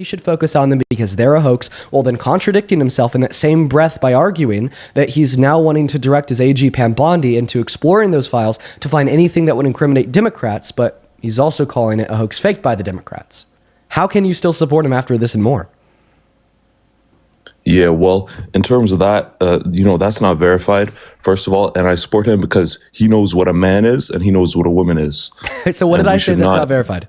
you should focus on them because they're a hoax, while then contradicting himself in that same breath by arguing that he's now wanting to direct his AG Pam Bondi into exploring those files to find anything that would incriminate Democrats, but he's also calling it a hoax faked by the Democrats. How can you still support him after this and more? Yeah, well, in terms of that, that's not verified, first of all. And I support him because he knows what a man is and he knows what a woman is. So what did I say that's not verified?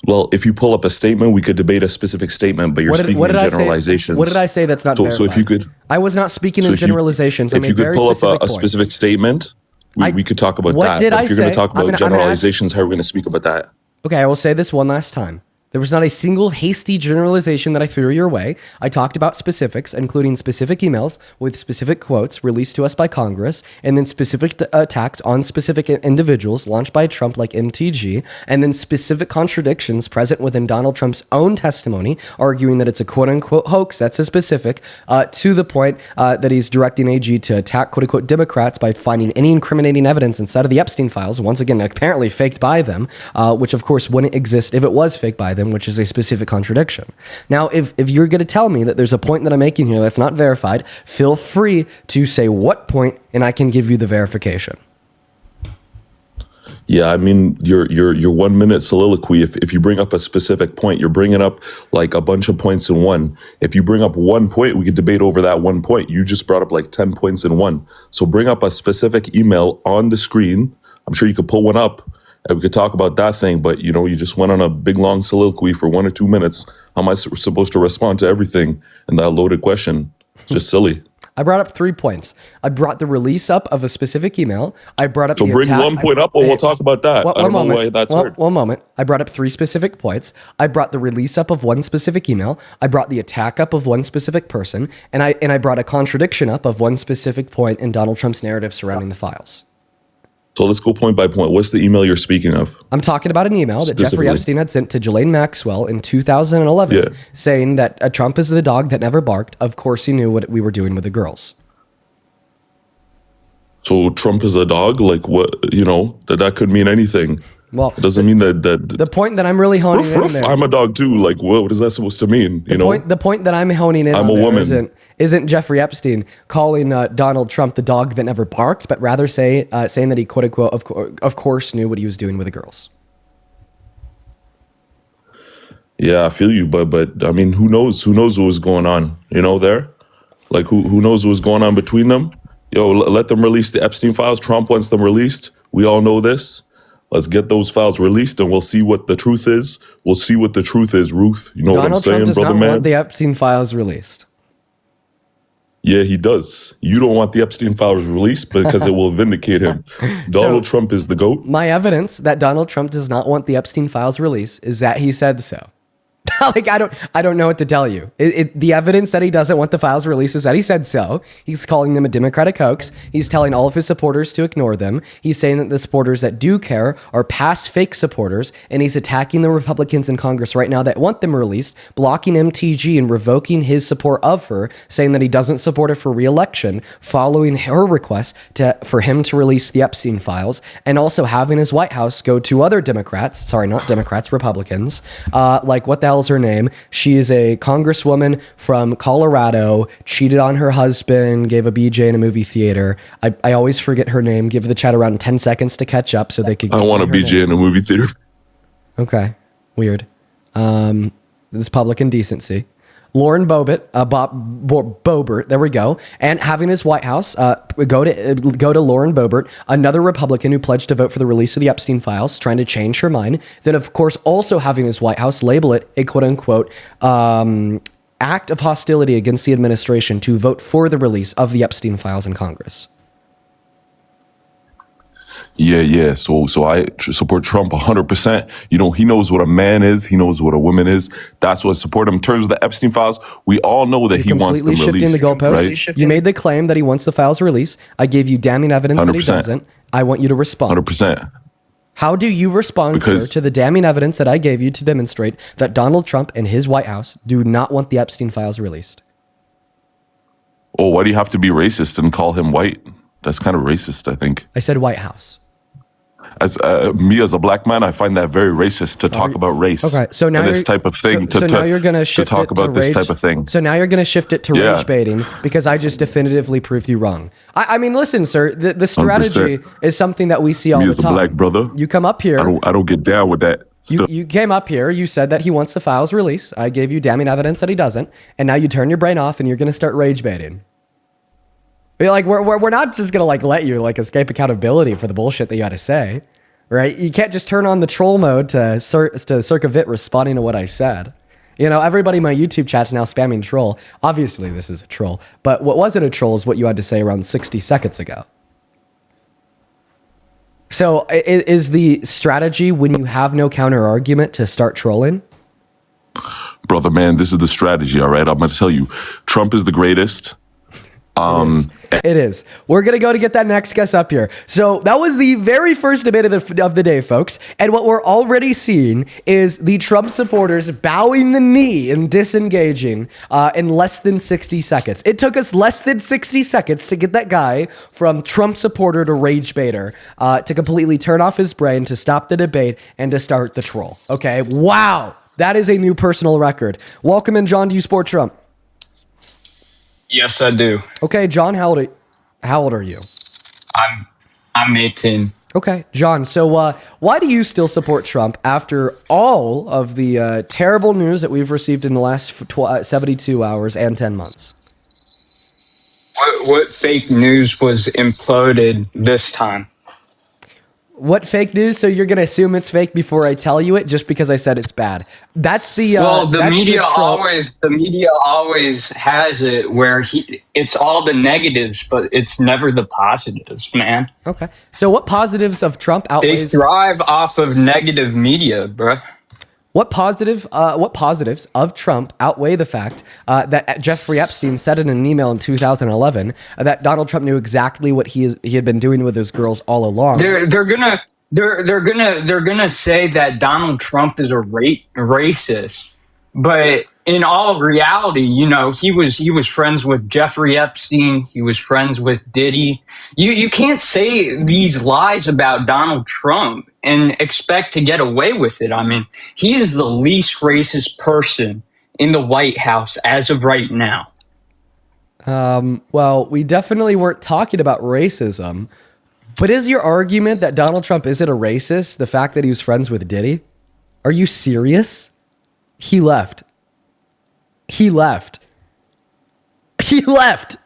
Well, if you pull up a statement, we could debate a specific statement, but you're speaking in generalizations. What did I say that's not verified? So if you could... I was not speaking in generalizations. If you could pull up a specific statement, we could talk about that. But if you're going to talk about generalizations, how are we going to speak about that? Okay, I will say this one last time. There was not a single hasty generalization that I threw your way. I talked about specifics, including specific emails with specific quotes released to us by Congress, and then specific attacks on specific individuals launched by Trump like MTG, and then specific contradictions present within Donald Trump's own testimony, arguing that it's a quote-unquote hoax. That's a specific, to the point that he's directing AG to attack quote-unquote Democrats by finding any incriminating evidence inside of the Epstein files, once again, apparently faked by them, which of course wouldn't exist if it was faked by them, which is a specific contradiction. Now, if you're going to tell me that there's a point that I'm making here that's not verified, feel free to say what point, and I can give you the verification. Yeah, I mean, your 1 minute soliloquy, if you bring up a specific point, you're bringing up like a bunch of points in one. If you bring up one point, we could debate over that one point. You just brought up like 10 points in one. So bring up a specific email on the screen. I'm sure you could pull one up and we could talk about that thing, but you just went on a big long soliloquy for 1 or 2 minutes. How am I supposed to respond to everything in that loaded question? It's just silly. I brought up 3 points. I brought the release up of a specific email. I brought up so bring attack. 1 point up, or we'll talk about that. I don't know why that's hard. One moment. I brought up 3 specific points. I brought the release up of one specific email. I brought the attack up of one specific person, and I brought a contradiction up of one specific point in Donald Trump's narrative surrounding the files. So let's go point by point. What's the email you're speaking of? I'm talking about an email that Jeffrey Epstein had sent to Ghislaine Maxwell in 2011, saying that Trump is the dog that never barked. Of course, he knew what we were doing with the girls. So Trump is a dog? Like what? That could mean anything. Well, it doesn't mean that. The point that I'm really honing in there. I'm a dog too. Like what is that supposed to mean? The point that I'm honing in. I'm a woman. Isn't Jeffrey Epstein calling Donald Trump the dog that never barked, but rather saying that he quote unquote of course knew what he was doing with the girls. Yeah, I feel you, but I mean, who knows? Who knows what was going on? There, like who knows what was going on between them? Let them release the Epstein files. Trump wants them released. We all know this. Let's get those files released, and we'll see what the truth is. We'll see what the truth is, Ruth. You know what I'm saying, brother man? Donald Trump does not want the Epstein files released. Yeah, he does. You don't want the Epstein files released because it will vindicate him. Donald Trump is the GOAT. My evidence that Donald Trump does not want the Epstein files released is that he said so. Like, I don't know what to tell you. The evidence that he doesn't want the files released is that he said so. He's calling them a Democratic hoax. He's telling all of his supporters to ignore them. He's saying that the supporters that do care are past fake supporters, and he's attacking the Republicans in Congress right now that want them released, blocking MTG and revoking his support of her, saying that he doesn't support her for re-election, following her request for him to release the Epstein files, and also having his White House go to other Republicans, like what the hell's her name? She is a congresswoman from Colorado, cheated on her husband, gave a BJ in a movie theater. I always forget her name. Give the chat around 10 seconds to catch up so they could. I want a BJ in a movie theater. Okay, weird. This public indecency. Lauren Boebert, there we go, and having his White House go to Lauren Boebert, another Republican who pledged to vote for the release of the Epstein files, trying to change her mind. Then, of course, also having his White House label it a quote-unquote act of hostility against the administration to vote for the release of the Epstein files in Congress. Yeah. So I support Trump 100%. He knows what a man is. He knows what a woman is. That's what I support him. In terms of the Epstein files, we all know that he wants them released. Completely shifting the goalposts. Right? You made the claim that he wants the files released. I gave you damning evidence 100%. That he doesn't. I want you to respond. 100%. How do you respond, sir, to the damning evidence that I gave you to demonstrate that Donald Trump and his White House do not want the Epstein files released? Oh, why do you have to be racist and call him white? That's kind of racist, I think. I said White House. as me as a black man, I find that very racist to talk about race. Okay, so now and this you're- type of thing so now you're gonna shift to talk it to about this rage- type of thing. So now you're going to shift it to Yeah. rage baiting because I just definitively proved you wrong. I mean, listen, sir, the strategy 100%. is something that we see all Me the as a time. black brother, You come up here. I don't get down with that. You came up here. You said that he wants the files released. I gave you damning evidence that he doesn't, and now you turn your brain off and you're going to start rage baiting. Like we're not just gonna like let you like escape accountability for the bullshit that you had to say, right? You can't just turn on the troll mode to circumvent responding to what I said. You know, everybody in my YouTube chat's now spamming troll. Obviously, this is a troll, but what wasn't a troll is what you had to say around 60 seconds ago. So, is the strategy when you have no counter argument to start trolling? Brother, man, this is the strategy. All right, I'm gonna tell you, Trump is the greatest. It is. We're going to go to get that next guest up here. So that was the very first debate of the day, folks. And what we're already seeing is the Trump supporters bowing the knee and disengaging in less than 60 seconds. It took us less than 60 seconds to get that guy from Trump supporter to rage baiter to completely turn off his brain, to stop the debate, and to start the troll. Okay. Wow. That is a new personal record. Welcome in, John. Do you support Trump? Yes, I do. Okay, John, how old are you? I'm 18. Okay, John. So, why do you still support Trump after all of the terrible news that we've received in the last 72 hours and 10 months? What fake news was imploded this time? What fake news? So you're gonna assume it's fake before I tell you it, just because I said it's bad. That's the The that's media troll- always has it where it's all the negatives, but it's never the positives, man. Okay. So what positives of Trump They outweighs? thrive off of negative media, bruh. What positives of Trump outweigh the fact that Jeffrey Epstein said in an email in 2011 that Donald Trump knew exactly what he had been doing with those girls all along? They're gonna say that Donald Trump is a racist, but in all reality, you know, he was friends with Jeffrey Epstein. He was friends with Diddy. You can't say these lies about Donald Trump and expect to get away with it. I mean, he is the least racist person in the White House as of right now. Well, we definitely weren't talking about racism. But is your argument that Donald Trump isn't a racist the fact that he was friends with Diddy? Are you serious? He left. He left. He left.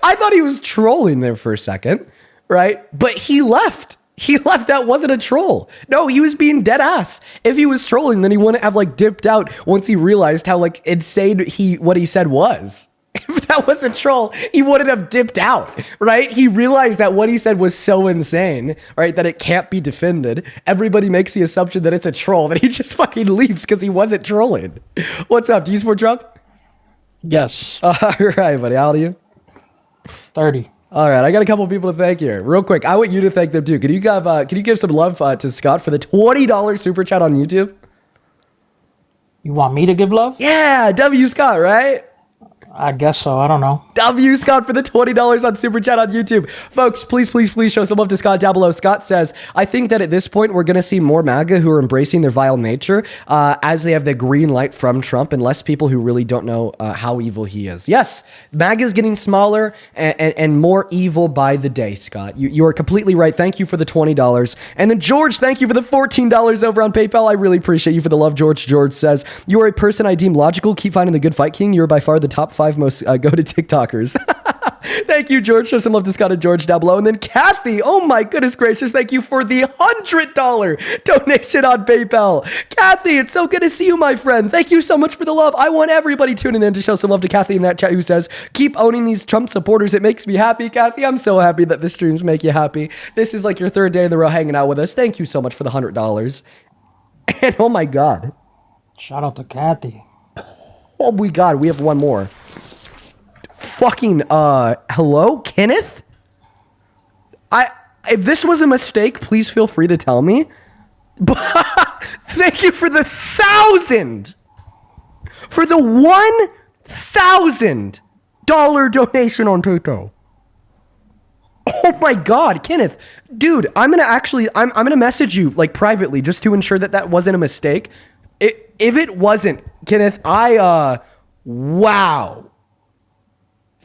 I thought he was trolling there for a second, right? But he left. He left. That wasn't a troll. No, he was being dead ass. If he was trolling, then he wouldn't have like dipped out once he realized how like insane what he said was. If that was a troll, he wouldn't have dipped out, right? He realized that what he said was so insane, right, that it can't be defended. Everybody makes the assumption that it's a troll, that he just fucking leaves because he wasn't trolling. What's up? Do you support Trump? Yes. All right, buddy. How old are you? 30. All right, I got a couple people to thank here. Real quick, I want you to thank them too. Can you give some love to Scott for the $20 super chat on YouTube? You want me to give love? Yeah, W. Scott, right? I guess so. I don't know. W. Scott for the $20 on Super Chat on YouTube. Folks, please show some love to Scott down below. Scott says, I think that at this point, we're going to see more MAGA who are embracing their vile nature as they have the green light from Trump and less people who really don't know how evil he is. Yes, MAGA is getting smaller and more evil by the day, Scott. You are completely right. Thank you for the $20. And then George, thank you for the $14 over on PayPal. I really appreciate you for the love, George. George says, you are a person I deem logical. Keep finding the good fight, King. You're by far the top 5 most go-to TikTokers. Thank you, George. Show some love to Scott and George down below. And then Kathy, oh my goodness gracious, thank you for the $100 donation on PayPal. Kathy, it's so good to see you, my friend. Thank you so much for the love. I want everybody tuning in to show some love to Kathy in that chat who says, keep owning these Trump supporters. It makes me happy. Kathy, I'm so happy that the streams make you happy. This is like your third day in the row hanging out with us. Thank you so much for the $100. And oh my God. Shout out to Kathy. Oh my God, we have one more. Fucking hello, Kenneth? If this was a mistake, please feel free to tell me. But thank you for the 1,000. For the $1,000 donation on PayPal. Oh my God, Kenneth, dude, I'm gonna message you like privately just to ensure that that wasn't a mistake. If it wasn't, Kenneth, wow.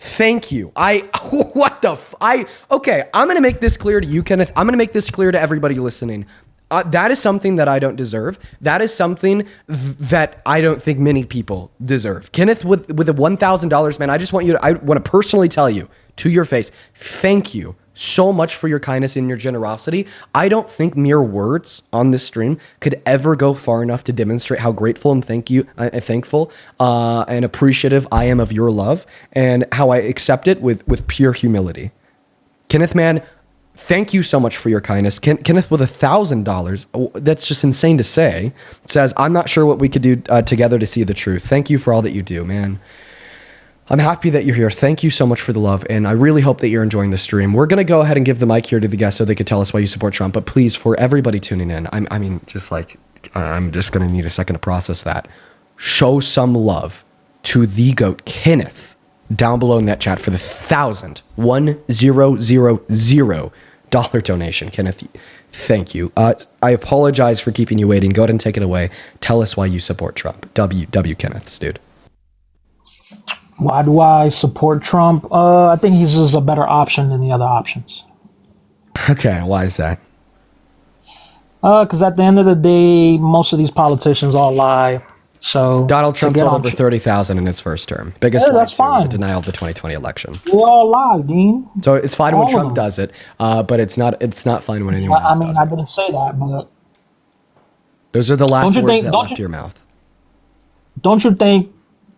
Thank you. Okay, I'm going to make this clear to you, Kenneth. I'm going to make this clear to everybody listening. That is something that I don't deserve. That is something that I don't think many people deserve. Kenneth, with the $1,000, man, I want to personally tell you to your face, thank you so much for your kindness and your generosity. I don't think mere words on this stream could ever go far enough to demonstrate how grateful and thankful and appreciative I am of your love and how I accept it with pure humility. Kenneth, man, thank you so much for your kindness. Kenneth with $1,000, that's just insane to say, says, I'm not sure what we could do together to see the truth. Thank you for all that you do, man. I'm happy that you're here. Thank you so much for the love, and I really hope that you're enjoying the stream. We're going to go ahead and give the mic here to the guests so they could tell us why you support Trump, but please, for everybody tuning in, I'm just going to need a second to process that. Show some love to the GOAT, Kenneth, down below in that chat for the $1,000 donation. Kenneth, thank you. I apologize for keeping you waiting. Go ahead and take it away. Tell us why you support Trump. W Kenneth's, dude. Why do I support Trump? I think he's just a better option than the other options. Okay, why is that? Because at the end of the day, most of these politicians all lie. So Donald Trump sold over 30,000 in his first term. Biggest lie that's fine. the denial of the 2020 election. they all lie, Dean. So it's fine when All of Trump them. does it, but it's not fine when anyone I else mean, does I it. didn't say that, but Those are the last Don't you words think- that don't left you- your mouth. don't you think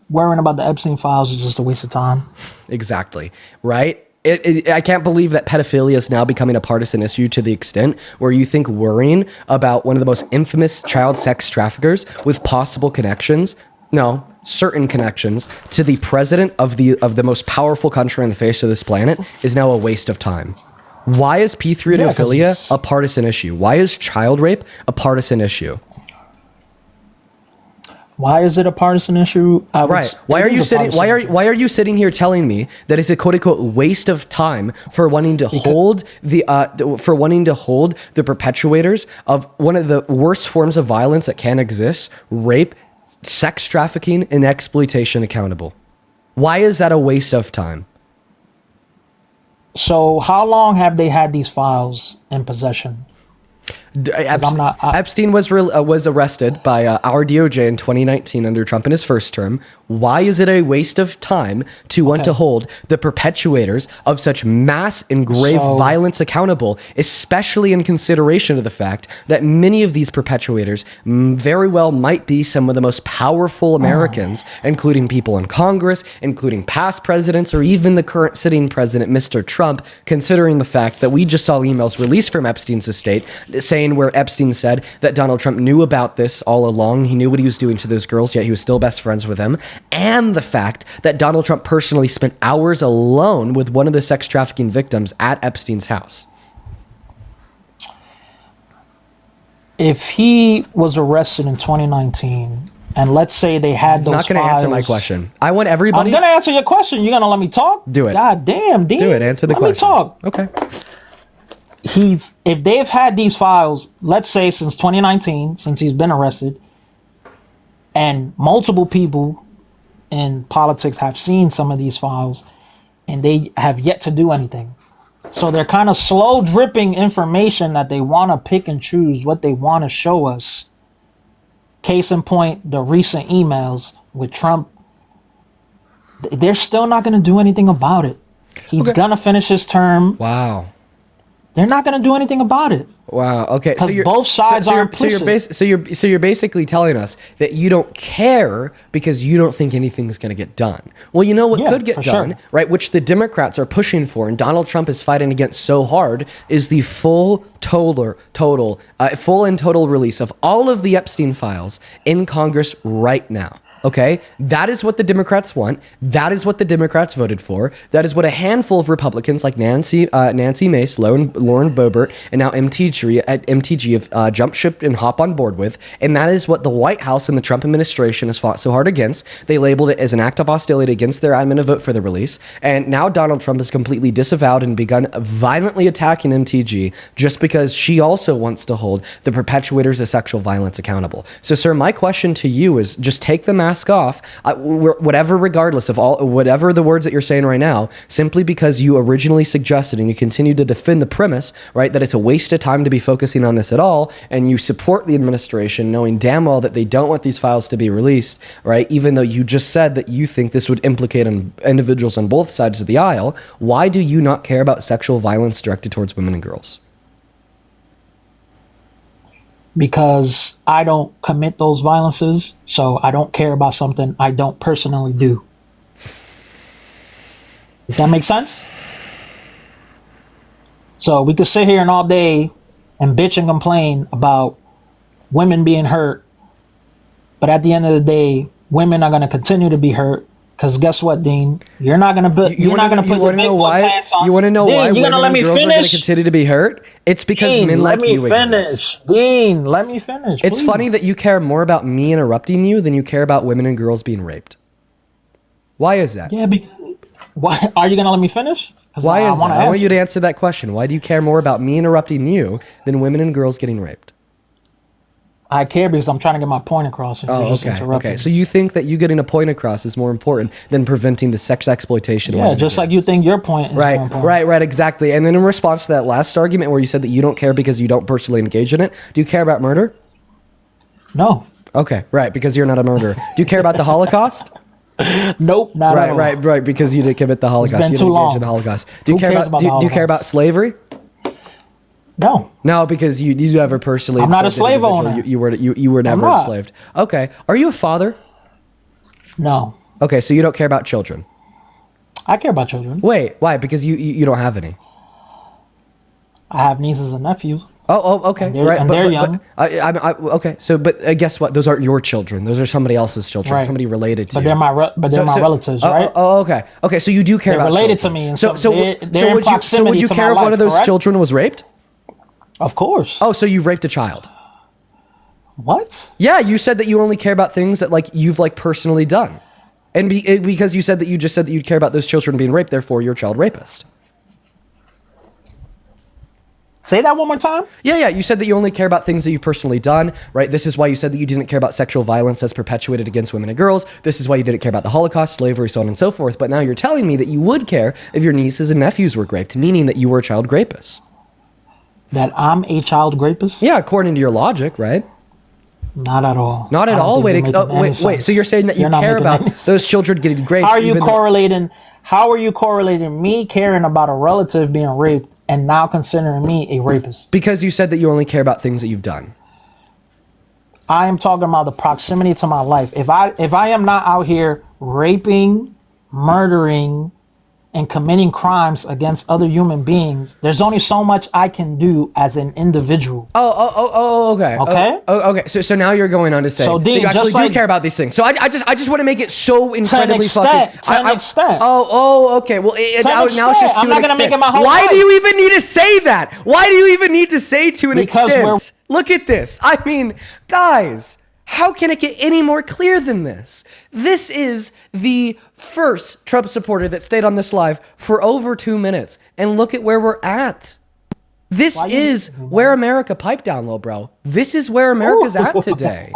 worrying about the Epstein files is just a waste of time? Exactly. Right? I can't believe that pedophilia is now becoming a partisan issue to the extent where you think worrying about one of the most infamous child sex traffickers with possible connections, no, certain connections to the president of the most powerful country on the face of this planet is now a waste of time. Why is pedophilia Yeah, 'cause- a partisan issue? Why is child rape a partisan issue? Why is it a partisan issue? Right. Why are you sitting? Why are you sitting here telling me that it's a quote unquote waste of time for wanting to hold the perpetuators of one of the worst forms of violence that can exist, rape, sex trafficking, and exploitation accountable? Why is that a waste of time? So how long have they had these files in possession? Epstein was arrested by our DOJ in 2019 under Trump in his first term. Why is it a waste of time to want to hold the perpetuators of such mass and grave violence accountable, especially in consideration of the fact that many of these perpetuators very well might be some of the most powerful Americans, including people in Congress, including past presidents, or even the current sitting president, Mr. Trump, considering the fact that we just saw emails released from Epstein's estate saying where Epstein said that Donald Trump knew about this all along. He knew what he was doing to those girls, yet he was still best friends with them. And the fact that Donald Trump personally spent hours alone with one of the sex trafficking victims at Epstein's house. If he was arrested in 2019, and let's say they had He's those not going to answer my files- question. I want everybody. I'm going to answer your question. You're going to let me talk? Do it. God damn, Dean. do it. Answer the let question. Let me talk. Okay. If they've had these files, let's say since 2019, since he's been arrested, and multiple people in politics have seen some of these files, and they have yet to do anything. So they're kind of slow dripping information that they want to pick and choose what they want to show us. Case in point, the recent emails with Trump, they're still not going to do anything about it. He's going to finish his term. Wow. They're not going to do anything about it. Wow. Okay. Because both sides are implicit. So you're basically telling us that you don't care because you don't think anything's going to get done. Well, you know what could get for done, sure. right? Which the Democrats are pushing for, and Donald Trump is fighting against so hard, is the full and total release of all of the Epstein files in Congress right now. Okay, that is what the Democrats want. That is what the Democrats voted for. That is what a handful of Republicans like Nancy Mace, Lauren Boebert, and now MTG have jumped ship and hop on board with. And that is what the White House and the Trump administration has fought so hard against. They labeled it as an act of hostility against their admin to vote for the release. And now Donald Trump has completely disavowed and begun violently attacking MTG just because she also wants to hold the perpetuators of sexual violence accountable. So, sir, my question to you is just take the mask off, whatever, regardless of whatever the words that you're saying right now, simply because you originally suggested and you continue to defend the premise, right, that it's a waste of time to be focusing on this at all, and you support the administration knowing damn well that they don't want these files to be released, right, even though you just said that you think this would implicate individuals on both sides of the aisle. Why do you not care about sexual violence directed towards women and girls? Because I don't commit those violences, so I don't care about something I don't personally do. Does that make sense? So we could sit here and all day and bitch and complain about women being hurt, but at the end of the day, women are going to continue to be hurt. Because guess what, Dean? You're not gonna put your big boy pants on. You want to know Dean, why you're gonna let me girls are going to finish? continue to be hurt? It's because Dean, men like you let me exist. finish. Dean, let me finish. It's please. funny that you care more about me interrupting you than you care about women and girls being raped. Why is that? Yeah, why are you gonna let me finish? Why is that? I want you to answer that question. Why do you care more about me interrupting you than women and girls getting raped? I care because I'm trying to get my point across. And you're just interrupting. Okay. So you think that you getting a point across is more important than preventing the sex exploitation? Yeah, just like you think your point is more important. Right, exactly. And then in response to that last argument where you said that you don't care because you don't personally engage in it, do you care about murder? No. Okay, right, because you're not a murderer. Do you care about the Holocaust? Nope, not at all. Right, because you didn't commit the Holocaust. It's been you too didn't engage long. in the Holocaust. Do you Who care cares about about the do you care about Holocaust? slavery? No. No, because you never personally. I'm not a enslaved slave individual. owner. You were never not. enslaved. Okay. Are you a father? No. Okay, so you don't care about children. I care about children. Wait, why? Because you don't have any. I have nieces and nephews. Okay, And they're- right. and but, they're but- young. but- okay, so guess what? Those aren't your children. Those are somebody else's children. Right. Somebody related to But you. they're my relatives, right? Okay. Okay, so you do care They're about related children. to me, and so so they're in would proximity you to care my if one life, of those correct? children was raped? Of course. Oh, so you've raped a child? What? Yeah, you said that you only care about things that you've personally done, and because you said that you just said that you'd care about those children being raped, therefore you're a child rapist. Say that one more time. Yeah. You said that you only care about things that you've personally done, right? This is why you said that you didn't care about sexual violence as perpetuated against women and girls. This is why you didn't care about the Holocaust, slavery, so on and so forth. But now you're telling me that you would care if your nieces and nephews were raped, meaning that you were a child rapist. That I'm a child rapist? Yeah, according to your logic, right? Not at all. Not at I don't all. think Wait, you're making any wait. So sense. you're saying that you You're not care making about any sense. those children getting raped? How are you even though- correlating? How are you correlating me caring about a relative being raped and now considering me a rapist? Because you said that you only care about things that you've done. I am talking about the proximity to my life. If I am not out here raping, murdering, and committing crimes against other human beings, there's only so much I can do as an individual. Okay. Okay. Okay. So now you're going on to say So, that Dean, you actually just do like- care about these things. So I just want to make it so incredibly extent, fucking. to an extent. Okay. Well, now it's extent. just to I'm an not gonna make extent. it my whole Why do life. you even need to say that? Why do you even need to say to an Because extent? Look at this. I mean, guys. How can it get any more clear than this? This is the first Trump supporter that stayed on this live for over 2 minutes. And look at where we're at. This is where America pipe down low, bro. This is where America's at today.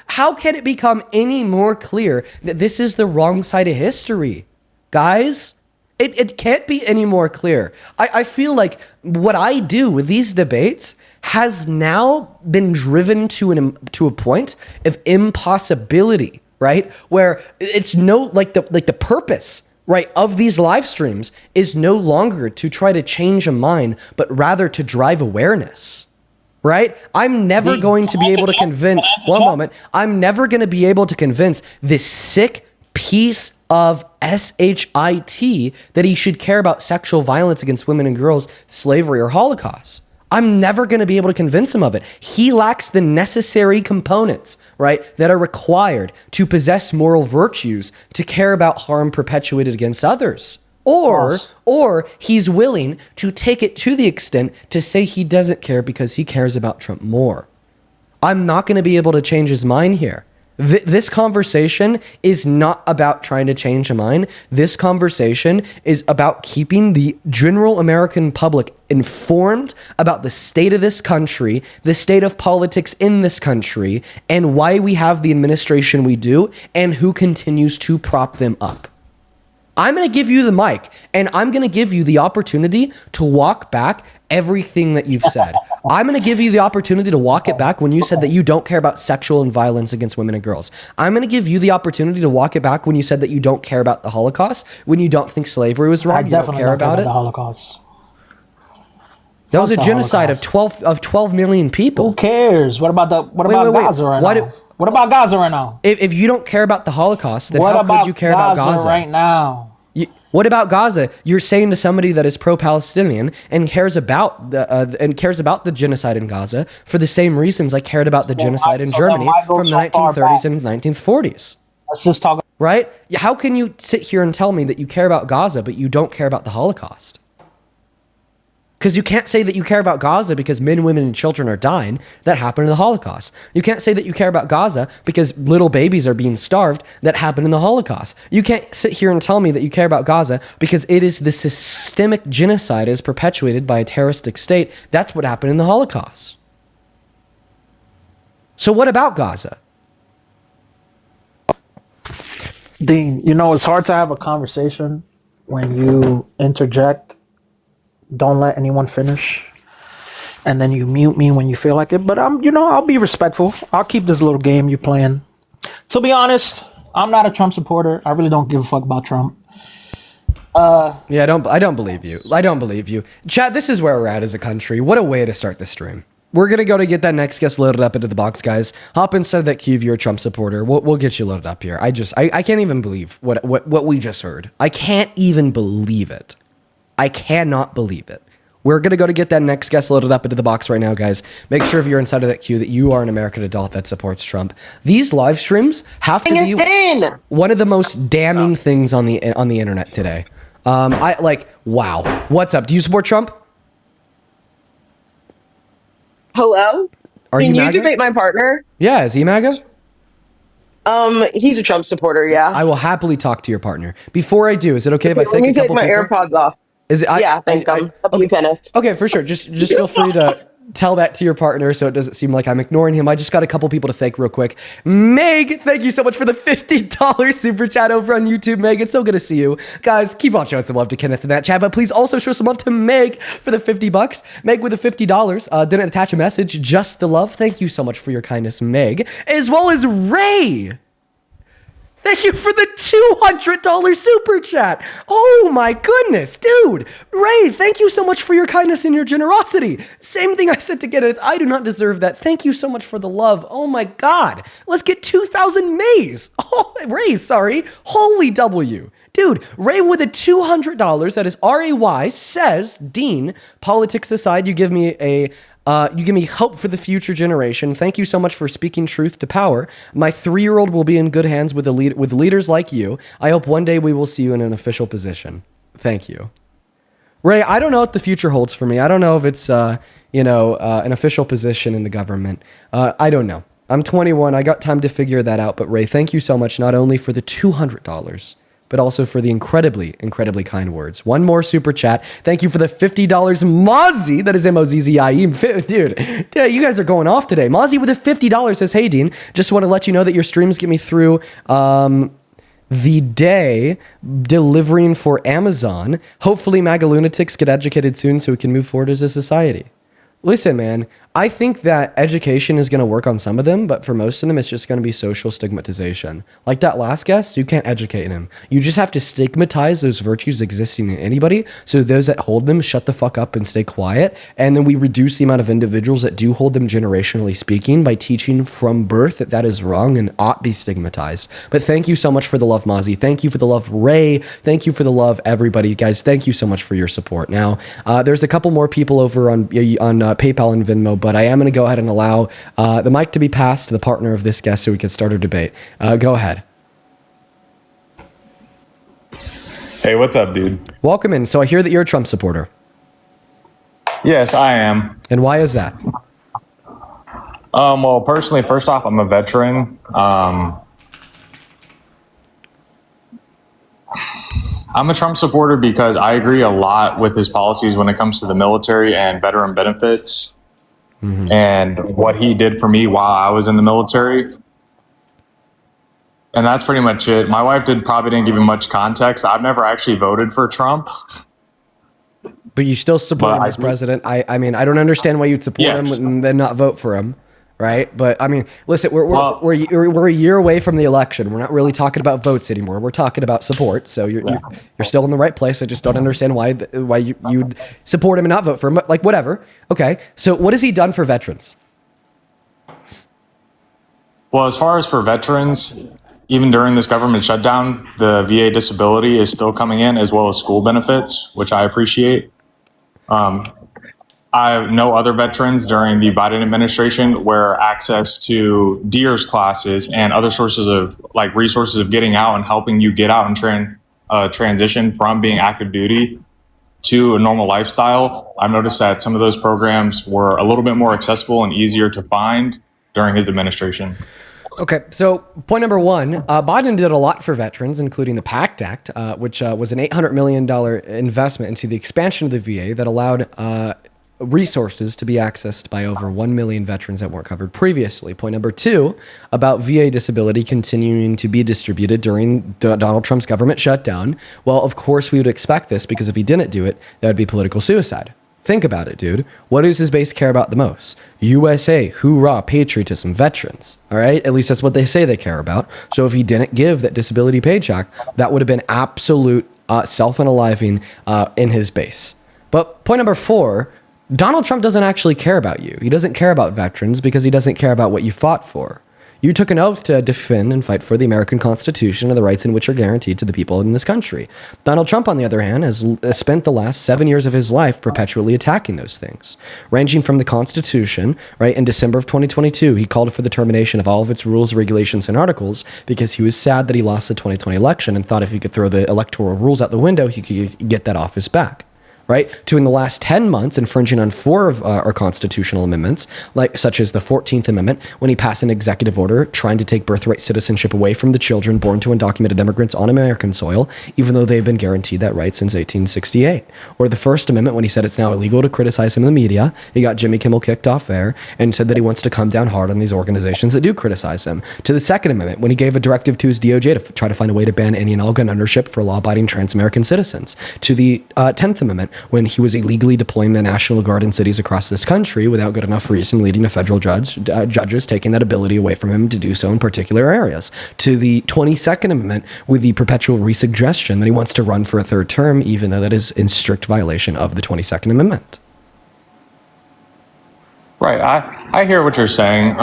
How can it become any more clear that this is the wrong side of history? Guys, it can't be any more clear. I feel like what I do with these debates has now been driven to a point of impossibility, right? Where it's the purpose, right, of these live streams is no longer to try to change a mind, but rather to drive awareness. Right? I'm never going to be able to convince, one moment, I'm never going to be able to convince this sick piece of SHIT that he should care about sexual violence against women and girls, slavery, or Holocaust. I'm never going to be able to convince him of it. He lacks the necessary components, right, that are required to possess moral virtues to care about harm perpetuated against others. Or he's willing to take it to the extent to say he doesn't care because he cares about Trump more. I'm not going to be able to change his mind here. This conversation is not about trying to change a mind. This conversation is about keeping the general American public informed about the state of this country, the state of politics in this country, and why we have the administration we do, and who continues to prop them up. I'm going to give you the mic, and I'm going to give you the opportunity to walk back everything that you've said. I'm going to give you the opportunity to walk it back when you said that you don't care about sexual and violence against women and girls. I'm going to give you the opportunity to walk it back when you said that you don't care about the Holocaust, when you don't think slavery was wrong, you don't care about it. The Holocaust. That was a genocide of 12 million people. Who cares? What about Gaza right now? What about Gaza right now? If you don't care about the Holocaust, then how could you care about Gaza right now? What about Gaza? You're saying to somebody that is pro-Palestinian and cares about the genocide in Gaza for the same reasons I cared about the genocide in Germany from the 1930s and 1940s. Let's just talk. Right? How can you sit here and tell me that you care about Gaza but you don't care about the Holocaust? Because you can't say that you care about Gaza because men, women, and children are dying. That happened in the Holocaust. You can't say that you care about Gaza because little babies are being starved. That happened in the Holocaust. You can't sit here and tell me that you care about Gaza because it is the systemic genocide is perpetuated by a terroristic state. That's what happened in the Holocaust. So what about Gaza? Dean, it's hard to have a conversation when you interject. Don't let anyone finish, and then you mute me when you feel like it. But I'll be respectful. I'll keep this little game you're playing. To be honest, I'm not a Trump supporter. I really don't give a fuck about Trump. Yeah, I don't believe you. I don't believe you. Chat, this is where we're at as a country. What a way to start the stream. We're going to go to get that next guest loaded up into the box, guys. Hop inside that queue if you're a Trump supporter. We'll get you loaded up here. I can't even believe what we just heard. I can't even believe it. I cannot believe it. We're going to go to get that next guest loaded up into the box right now, guys. Make sure if you're inside of that queue that you are an American adult that supports Trump. These live streams have to be one of the most damning things on the internet today. Wow. What's up? Do you support Trump? Hello? Can you debate my partner? Yeah, is he MAGA? He's a Trump supporter, yeah. I will happily talk to your partner. Before I do, is it okay if I Let me take my AirPods off. Is it? Thank you, Kenneth. Okay, for sure. Just feel free to tell that to your partner so it doesn't seem like I'm ignoring him. I just got a couple people to thank real quick. Meg, thank you so much for the $50 super chat over on YouTube, Meg. It's so good to see you. Guys, keep on showing some love to Kenneth in that chat, but please also show some love to Meg for the $50. Meg with the $50 didn't attach a message, just the love. Thank you so much for your kindness, Meg. As well as Ray. Thank you for the $200 super chat. Oh my goodness, dude. Ray, thank you so much for your kindness and your generosity. Same thing I said to Kenneth. I do not deserve that. Thank you so much for the love. Oh my God. Let's get 2,000 Mays. Oh, Ray, sorry. Holy W. Dude, Ray with a $200, that is RAY, says, Dean, politics aside, you give me hope for the future generation. Thank you so much for speaking truth to power. My 3-year-old will be in good hands with leaders like you. I hope one day we will see you in an official position. Thank you. Ray, I don't know what the future holds for me. I don't know if it's, an official position in the government. I don't know. I'm 21. I got time to figure that out. But Ray, thank you so much, not only for the $200, but also for the incredibly, incredibly kind words. One more super chat. Thank you for the $50, Mozzie. That is M-O-Z-Z-I-E. Dude, you guys are going off today. Mozzie with a $50 says, hey, Dean, just want to let you know that your streams get me through the day delivering for Amazon. Hopefully MAGA lunatics get educated soon so we can move forward as a society. Listen, man, I think that education is going to work on some of them, but for most of them, it's just going to be social stigmatization. Like that last guest, you can't educate him. You just have to stigmatize those virtues existing in anybody, so those that hold them shut the fuck up and stay quiet. And then we reduce the amount of individuals that do hold them generationally speaking by teaching from birth that that is wrong and ought be stigmatized. But thank you so much for the love, Mozzie. Thank you for the love, Ray. Thank you for the love, everybody. Guys, thank you so much for your support. Now, there's a couple more people over on PayPal and Venmo, but I am going to go ahead and allow the mic to be passed to the partner of this guest so we can start our debate. Go ahead. Hey, what's up, dude? Welcome in. So I hear that you're a Trump supporter. Yes, I am. And why is that? Well, personally, first off, I'm a veteran. I'm a Trump supporter because I agree a lot with his policies when it comes to the military and veteran benefits and what he did for me while I was in the military. And that's pretty much it. My wife probably didn't give you much context. I've never actually voted for Trump. But you still support him as president. I mean, I don't understand why you'd support him and then not vote for him. Right. But I mean, listen, we're a year away from the election. We're not really talking about votes anymore. We're talking about support. So you're still in the right place. I just don't understand why you'd support him and not vote for him. But like, whatever. Okay. So what has he done for veterans? Well, as far as for veterans, even during this government shutdown, the VA disability is still coming in, as well as school benefits, which I appreciate. I know other veterans during the Biden administration where access to DEERS classes and other sources of like resources of getting out and helping you get out and transition from being active duty to a normal lifestyle. I've noticed that some of those programs were a little bit more accessible and easier to find during his administration. Okay, so point number one, Biden did a lot for veterans, including the PACT Act, which was an $800 million investment into the expansion of the VA that allowed resources to be accessed by over 1 million veterans that weren't covered previously. Point number two, about VA disability continuing to be distributed during Donald Trump's government shutdown. Well, of course, we would expect this because if he didn't do it, that would be political suicide. Think about it, dude. What does his base care about the most? USA, hoorah, patriotism, veterans. All right? At least that's what they say they care about. So if he didn't give that disability paycheck, that would have been absolute self-unaliving in his base. But point number four, Donald Trump doesn't actually care about you. He doesn't care about veterans because he doesn't care about what you fought for. You took an oath to defend and fight for the American Constitution and the rights in which are guaranteed to the people in this country. Donald Trump, on the other hand, has spent the last 7 years of his life perpetually attacking those things, ranging from the Constitution, right? In December of 2022, he called for the termination of all of its rules, regulations, and articles because he was sad that he lost the 2020 election and thought if he could throw the electoral rules out the window, he could get that off his back. Right, to in the last 10 months infringing on 4 of our constitutional amendments, like such as the 14th Amendment, when he passed an executive order trying to take birthright citizenship away from the children born to undocumented immigrants on American soil, even though they've been guaranteed that right since 1868. Or the First Amendment, when he said it's now illegal to criticize him in the media. He got Jimmy Kimmel kicked off there and said that he wants to come down hard on these organizations that do criticize him. To the Second Amendment, when he gave a directive to his DOJ to try to find a way to ban any and all gun ownership for law-abiding trans-American citizens. To the 10th Amendment, when he was illegally deploying the National Guard in cities across this country without good enough reason, leading to federal judges taking that ability away from him to do so in particular areas. To the 22nd Amendment, with the perpetual resuggestion that he wants to run for a third term, even though that is in strict violation of the 22nd Amendment. Right. I hear what you're saying.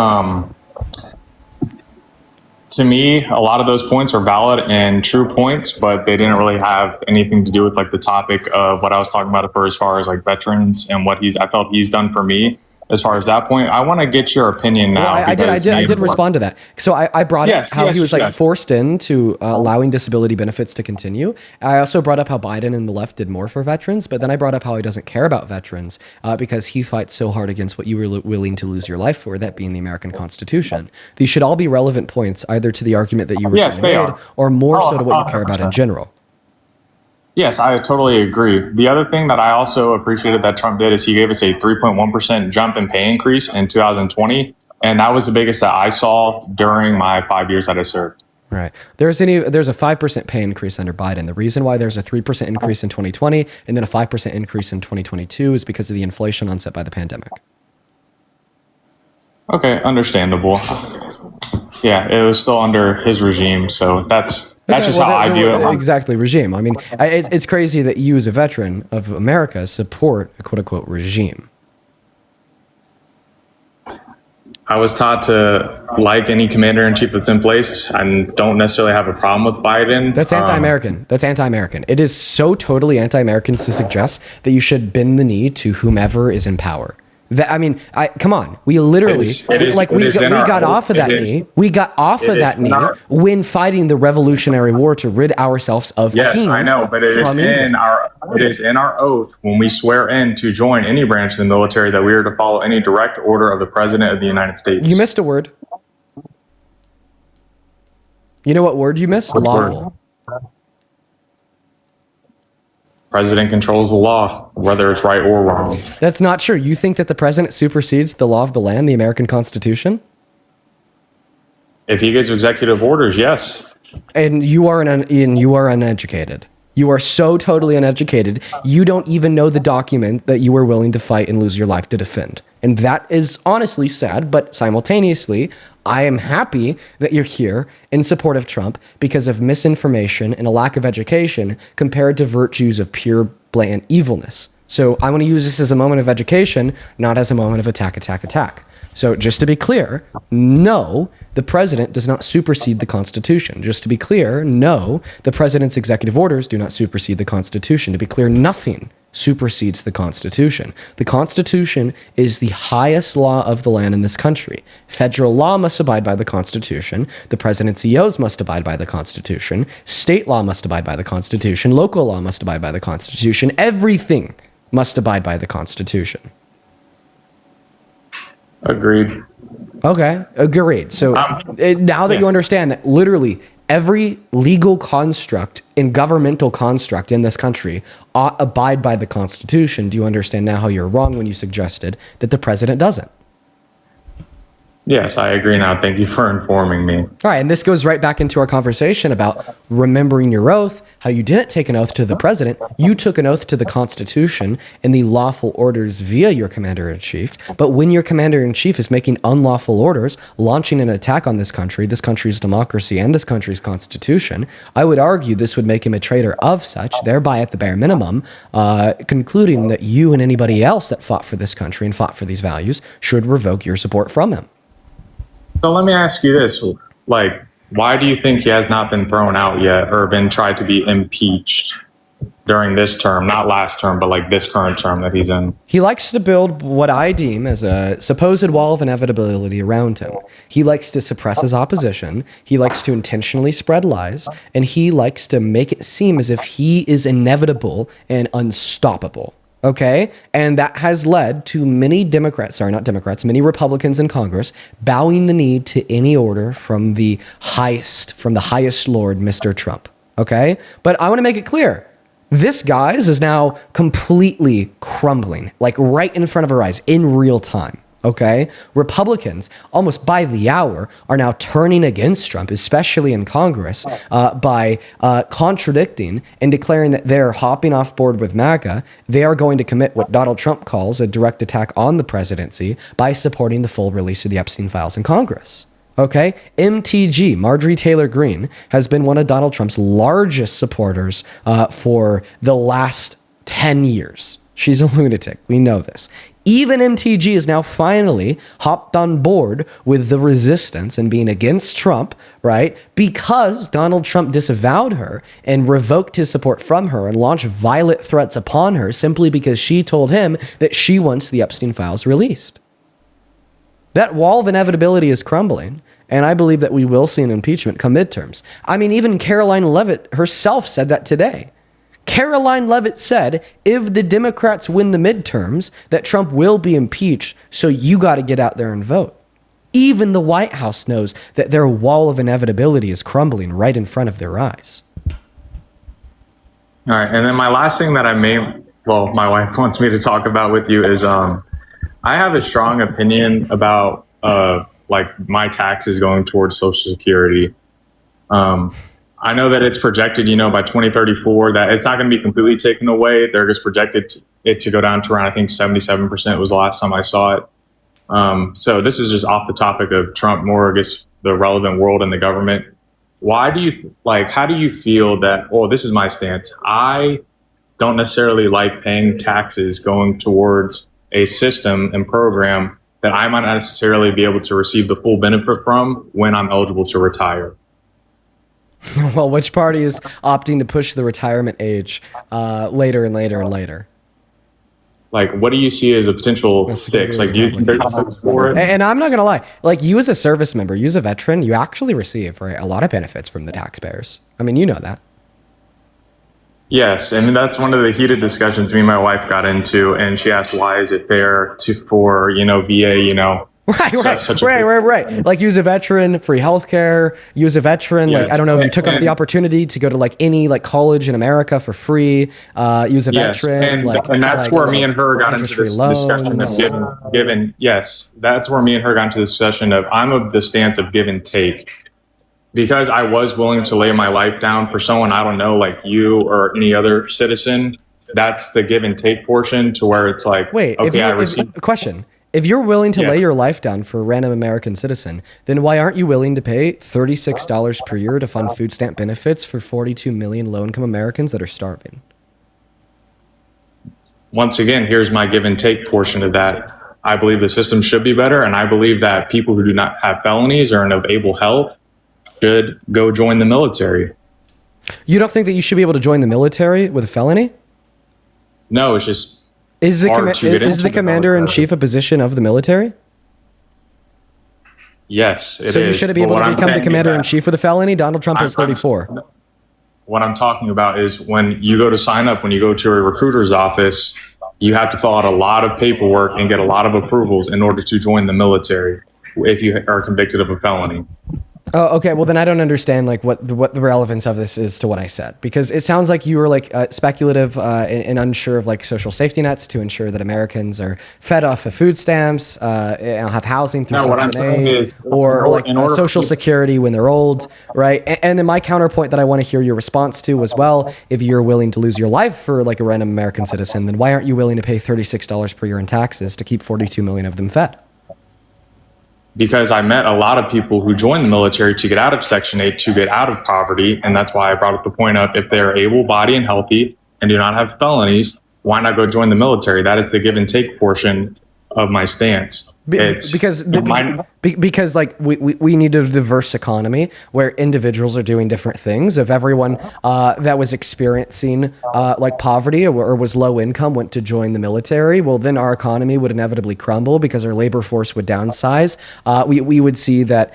To me, a lot of those points are valid and true points, but they didn't really have anything to do with like the topic of what I was talking about as far as like veterans and what I felt he's done for me. As far as that point, I want to get your opinion now. Well, I did respond to that. So I brought up how he was forced into allowing disability benefits to continue. I also brought up how Biden and the left did more for veterans, but then I brought up how he doesn't care about veterans because he fights so hard against what you were willing to lose your life for, that being the American Constitution. These should all be relevant points, either to the argument that you were made or more so to what you care about in general. Yes, I totally agree. The other thing that I also appreciated that Trump did is he gave us a 3.1% jump in pay increase in 2020. And that was the biggest that I saw during my 5 years that I served. Right. There's a 5% pay increase under Biden. The reason why there's a 3% increase in 2020 and then a 5% increase in 2022 is because of the inflation onset by the pandemic. Okay, understandable. Yeah, it was still under his regime, so that's just how I view it. Exactly, regime. I mean, it's crazy that you, as a veteran of America, support a quote unquote regime. I was taught to like any commander in chief that's in place. I don't necessarily have a problem with Biden. That's anti-American. That's anti-American. It is so totally anti-American to suggest that you should bend the knee to whomever is in power. That, I mean, come on. We literally, we got off of that knee. We got off of that knee when fighting the Revolutionary War to rid ourselves of kings. Yes, I know, but it is in our oath when we swear in to join any branch of the military that we are to follow any direct order of the President of the United States. You missed a word. You know what word you missed? Lawful. President controls the law, whether it's right or wrong. That's not true. You think that the president supersedes the law of the land, the American Constitution? If he gives executive orders, yes. And you are uneducated. You are so totally uneducated. You don't even know the document that you were willing to fight and lose your life to defend. And that is honestly sad, but simultaneously, I am happy that you're here in support of Trump because of misinformation and a lack of education compared to virtues of pure, blatant evilness. So I want to use this as a moment of education, not as a moment of attack. So just to be clear, no, the president does not supersede the Constitution. Just to be clear, no, the president's executive orders do not supersede the Constitution. To be clear, nothing supersedes the Constitution. The Constitution is the highest law of the land in this country. Federal law must abide by the Constitution. The president's EOs must abide by the Constitution. State law must abide by the Constitution. Local law must abide by the Constitution. Everything must abide by the Constitution. Agreed. Okay, agreed. So now that you understand that literally every legal construct and governmental construct in this country ought abide by the Constitution, do you understand now how you're wrong when you suggested that the president doesn't? Yes, I agree now. Thank you for informing me. All right, and this goes right back into our conversation about remembering your oath, how you didn't take an oath to the president. You took an oath to the Constitution and the lawful orders via your commander-in-chief. But when your commander-in-chief is making unlawful orders, launching an attack on this country's democracy, and this country's Constitution, I would argue this would make him a traitor of such, thereby at the bare minimum, concluding that you and anybody else that fought for this country and fought for these values should revoke your support from him. So let me ask you this, why do you think he has not been thrown out yet or been tried to be impeached during this term, not last term, but this current term that he's in? He likes to build what I deem as a supposed wall of inevitability around him. He likes to suppress his opposition. He likes to intentionally spread lies, and he likes to make it seem as if he is inevitable and unstoppable. Okay? And that has led to many many Republicans in Congress bowing the knee to any order from the highest Lord, Mr. Trump. Okay? But I want to make it clear. This, guys, is now completely crumbling, right in front of our eyes, in real time. Okay? Republicans, almost by the hour, are now turning against Trump, especially in Congress, by contradicting and declaring that they're hopping off board with MAGA. They are going to commit what Donald Trump calls a direct attack on the presidency by supporting the full release of the Epstein files in Congress. Okay? MTG, Marjorie Taylor Greene, has been one of Donald Trump's largest supporters for the last 10 years. She's a lunatic. We know this. Even MTG is now finally hopped on board with the resistance and being against Trump, right? Because Donald Trump disavowed her and revoked his support from her and launched violent threats upon her simply because she told him that she wants the Epstein files released. That wall of inevitability is crumbling, and I believe that we will see an impeachment come midterms. I mean, even Caroline Leavitt herself said that today. Caroline Leavitt said, if the Democrats win the midterms, that Trump will be impeached, so you got to get out there and vote. Even the White House knows that their wall of inevitability is crumbling right in front of their eyes. All right, and then my last thing that my wife wants me to talk about with you is I have a strong opinion about my taxes going towards Social Security. I know that it's projected, by 2034 that it's not going to be completely taken away. They're just projected it to go down to around, I think 77% was the last time I saw it. So this is just off the topic of Trump, more, I guess, the relevant world and the government. Why do you how do you feel that, oh, this is my stance. I don't necessarily like paying taxes going towards a system and program that I might not necessarily be able to receive the full benefit from when I'm eligible to retire. Well, which party is opting to push the retirement age later and later and later? Like, what do you see as a potential fix? Like, do you think there's a for it? And I'm not going to lie, like you as a service member, you as a veteran, you actually receive a lot of benefits from the taxpayers. I mean, you know that. Yes, and that's one of the heated discussions me and my wife got into, and she asked, why is it fair for VA, Right. Like you as a veteran, free healthcare. You as a veteran, Yes. like I don't know if you took up the opopportunity to go to like any like college in America for free. You as a veteran, and that's where me and her got into this discussion of giving. Yes, that's where me and her got into the discussion of I'm of the stance of give and take, because I was willing to lay my life down for someone I don't know, like you or any other citizen. That's the give and take portion, to where it's like, wait, okay, question. If you're willing to lay your life down for a random American citizen, then why aren't you willing to pay $36 per year to fund food stamp benefits for 42 million low-income Americans that are starving? Once again, here's my give and take portion of that. I believe the system should be better, and I believe that people who do not have felonies or of able health should go join the military. You don't think that you should be able to join the military with a felony? No, it's just is the commander-in-chief a position of the military? Yes, it is. So you shouldn't be able to become the commander-in-chief with a felony? Donald Trump is 34. What I'm talking about is when you go to sign up, when you go to a recruiter's office, you have to fill out a lot of paperwork and get a lot of approvals in order to join the military if you are convicted of a felony. Oh, okay. Well, then I don't understand like what the relevance of this is to what I said, because it sounds like you were like speculative and unsure of like social safety nets to ensure that Americans are fed off of food stamps, and have housing through Section 8, or like Social Security when they're old, right? And then my counterpoint that I want to hear your response to as well, if you're willing to lose your life for like a random American citizen, then why aren't you willing to pay $36 per year in taxes to keep 42 million of them fed? Because I met a lot of people who joined the military to get out of Section 8, to get out of poverty. And that's why I brought up the point of, if they're able-bodied and healthy and do not have felonies, why not go join the military? That is the give and take portion of my stance. Because like we need a diverse economy where individuals are doing different things. If everyone that was experiencing like poverty or was low income went to join the military, well, then our economy would inevitably crumble because our labor force would downsize. We would see that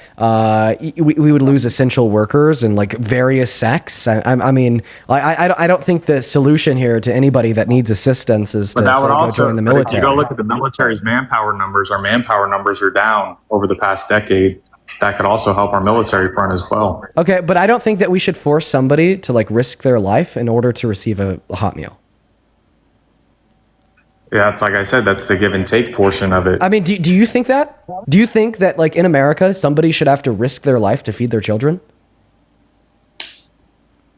we would lose essential workers and like various sects. I mean, I don't think the solution here to anybody that needs assistance is to go join the military. If you go look at the military's manpower numbers, our manpower numbers are down over the past decade. That could also help our military front as well. Okay, but I don't think that we should force somebody to like risk their life in order to receive a hot meal. Yeah, it's like I said, that's the give and take portion of it. I mean, do you think that? Do you think that like in America, somebody should have to risk their life to feed their children?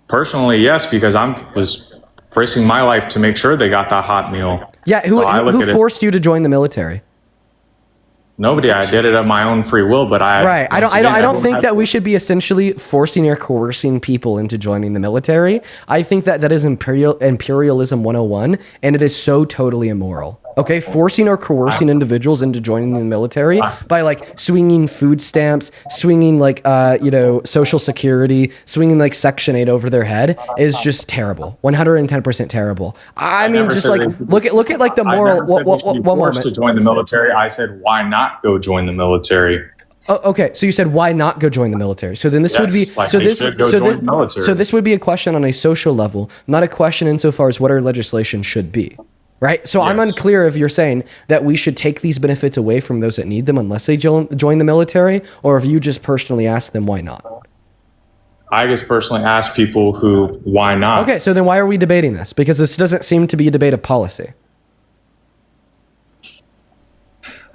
Personally, yes, because I was risking my life to make sure they got that hot meal. Yeah, who forced you to join the military? Nobody. I did it of my own free will, but I don't think that we should be essentially forcing or coercing people into joining the military. I think that is imperialism 101, and it is so totally immoral. Okay, forcing or coercing individuals into joining the military by like swinging food stamps, swinging like Social Security, swinging like Section 8 over their head is just terrible. 110% terrible. I mean, just like look at like the moral. One moment. To join the military, I said, why not go join the military? Oh, okay. So you said why not go join the military? So then this would be this would be a question on a social level, not a question insofar as what our legislation should be. Right. So yes. I'm unclear if you're saying that we should take these benefits away from those that need them unless they join the military, or if you just personally ask them why not. I just personally ask people why not. Okay. So then why are we debating this? Because this doesn't seem to be a debate of policy.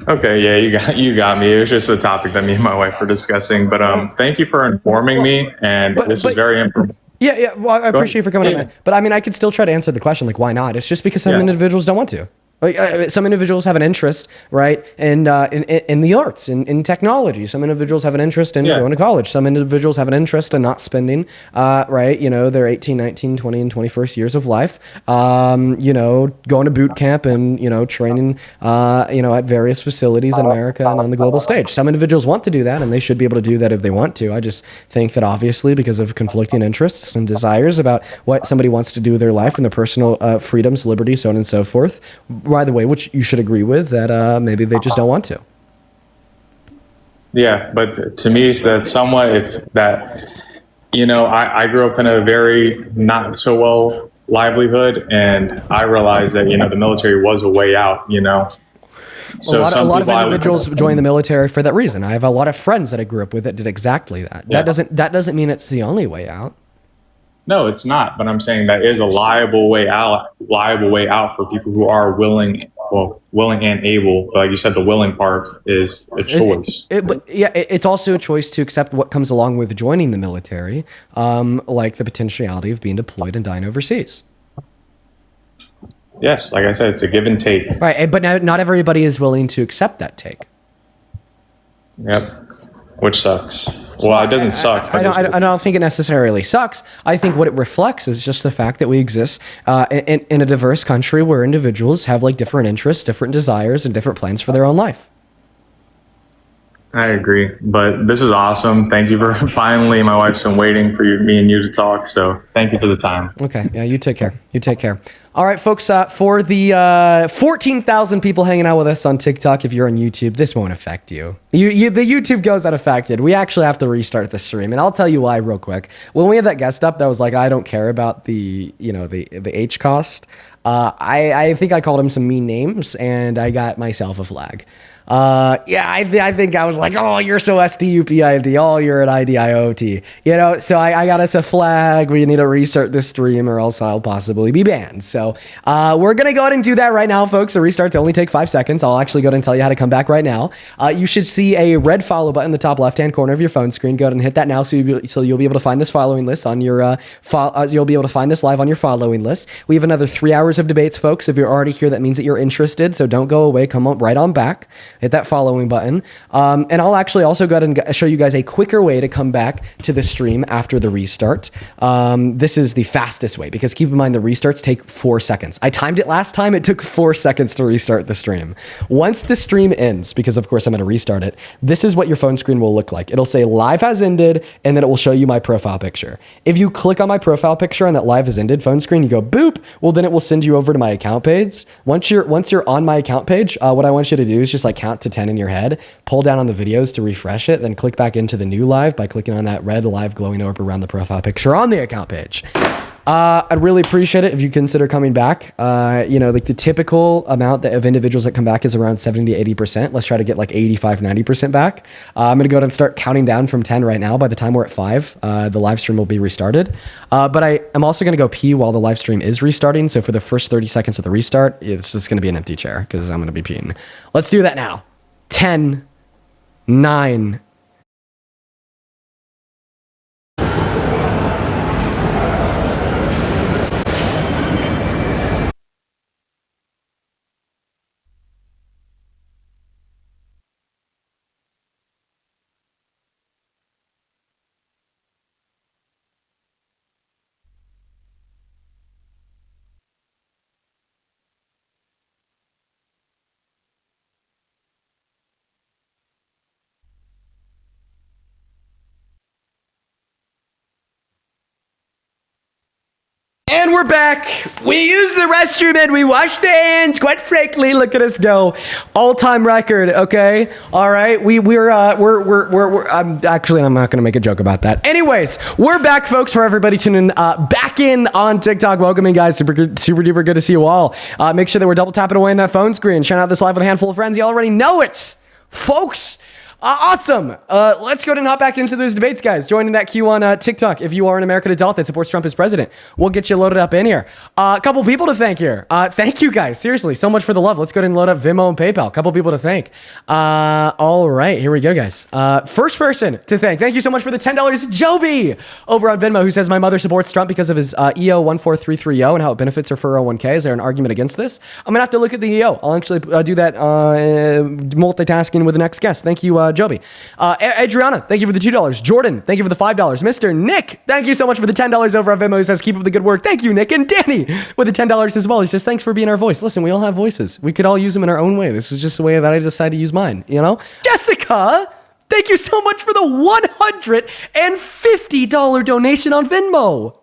Okay. Yeah, you got me. It was just a topic that me and my wife were discussing. But thank you for informing me. And this is very important. Yeah. Well, I appreciate you for coming on, man. But I mean, I could still try to answer the question, like, why not? It's just because some individuals don't want to. Some individuals have an interest, right, in the arts, in technology. Some individuals have an interest in going to college. Some individuals have an interest in not spending, right, their 18, 19, 20, and 21st years of life, going to boot camp and, training, at various facilities in America and on the global stage. Some individuals want to do that, and they should be able to do that if they want to. I just think that obviously because of conflicting interests and desires about what somebody wants to do with their life and their personal freedoms, liberty, so on and so forth, by the way, which you should agree with, that maybe they just don't want to. Yeah, but to me, that's somewhat I grew up in a very not so well livelihood, and I realized that, the military was a way out, So a lot of individuals join the military for that reason. I have a lot of friends that I grew up with that did exactly that. Yeah. That doesn't mean it's the only way out. No, it's not. But I'm saying that is a liable way out for people who are willing and able. But like you said, the willing part is a choice. It's also a choice to accept what comes along with joining the military, like the potentiality of being deployed and dying overseas. Yes, like I said, it's a give and take. Right, but not everybody is willing to accept that take. Yep, which sucks. Well, it doesn't suck. I don't think it necessarily sucks. I think what it reflects is just the fact that we exist in a diverse country where individuals have like different interests, different desires, and different plans for their own life. I agree, but this is awesome. Thank you for finally. My wife's been waiting for me and you to talk, so thank you for the time. Okay, yeah, you take care. All right, folks, for the 14,000 people hanging out with us on TikTok, if you're on YouTube, this won't affect you. The YouTube goes unaffected. We actually have to restart the stream, and I'll tell you why real quick. When we had that guest up that was like, I don't care about the H cost, I think I called him some mean names, and I got myself a flag. I think I was like, oh, you're so SDUPID, oh, you're an IDIOT, so I got us a flag. We need to restart the stream or else I'll possibly be banned. So, we're going to go ahead and do that right now, folks. The restarts only take 5 seconds. I'll actually go ahead and tell you how to come back right now. You should see a red follow button in the top left-hand corner of your phone screen. Go ahead and hit that now so you'll be able to find this following list on your, you'll be able to find this live on your following list. We have another 3 hours of debates, folks. If you're already here, that means that you're interested. So don't go away. Come on right on back. Hit that following button. And I'll actually also go ahead and show you guys a quicker way to come back to the stream after the restart. This is the fastest way because keep in mind the restarts take 4 seconds. I timed it last time. It took 4 seconds to restart the stream. Once the stream ends, because of course I'm going to restart it, this is what your phone screen will look like. It'll say live has ended, and then it will show you my profile picture. If you click on my profile picture on that live has ended phone screen, you go boop, well then it will send you over to my account page. Once you're on my account page, what I want you to do is just like count to 10 in your head, pull down on the videos to refresh it, then click back into the new live by clicking on that red live glowing orb around the profile picture on the account page. I'd really appreciate it if you consider coming back. Like the typical amount of individuals that come back is around 70 to 80%. Let's try to get like 85, 90% back. I'm going to go ahead and start counting down from 10 right now. By the time we're at 5, the live stream will be restarted. But I'm also going to go pee while the live stream is restarting. So for the first 30 seconds of the restart, it's just going to be an empty chair because I'm going to be peeing. Let's do that now. 10, 9, and we're back. We used the restroom and we washed the hands. Quite frankly, look at us go. All-time record, okay? All right, I'm not going to make a joke about that. Anyways, we're back, folks, for everybody tuning back in on TikTok. Welcoming, guys. Super duper good to see you all. Make sure that we're double tapping away on that phone screen. Sharing out this live with a handful of friends. You already know it, folks. Awesome. Let's go ahead and hop back into those debates, guys. Joining that queue on TikTok. If you are an American adult that supports Trump as president, we'll get you loaded up in here. A couple people to thank here. Thank you, guys. Seriously, so much for the love. Let's go ahead and load up Venmo and PayPal. A couple people to thank. All right, here we go, guys. First person to thank. Thank you so much for the $10, Joby, over on Venmo, who says, my mother supports Trump because of his EO 14330 and how it benefits her 401k. Is there an argument against this? I'm going to have to look at the EO. I'll actually do that multitasking with the next guest. Thank you, Joby. Adriana, thank you for the $2. Jordan, thank you for the $5. Mr. Nick, thank you so much for the $10 over on Venmo. He says, keep up the good work. Thank you, Nick. And Danny with the $10 as well. He says, thanks for being our voice. Listen, we all have voices. We could all use them in our own way. This is just the way that I decided to use mine, you know? Jessica, thank you so much for the $150 donation on Venmo.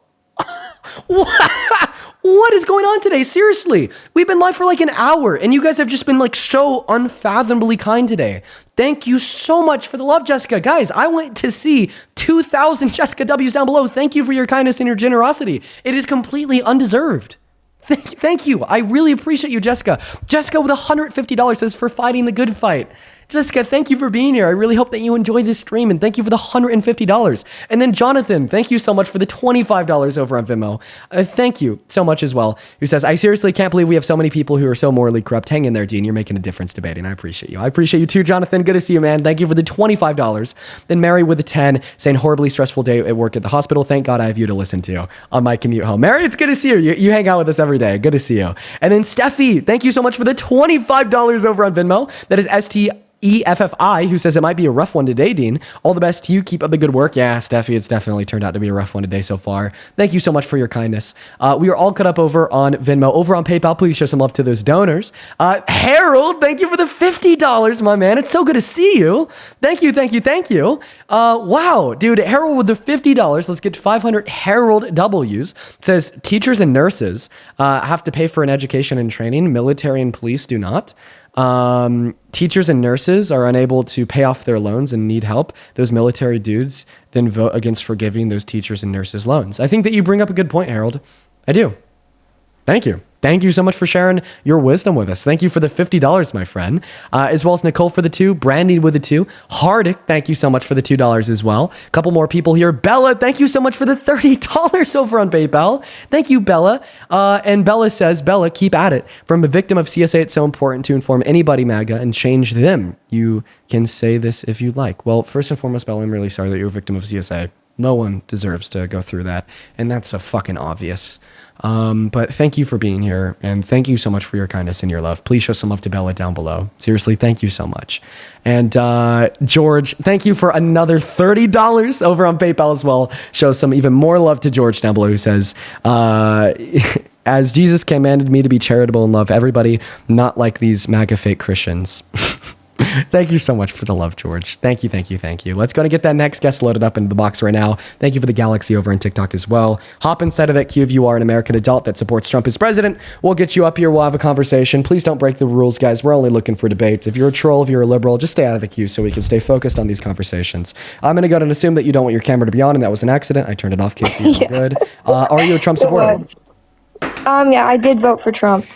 What is going on today? Seriously, we've been live for like an hour and you guys have just been like so unfathomably kind today. Thank you so much for the love, Jessica. Guys, I went to see 2,000 Jessica W's down below. Thank you for your kindness and your generosity. It is completely undeserved. Thank you. I really appreciate you, Jessica. Jessica with $150 says, for fighting the good fight. Jessica, thank you for being here. I really hope that you enjoy this stream, and thank you for the $150. And then Jonathan, thank you so much for the $25 over on Venmo. Thank you so much as well. Who says, I seriously can't believe we have so many people who are so morally corrupt. Hang in there, Dean. You're making a difference debating. I appreciate you. I appreciate you too, Jonathan. Good to see you, man. Thank you for the $25. Then Mary with the 10 saying, horribly stressful day at work at the hospital. Thank God I have you to listen to on my commute home. Mary, it's good to see you. You hang out with us every day. Good to see you. And then Steffi, thank you so much for the $25 over on Venmo. That is STEFFI, who says it might be a rough one today, Dean. All the best to you. Keep up the good work. Yeah, Steffi, it's definitely turned out to be a rough one today so far. Thank you so much for your kindness. We are all cut up over on Venmo. Over on PayPal, please show some love to those donors. Harold, thank you for the $50, my man. It's so good to see you. Thank you, thank you, thank you. Wow, dude, Harold with the $50. Let's get to 500 Harold W's. Says teachers and nurses have to pay for an education and training. Military and police do not. Teachers and nurses are unable to pay off their loans and need help. Those military dudes then vote against forgiving those teachers and nurses loans. I think that you bring up a good point, Harold. I do. Thank you. Thank you so much for sharing your wisdom with us. Thank you for the $50, my friend. As well as Nicole for the 2, Brandy with the 2, Hardick, thank you so much for the $2 as well. A couple more people here. Bella, thank you so much for the $30 over on PayPal. Thank you, Bella. And Bella says, Bella, keep at it. From a victim of CSA, it's so important to inform anybody, MAGA, and change them. You can say this if you like. Well, first and foremost, Bella, I'm really sorry that you're a victim of CSA. No one deserves to go through that. And that's so fucking obvious. But thank you for being here, and thank you so much for your kindness and your love. Please show some love to Bella down below. Seriously, thank you so much. And George, thank you for another $30 over on PayPal as well. Show some even more love to George down below, who says, as Jesus commanded me to be charitable and love everybody, not like these MAGA fake Christians. Thank you so much for the love, George. Thank you, thank you, thank you. Let's go and get that next guest loaded up into the box right now. Thank you for the Galaxy over on TikTok as well. Hop inside of that queue if you are an American adult that supports Trump as president. We'll get you up here. We'll have a conversation. Please don't break the rules, guys. We're only looking for debates. If you're a troll, if you're a liberal, just stay out of the queue so we can stay focused on these conversations. I'm going to go ahead and assume that you don't want your camera to be on, and that was an accident. I turned it off, Casey. It's all good. Are you a Trump supporter? Yeah, I did vote for Trump.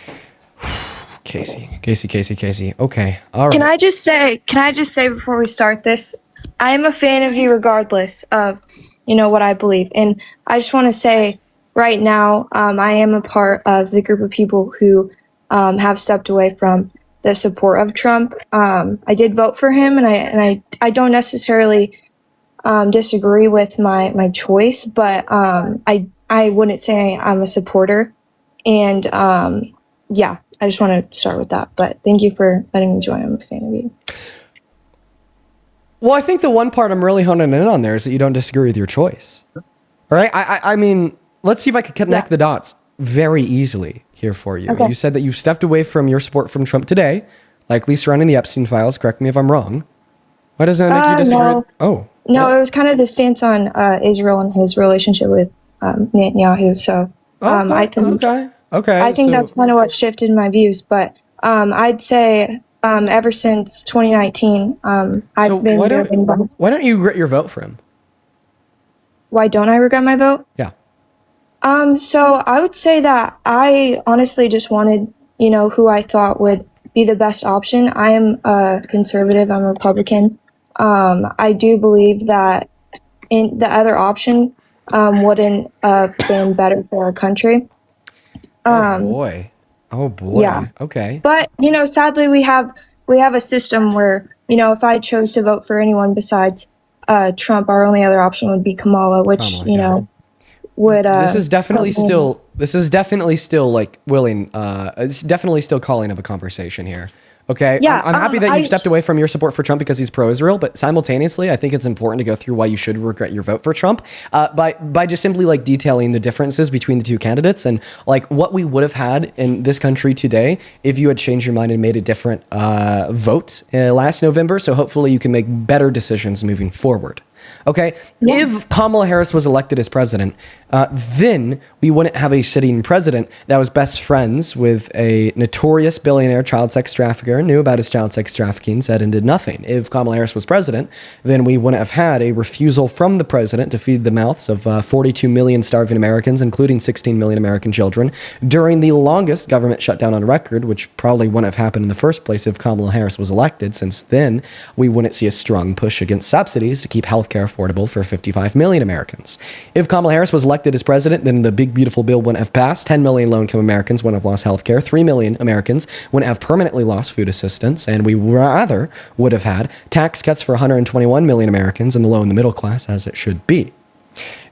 Casey. Okay. All right. Can I just say before we start this, I am a fan of you regardless of, what I believe. And I just want to say right now, I am a part of the group of people who have stepped away from the support of Trump. I did vote for him, and I don't necessarily disagree with my choice, but I wouldn't say I'm a supporter. And yeah. I just want to start with that, but thank you for letting me join. I'm a fan of you. Well, I think the one part I'm really honing in on there is that you don't disagree with your choice. All right? I mean, let's see if I can connect the dots very easily here for you. Okay. You said that you stepped away from your support from Trump today, likely surrounding the Epstein files. Correct me if I'm wrong. Why doesn't that make you disagree? No. Oh. No, it was kind of the stance on Israel and his relationship with Netanyahu. So I think... Okay. I think that's kind of what shifted my views, but I'd say ever since 2019, I've been. Why don't you regret your vote for him? Why don't I regret my vote? Yeah. So I would say that I honestly just wanted, who I thought would be the best option. I am a conservative. I'm a Republican. I do believe that in the other option wouldn't have been better for our country. Oh boy. Yeah. Okay. But sadly, we have a system where if I chose to vote for anyone besides Trump, our only other option would be Kamala, which would. This is definitely still like willing. It's definitely still calling of a conversation here. Okay. Yeah, I'm happy that you've stepped away from your support for Trump because he's pro-Israel, but simultaneously, I think it's important to go through why you should regret your vote for Trump by just simply like detailing the differences between the two candidates and like what we would have had in this country today if you had changed your mind and made a different vote last November. So hopefully you can make better decisions moving forward. Okay, if Kamala Harris was elected as president, then we wouldn't have a sitting president that was best friends with a notorious billionaire child sex trafficker, knew about his child sex trafficking, said and did nothing. If Kamala Harris was president, then we wouldn't have had a refusal from the president to feed the mouths of 42 million starving Americans, including 16 million American children, during the longest government shutdown on record, which probably wouldn't have happened in the first place if Kamala Harris was elected, since then we wouldn't see a strong push against subsidies to keep healthcare affordable for 55 million Americans. If Kamala Harris was elected as president, then the big beautiful bill wouldn't have passed. 10 million low-income Americans wouldn't have lost health care. 3 million Americans wouldn't have permanently lost food assistance. And we rather would have had tax cuts for 121 million Americans in the low and the middle class, as it should be.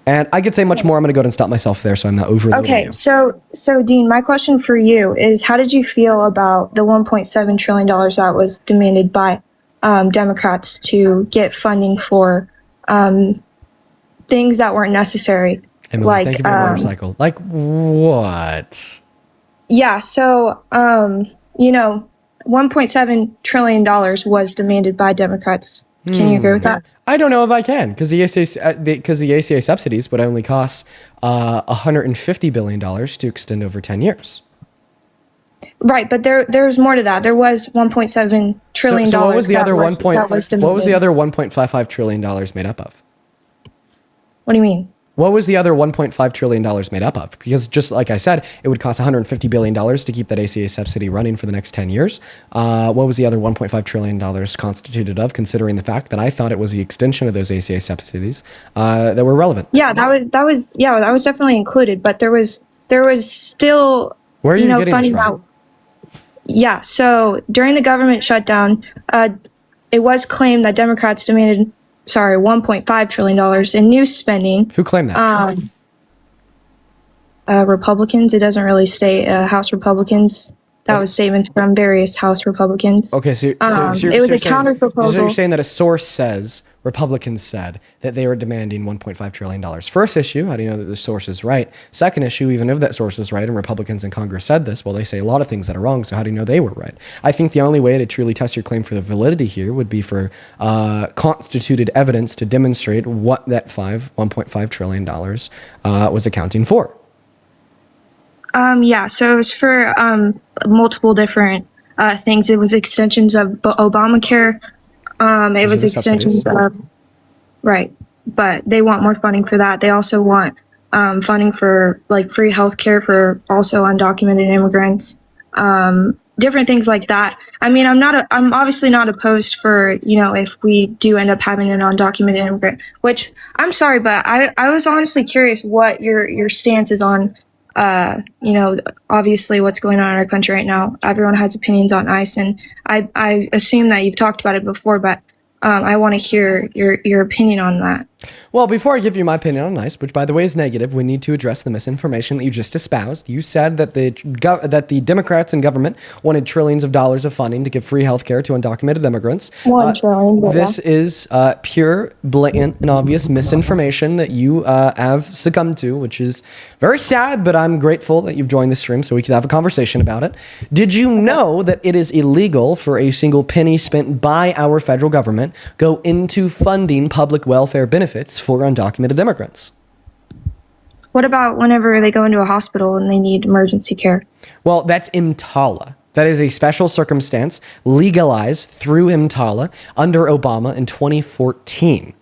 And I could say much more. I'm going to go ahead and stop myself there so I'm not overloading you. So Dean, my question for you is, how did you feel about the $1.7 trillion that was demanded by Democrats to get funding for things that weren't necessary? Emily, like, thank you for the motorcycle. Like what? Yeah, so, $1.7 trillion was demanded by Democrats. Can you agree with that? I don't know if I can, because the ACA subsidies would only cost $150 billion to extend over 10 years. Right, but there's more to that. There was $1.7 trillion. So what was the other that was demanded. What was the other $1.55 trillion made up of? What do you mean? What was the other $1.5 trillion made up of? Because just like I said, it would cost $150 billion to keep that ACA subsidy running for the next 10 years. What was the other $1.5 trillion constituted of, considering the fact that I thought it was the extension of those ACA subsidies that were relevant? Yeah, that was definitely included, but there was still, where are you getting funding this from? out. Yeah, so during the government shutdown, it was claimed that Democrats demanded $1.5 trillion in new spending. Who claimed that? Republicans. It doesn't really state House Republicans. That was statements from various House Republicans. Okay, so it was a counter proposal. So you're saying that a source says Republicans said that they were demanding $1.5 trillion. First issue, how do you know that the source is right? Second issue, even if that source is right and Republicans in Congress said this, well, they say a lot of things that are wrong, so how do you know they were right? I think the only way to truly test your claim for the validity here would be for constituted evidence to demonstrate what that $1.5 trillion was accounting for. Yeah, so it was for multiple different things. It was extensions of Obamacare. It was extensions of, right, but they want more funding for that. They also want funding for like free healthcare for also undocumented immigrants, different things like that. I mean, I'm obviously not opposed for, if we do end up having an undocumented immigrant, which I'm sorry, but I was honestly curious what your stance is on, obviously what's going on in our country right now. Everyone has opinions on ICE, and I assume that you've talked about it before, but I want to hear your opinion on that. Well, before I give you my opinion on ICE, which by the way is negative, we need to address the misinformation that you just espoused. You said that the Democrats in government wanted trillions of dollars of funding to give free health care to undocumented immigrants. $1 trillion. This is pure, blatant, and obvious misinformation that you have succumbed to, which is very sad, but I'm grateful that you've joined the stream so we could have a conversation about it. Did you know that it is illegal for a single penny spent by our federal government go into funding public welfare benefits for undocumented immigrants? What about whenever they go into a hospital and they need emergency care? Well, that's EMTALA. That is a special circumstance legalized through EMTALA under Obama in 2014.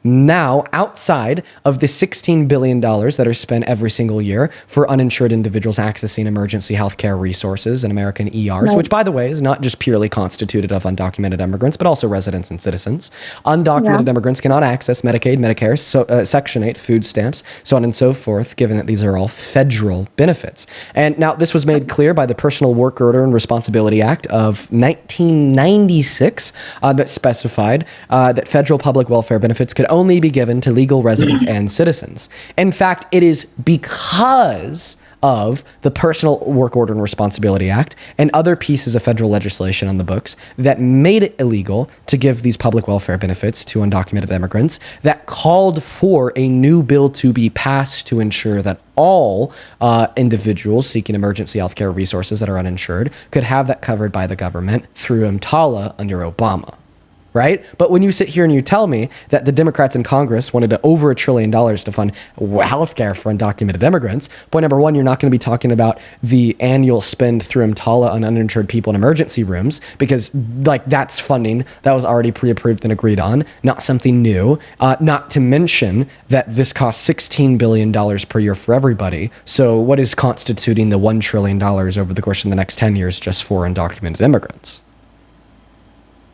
now outside of the $16 billion that are spent every single year for uninsured individuals accessing emergency healthcare resources in American ERs, which, by the way, is not just purely constituted of undocumented immigrants, but also residents and citizens. Undocumented immigrants cannot access Medicaid, Medicare, Section 8, food stamps, so on and so forth, given that these are all federal benefits. And now this was made clear by the Personal Work Order and Responsibility Act of 1996 that specified that federal public welfare benefits could only be given to legal residents and citizens. In fact, it is because of the Personal Work Order and Responsibility Act and other pieces of federal legislation on the books that made it illegal to give these public welfare benefits to undocumented immigrants, that called for a new bill to be passed to ensure that all individuals seeking emergency healthcare resources that are uninsured could have that covered by the government through EMTALA under Obama. Right? But when you sit here and you tell me that the Democrats in Congress wanted to over $1 trillion to fund healthcare for undocumented immigrants, point number one, you're not going to be talking about the annual spend through EMTALA on uninsured people in emergency rooms, because like that's funding that was already pre-approved and agreed on, not something new. Not to mention that this costs $16 billion per year for everybody. So what is constituting the $1 trillion over the course of the next 10 years just for undocumented immigrants?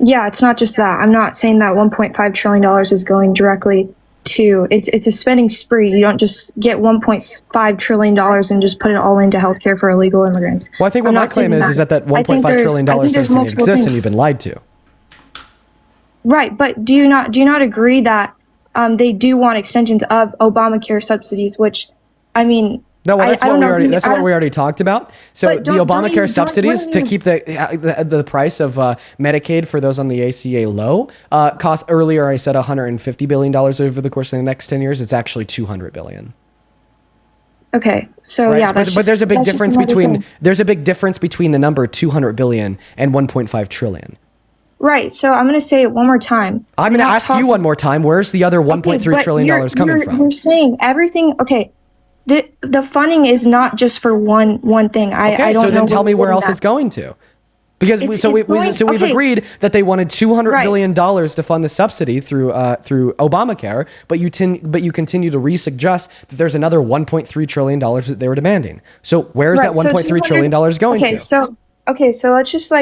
Yeah, it's not just that. I'm not saying that $1.5 trillion is going directly to, it's a spending spree. You don't just get $1.5 trillion and just put it all into healthcare for illegal immigrants. Well, I think what my claim is that $1.5 trillion doesn't exist and you've been lied to. Right, but do you not agree that they do want extensions of Obamacare subsidies, which, I mean, no, well, that's what we already talked about. So the Obamacare subsidies to keep the price of Medicaid for those on the ACA low cost, earlier I said $150 billion over the course of the next 10 years. It's actually $200 billion. Okay, so right? Yeah, but there's a big difference between the number 200 billion and 1.5 trillion. Right. So I'm going to say it one more time. I'm going to ask you one more time. Where's the other $1.3 trillion coming from? You're saying everything. Okay. The funding is not just for one thing. I don't know. So then tell me where else it's going to. Because we've agreed that they wanted $200 billion to fund the subsidy through Obamacare, but you continue to re-suggest that there's another $1.3 trillion that they were demanding. So where's that $1.3 trillion going to? Okay, so let's just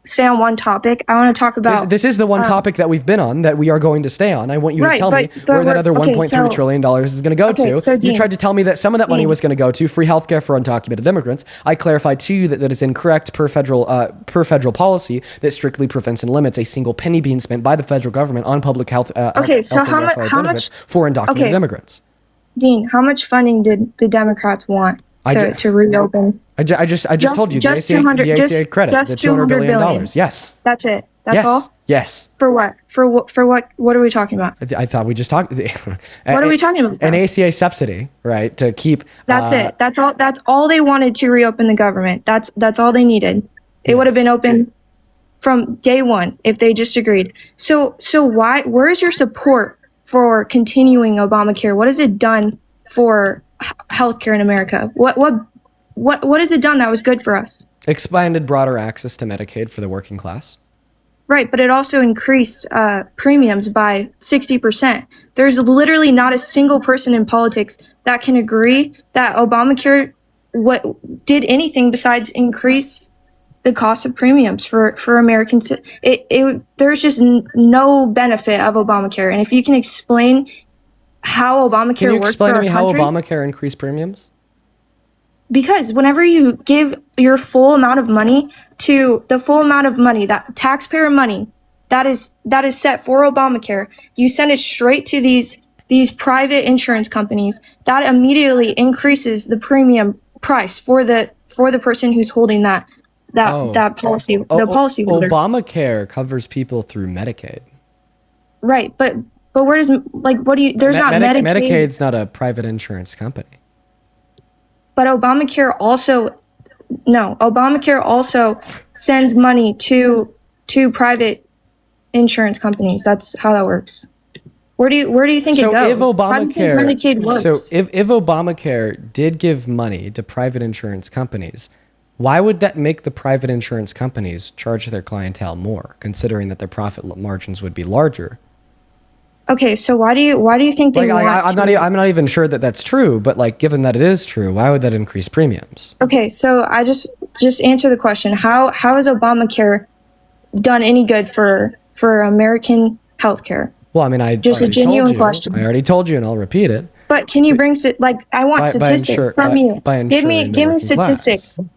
stay on one topic. I want to talk about... This is the one topic that we've been on, that we are going to stay on. I want you to tell me where that other $1.3 trillion is going to go to. So you tried to tell me that some of that money was going to go to free healthcare for undocumented immigrants. I clarified to you that is incorrect per federal policy that strictly prevents and limits a single penny being spent by the federal government on public health so how much for undocumented immigrants. Dean, how much funding did the Democrats want to reopen? I just told you the ACA credit, the $200 billion. Yes. That's it. That's all? Yes. For what? For what? What are we talking about? I thought we just talked. What are we talking about? An ACA subsidy, right? To keep. That's it. That's all. That's all they wanted to reopen the government. That's all they needed. It would have been open from day one if they just agreed. So why? Where is your support for continuing Obamacare? What has it done for healthcare in America? What has it done that was good for us? Expanded broader access to Medicaid for the working class. Right, but it also increased premiums by 60%. There's literally not a single person in politics that can agree that Obamacare did anything besides increase the cost of premiums for Americans. There's just no benefit of Obamacare. And if you can explain how Obamacare works for our country. Can you explain to me how Obamacare increased premiums? Because whenever you give your full amount of money that taxpayer money that is set for Obamacare, you send it straight to these private insurance companies, that immediately increases the premium price for the person who's holding that policy, the policy holder. Obamacare covers people through Medicaid. Right, but where does what do you? There's not Medicaid. Medicaid's not a private insurance company. But Obamacare also sends money to private insurance companies. That's how that works. Where do you think it goes? If Obamacare, how do you think Medicaid works? So if Obamacare did give money to private insurance companies, why would that make the private insurance companies charge their clientele more, considering that their profit margins would be larger? Okay, so why do you think they want I'm not even sure that that's true, but like, given that it is true, why would that increase premiums? Okay, so I just answer the question. How has Obamacare done any good for American healthcare? Well, I mean, I just a genuine question. I already told you, and I'll repeat it. But can you bring I want statistics from you. Give me statistics. Class.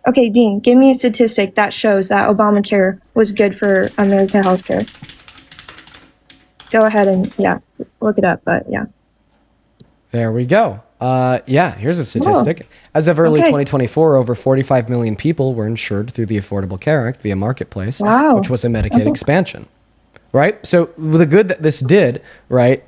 Okay, Dean, give me a statistic that shows that Obamacare was good for American healthcare. Go ahead and look it up. But yeah. There we go. Here's a statistic. As of early 2024, over 45 million people were insured through the Affordable Care Act via Marketplace, which was a Medicaid expansion. Right? So the good that this did, right,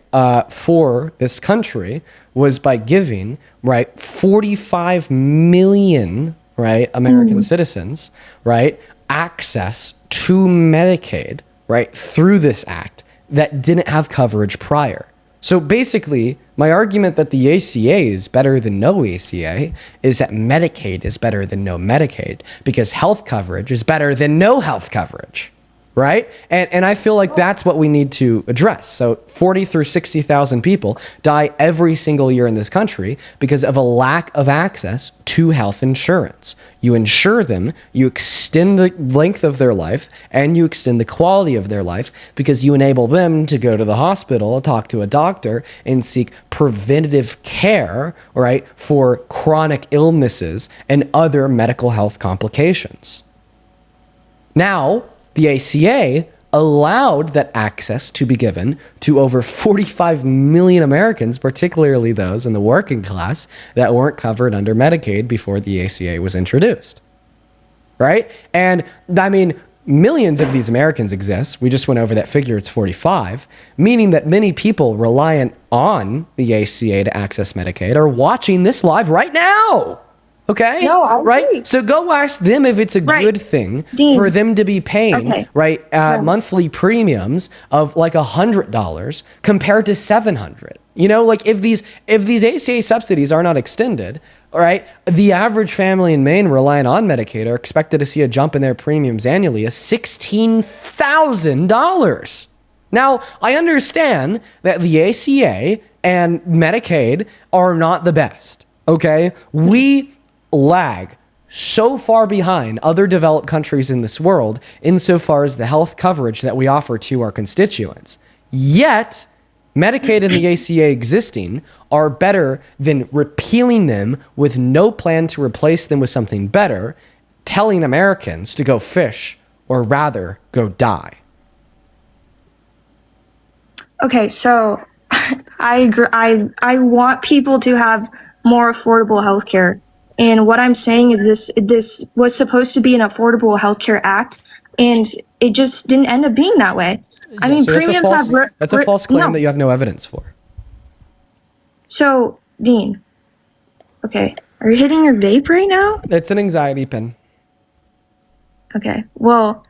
for this country was by giving, right, 45 million, right, American citizens, right, access to Medicaid, right, through this act that didn't have coverage prior. So basically, my argument that the ACA is better than no ACA is that Medicaid is better than no Medicaid, because health coverage is better than no health coverage. Right? And I feel like that's what we need to address. So 40 through 60,000 people die every single year in this country because of a lack of access to health insurance. You insure them, you extend the length of their life, and you extend the quality of their life because you enable them to go to the hospital, talk to a doctor, and seek preventative care, right, for chronic illnesses and other medical health complications. Now, the ACA allowed that access to be given to over 45 million Americans, particularly those in the working class that weren't covered under Medicaid before the ACA was introduced. Right? And I mean, millions of these Americans exist. We just went over that figure, it's 45, meaning that many people reliant on the ACA to access Medicaid are watching this live right now. Okay? No, I agree. Right? So go ask them if it's a good thing for them to be paying, monthly premiums of like $100 compared to $700. You know, like if these ACA subsidies are not extended, all right, the average family in Maine relying on Medicaid are expected to see a jump in their premiums annually of $16,000. Now, I understand that the ACA and Medicaid are not the best, okay? We lag so far behind other developed countries in this world insofar as the health coverage that we offer to our constituents. Yet, Medicaid and the ACA existing are better than repealing them with no plan to replace them with something better, telling Americans to go fish or rather go die. Okay, so I agree. I want people to have more affordable healthcare. And what I'm saying is this was supposed to be an Affordable Healthcare Act, and it just didn't end up being that way. I mean, so premiums that's a false claim that you have no evidence for. So, Dean, okay, are you hitting your vape right now? It's an anxiety pin. Okay, well,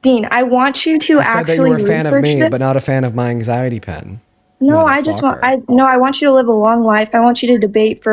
Dean, I want you to actually research this. You were a fan of me, but not a fan of my anxiety pen. No, I want you to live a long life. I want you to debate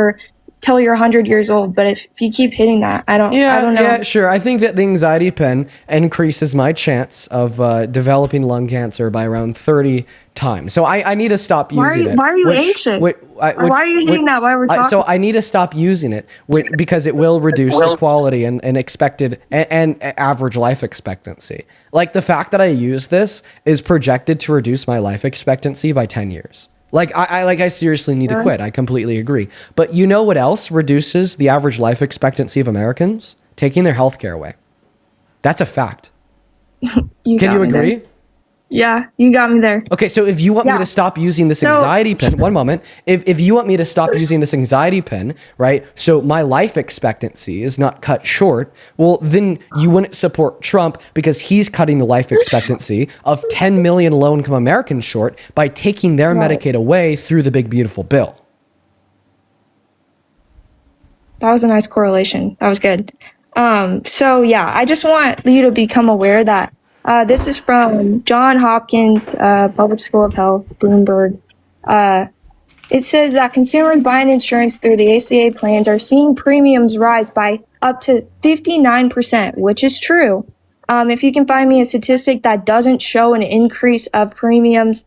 till you're 100 years old, but if you keep hitting that, I don't know. Yeah, sure. I think that the anxiety pen increases my chance of developing lung cancer by around 30 times. So I need to stop using it. Why are you anxious? Why are you hitting that while we're talking? So I need to stop using it because it will reduce the quality and expected and average life expectancy. Like the fact that I use this is projected to reduce my life expectancy by 10 years. I seriously need to quit. I completely agree. But you know what else reduces the average life expectancy of Americans? Taking their health care away. That's a fact. Can you agree? There. Yeah, you got me there. Okay, so if you want me to stop using this anxiety pen, one moment. If you want me to stop using this anxiety pen, right, so my life expectancy is not cut short, well, then you wouldn't support Trump because he's cutting the life expectancy of 10 million low-income Americans short by taking their Medicaid away through the big, beautiful bill. That was a nice correlation. That was good. I just want you to become aware that this is from John Hopkins Public School of Health, Bloomberg. It says that consumers buying insurance through the ACA plans are seeing premiums rise by up to 59%, which is true. If you can find me a statistic that doesn't show an increase of premiums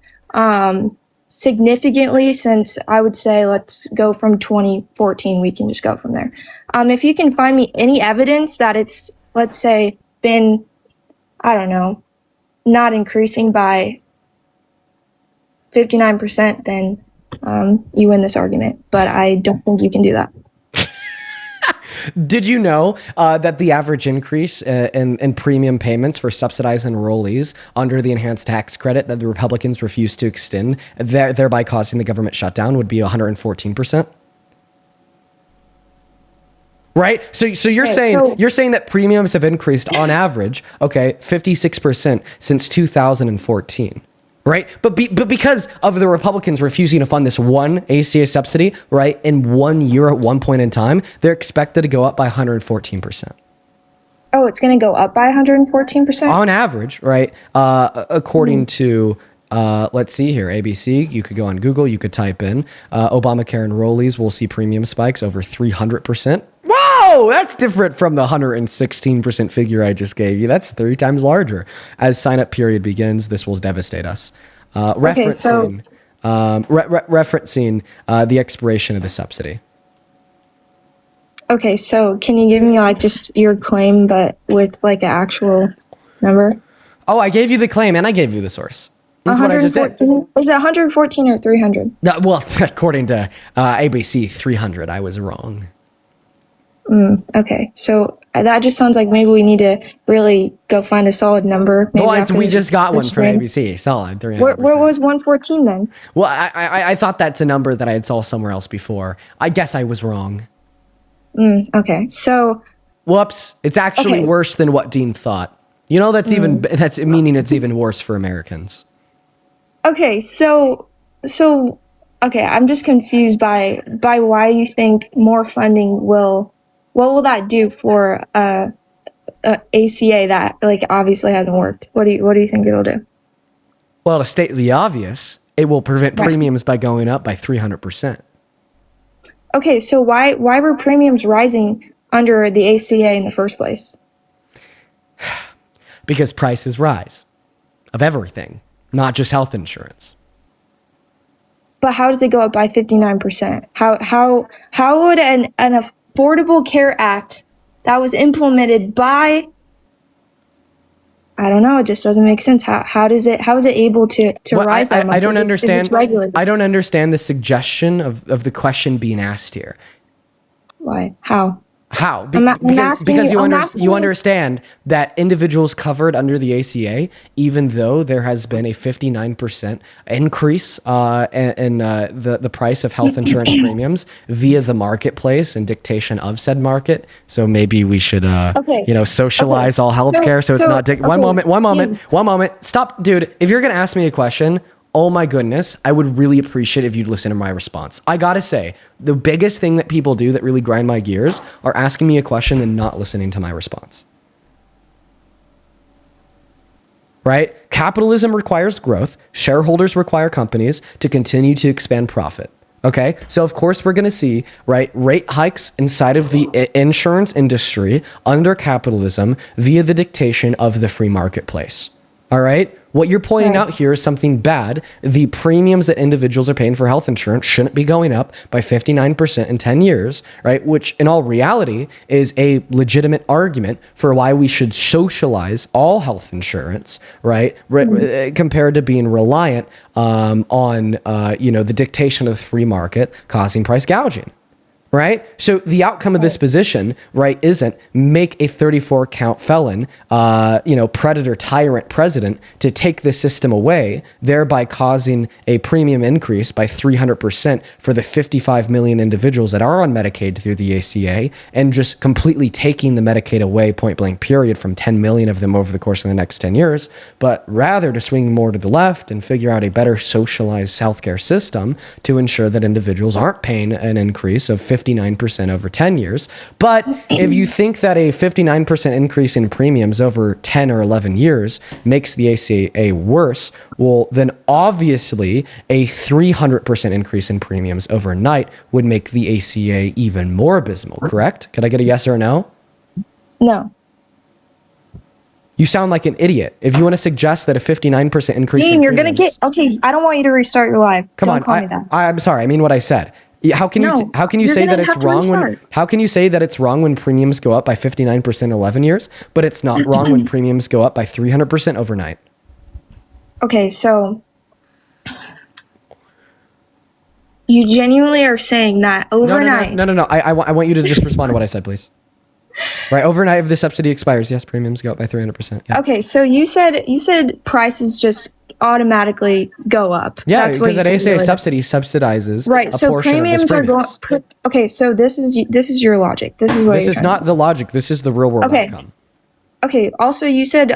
significantly, since I would say let's go from 2014, we can just go from there. If you can find me any evidence that it's, let's say, been, I don't know, not increasing by 59%, then you win this argument. But I don't think you can do that. Did you know that the average increase in premium payments for subsidized enrollees under the enhanced tax credit that the Republicans refused to extend, thereby causing the government shutdown, would be 114%? Right? So you're saying that premiums have increased on average, 56% since 2014. Right, but because of the Republicans refusing to fund this one ACA subsidy, right, in 1 year at one point in time, they're expected to go up by 114%. Oh, it's going to go up by 114%? On average, right? According to, let's see here, ABC, you could go on Google, you could type in, Obamacare enrollees will see premium spikes over 300%. Whoa, that's different from the 116% figure I just gave you. That's 3 times larger. As sign-up period begins, this will devastate us. Referencing the expiration of the subsidy. Okay, so can you give me like just your claim, but with like an actual number? Oh, I gave you the claim and I gave you the source. That's what I just did. Is it 114 or 300? No, well, according to ABC, 300. I was wrong. Okay, so that just sounds like maybe we need to really go find a solid number. Well, we just got one from ABC. Solid. Where was 114 then? Well, I thought that's a number that I had saw somewhere else before. I guess I was wrong. Okay, so. Whoops! It's actually worse than what Dean thought. You know, that's meaning it's even worse for Americans. Okay, so okay, I'm just confused by why you think more funding will. What will that do for ACA that like obviously hasn't worked? What do you think it'll do? Well, to state the obvious, it will prevent premiums by going up by 300%. Okay, so why were premiums rising under the ACA in the first place? Because prices rise of everything, not just health insurance. But how does it go up by 59%? How would an Affordable Care Act that was implemented by, I don't know, it just doesn't make sense. How is it able to rise that much? I don't understand. I don't understand the suggestion of the question being asked here. Why? How? How? Because you understand that individuals covered under the ACA, even though there has been a 59% increase in the price of health insurance premiums via the marketplace and dictation of said market. So maybe we should, socialize all healthcare. So it's not. One moment. Stop, dude. If you're gonna ask me a question, oh my goodness, I would really appreciate if you'd listen to my response. I gotta say, the biggest thing that people do that really grind my gears are asking me a question and not listening to my response. Right? Capitalism requires growth. Shareholders require companies to continue to expand profit. Okay, so of course we're going to see, right, rate hikes inside of the insurance industry under capitalism via the dictation of the free marketplace. All right? What you're pointing out here is something bad. The premiums that individuals are paying for health insurance shouldn't be going up by 59% in 10 years, right? Which in all reality is a legitimate argument for why we should socialize all health insurance, right? Compared to being reliant on, the dictation of the free market causing price gouging. Right? So the outcome of this position, right, isn't make a 34 count felon, predator tyrant president to take the system away, thereby causing a premium increase by 300% for the 55 million individuals that are on Medicaid through the ACA, and just completely taking the Medicaid away, point blank period, from 10 million of them over the course of the next 10 years, but rather to swing more to the left and figure out a better socialized healthcare system to ensure that individuals aren't paying an increase of 59% over 10 years. But if you think that a 59% increase in premiums over 10 or 11 years makes the ACA worse, well, then obviously a 300% increase in premiums overnight would make the ACA even more abysmal, correct? Could I get a yes or a no? No. You sound like an idiot. If you want to suggest that a 59% increase Dean, in you're gonna premiums- get okay. I don't want you to restart your live. Come Don't on, call me that. I'm sorry. I mean what I said. How can No, you how can you you're say gonna that it's have to wrong when restart. how can you say that it's wrong when premiums go up by 59% in 11 years, but it's not wrong when premiums go up by 300% overnight? Okay, so you genuinely are saying that overnight. No. I want you to just respond to what I said, please. Right, overnight if the subsidy expires, yes, premiums go up by 300%. Yeah, Okay, so you said prices just automatically go up. yeah, That's what because you that said ACA earlier. subsidy subsidizes Right. a So portion of this premiums are going. premiums. Okay, so this is your logic. This is what This you're is trying not the logic. This is the real world Okay. outcome. Okay. Also, you said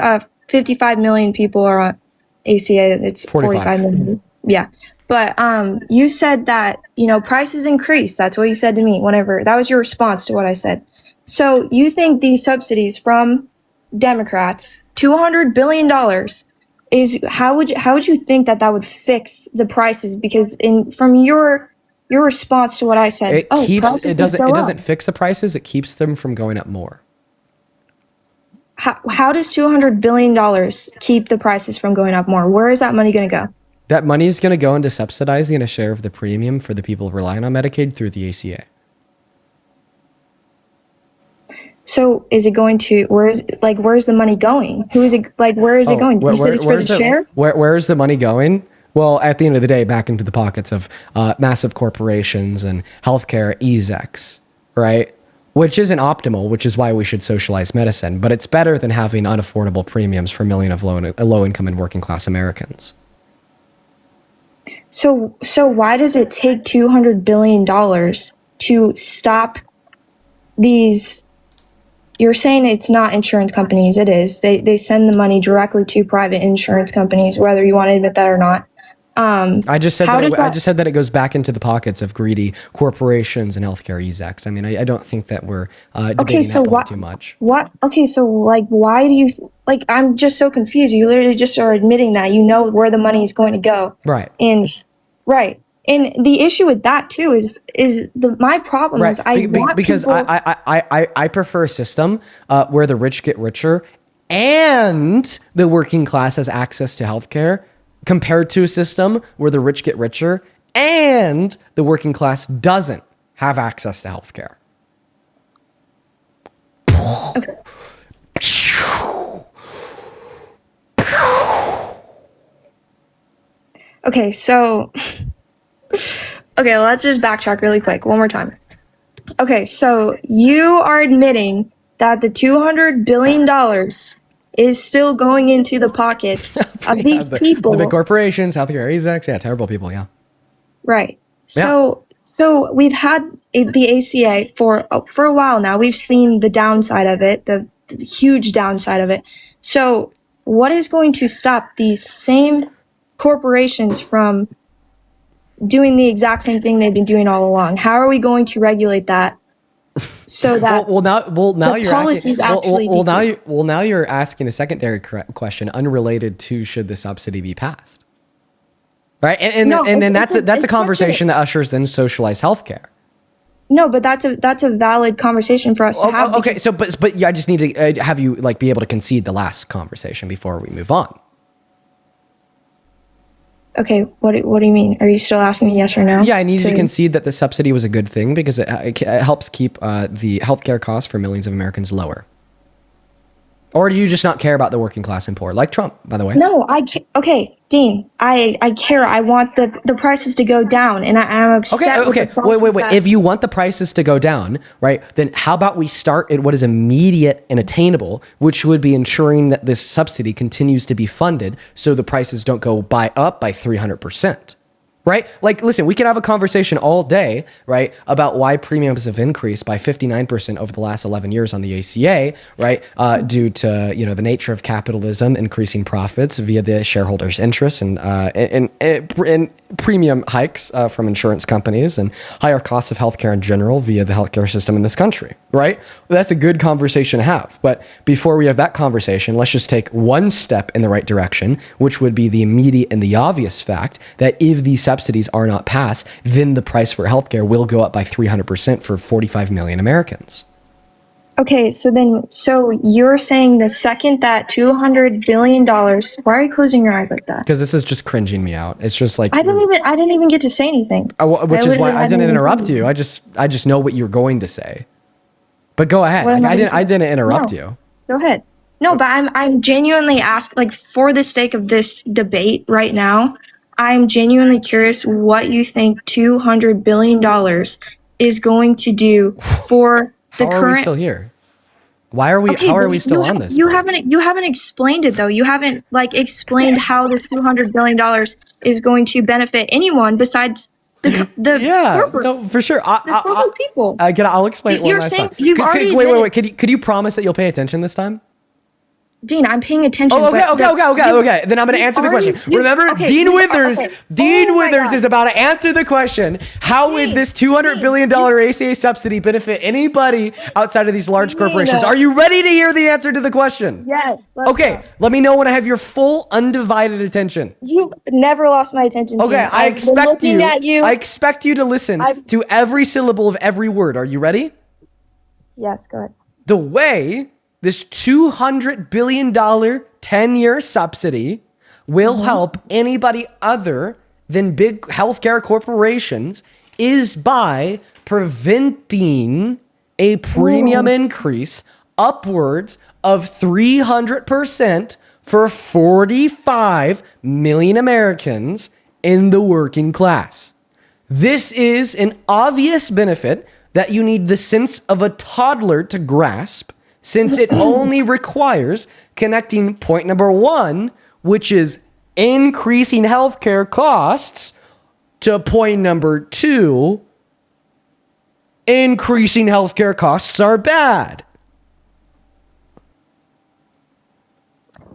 55 million people are on ACA. It's 45 million. Yeah. But you said that prices increase. That's what you said to me. Whenever that was your response to what I said. So you think these subsidies from Democrats, $200 billion, is how would you think that would fix the prices? Because from your response to what I said, prices just go up. doesn't fix the prices. It keeps them from going up more. How does $200 billion keep the prices from going up more? Where is that money going to go? That money is going to go into subsidizing a share of the premium for the people relying on Medicaid through the ACA. So is it going to where's the money going? Who is it where is it going? You said it's for the share? Where is the money going? Well, at the end of the day, back into the pockets of massive corporations and healthcare execs, right? Which isn't optimal, which is why we should socialize medicine. But it's better than having unaffordable premiums for millions of low income and working class Americans. So why does it take $200 billion to stop these? You're saying it's not insurance companies. It is. They send the money directly to private insurance companies, whether you want to admit that or not. I just said that it goes back into the pockets of greedy corporations and healthcare execs. I mean, I don't think that we're debating that point too much. What? Okay, so why do you I'm just so confused. You literally just are admitting that you know where the money is going to go. Right. And the issue with that too is my problem is because I prefer a system where the rich get richer and the working class has access to healthcare, compared to a system where the rich get richer and the working class doesn't have access to healthcare. Okay, so let's just backtrack really quick one more time. Okay, so you are admitting that the $200 billion is still going into the pockets of these people. The big corporations, healthcare execs, terrible people, yeah. Right. So we've had the ACA for a while now. We've seen the downside of it, the huge downside of it. So what is going to stop these same corporations from doing the exact same thing they've been doing all along? How are we going to regulate that? So that now you're asking a secondary question unrelated to should the subsidy be passed, right? And then that's a conversation that ushers in socialized healthcare. No, but that's a valid conversation for us to have. Okay, so but yeah, I just need to have you be able to concede the last conversation before we move on. Okay, what do you mean? Are you still asking me yes or no? Yeah, I need to concede that the subsidy was a good thing because it helps keep the healthcare costs for millions of Americans lower. Or do you just not care about the working class and poor, like Trump, by the way? No, okay, Dean, I care. I want the prices to go down, and I'm upset. Okay. Wait. If you want the prices to go down, right, then how about we start at what is immediate and attainable, which would be ensuring that this subsidy continues to be funded so the prices don't go up by 300%. Right? Like, listen, we could have a conversation all day, right, about why premiums have increased by 59% over the last 11 years on the ACA, right, due to, the nature of capitalism, increasing profits via the shareholders' interests and premium hikes from insurance companies and higher costs of healthcare in general via the healthcare system in this country, right? That's a good conversation to have. But before we have that conversation, let's just take one step in the right direction, which would be the immediate and the obvious fact that if these subsidies are not passed, then the price for healthcare will go up by 300% for 45 million Americans. Okay, so you're saying the second that $200 billion, why are you closing your eyes like that? Because this is just cringing me out. It's just like I didn't even get to say anything. which is why literally I didn't even interrupt say you. I just know what you're going to say. But go ahead. What am I gonna I say? didn't interrupt No. you. Go ahead. No, but I'm genuinely asking, like, for the sake of this debate right now, I'm genuinely curious what you think $200 billion is going to do for the How are current. we still here? Why are we? Okay, how are but we still on this? You haven't explained it though. You haven't like explained how this $200 billion is going to benefit anyone besides the Yeah, corporate, no, for sure. the corporate people. I'll explain it one You're last saying time. you've already Wait. admitted- Could you promise that you'll pay attention this time? Dean, I'm paying attention. Oh, okay. but Then I'm going to answer the already- question. Remember, okay, Dean Withers. okay. Dean Oh my Withers God. is about to answer the question: how would Dean, this $200 billion ACA subsidy benefit anybody outside of these large corporations? Are you ready to hear the answer to the question? Yes. let's Okay, go. let me know when I have your full undivided attention. You've never lost my attention. Dean. Okay, I I've been expect looking you. at you. I expect you to listen to every syllable of every word. Are you ready? Yes, go ahead. The way this $200 billion 10-year subsidy will help anybody other than big healthcare corporations is by preventing a premium increase upwards of 300% for 45 million Americans in the working class. This is an obvious benefit that you need the sense of a toddler to grasp, since it only requires connecting point number one, which is increasing healthcare costs, to point number two, increasing healthcare costs are bad.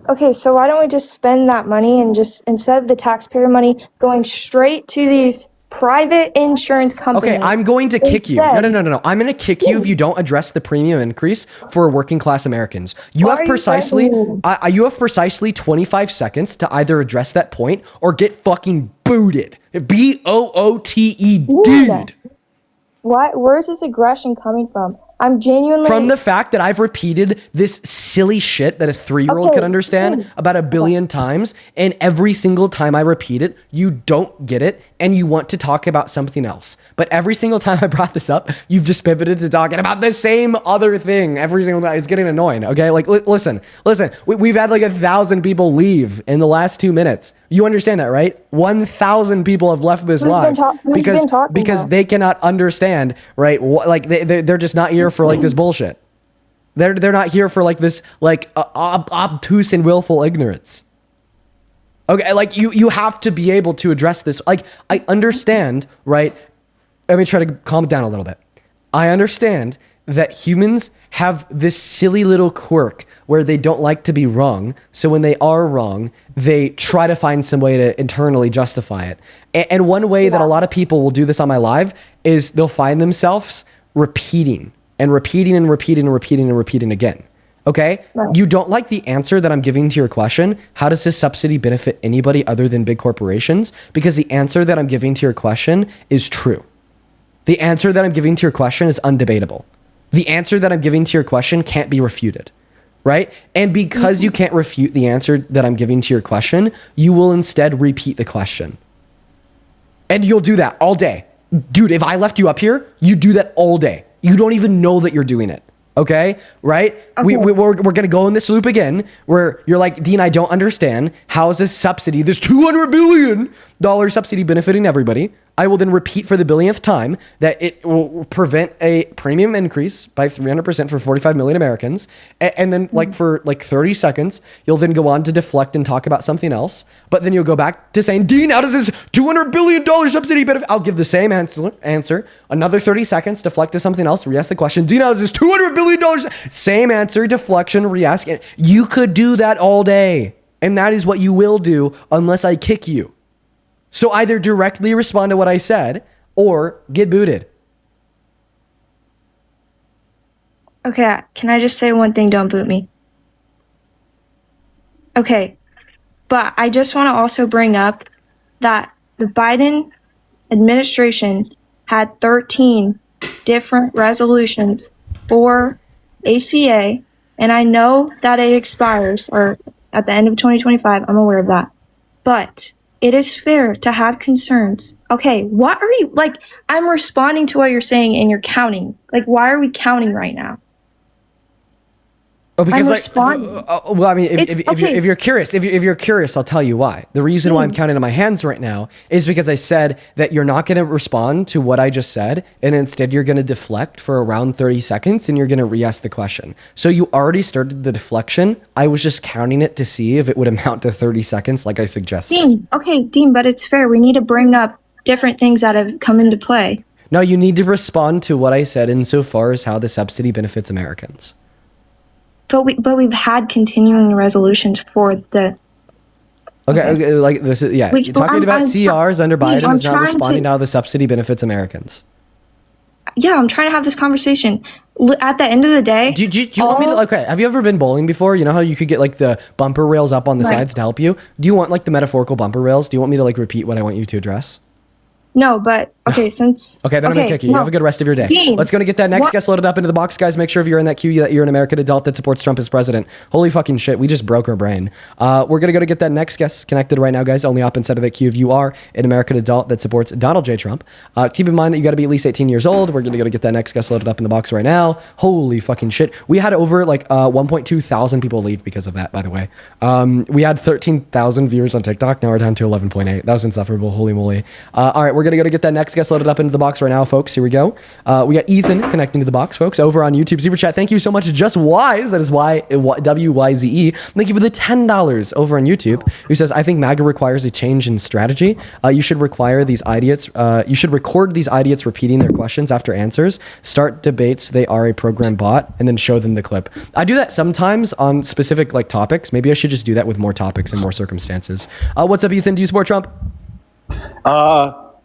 Okay, so why don't we just spend that money and just, instead of the taxpayer money going straight to these private insurance companies? Okay, I'm going to kick you. instead- No. I'm going to kick you if you don't address the premium increase for working class Americans. You Why have are you precisely threatening you have precisely 25 seconds to either address that point or get fucking booted. BOOTE, dude. Why? Where is this aggression coming from? I'm genuinely From the fact that I've repeated this silly shit that a 3-year-old Okay, could understand fine. about 1 billion times, and every single time I repeat it, you don't get it, and you want to talk about something else. But every single time I brought this up, you've just pivoted to talking about the same other thing every single time. It's getting annoying, okay? Like, listen. We've had like 1,000 people leave in the last 2 minutes. You understand that, right? 1,000 people have left this Who's been live talk- who's been talking because now? they cannot understand, right? Like they're just not here for like this bullshit. They're not here for like this like obtuse and willful ignorance. Okay, like you have to be able to address this. Like I understand, right? Let me try to calm it down a little bit. I understand that humans have this silly little quirk where they don't like to be wrong. So when they are wrong, they try to find some way to internally justify it. And one way that a lot of people will do this on my live is they'll find themselves repeating again. Okay? Right. You don't like the answer that I'm giving to your question. How does this subsidy benefit anybody other than big corporations? Because the answer that I'm giving to your question is true. The answer that I'm giving to your question is undebatable. The answer that I'm giving to your question can't be refuted, right? And because you can't refute the answer that I'm giving to your question, you will instead repeat the question. And you'll do that all day. Dude, if I left you up here, you do that all day. You don't even know that you're doing it. Okay? Right? Okay. We're going to go in this loop again where you're like, Dean, I don't understand. How is this subsidy, this $200 billion subsidy benefiting everybody? I will then repeat for the billionth time that it will prevent a premium increase by 300% for 45 million Americans. And then for 30 seconds, you'll then go on to deflect and talk about something else. But then you'll go back to saying, Dean, how does this $200 billion subsidy benefit? I'll give the same answer. Another 30 seconds, deflect to something else, re-ask the question. Dean, how does this $200 billion? Same answer, deflection, re-ask it. You could do that all day. And that is what you will do unless I kick you. So either directly respond to what I said or get booted. Okay, can I just say one thing? Don't boot me. Okay, but I just want to also bring up that the Biden administration had 13 different resolutions for ACA, and I know that it expires or at the end of 2025. I'm aware of that. But it is fair to have concerns. Okay, what are you like? I'm responding to what you're saying and you're counting. Like, why are we counting right now? Oh, because I'm like, responding. well, I mean, It's okay. if you're curious, if you're curious, I'll tell you why. The reason why I'm counting on my hands right now is because I said that you're not going to respond to what I just said, and instead you're going to deflect for around 30 seconds, and you're going to re-ask the question. So you already started the deflection. I was just counting it to see if it would amount to 30 seconds, like I suggested. Dean, but it's fair. We need to bring up different things that have come into play. No, you need to respond to what I said insofar as how the subsidy benefits Americans. But we've had continuing resolutions for the. Okay, like this is you're talking about CRs under Biden is not responding to how the subsidy benefits Americans. Yeah, I'm trying to have this conversation. At the end of the day, do you want me to? Okay, have you ever been bowling before? You know how you could get like the bumper rails up on the sides to help you. Do you want like the metaphorical bumper rails? Do you want me to like repeat what I want you to address? No, but okay, since okay, then I'm gonna kick you. You have a good rest of your day. Dean, let's go to get that next guest loaded up into the box, guys. Make sure if you're in that queue that you're an American adult that supports Trump as president. Holy fucking shit, we just broke our brain. We're gonna go to get that next guest connected right now, guys. Only up inside of that queue if you are an American adult that supports Donald J. Trump. Keep in mind that you got to be at least 18 years old. We're gonna go to get that next guest loaded up in the box right now. Holy fucking shit, we had over like 1.2 thousand people leave because of that. By the way, we had 13,000 viewers on TikTok. Now we're down to 11.8. That was insufferable. Holy moly. All right, we're gonna go to get that next guest loaded up into the box right now, folks. Here we go. We got Ethan connecting to the box, folks, over on YouTube Super Chat. Thank you so much, Just Wise. That is WYZE. Thank you for the $10 over on YouTube. Who says, I think MAGA requires a change in strategy. You should require these idiots. You should record these idiots repeating their questions after answers. Start debates. They are a program bot, and then show them the clip. I do that sometimes on specific like topics. Maybe I should just do that with more topics and more circumstances. What's up, Ethan? Do you support Trump?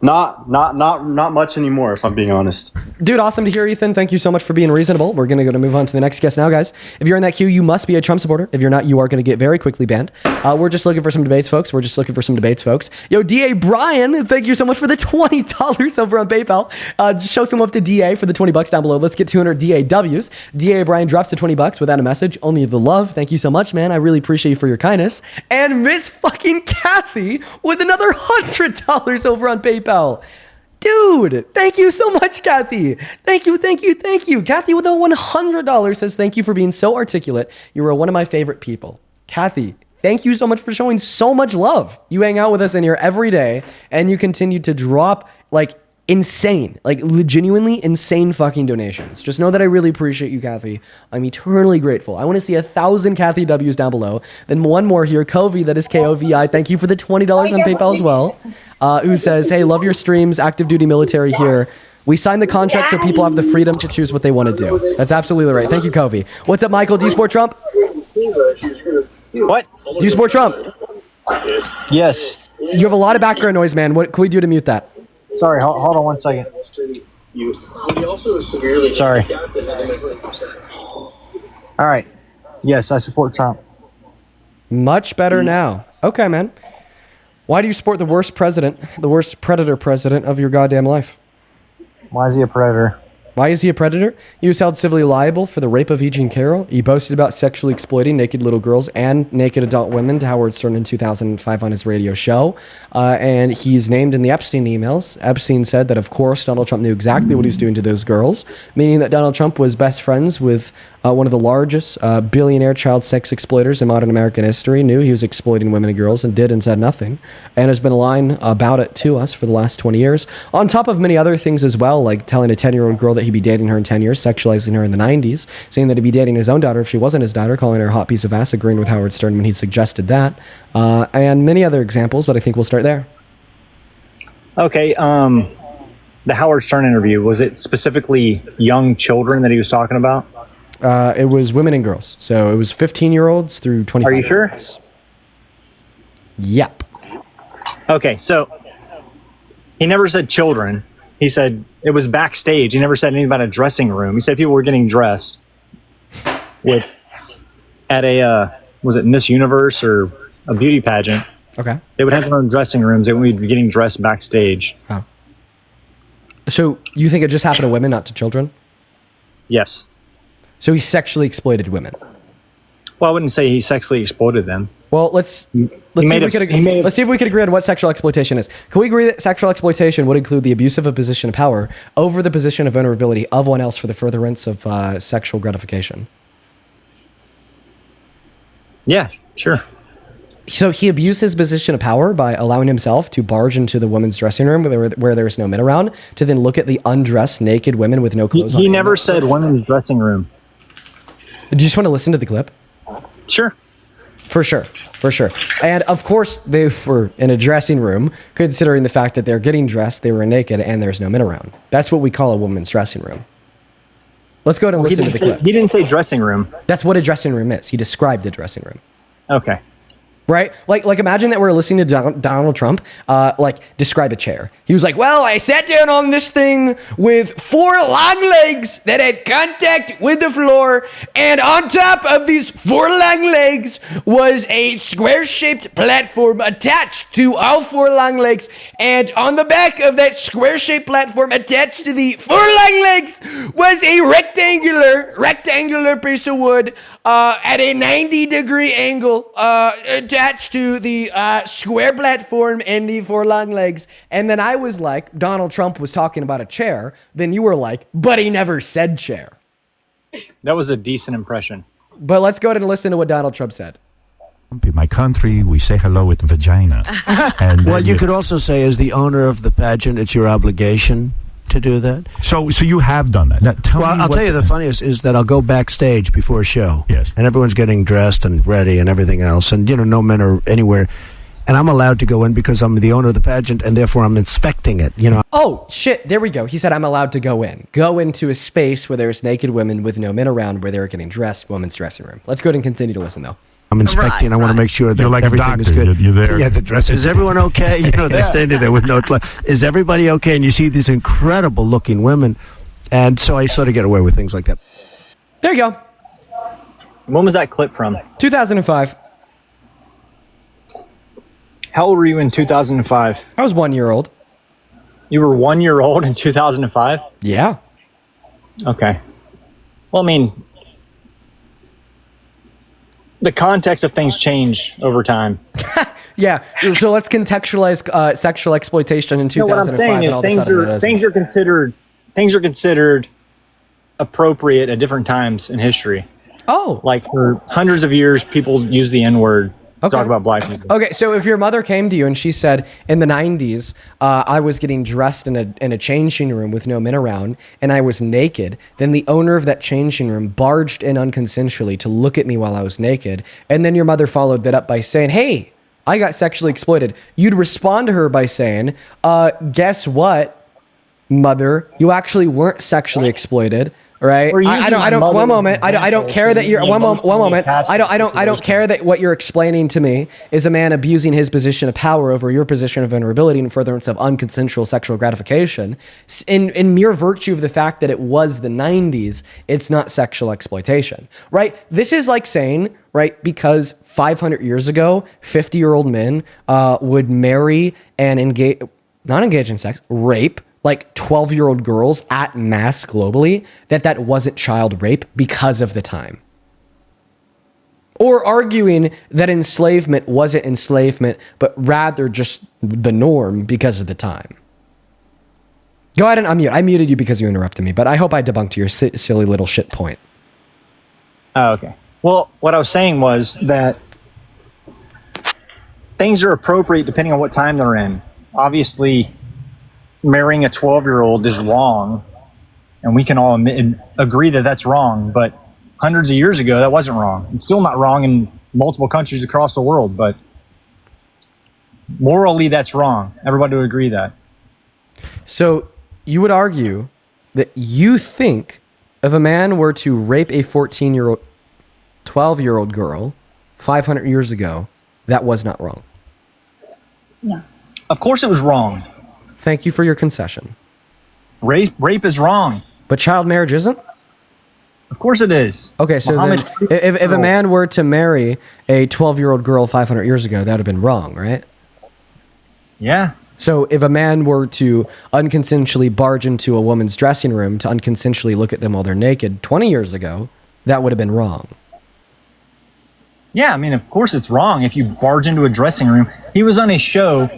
Not much anymore, if I'm being honest. Dude, awesome to hear, Ethan. Thank you so much for being reasonable. We're going to move on to the next guest now, guys. If you're in that queue, you must be a Trump supporter. If you're not, you are going to get very quickly banned. We're just looking for some debates, folks. Yo, DA Brian, thank you so much for the $20 over on PayPal. Show some love to DA for the $20 down below. Let's get 200 DAWs. DA Brian drops the $20 without a message. Only the love. Thank you so much, man. I really appreciate you for your kindness. And Miss fucking Kathy with another $100 over on PayPal. Dude, thank you so much, Kathy. Thank you. Kathy with a $100 says, thank you for being so articulate. You are one of my favorite people. Kathy, thank you so much for showing so much love. You hang out with us in here every day, and you continue to drop like insane, like genuinely insane fucking donations. Just know that I really appreciate you, Kathy. I'm eternally grateful. I want to see 1,000 Kathy W's down below. Then one more here, Kovi, that is Kovi. Thank you for the $20 on PayPal as well. Who says, hey, love your streams, active duty military here. We signed the contract so people have the freedom to choose what they want to do. That's absolutely right. Thank you, Kovi. What's up, Michael? Do you support Trump? What? Do you support Trump? Yes. You have a lot of background noise, man. What can we do to mute that? Sorry, hold on 1 second. Sorry. All right. Yes, I support Trump. Much better now. Okay, man. Why do you support the worst president, the worst predator president of your goddamn life? Why is he a predator? Why is he a predator? He was held civilly liable for the rape of E. Jean Carroll. He boasted about sexually exploiting naked little girls and naked adult women to Howard Stern in 2005 on his radio show. And he's named in the Epstein emails. Epstein said that, of course, Donald Trump knew exactly what he was doing to those girls, meaning that Donald Trump was best friends with one of the largest billionaire child sex exploiters in modern American history, knew he was exploiting women and girls and did and said nothing, and has been lying about it to us for the last 20 years, on top of many other things as well, like telling a 10-year-old girl that he'd be dating her in 10 years, sexualizing her in the 90s, saying that he'd be dating his own daughter if she wasn't his daughter, calling her a hot piece of ass, agreeing with Howard Stern when he suggested that, and many other examples, but I think we'll start there. Okay, the Howard Stern interview, was it specifically young children that he was talking about? It was women and girls. So it was 15-year-olds through 25. Are you sure? Yep. Okay, so he never said children. He said it was backstage. He never said anything about a dressing room. He said people were getting dressed at a, was it Miss Universe or a beauty pageant? Okay. They would have their own dressing rooms. They would be getting dressed backstage. Oh. So you think it just happened to women, not to children? Yes. So he sexually exploited women. Well, I wouldn't say he sexually exploited them. Well, let's see if we could agree on what sexual exploitation is. Can we agree that sexual exploitation would include the abuse of a position of power over the position of vulnerability of one else for the furtherance of sexual gratification? Yeah, sure. So he abused his position of power by allowing himself to barge into the women's dressing room where there was no men around to then look at the undressed naked women with no clothes on. He never said women's dressing room. Do you just want to listen to the clip? Sure. For sure. And of course, they were in a dressing room, considering the fact that they're getting dressed, they were naked, and there's no men around. That's what we call a woman's dressing room. Let's go and listen to the clip. He didn't say dressing room. That's what a dressing room is. He described the dressing room. Okay. Right? Like imagine that we're listening to Donald Trump, describe a chair. He was like, well, I sat down on this thing with 4 long legs that had contact with the floor, and on top of these 4 long legs was a square-shaped platform attached to all 4 long legs, and on the back of that square-shaped platform attached to the 4 long legs was a rectangular piece of wood at a 90-degree angle attached to the square platform and the 4 long legs. And then I was like, Donald Trump was talking about a chair. Then you were like, but he never said chair. That was a decent impression. But let's go ahead and listen to what Donald Trump said. In my country, we say hello with vagina. And well, you could also say, as the owner of the pageant, it's your obligation to do that. So you have done that. Now, I'll tell you the funniest is that I'll go backstage before a show. Yes. And everyone's getting dressed and ready and everything else. And, no men are anywhere. And I'm allowed to go in because I'm the owner of the pageant, and therefore I'm inspecting it, Oh, shit. There we go. He said I'm allowed to go in. Go into a space where there's naked women with no men around where they're getting dressed, women's dressing room. Let's go ahead and continue to listen, though. I'm inspecting. I want to make sure that You're like everything is good. You're there. Yeah, the dress. Is everyone okay? They're standing there with no clothes. Is everybody okay? And you see these incredible looking women. And so I sort of get away with things like that. There you go. When was that clip from? 2005. How old were you in 2005? I was 1 year old. You were 1 year old in 2005? Yeah. Okay. Well, I mean, the context of things change over time. Yeah. So let's contextualize sexual exploitation in 2005. What I'm saying is things are considered appropriate at different times in history. Oh. Like for hundreds of years, people use the N-word to talk about black people. Okay, so if your mother came to you and she said, in the 90s, I was getting dressed in a changing room with no men around, and I was naked, then the owner of that changing room barged in unconsensually to look at me while I was naked, and then your mother followed that up by saying, hey, I got sexually exploited. You'd respond to her by saying, guess what, mother? You actually weren't sexually exploited. Right. I don't. One moment. I don't care that you're. One moment. I don't care that what you're explaining to me is a man abusing his position of power over your position of vulnerability in furtherance of unconsensual sexual gratification. In mere virtue of the fact that it was the 90s, it's not sexual exploitation. Right. This is like saying, right, because 500 years ago, 50-year-old men would marry and not engage in sex, rape, like 12-year-old girls at mass globally, that wasn't child rape because of the time. Or arguing that enslavement wasn't enslavement, but rather just the norm because of the time. Go ahead and unmute. I muted you because you interrupted me, but I hope I debunked your silly little shit point. Oh, okay. Well, what I was saying was that things are appropriate depending on what time they're in. Obviously, marrying a 12-year-old is wrong, and we can all agree that that's wrong, but hundreds of years ago, that wasn't wrong. It's still not wrong in multiple countries across the world, but morally, that's wrong. Everybody would agree that. So you would argue that you think if a man were to rape a 14-year-old, 12-year-old girl 500 years ago, that was not wrong? Yeah. Of course it was wrong. Thank you for your concession. Rape is wrong. But child marriage isn't? Of course it is. Okay, so then, if a man were to marry a 12-year-old girl 500 years ago, that would have been wrong, right? Yeah. So if a man were to unconsensually barge into a woman's dressing room to unconsensually look at them while they're naked 20 years ago, that would have been wrong. Yeah, I mean, of course it's wrong if you barge into a dressing room. He was on a show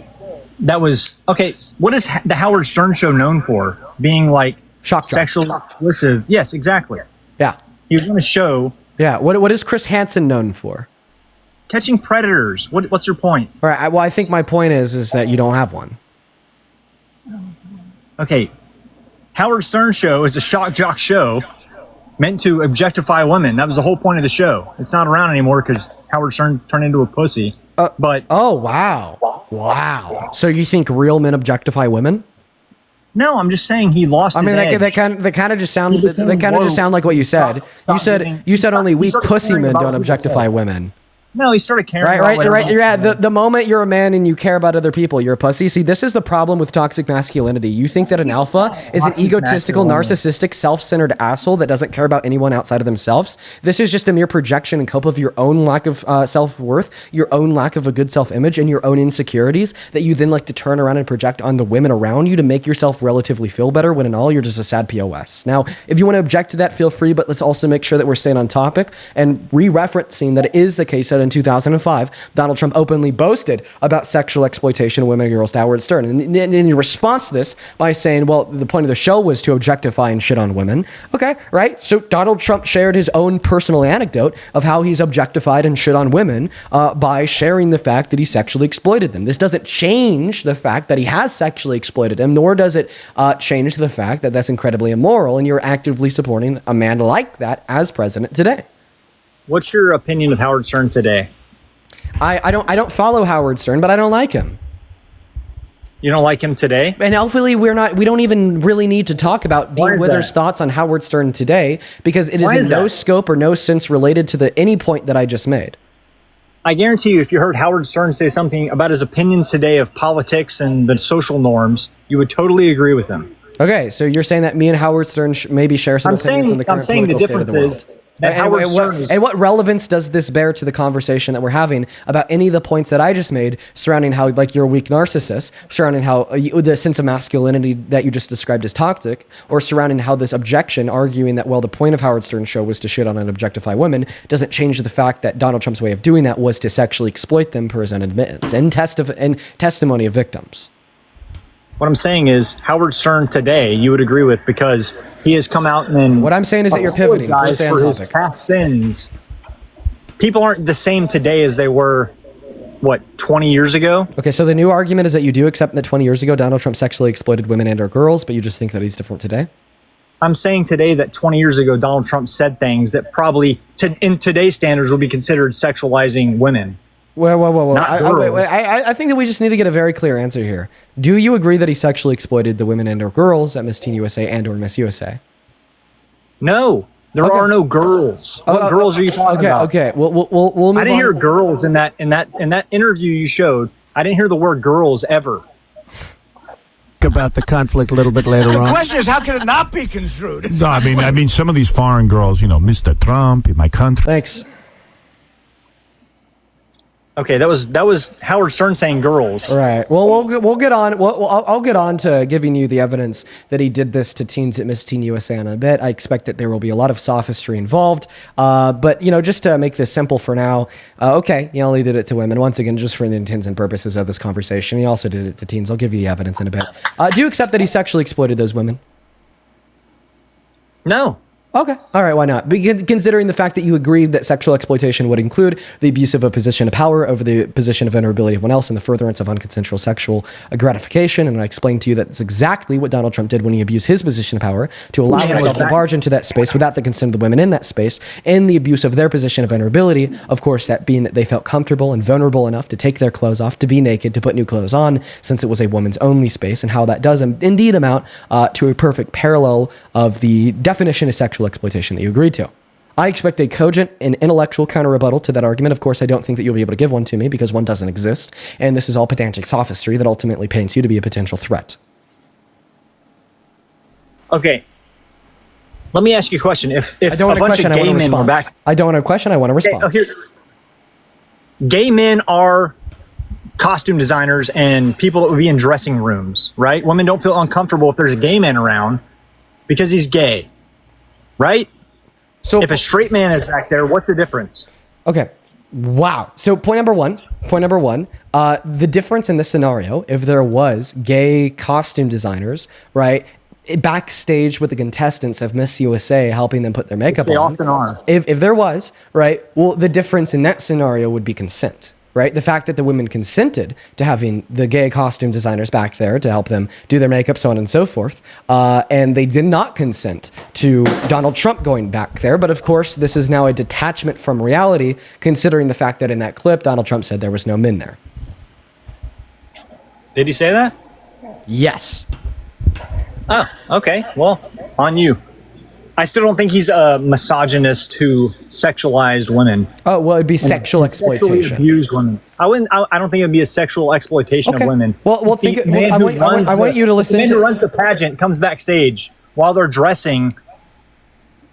that was, okay, what is the Howard Stern show known for? Being like Shock jock. sexually explicit. Yes, exactly. Yeah. He was on a show Yeah. What is Chris Hansen known for? catching predators. What's your point? All right. Well, I think my point is that you don't have one. Okay, Howard Stern show is a shock jock show meant to objectify women. That was the whole point of the show. It's not around anymore because Howard Stern turned into a pussy. But oh wow. So you think real men objectify women? No, I'm just saying he lost. I mean, his that kind of just sound like what you said. You said only weak pussy men don't objectify women. No, he started caring. Right. Yeah. The moment you're a man and you care about other people, you're a pussy. See, this is the problem with toxic masculinity. You think that an alpha is an egotistical, narcissistic, self-centered asshole that doesn't care about anyone outside of themselves. This is just a mere projection and cope of your own lack of self-worth, your own lack of a good self-image, and your own insecurities that you then like to turn around and project on the women around you to make yourself relatively feel better, when in all you're just a sad POS. Now, if you want to object to that, feel free, but let's also make sure that we're staying on topic and re-referencing that it is the case that in 2005, Donald Trump openly boasted about sexual exploitation of women and girls to Howard Stern. And in response to this, by saying, well, the point of the show was to objectify and shit on women. Okay, right? So Donald Trump shared his own personal anecdote of how he's objectified and shit on women by sharing the fact that he sexually exploited them. This doesn't change the fact that he has sexually exploited them, nor does it change the fact that that's incredibly immoral and you're actively supporting a man like that as president today. What's your opinion of Howard Stern today? I don't follow Howard Stern, but I don't like him. You don't like him today? And hopefully we don't even really need to talk about Dean Withers' thoughts on Howard Stern today, because it is in no scope or no sense related to any point that I just made. I guarantee you, if you heard Howard Stern say something about his opinions today of politics and the social norms, you would totally agree with him. Okay, so you're saying that me and Howard Stern maybe share some opinions on the current political state of the world. And what relevance does this bear to the conversation that we're having about any of the points that I just made surrounding how, like, you're a weak narcissist, surrounding how the sense of masculinity that you just described as toxic, or surrounding how this objection arguing that, well, the point of Howard Stern's show was to shit on and objectify women doesn't change the fact that Donald Trump's way of doing that was to sexually exploit them per his own admittance and testimony of victims. What I'm saying is Howard Stern today, you would agree with, because he has come out and what I'm saying is that you're pivoting for his past sins. People aren't the same today as they were, 20 years ago? Okay, so the new argument is that you do accept that 20 years ago Donald Trump sexually exploited women and or girls, but you just think that he's different today? I'm saying today that 20 years ago Donald Trump said things that probably, in today's standards, would be considered sexualizing women. Whoa. Not I think that we just need to get a very clear answer here. Do you agree that he sexually exploited the women and or girls at Miss Teen USA and or Miss USA? No, there are no girls. What girls are you talking about? Okay. We'll move on. I didn't hear girls in that interview you showed. I didn't hear the word girls ever. About the conflict a little bit later on. The question is, how can it not be construed? No, I mean, some of these foreign girls, Mr. Trump in my country. Thanks. Okay, that was Howard Stern saying girls. All right. Well, we'll get on. I'll get on to giving you the evidence that he did this to teens at Miss Teen USA in a bit. I expect that there will be a lot of sophistry involved. But just to make this simple for now, okay, he only did it to women. Once again, just for the intents and purposes of this conversation, he also did it to teens. I'll give you the evidence in a bit. Do you accept that he sexually exploited those women? No. Okay. All right. Why not? Considering the fact that you agreed that sexual exploitation would include the abuse of a position of power over the position of vulnerability of one else and the furtherance of unconsensual sexual gratification. And I explained to you that that's exactly what Donald Trump did when he abused his position of power to allow himself to barge into that space without the consent of the women in that space, and the abuse of their position of vulnerability. Of course, that being that they felt comfortable and vulnerable enough to take their clothes off, to be naked, to put new clothes on, since it was a woman's only space, and how that does indeed amount to a perfect parallel of the definition of sexual exploitation that you agreed to. I expect a cogent and intellectual counter-rebuttal to that argument. Of course, I don't think that you'll be able to give one to me because one doesn't exist, and this is all pedantic sophistry that ultimately paints you to be a potential threat. Okay. Let me ask you a question. If I don't a bunch of gay men were back... I don't want a question, I want a response. Gay men are costume designers and people that would be in dressing rooms, right? Women don't feel uncomfortable if there's a gay man around because he's gay. Right? So if a straight man is back there, what's the difference? Okay. Wow. So point number one, the difference in this scenario, if there was gay costume designers, right, backstage with the contestants of Miss USA helping them put their makeup They on. often are. If there was, right, well, the difference in that scenario would be consent, right? The fact that the women consented to having the gay costume designers back there to help them do their makeup, so on and so forth. And they did not consent to Donald Trump going back there. But of course, this is now a detachment from reality, considering the fact that in that clip, Donald Trump said there was no men there. Did he say that? Yes. Oh, okay. Well, on you. I still don't think he's a misogynist who sexualized women. Oh, well, it'd be sexual and exploitation. Sexually abused women. I don't think it'd be a sexual exploitation Okay. of women. Well, think. The man I who want runs you to listen. The man to who runs the pageant comes backstage while they're dressing.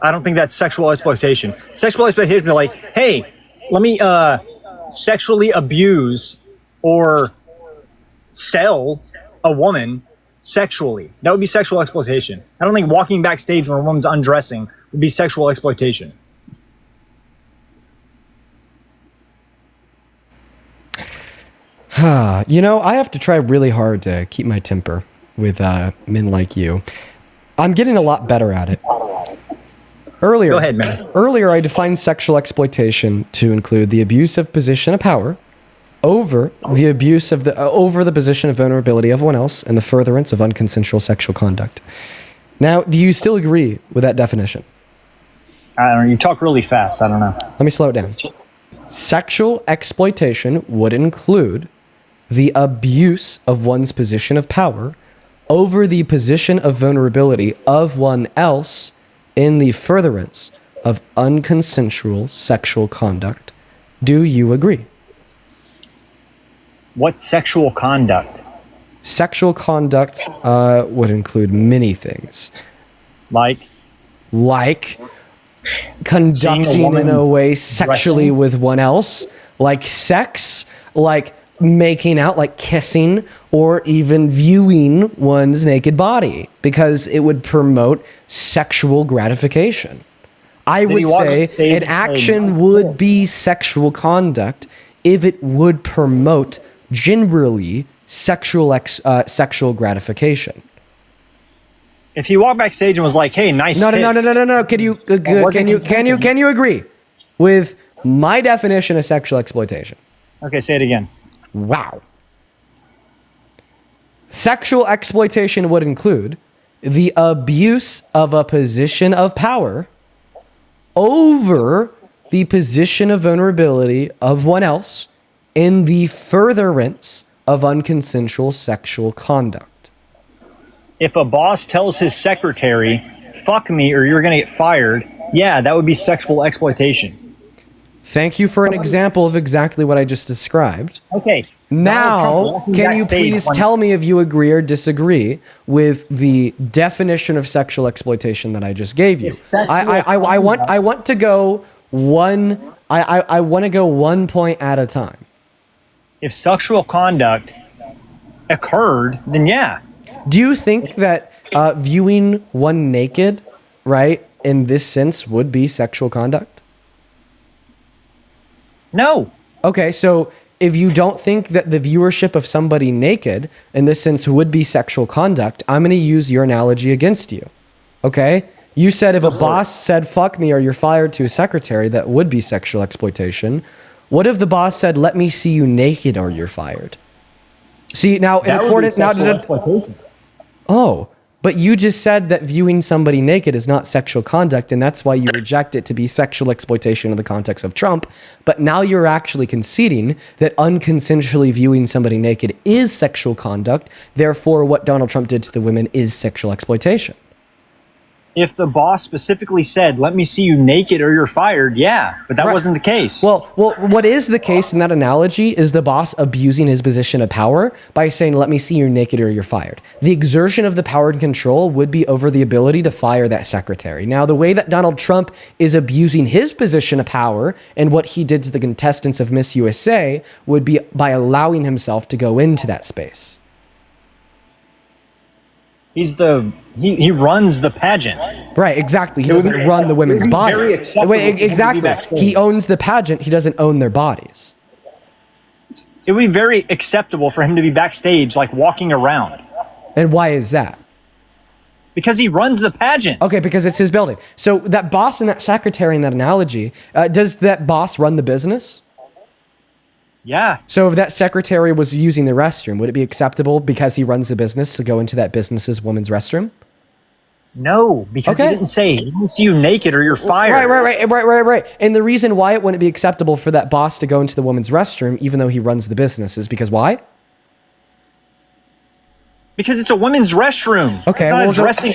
I don't think that's sexual exploitation. Sexual exploitation is like, hey, let me sexually abuse or sell a woman sexually. That would be sexual exploitation. I don't think walking backstage when a woman's undressing would be sexual exploitation. You know, I have to try really hard to keep my temper with men like you. I'm getting a lot better at it. Earlier, Go ahead, man. Earlier, I defined sexual exploitation to include the abuse of position of power over the abuse of over the position of vulnerability of one else and the furtherance of unconsensual sexual conduct. Now, do you still agree with that definition? I don't know. You talk really fast. I don't know. Let me slow it down. Sexual exploitation would include the abuse of one's position of power over the position of vulnerability of one else in the furtherance of unconsensual sexual conduct. Do you agree? What's sexual conduct? Sexual conduct would include many things. Like conducting in a way sexually dressing? with one else, like sex, like making out, like kissing, or even viewing one's naked body, because it would promote sexual gratification. I would say an action would be sexual conduct if it would promote generally sexual gratification. If he walked backstage and was like, "Hey, nice No. tits," Can you agree with my definition of sexual exploitation? Okay, say it again. Wow. Sexual exploitation would include the abuse of a position of power over the position of vulnerability of one else in the furtherance of unconsensual sexual conduct. If a boss tells his secretary, "Fuck me or you're going to get fired," yeah, that would be sexual exploitation. Thank you for an example of exactly what I just described. Okay. Now, can you please tell me if you agree or disagree with the definition of sexual exploitation that I just gave you? I want to go one. I want to go 1 point at a time. If sexual conduct occurred, then yeah. Do you think that viewing one naked, right, in this sense, would be sexual conduct? No. Okay, so if you don't think that the viewership of somebody naked in this sense would be sexual conduct, I'm going to use your analogy against you. Okay? You said if a boss said, "Fuck me or you're fired" to a secretary, that would be sexual exploitation. What if the boss said, "Let me see you naked or you're fired"? See, now, in accordance, oh, but you just said that viewing somebody naked is not sexual conduct, and that's why you reject it to be sexual exploitation in the context of Trump. But now you're actually conceding that unconsensually viewing somebody naked is sexual conduct. Therefore, what Donald Trump did to the women is sexual exploitation. If the boss specifically said, "Let me see you naked or you're fired," yeah, but that wasn't the case. Well, what is the case in that analogy is the boss abusing his position of power by saying, "Let me see you naked or you're fired." The exertion of the power and control would be over the ability to fire that secretary. Now, the way that Donald Trump is abusing his position of power and what he did to the contestants of Miss USA would be by allowing himself to go into that space. He runs the pageant. Right, exactly. He doesn't run the women's bodies. Wait, exactly. He owns the pageant. He doesn't own their bodies. It would be very acceptable for him to be backstage, like walking around. And why is that? Because he runs the pageant. Okay, because it's his building. So that boss and that secretary in that analogy, does that boss run the business? Yeah. So if that secretary was using the restroom, would it be acceptable because he runs the business to go into that business's woman's restroom? No, because he didn't say, he didn't see you naked or you're fired. Right. And the reason why it wouldn't be acceptable for that boss to go into the woman's restroom, even though he runs the business, is because why? Because it's a women's restroom. Okay, it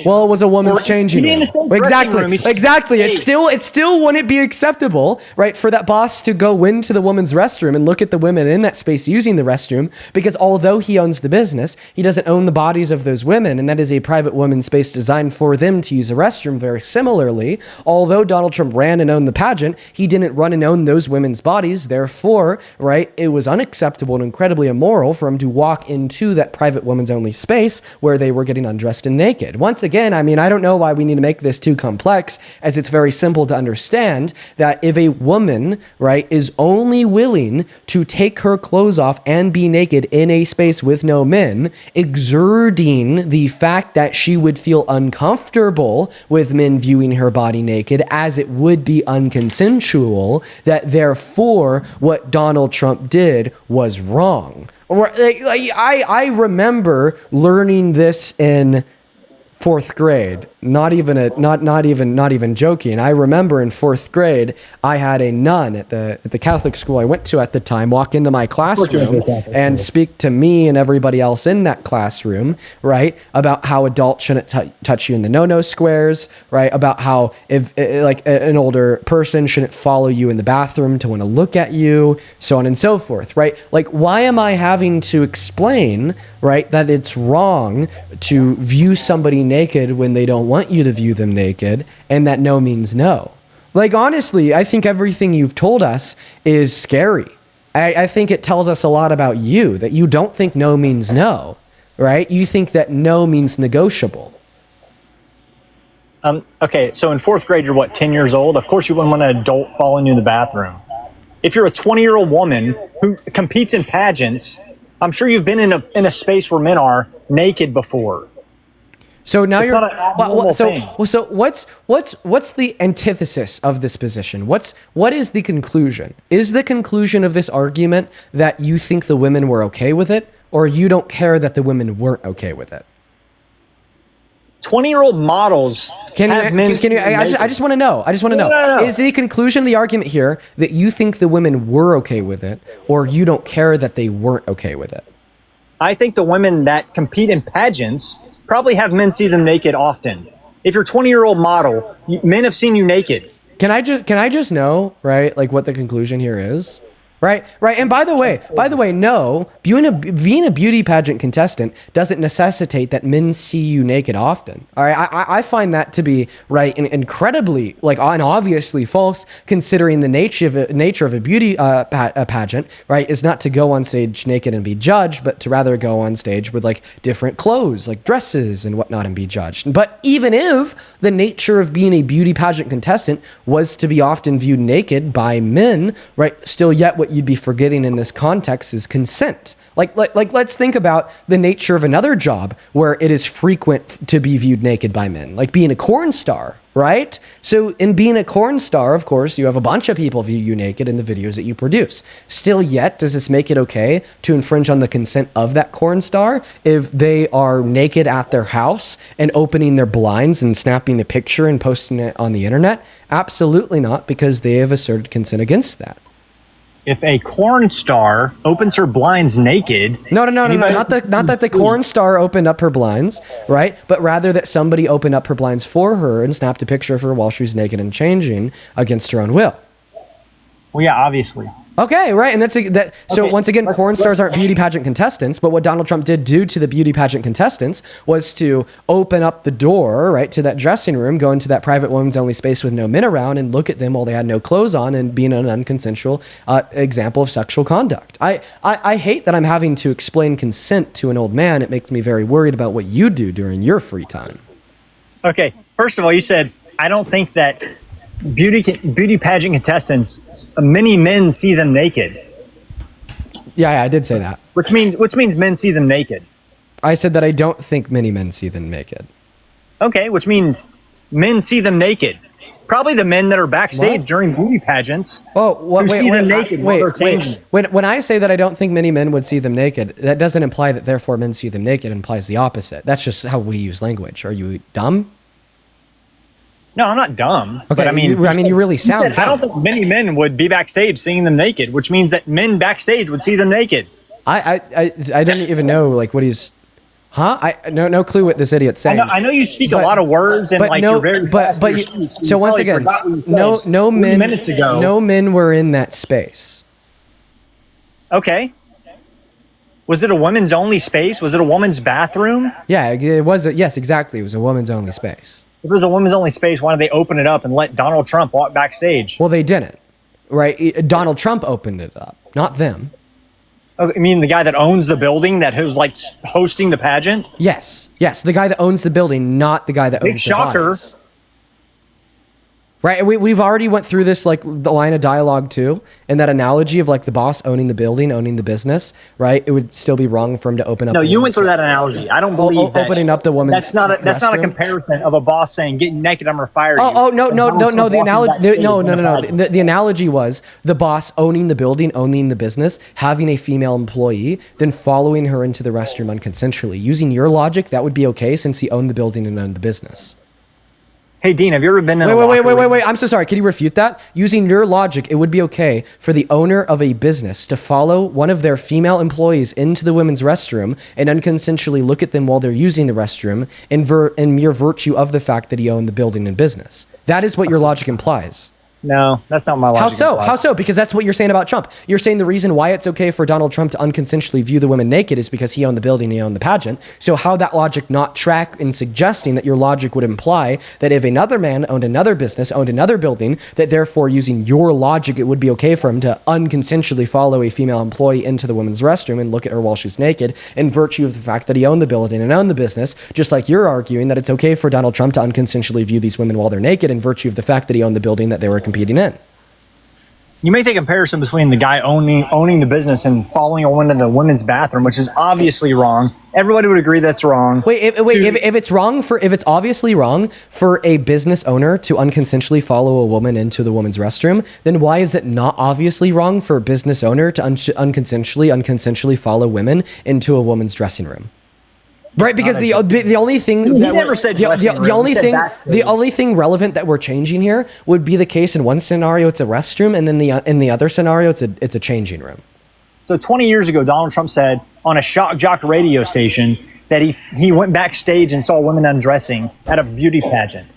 was a woman's changing room. Exactly. It still wouldn't be acceptable, right, for that boss to go into the woman's restroom and look at the women in that space using the restroom, because although he owns the business, he doesn't own the bodies of those women, and that is a private women's space designed for them to use a restroom. Very similarly, although Donald Trump ran and owned the pageant, he didn't run and own those women's bodies. Therefore, right, it was unacceptable and incredibly immoral for him to walk into that private women's only space where they were getting undressed and naked. Once again, I mean, I don't know why we need to make this too complex, as it's very simple to understand that if a woman, right, is only willing to take her clothes off and be naked in a space with no men, exerting the fact that she would feel uncomfortable with men viewing her body naked, as it would be unconsensual, that therefore what Donald Trump did was wrong. I remember learning this in fourth grade. Not even joking. I remember in fourth grade, I had a nun at the Catholic school I went to at the time walk into my classroom and speak to me and everybody else in that classroom, right, about how adults shouldn't touch you in the no-no squares, right, about how if like an older person shouldn't follow you in the bathroom to want to look at you, so on and so forth, right? Like, why am I having to explain, right, that it's wrong to view somebody naked when they don't want you to view them naked, and that no means no? Like, honestly, I think everything you've told us is scary. I think it tells us a lot about you, that you don't think no means no, right? You think that no means negotiable. Okay, so in fourth grade, you're what, 10 years old? Of course you wouldn't want an adult following you in the bathroom. If you're a 20-year-old woman who competes in pageants, I'm sure you've been in a space where men are naked before. So now it's you're not an abnormal thing. So what's the antithesis of this position? What is the conclusion? Is the conclusion of this argument that you think the women were okay with it, or you don't care that the women weren't okay with it? 20-year-old models have men. I just want to know. No. Is the conclusion of the argument here that you think the women were okay with it, or you don't care that they weren't okay with it? I think the women that compete in pageants probably have men see them naked often. If you're a 20-year-old model, men have seen you naked. Can I just know, right, like what the conclusion here is? Right. And by the way, no, being a beauty pageant contestant doesn't necessitate that men see you naked often. All right. I find that to be, right, incredibly, like, and obviously false, considering the nature of a beauty pageant, right, is not to go on stage naked and be judged, but to rather go on stage with, like, different clothes, like dresses and whatnot, and be judged. But even if the nature of being a beauty pageant contestant was to be often viewed naked by men, right, still yet what you'd be forgetting in this context is consent. Like let's think about the nature of another job where it is frequent to be viewed naked by men, like being a corn star, right? So in being a corn star, of course, you have a bunch of people view you naked in the videos that you produce. Still yet, does this make it okay to infringe on the consent of that corn star if they are naked at their house and opening their blinds and snapping a picture and posting it on the internet? Absolutely not, because they have asserted consent against that. If a corn star opens her blinds naked... No. Not that the corn star opened up her blinds, right? But rather that somebody opened up her blinds for her and snapped a picture of her while she was naked and changing against her own will. Well, yeah, obviously. Okay, right, and that. So Okay, once again, porn stars aren't let's- beauty pageant contestants. But what Donald Trump did do to the beauty pageant contestants was to open up the door, right, to that dressing room, go into that private women's only space with no men around, and look at them while they had no clothes on, and being an unconsensual example of sexual conduct. I hate that I'm having to explain consent to an old man. It makes me very worried about what you do during your free time. Okay, first of all, you said I don't think that beauty pageant contestants, many men see them naked. Yeah, I did say that. Which means men see them naked. I said that I don't think many men see them naked. Okay, which means men see them naked. Probably the men that are backstage What? during beauty pageants. Oh, what, who see them naked while they're changing. When I say that I don't think many men would see them naked, that doesn't imply that therefore men see them naked. It implies the opposite. That's just how we use language. Are you dumb? No, I'm not dumb. Okay, but I mean, you really sound said, I don't dumb. think many men would be backstage seeing them naked, which means that men backstage would see them naked. I didn't even know like what he's, huh? No clue what this idiot's saying. I know you speak a lot of words and like you're very fast in your speech, so so you once probably again, forgot what you no said no 3 men minutes ago. no men were in that space. Okay. Was it a women's only space? Was it a woman's bathroom? Yeah, it was. Yes, exactly. It was a woman's only space. If it was a women's only space, why did they open it up and let Donald Trump walk backstage? Well, they didn't. Right? Donald Trump opened it up, not them. Oh, I mean, the guy that owns the building that was like hosting the pageant? Yes, the guy that owns the building, not the guy that Big owns shocker. the bodies. Right, we've already went through this, like the line of dialogue too, and that analogy of like the boss owning the building, owning the business. Right, it would still be wrong for him to open up. No, the you women's went through that analogy. I don't believe that. opening up the woman's. That's not a restroom. comparison of a boss saying, "Get naked, I'm gonna fire you." Oh no. And Donald The Trump walking analogy. backstage No. in a pageant. The analogy was the boss owning the building, owning the business, having a female employee, then following her into the restroom unconsensually. Using your logic, that would be okay since he owned the building and owned the business. Hey, Dean, have you ever been in Wait. I'm so sorry. Can you refute that? Using your logic, it would be okay for the owner of a business to follow one of their female employees into the women's restroom and unconsensually look at them while they're using the restroom in mere virtue of the fact that he owned the building and business. That is what your logic implies. No, that's not my logic. How so? implies. How so? Because that's what you're saying about Trump. You're saying the reason why it's okay for Donald Trump to unconsensually view the women naked is because he owned the building, he owned the pageant. So how that logic not track in suggesting that your logic would imply that if another man owned another business, owned another building, that therefore using your logic, it would be okay for him to unconsensually follow a female employee into the women's restroom and look at her while she's naked in virtue of the fact that he owned the building and owned the business, just like you're arguing that it's okay for Donald Trump to unconsensually view these women while they're naked in virtue of the fact that he owned the building that they were competing in. You make the comparison between the guy owning the business and following a woman in the women's bathroom, which is obviously wrong. Everybody would agree that's wrong. If it's obviously wrong for a business owner to unconsensually follow a woman into the woman's restroom, then why is it not obviously wrong for a business owner to unconsensually follow women into a woman's dressing room? Right, because the only thing the only thing relevant that we're changing here would be the case in one scenario it's a restroom, and then in the other scenario it's a changing room. So 20 years ago, Donald Trump said on a shock jock radio station that he went backstage and saw women undressing at a beauty pageant.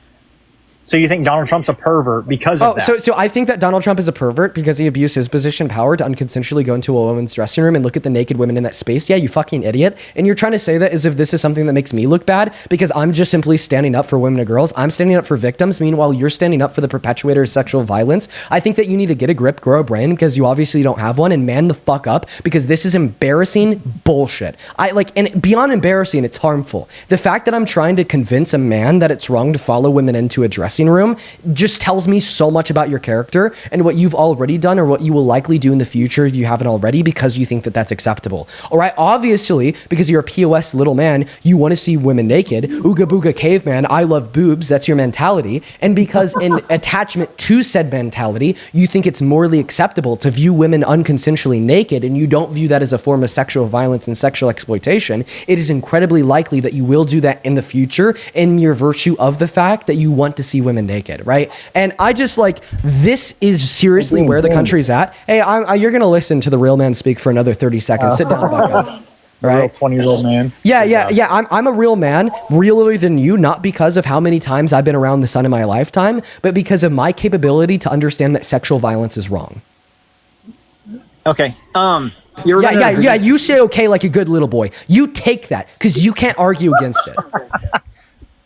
So you think Donald Trump's a pervert because of that? So I think that Donald Trump is a pervert because he abused his position of power to unconsensually go into a woman's dressing room and look at the naked women in that space. Yeah, you fucking idiot. And you're trying to say that as if this is something that makes me look bad because I'm just simply standing up for women and girls. I'm standing up for victims. Meanwhile, you're standing up for the perpetuators of sexual violence. I think that you need to get a grip, grow a brain because you obviously don't have one, and man the fuck up because this is embarrassing bullshit. And beyond embarrassing, it's harmful. The fact that I'm trying to convince a man that it's wrong to follow women into a dressing room just tells me so much about your character and what you've already done or what you will likely do in the future if you haven't already because you think that that's acceptable. All right, obviously, because you're a POS little man, you want to see women naked. Ooga booga caveman, I love boobs, that's your mentality. And because in attachment to said mentality, you think it's morally acceptable to view women unconsensually naked and you don't view that as a form of sexual violence and sexual exploitation, it is incredibly likely that you will do that in the future in mere virtue of the fact that you want to see women naked. Right? And I just this is seriously where the country's at. Hey, you're going to listen to the real man speak for another 30 seconds. Sit down, bucko. Right? 20-year-old man. Yeah. I'm a real man, realer than you, not because of how many times I've been around the sun in my lifetime, but because of my capability to understand that sexual violence is wrong. Okay. You Yeah. You say okay like a good little boy. You take that because you can't argue against it.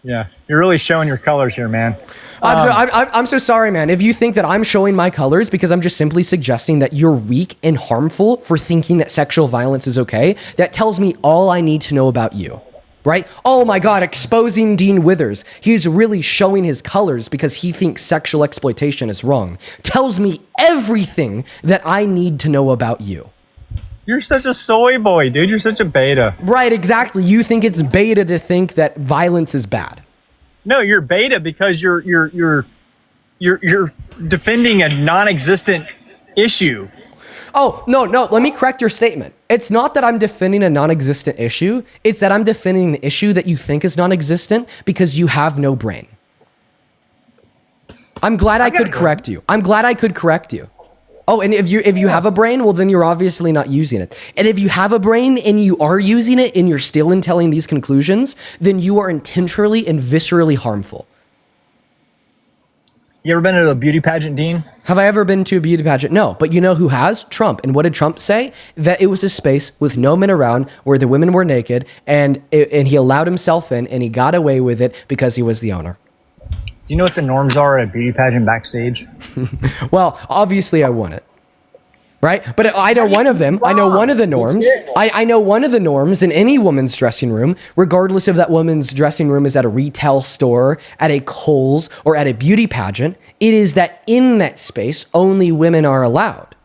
Yeah, you're really showing your colors here, man. I'm so sorry, man. If you think that I'm showing my colors because I'm just simply suggesting that you're weak and harmful for thinking that sexual violence is okay, that tells me all I need to know about you. Right? Oh my God, exposing Dean Withers. He's really showing his colors because he thinks sexual exploitation is wrong. Tells me everything that I need to know about you. You're such a soy boy, dude. You're such a beta. Right, exactly. You think it's beta to think that violence is bad. No, you're beta because you're defending a non-existent issue. Oh, no, let me correct your statement. It's not that I'm defending a non-existent issue. It's that I'm defending an issue that you think is non-existent because you have no brain. I'm glad I could correct you. Oh, and if you have a brain, well, then you're obviously not using it. And if you have a brain and you are using it and you're still telling these conclusions, then you are intentionally and viscerally harmful. You ever been to a beauty pageant, Dean? Have I ever been to a beauty pageant? No. But you know who has? Trump. And what did Trump say? That it was a space with no men around where the women were naked and he allowed himself in and he got away with it because he was the owner. Do you know what the norms are at a beauty pageant backstage? Well, obviously I won it. Right? But I know one of them. I know one of the norms. I know one of the norms in any woman's dressing room, regardless if that woman's dressing room is at a retail store, at a Kohl's, or at a beauty pageant. It is that in that space, only women are allowed.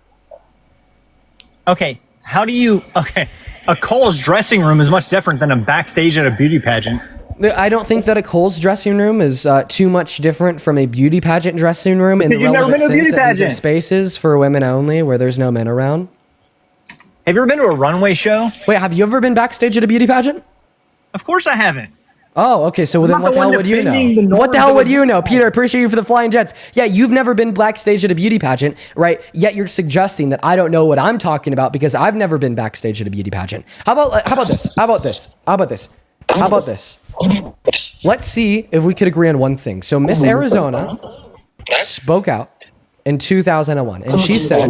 Okay. A Kohl's dressing room is much different than a backstage at a beauty pageant. I don't think that a Kohl's dressing room is too much different from a beauty pageant dressing room in the You've never relevant been to a beauty sense that these are pageant. spaces for women only where there's no men around. Have you ever been to a runway show? Wait, have you ever been backstage at a beauty pageant? Of course I haven't. Oh, okay. So then what the hell would you know? What the hell would you know? Peter, appreciate you for the flying jets. Yeah, you've never been backstage at a beauty pageant, right? Yet you're suggesting that I don't know what I'm talking about because I've never been backstage at a beauty pageant. How about this? Let's see if we could agree on one thing. So Miss Arizona spoke out in 2001, and she said,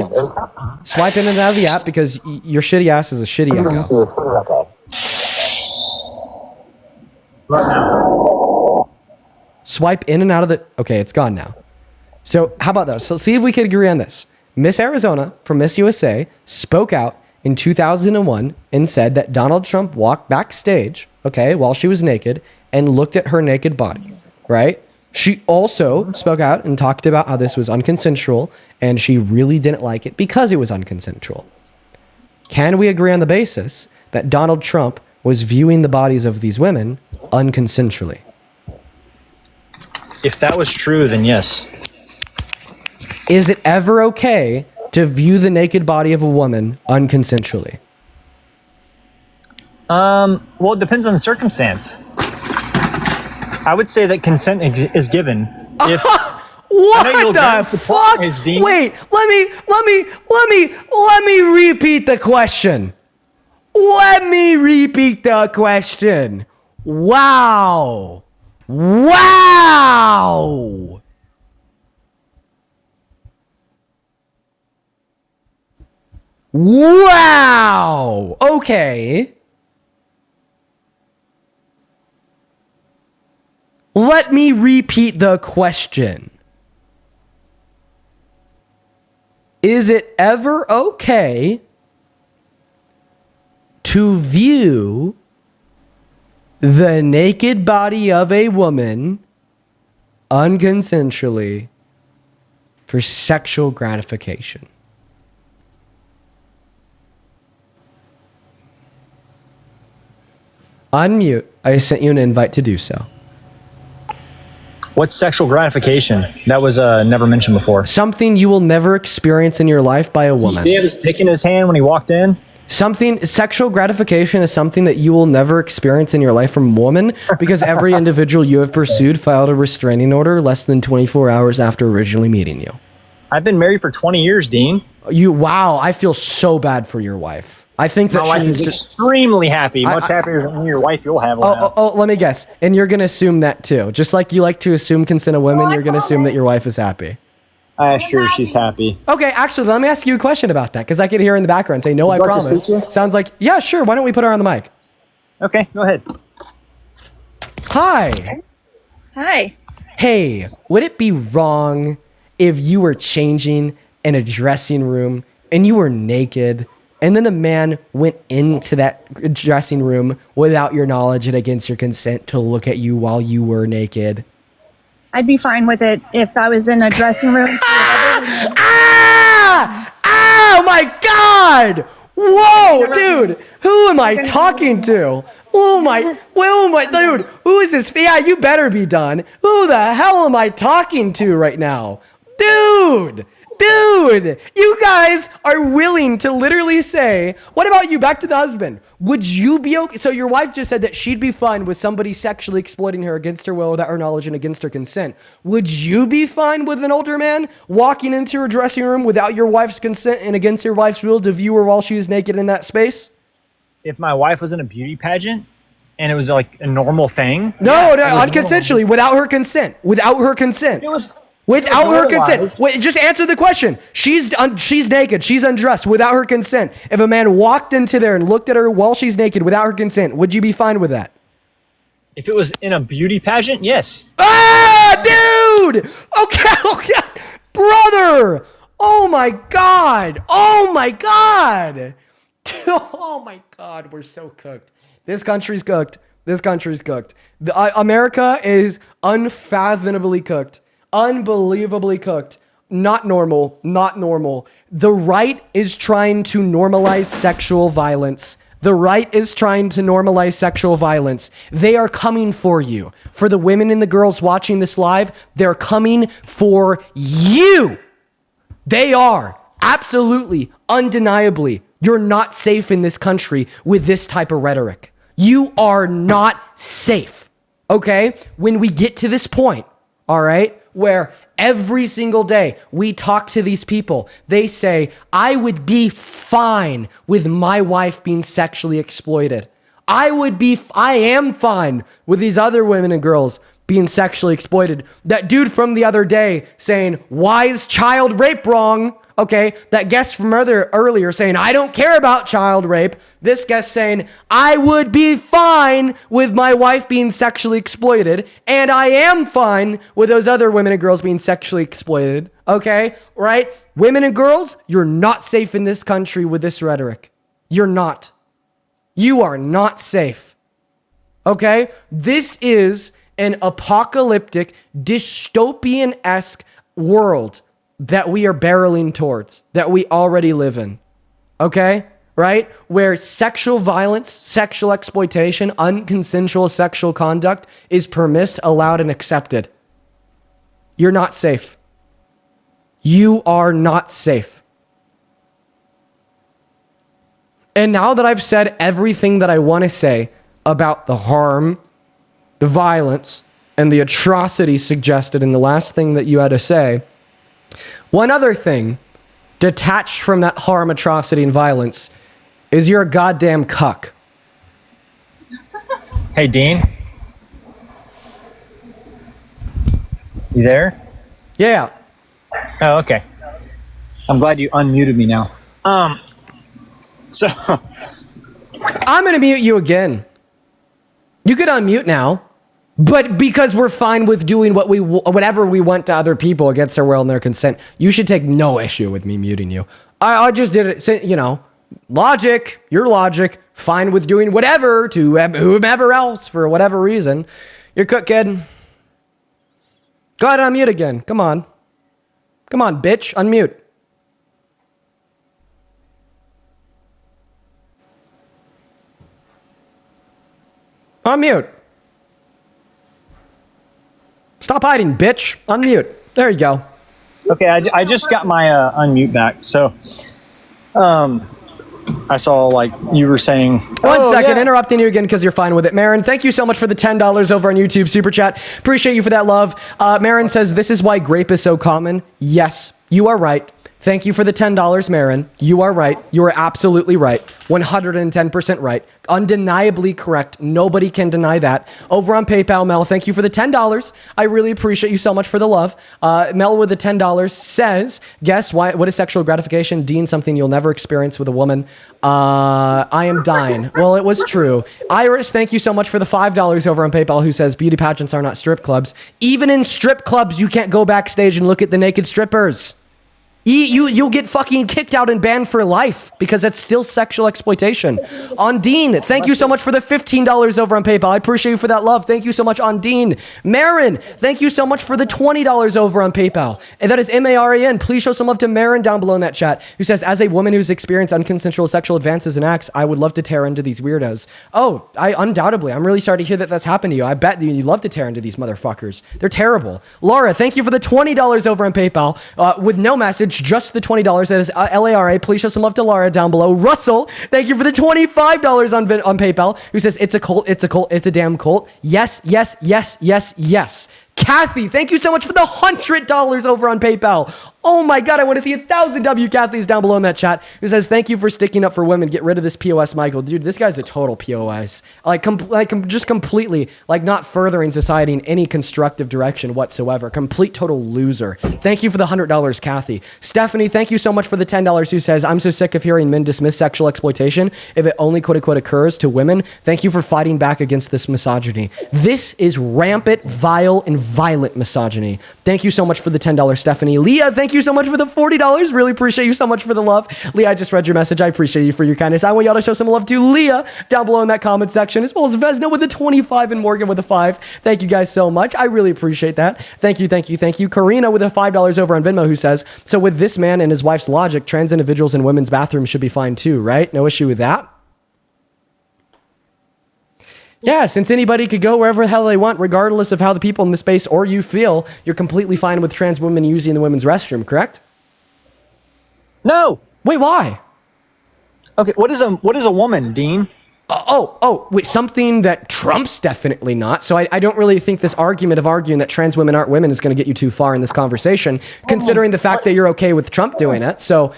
swipe in and out of the app because your shitty ass is a shitty echo. Swipe in and out of the... Okay, it's gone now. So how about this? So see if we could agree on this. Miss Arizona from Miss USA spoke out in 2001 and said that Donald Trump walked backstage, okay, while she was naked and looked at her naked body, right? She also spoke out and talked about how this was unconsensual and she really didn't like it because it was unconsensual. Can we agree on the basis that Donald Trump was viewing the bodies of these women unconsensually? If that was true, then yes. Is it ever okay to view the naked body of a woman unconsensually? Well, it depends on the circumstance. I would say that consent is given. If What the fuck? Wait, let me repeat the question. Wow. Okay. Let me repeat the question. Is it ever okay to view the naked body of a woman unconsensually for sexual gratification? Unmute. I sent you an invite to do so. What's sexual gratification? That was never mentioned before. Something you will never experience in your life by a woman. Did he have his dick in his hand when he walked in? Sexual gratification is something that you will never experience in your life from a woman because every individual you have pursued filed a restraining order less than 24 hours after originally meeting you. I've been married for 20 years, Dean. Wow, I feel so bad for your wife. I think that my wife is extremely happy, much happier than your wife you'll have. Let me guess. And you're going to assume that too. Just like you like to assume consent of women, you're going to assume that your wife is happy. I assure she's happy. Okay, actually, let me ask you a question about that, because I can hear in the background say, no, I Would you like to promise. speak to her? Sounds like, yeah, sure. Why don't we put her on the mic? Okay, go ahead. Hi. Hi. Hey, would it be wrong if you were changing in a dressing room and you were naked and then a man went into that dressing room without your knowledge and against your consent to look at you while you were naked? I'd be fine with it if I was in a dressing room. Oh my God! Whoa, dude! Who am I talking to? Oh my, dude! Who is this? Yeah, you better be done. Who the hell am I talking to right now? Dude! You guys are willing to literally say, what about you? Back to the husband. Would you be okay? So your wife just said that she'd be fine with somebody sexually exploiting her against her will, without her knowledge and against her consent. Would you be fine with an older man walking into her dressing room without your wife's consent and against your wife's will to view her while she was naked in that space? If my wife was in a beauty pageant and it was like a normal thing. No, unconsensually, without her consent. Without her consent. Without her consent. Wait, just answer the question. She's naked. She's undressed without her consent. If a man walked into there and looked at her while she's naked without her consent, would you be fine with that? If it was in a beauty pageant, yes. Ah, dude! Okay. Brother! Oh my God! Oh my God! Oh my God, we're so cooked. This country's cooked. America is unfathomably cooked. Unbelievably cooked. Not normal. The right is trying to normalize sexual violence. They are coming for you. For the women and the girls watching this live, they're coming for you. They are. Absolutely, undeniably. You're not safe in this country with this type of rhetoric. You are not safe. Okay? When we get to this point, all right, where every single day we talk to these people, they say, I would be fine with my wife being sexually exploited. I am fine with these other women and girls being sexually exploited. That dude from the other day saying, why is child rape wrong? Okay, that guest from earlier saying, I don't care about child rape. This guest saying, I would be fine with my wife being sexually exploited, and I am fine with those other women and girls being sexually exploited. Okay, right? Women and girls, you're not safe in this country with this rhetoric. You're not. You are not safe. Okay? This is an apocalyptic, dystopian-esque world that we are barreling towards, that we already live in, okay? Right? Where sexual violence, sexual exploitation, unconsensual sexual conduct is permitted, allowed, and accepted. You're not safe. You are not safe. And now that I've said everything that I want to say about the harm, the violence, and the atrocity suggested in the last thing that you had to say, one other thing, detached from that harm, atrocity, and violence, is you're a goddamn cuck. Hey, Dean. You there? Yeah. Oh, okay. I'm glad you unmuted me now. So I'm going to mute you again. You could unmute now. But because we're fine with doing whatever we want to other people against their will and their consent, you should take no issue with me muting you. I just did it, logic, your logic, fine with doing whatever to whomever else for whatever reason. You're cooked, kid. Go ahead and unmute again. Come on, bitch, unmute. Unmute. Stop hiding, bitch. Unmute. There you go. Okay, I just got my unmute back. So, I saw like you were saying. One second, interrupting you again because you're fine with it. Marin, thank you so much for the $10 over on YouTube Super Chat. Appreciate you for that love. Marin says, this is why grape is so common. Yes, you are right. Thank you for the $10, Marin. You are right. You are absolutely right. 110% right. Undeniably correct. Nobody can deny that. Over on PayPal, Mel, thank you for the $10. I really appreciate you so much for the love. Mel with the $10 says, guess what is sexual gratification? Dean, something you'll never experience with a woman. I am dying. Well, it was true. Iris, thank you so much for the $5 over on PayPal, who says beauty pageants are not strip clubs. Even in strip clubs, you can't go backstage and look at the naked strippers. You'll get fucking kicked out and banned for life because that's still sexual exploitation. Ondine, thank you so much for the $15 over on PayPal. I appreciate you for that love. Thank you so much, Ondine. Marin, thank you so much for the $20 over on PayPal. And that is Marin. Please show some love to Marin down below in that chat, who says, as a woman who's experienced unconsensual sexual advances and acts, I would love to tear into these weirdos. Oh, undoubtedly. I'm really sorry to hear that that's happened to you. I bet you love to tear into these motherfuckers. They're terrible. Laura, thank you for the $20 over on PayPal with no message. Just the $20. That is LARA. Please show some love to Laura down below. Russell, thank you for the $25 on PayPal, who says, it's a cult, it's a cult, it's a damn cult. Yes, yes, yes, yes, yes. Kathy, thank you so much for the $100 over on PayPal. Oh my God, I want to see 1,000 W Kathy's down below in that chat, who says, thank you for sticking up for women. Get rid of this POS, Michael. Dude, this guy's a total POS. Just completely, not furthering society in any constructive direction whatsoever. Complete total loser. Thank you for the $100, Kathy. Stephanie, thank you so much for the $10, who says, I'm so sick of hearing men dismiss sexual exploitation if it only quote unquote occurs to women. Thank you for fighting back against this misogyny. This is rampant, vile, and violent misogyny. Thank you so much for the $10, Stephanie. Leah, thank you so much for the $40. Really appreciate you so much for the love. Leah, I just read your message. I appreciate you for your kindness. I want y'all to show some love to Leah down below in that comment section, as well as Vesna with the 25 and Morgan with a 5. Thank you guys so much. I really appreciate that. Thank you, thank you, thank you. Karina with a $5 over on Venmo, who says, so with this man and his wife's logic, trans individuals in women's bathrooms should be fine too, right? No issue with that? Yeah, since anybody could go wherever the hell they want, regardless of how the people in the space or you feel, you're completely fine with trans women using the women's restroom, correct? No. Wait, why? Okay, what is a woman, Dean? Wait, something that Trump's definitely not. So I don't really think this argument of arguing that trans women aren't women is going to get you too far in this conversation, considering the fact that you're okay with Trump doing it. So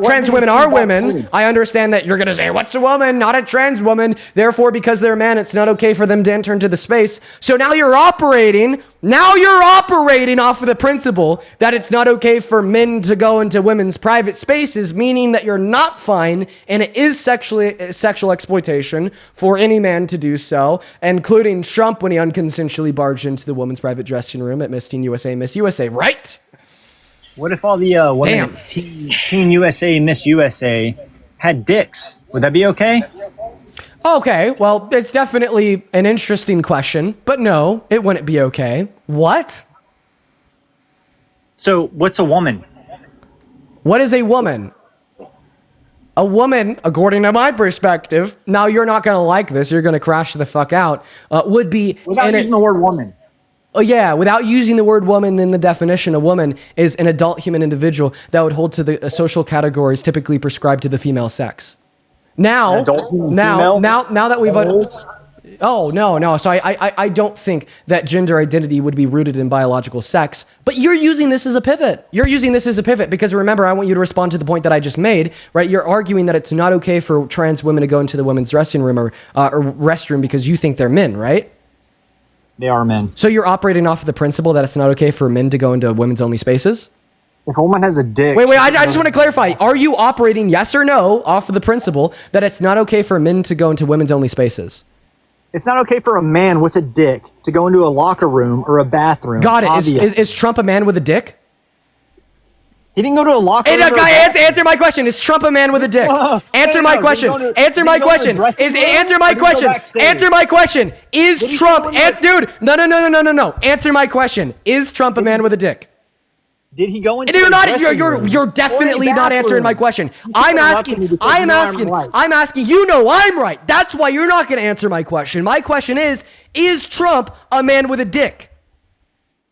trans women are women. I understand that you're going to say, what's a woman? Not a trans woman. Therefore, because they're a man, it's not okay for them to enter into the space. So now you're operating off of the principle that it's not okay for men to go into women's private spaces, meaning that you're not fine, and it is sexual exploitation for any man to do so, including Trump when he unconsensually barged into the women's private dressing room at Miss Teen USA, Miss USA, right? What if all the women at Teen USA, Miss USA had dicks? Would that be okay? Okay, well, it's definitely an interesting question, but no, it wouldn't be okay. What? So, what's a woman? What is a woman? A woman, according to my perspective, now you're not going to like this, you're going to crash the fuck out, would be... Without using the word woman. Oh yeah, without using the word woman in the definition, a woman is an adult human individual that would hold to the social categories typically prescribed to the female sex. Now that we've... Oh, no. So I don't think that gender identity would be rooted in biological sex, but you're using this as a pivot. Because remember, I want you to respond to the point that I just made, right? You're arguing that it's not okay for trans women to go into the women's dressing room or restroom because you think they're men, right? They are men. So you're operating off of the principle that it's not okay for men to go into women's only spaces? If a woman has a dick... Wait, I just want to clarify. Are you operating, yes or no, off of the principle that it's not okay for men to go into women's only spaces? It's not okay for a man with a dick to go into a locker room or a bathroom. Got it. Is Trump a man with a dick? He didn't go to a locker room. Answer my question. Is Trump a man with a dick? Answer my question. Answer my question. Is Trump... Dude, no. Answer my question. Is Trump a man with a dick? Did he go into You're definitely not answering my question. I'm asking, you know I'm right. That's why you're not going to answer my question. My question is Trump a man with a dick?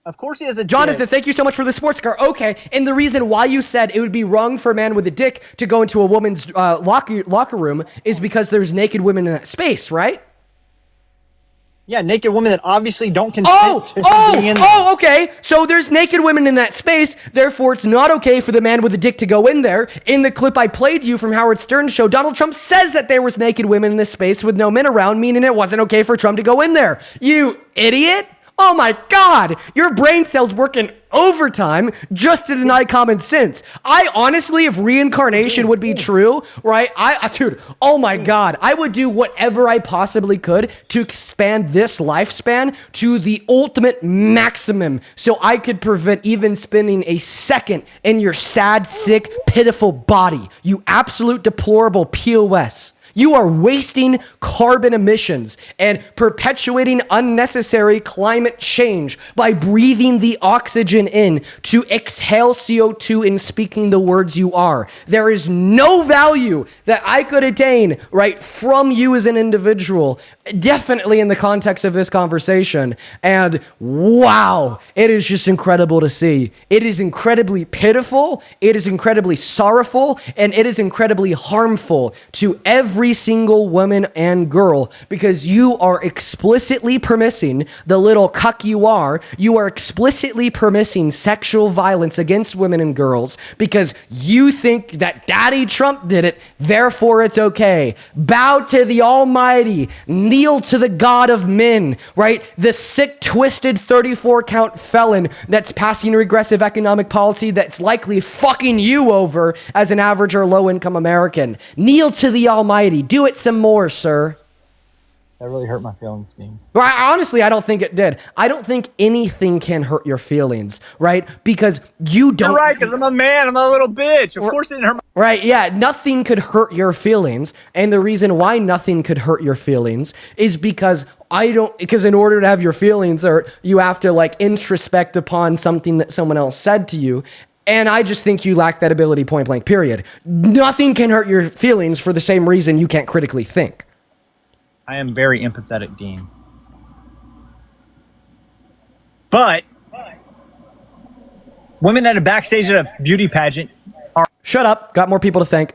Of course he has a dick. Jonathan, thank you so much for the sports car. Okay, and the reason why you said it would be wrong for a man with a dick to go into a woman's locker room is because there's naked women in that space, right? Yeah, naked women that obviously don't consent to being in there. Okay. So there's naked women in that space. Therefore, it's not okay for the man with a dick to go in there. In the clip I played you from Howard Stern's show, Donald Trump says that there was naked women in this space with no men around, meaning it wasn't okay for Trump to go in there. You idiot. Oh my God, your brain cells working overtime just to deny common sense. I honestly, if reincarnation would be true, right? Dude, oh my God, I would do whatever I possibly could to expand this lifespan to the ultimate maximum so I could prevent even spending a second in your sad, sick, pitiful body. You absolute deplorable POS. You are wasting carbon emissions and perpetuating unnecessary climate change by breathing the oxygen in to exhale CO2 and speaking the words you are. There is no value that I could attain, right, from you as an individual, definitely in the context of this conversation. And wow, it is just incredible to see. It is incredibly pitiful, it is incredibly sorrowful, and it is incredibly harmful to every single woman and girl, because you are explicitly permitting the little cuck you are explicitly permitting sexual violence against women and girls because you think that Daddy Trump did it, therefore it's okay. Bow to the Almighty, kneel to the God of men, right? The sick, twisted 34 count felon that's passing regressive economic policy that's likely fucking you over as an average or low income American. Kneel to the Almighty. Do it some more, sir. That really hurt my feelings, Dean. Right, honestly, I don't think it did. I don't think anything can hurt your feelings, right? Because you don't... You're right, because I'm a man. I'm a little bitch. Of course it didn't hurt my... Right, yeah, nothing could hurt your feelings. And the reason why nothing could hurt your feelings is because because in order to have your feelings hurt, you have to like introspect upon something that someone else said to you. And I just think you lack that ability, point blank, period. Nothing can hurt your feelings for the same reason you can't critically think. I am very empathetic, Dean. But women at a backstage at a beauty pageant are... Shut up. Got more people to thank.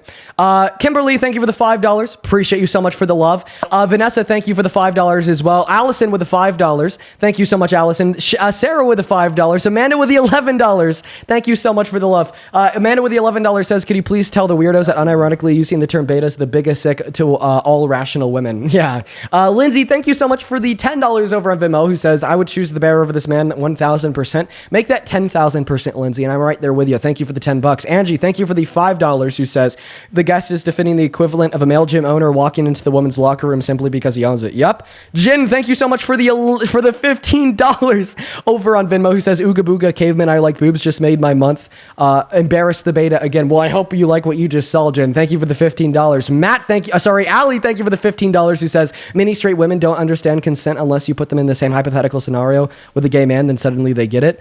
Kimberly, thank you for the $5. Appreciate you so much for the love. Vanessa, thank you for the $5 as well. Allison with the $5. Thank you so much, Allison. Sarah with the $5. Amanda with the $11. Thank you so much for the love. Amanda with the $11 says, could you please tell the weirdos that unironically using the term beta is the biggest sick to all rational women? Yeah. Lindsay, thank you so much for the $10 over on Venmo, who says, I would choose the bear over this man 1,000%. Make that 10,000%, Lindsay, and I'm right there with you. Thank you for the $10. Angie, thank you for the $5, who says the guest is defending the equivalent of a male gym owner walking into the woman's locker room simply because he owns it. Yup. Jin, thank you so much for the $15 over on Venmo, who says Ooga Booga Caveman I like boobs just made my month. Embarrass the beta again. Well, I hope you like what you just saw, Jin. Thank you for the $15. Matt, thank you. Ali, thank you for the $15, who says many straight women don't understand consent unless you put them in the same hypothetical scenario with a gay man, then suddenly they get it.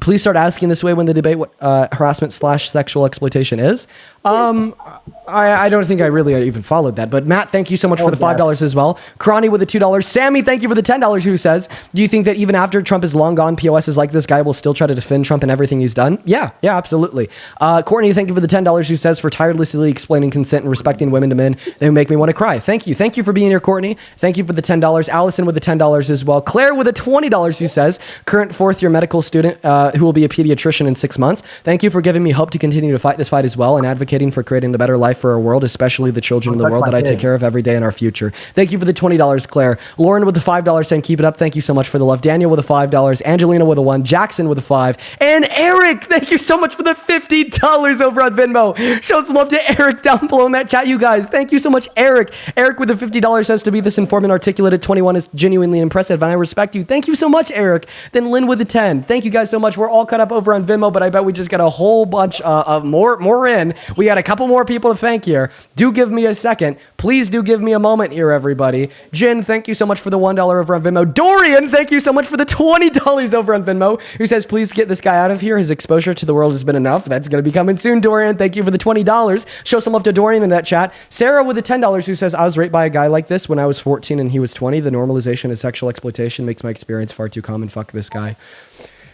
Please start asking this way when they debate what harassment / sexual exploitation is. I don't think I really even followed that. But Matt, thank you so much for the $5 as well. Crony with the $2. Sammy, thank you for the $10, who says, do you think that even after Trump is long gone, POS is like this guy will still try to defend Trump and everything he's done? Yeah, absolutely. Courtney, thank you for the $10, who says, for tirelessly explaining consent and respecting women to men, they make me want to cry. Thank you. Thank you for being here, Courtney. Thank you for the $10. Allison with the $10 as well. Claire with the $20, who says, current fourth-year medical student who will be a pediatrician in 6 months. Thank you for giving me hope to continue to fight this fight as well and advocating for creating a better life for our world, especially the children in the world that I take care of every day in our future. Thank you for the $20, Claire. Lauren with the $5 saying keep it up. Thank you so much for the love. Daniel with the $5. Angelina with a 1. Jackson with a 5. And Eric, thank you so much for the $50 over on Venmo. Show some love to Eric down below in that chat, you guys. Thank you so much, Eric. Eric with the $50 says to be this informed and articulate at 21 is genuinely impressive, and I respect you. Thank you so much, Eric. Then Lynn with the 10. Thank you guys so much. We're all caught up over on Venmo, but I bet we just got a whole bunch of more in. We got a couple more people to thank here. Do give me a second. Please do give me a moment here, everybody. Jen, thank you so much for the $1 over on Venmo. Dorian, thank you so much for the $20 over on Venmo, who says, please get this guy out of here. His exposure to the world has been enough. That's going to be coming soon, Dorian. Thank you for the $20. Show some love to Dorian in that chat. Sarah with the $10, who says, I was raped by a guy like this when I was 14 and he was 20. The normalization of sexual exploitation makes my experience far too common. Fuck this guy.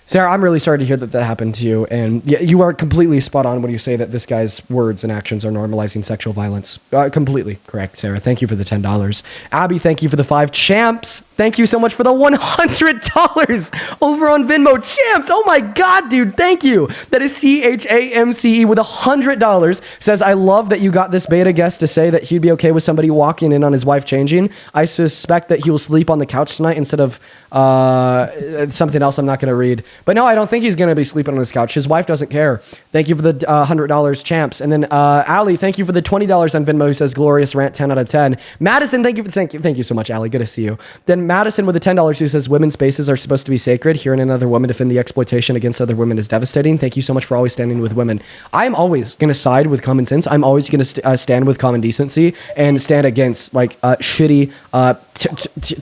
Sarah, I'm really sorry to hear that that happened to you. And yeah, you are completely spot on when you say that this guy's words and actions are normalizing sexual violence. Completely correct, Sarah. Thank you for the $10. Abby, thank you for the 5. Champs, thank you so much for the $100 over on Venmo. Champs, oh my God, dude, thank you. That is CHAMCE with $100. Says, I love that you got this beta guest to say that he'd be okay with somebody walking in on his wife changing. I suspect that he will sleep on the couch tonight instead of something else I'm not going to read. But no, I don't think he's going to be sleeping on his couch. His wife doesn't care. Thank you for the $100, Champs. And then Ali, thank you for the $20 on Venmo, who says glorious rant 10 out of 10. Madison, thank you so much, Ali. Good to see you. Then Madison with the $10 who says women's spaces are supposed to be sacred. Hearing another woman defend the exploitation against other women is devastating. Thank you so much for always standing with women. I'm always going to side with common sense. I'm always going to stand with common decency and stand against like shitty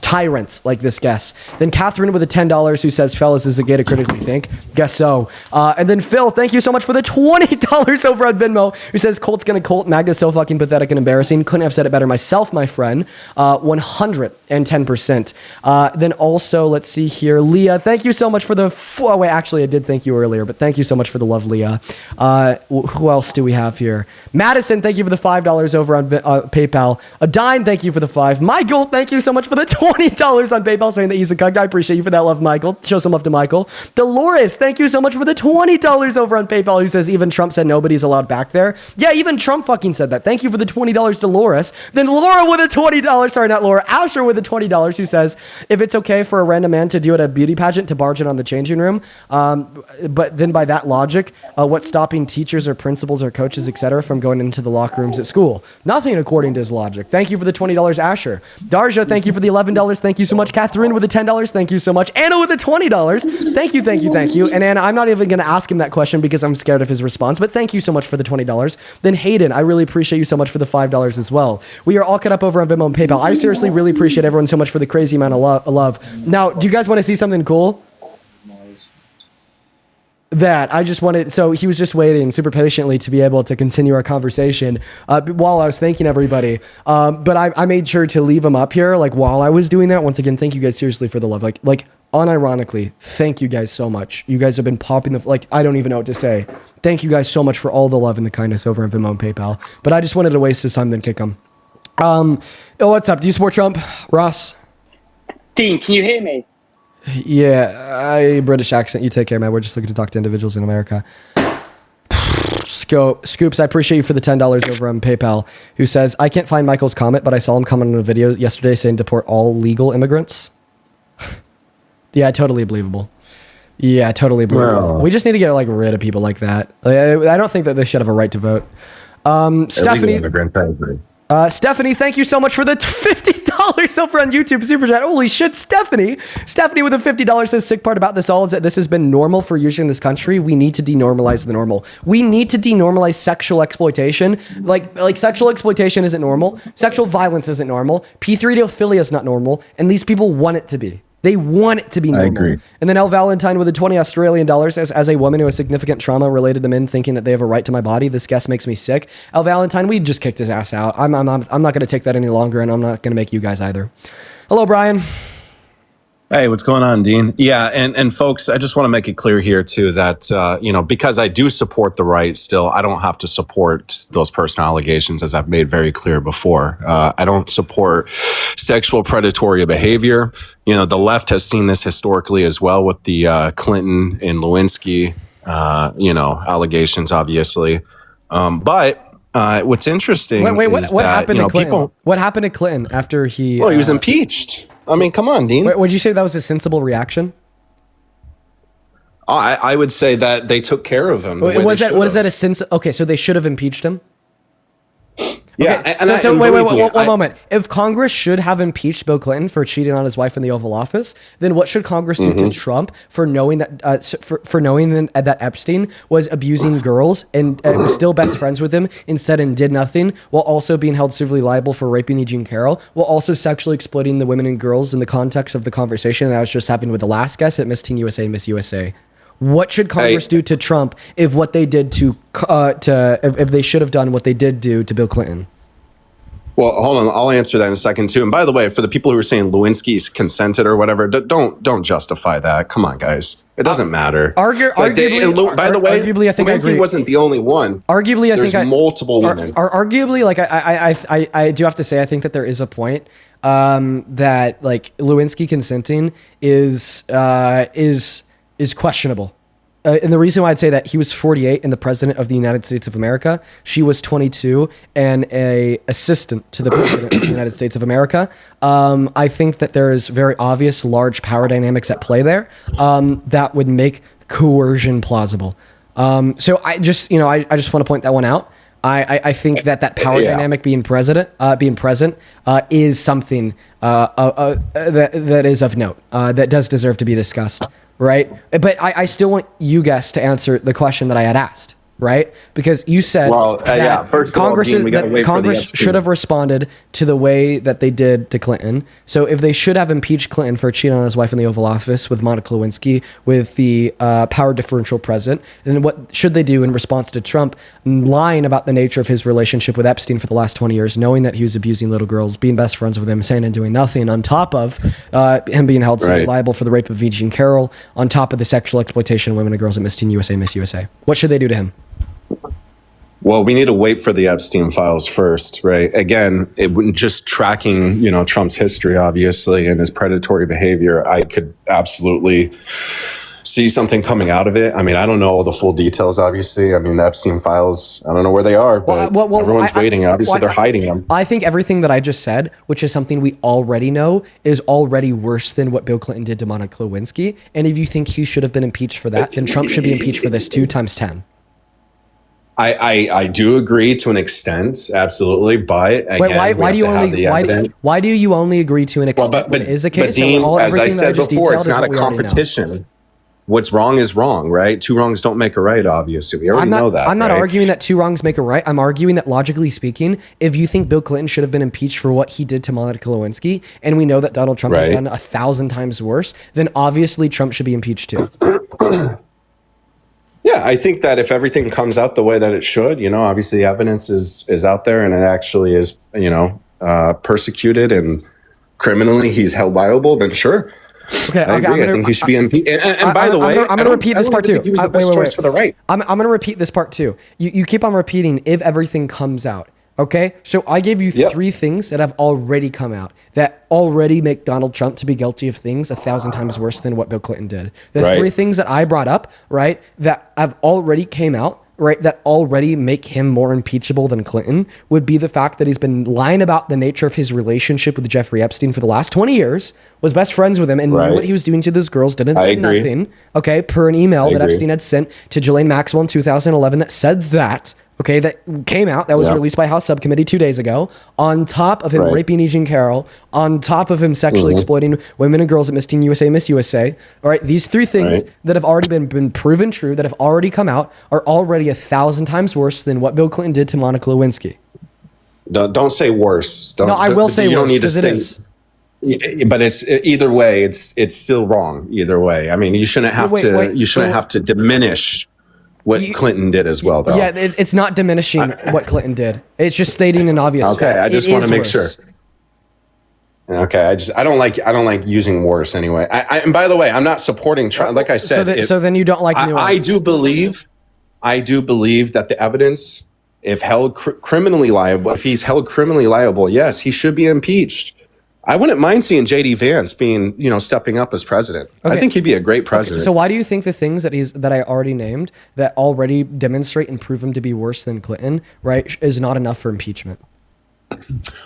tyrants like this guest. Then Catherine with the $10 who says, fellas, is it gay to critically think? Guess so. And then Phil, thank you so much for the $20 over on Venmo, who says, Colt's gonna Colt. Magda's so fucking pathetic and embarrassing. Couldn't have said it better myself, my friend. 110%. Then also, let's see here. Leah, thank you so much for the... Oh, wait, actually, I did thank you earlier, but thank you so much for the love, Leah. Who else do we have here? Madison, thank you for the $5 over on PayPal. Adine, thank you for the 5. Michael, thank you so much for the $20 on PayPal, saying that he's a cuck. I appreciate you for that love, Michael. Show some love to Michael. Dolores, thank you so much for the $20 over on PayPal, who says even Trump said nobody's allowed back there. Yeah, even Trump fucking said that. Thank you for the $20, Dolores. Then Laura with a $20, sorry, not Laura, Asher with a $20, who says, if it's okay for a random man to do it at a beauty pageant to barge in on the changing room, but then by that logic, what's stopping teachers or principals or coaches, etc., from going into the locker rooms at school? Nothing according to his logic. Thank you for the $20, Asher. Darja, thank you for the $11. Thank you so much. Catherine with the $10. Thank you so much. Anna with the $20. Thank you, thank you, thank you. And Anna, I'm not even going to ask him that question because I'm scared of his response, but thank you so much for the $20. Then Hayden, I really appreciate you so much for the $5 as well. We are all caught up over on Venmo and PayPal. I seriously really appreciate everyone so much for the crazy amount of love. Now, do you guys want to see something cool? That I just wanted, so he was just waiting super patiently to be able to continue our conversation while I was thanking everybody. But I made sure to leave him up here, like while I was doing that. Once again, thank you guys seriously for the love. Like unironically, thank you guys so much. You guys have been popping I don't even know what to say. Thank you guys so much for all the love and the kindness over on Venmo and PayPal. But I just wanted to waste his time, then kick him. What's up? Do you support Trump, Ross? Dean, can you hear me? Yeah, British accent. You take care, man. We're just looking to talk to individuals in America. Scoops, I appreciate you for the $10 over on PayPal, who says, I can't find Michael's comment, but I saw him comment on a video yesterday saying deport all legal immigrants. Yeah, totally believable. Yeah, totally believable. Well, we just need to get rid of people like that. I don't think that they should have a right to vote. Stephanie, Stephanie, thank you so much for the $50 over on YouTube Super Chat. Holy shit, Stephanie. Stephanie with a $50 says, sick part about this all is that this has been normal for years in this country. We need to denormalize the normal. We need to denormalize sexual exploitation. Like sexual exploitation isn't normal. Sexual violence isn't normal. P3-ophilia is not normal. And these people want it to be. They want it to be normal. I agree. And then El Valentine with the $20 Australian says, as a woman who has significant trauma related to men thinking that they have a right to my body, this guest makes me sick. El Valentine, we just kicked his ass out. I'm not going to take that any longer, and I'm not going to make you guys either. Hello, Brian. Hey, what's going on, Dean? Yeah, and folks, I just want to make it clear here too that because I do support the right still, I don't have to support those personal allegations, as I've made very clear before. I don't support sexual predatory behavior. The left has seen this historically as well with the Clinton and Lewinsky, allegations, obviously. But what's interesting what happened to Clinton? What happened to Clinton after he... Well, he was impeached. I mean, come on, Dean. Would you say that was a sensible reaction? I would say that they took care of him. Was that a sense? Okay, so they should have impeached him? Yeah. Okay, wait, one moment. If Congress should have impeached Bill Clinton for cheating on his wife in the Oval Office, then what should Congress do to Trump for knowing that for knowing that Epstein was abusing girls and was still best friends with him and said and did nothing, while also being held civilly liable for raping E. Jean Carroll, while also sexually exploiting the women and girls in the context of the conversation that was just happening with the last guest at Miss Teen USA and Miss USA? What should Congress do to Trump if what they did if they should have done what they did do to Bill Clinton? Well, hold on. I'll answer that in a second too. And by the way, for the people who are saying Lewinsky's consented or whatever, don't justify that. Come on, guys. It doesn't matter. Arguably, by the way, arguably, I think Lewinsky I agree. wasn't the only one. Arguably, I There's think multiple women. Arguably, like I do have to say, I think that there is a point that like Lewinsky consenting is questionable. And the reason why I'd say that, he was 48 and the president of the United States of America. She was 22 and a assistant to the president of the United States of America. I think that there is very obvious large power dynamics at play there that would make coercion plausible. So I just want to point that one out. I think that power dynamic being present is something that is of note, that does deserve to be discussed. Right. But I still want you guys to answer the question that I had asked. Right. Because you said first of all, Dean, we gotta wait for the Congress Epstein. should have responded to the way that they did to Clinton. So if they should have impeached Clinton for cheating on his wife in the Oval Office with Monica Lewinsky with the power differential present, then what should they do in response to Trump lying about the nature of his relationship with Epstein for the last 20 years, knowing that he was abusing little girls, being best friends with him, saying and doing nothing, on top of him being held liable for the rape of V. Jean Carroll, on top of the sexual exploitation of women and girls at Miss Teen USA, Miss USA. What should they do to him? Well, we need to wait for the Epstein files first, right? Again, it wouldn't just tracking, Trump's history, obviously, and his predatory behavior. I could absolutely see something coming out of it. I mean, I don't know all the full details, obviously. I mean, the Epstein files, I don't know where they are, but everyone's waiting. Obviously, they're hiding them. I think everything that I just said, which is something we already know, is already worse than what Bill Clinton did to Monica Lewinsky. And if you think he should have been impeached for that, then Trump should be impeached for this 2 times 10. I do agree to an extent, absolutely, but again, why do you only agree to an extent? But it is a case. But Dean, as I said before, it's not a competition. What's wrong is wrong, right? 2 wrongs don't make a right. Obviously, we already know that. I'm not arguing that 2 wrongs make a right. I'm arguing that, logically speaking, if you think Bill Clinton should have been impeached for what he did to Monica Lewinsky, and we know that Donald Trump has done 1,000 times worse, then obviously Trump should be impeached too. Yeah, I think that if everything comes out the way that it should, obviously the evidence is out there and it actually is, persecuted and criminally he's held liable, then sure. Okay, I agree. I think he should be impeached. And by the way, I'm going to repeat this part too. He was the best choice for the right. I'm going to repeat this part too. You keep on repeating if everything comes out. Okay, so I gave you 3 things that have already come out that already make Donald Trump to be guilty of things 1,000 times worse than what Bill Clinton did. The 3 things that I brought up, right, that have already came out, right, that already make him more impeachable than Clinton would be the fact that he's been lying about the nature of his relationship with Jeffrey Epstein for the last 20 years, was best friends with him, and knew what he was doing to those girls, didn't say nothing, okay, per an email that Epstein had sent to Ghislaine Maxwell in 2011 that said that, okay, that came out, that was released by House Subcommittee 2 days ago, on top of him raping E. Jean Carroll, on top of him sexually exploiting women and girls at Miss Teen USA, Miss USA. All right, these 3 things that have already been proven true, that have already come out, are already 1,000 times worse than what Bill Clinton did to Monica Lewinsky. Don't say worse. I will say worse, because it is. But it's either way, it's still wrong either way. I mean, you shouldn't have to diminish what Clinton did as well, though. Yeah, it's not diminishing what Clinton did. It's just stating an obvious fact. Okay, I just want to make sure. Okay, I don't like using worse anyway. And by the way, I'm not supporting Trump. Like I said, so then you don't like nuance. I do believe that the evidence, if held criminally liable, if he's held criminally liable, yes, he should be impeached. I wouldn't mind seeing J.D. Vance being, stepping up as president. Okay. I think he'd be a great president. Okay. So why do you think the things that I already named that already demonstrate and prove him to be worse than Clinton, right, is not enough for impeachment?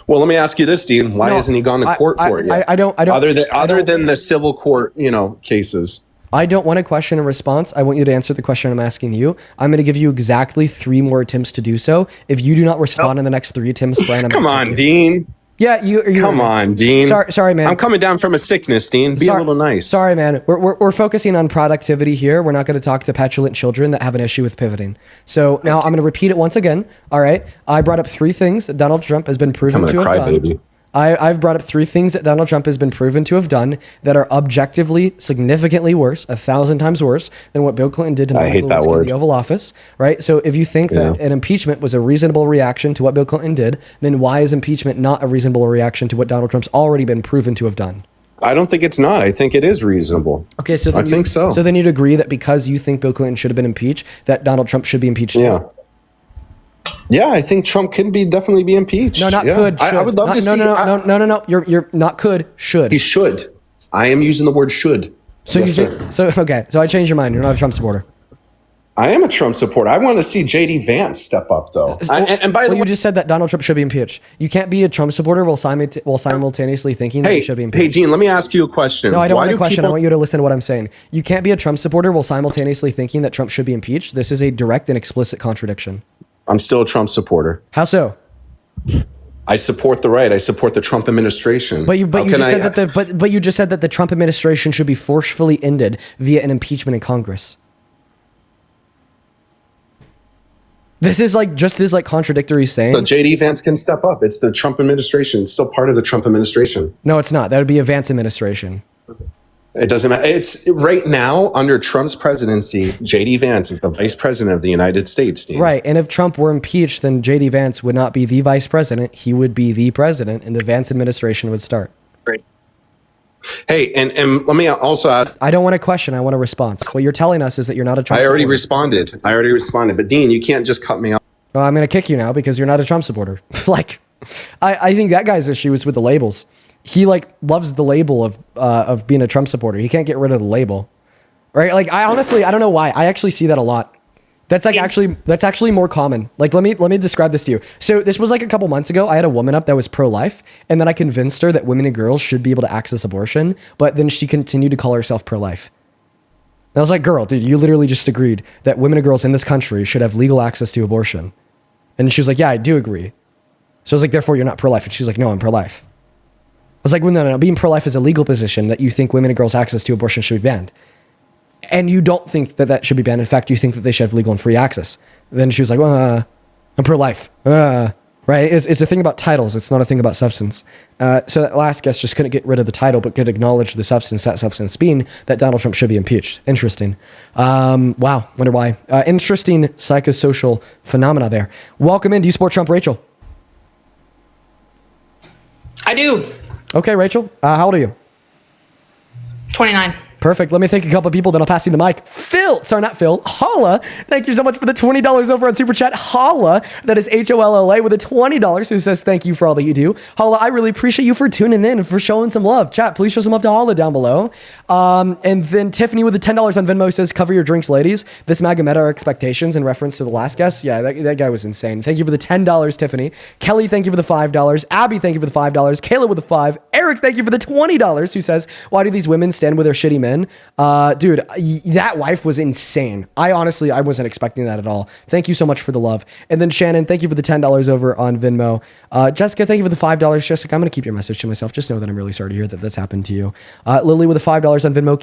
Well, let me ask you this, Dean. Why hasn't he gone to court for it yet? I don't. Other than the civil court, cases. I don't want a question and response. I want you to answer the question I'm asking you. I'm going to give you exactly 3 more attempts to do so. If you do not respond in the next 3 attempts, Brian, come on, Dean. Yeah, you. Come on, Dean. Sorry, man. I'm coming down from a sickness, Dean. Be a little nice. Sorry, man. We're focusing on productivity here. We're not going to talk to petulant children that have an issue with pivoting. So now I'm going to repeat it once again. All right. I brought up 3 things that Donald Trump has been proven to have done. Baby. I've brought up 3 things that Donald Trump has been proven to have done that are objectively significantly worse, 1,000 times worse than what Bill Clinton did to Monica Lewinsky in the Oval Office, right? So if you think that an impeachment was a reasonable reaction to what Bill Clinton did, then why is impeachment not a reasonable reaction to what Donald Trump's already been proven to have done? I don't think it's not. I think it is reasonable. Okay, so I think so. So then you'd agree that because you think Bill Clinton should have been impeached, that Donald Trump should be impeached too? Yeah. Yeah, I think Trump can definitely be impeached. No, not yeah. could. I would love to see. No. You're not could. Should. He should. I am using the word should. So yes, you think, so okay. So I changed your mind. You're not a Trump supporter. I am a Trump supporter. I want to see J.D. Vance step up, though. And by the way, you just said that Donald Trump should be impeached. You can't be a Trump supporter while simultaneously thinking that he should be impeached. Hey, Dean, let me ask you a question. No, I don't want a question. I want you to listen to what I'm saying. You can't be a Trump supporter while simultaneously thinking that Trump should be impeached. This is a direct and explicit contradiction. I'm still a Trump supporter. How so? I support the right. I support the Trump administration. But you just said that the Trump administration should be forcefully ended via an impeachment in Congress. This is just as contradictory saying. So J.D. Vance can step up. It's the Trump administration. It's still part of the Trump administration. No, it's not. That would be a Vance administration. It doesn't matter. It's right now under Trump's presidency. J.D. Vance is the vice president of the United States. Dean. Right, and if Trump were impeached, then J.D. Vance would not be the vice president. He would be the president, and the Vance administration would start. Great. Hey, and let me also add. I don't want a question. I want a response. What you're telling us is that you're not a Trump supporter. responded. I already responded. But Dean, you can't just cut me off. Well, I'm going to kick you now because you're not a Trump supporter. I think that guy's issue is with the labels. He loves the label of being a Trump supporter. He can't get rid of the label, right? I honestly, I don't know why. I actually see that a lot. That's actually more common. Let me describe this to you. So this was a couple months ago. I had a woman up that was pro-life, and then I convinced her that women and girls should be able to access abortion, but then she continued to call herself pro-life. And I was like, girl, dude, you literally just agreed that women and girls in this country should have legal access to abortion. And she was like, yeah, I do agree. So I was like, therefore you're not pro-life. And she's like, no, I'm pro-life. I was like, well, no. Being pro-life is a legal position that you think women and girls' access to abortion should be banned. And you don't think that should be banned. In fact, you think that they should have legal and free access. Then she was like, well, I'm pro-life. Right? It's a thing about titles. It's not a thing about substance. So that last guest just couldn't get rid of the title, but could acknowledge the substance, that substance being that Donald Trump should be impeached. Interesting. Wow. Wonder why. Interesting psychosocial phenomena there. Welcome in. Do you support Trump, Rachel? I do. Okay, Rachel. How old are you? 29. Perfect. Let me thank a couple of people, then I'll pass you the mic. Holla. Thank you so much for the $20 over on Super Chat. Holla. That is HOLLA with a $20 who says thank you for all that you do. Holla, I really appreciate you for tuning in and for showing some love. Chat, please show some love to Holla down below. And then Tiffany with the $10 on Venmo says, cover your drinks, ladies. This MAGA met our expectations in reference to the last guest. Yeah, that guy was insane. Thank you for the $10, Tiffany. Kelly, thank you for the $5. Abby, thank you for the $5. Kayla with the $5. Eric, thank you for the $20 who says, why do these women stand with their shitty men? Dude, that wife was insane. I wasn't expecting that at all. Thank you so much for the love. And then Shannon, thank you for the $10 over on Venmo. Jessica, thank you for the $5. Jessica, I'm going to keep your message to myself. Just know that I'm really sorry to hear that that's happened to you. Lily with the $5 on Venmo.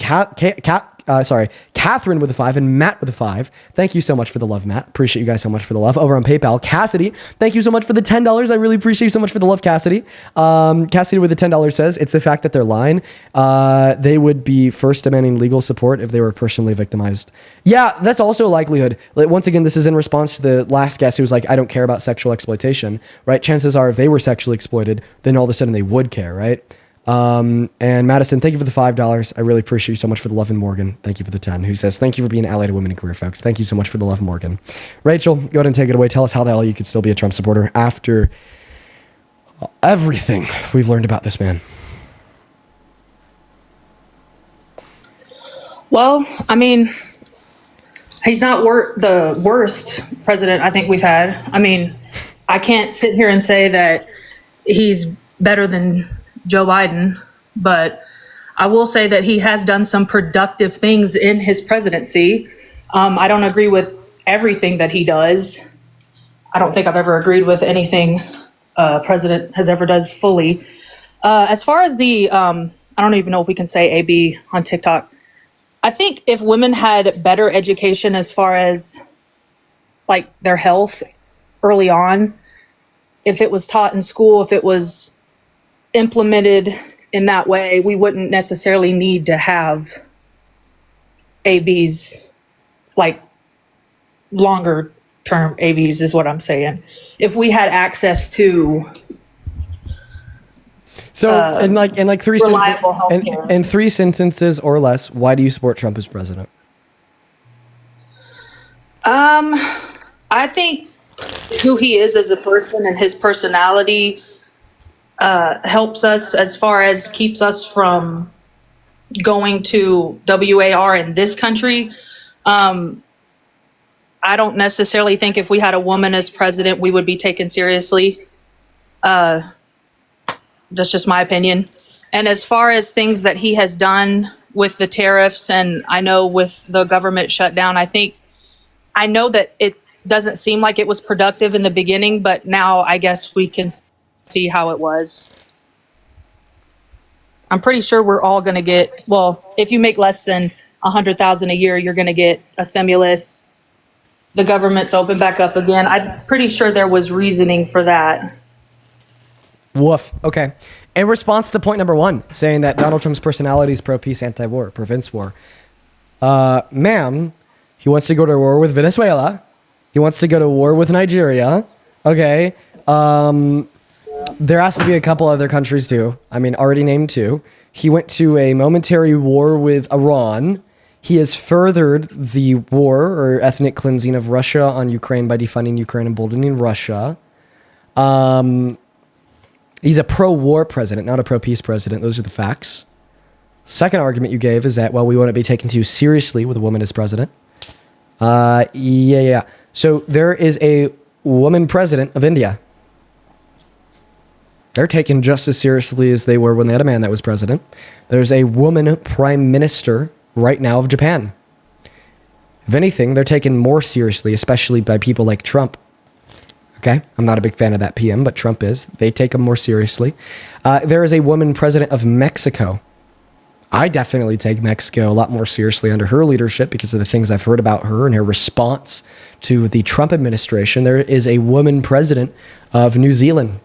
Catherine with a 5 and Matt with a 5. Thank you so much for the love, Matt. Appreciate you guys so much for the love. Over on PayPal, Cassidy, thank you so much for the $10. I really appreciate you so much for the love, Cassidy. Cassidy with the $10 says, it's the fact that they're lying. They would be first demanding legal support if they were personally victimized. Yeah, that's also a likelihood. Once again, this is in response to the last guest who was like, I don't care about sexual exploitation, right? Chances are if they were sexually exploited, then all of a sudden they would care, right? And Madison, thank you for the $5. I really appreciate you so much for the love. And Morgan, thank you for the 10, who says, thank you for being an ally to women and career folks. Thank you so much for the love, Morgan. Rachel, go ahead and take it away. Tell us how the hell you could still be a Trump supporter after everything we've learned about this man. Well, I mean, he's not the worst president I think we've had. I mean, I can't sit here and say that he's better than Joe Biden, but I will say that he has done some productive things in his presidency. I don't agree with everything that he does. I don't think I've ever agreed with anything a president has ever done fully. As far as the, I don't even know if we can say AB on TikTok. I think if women had better education as far as like their health early on, if it was taught in school, if it was implemented in that way, we wouldn't necessarily need to have ABs, like longer term ABs is what I'm saying. If we had access to So in like three reliable sentences, healthcare. in 3 sentences or less, why do you support Trump as president? I think who he is as a person and his personality helps us as far as keeps us from going to WAR in this country. I don't necessarily think if we had a woman as president, we would be taken seriously. That's just my opinion. And as far as things that he has done with the tariffs, and I know with the government shutdown, I know that it doesn't seem like it was productive in the beginning, but now I guess we can see how it was. I'm pretty sure we're all going to get, well, if you make less than $100,000 a year, you're going to get a stimulus. The government's open back up again. I'm pretty sure there was reasoning for that. Woof. Okay. In response to point number 1, saying that Donald Trump's personality is pro-peace, anti-war, prevents war. Ma'am, he wants to go to war with Venezuela. He wants to go to war with Nigeria. Okay. There has to be a couple other countries too. I mean, already named 2. He went to a momentary war with Iran. He has furthered the war or ethnic cleansing of Russia on Ukraine by defunding Ukraine and emboldening Russia. He's a pro-war president, not a pro-peace president. Those are the facts. Second argument you gave is that, well, we wouldn't be taken too seriously with a woman as president. Yeah. So there is a woman president of India. They're taken just as seriously as they were when they had a man that was president. There's a woman prime minister right now of Japan. If anything, they're taken more seriously, especially by people like Trump. Okay? I'm not a big fan of that PM, but Trump is. They take him more seriously. There is a woman president of Mexico. I definitely take Mexico a lot more seriously under her leadership because of the things I've heard about her and her response to the Trump administration. There is a woman president of New Zealand.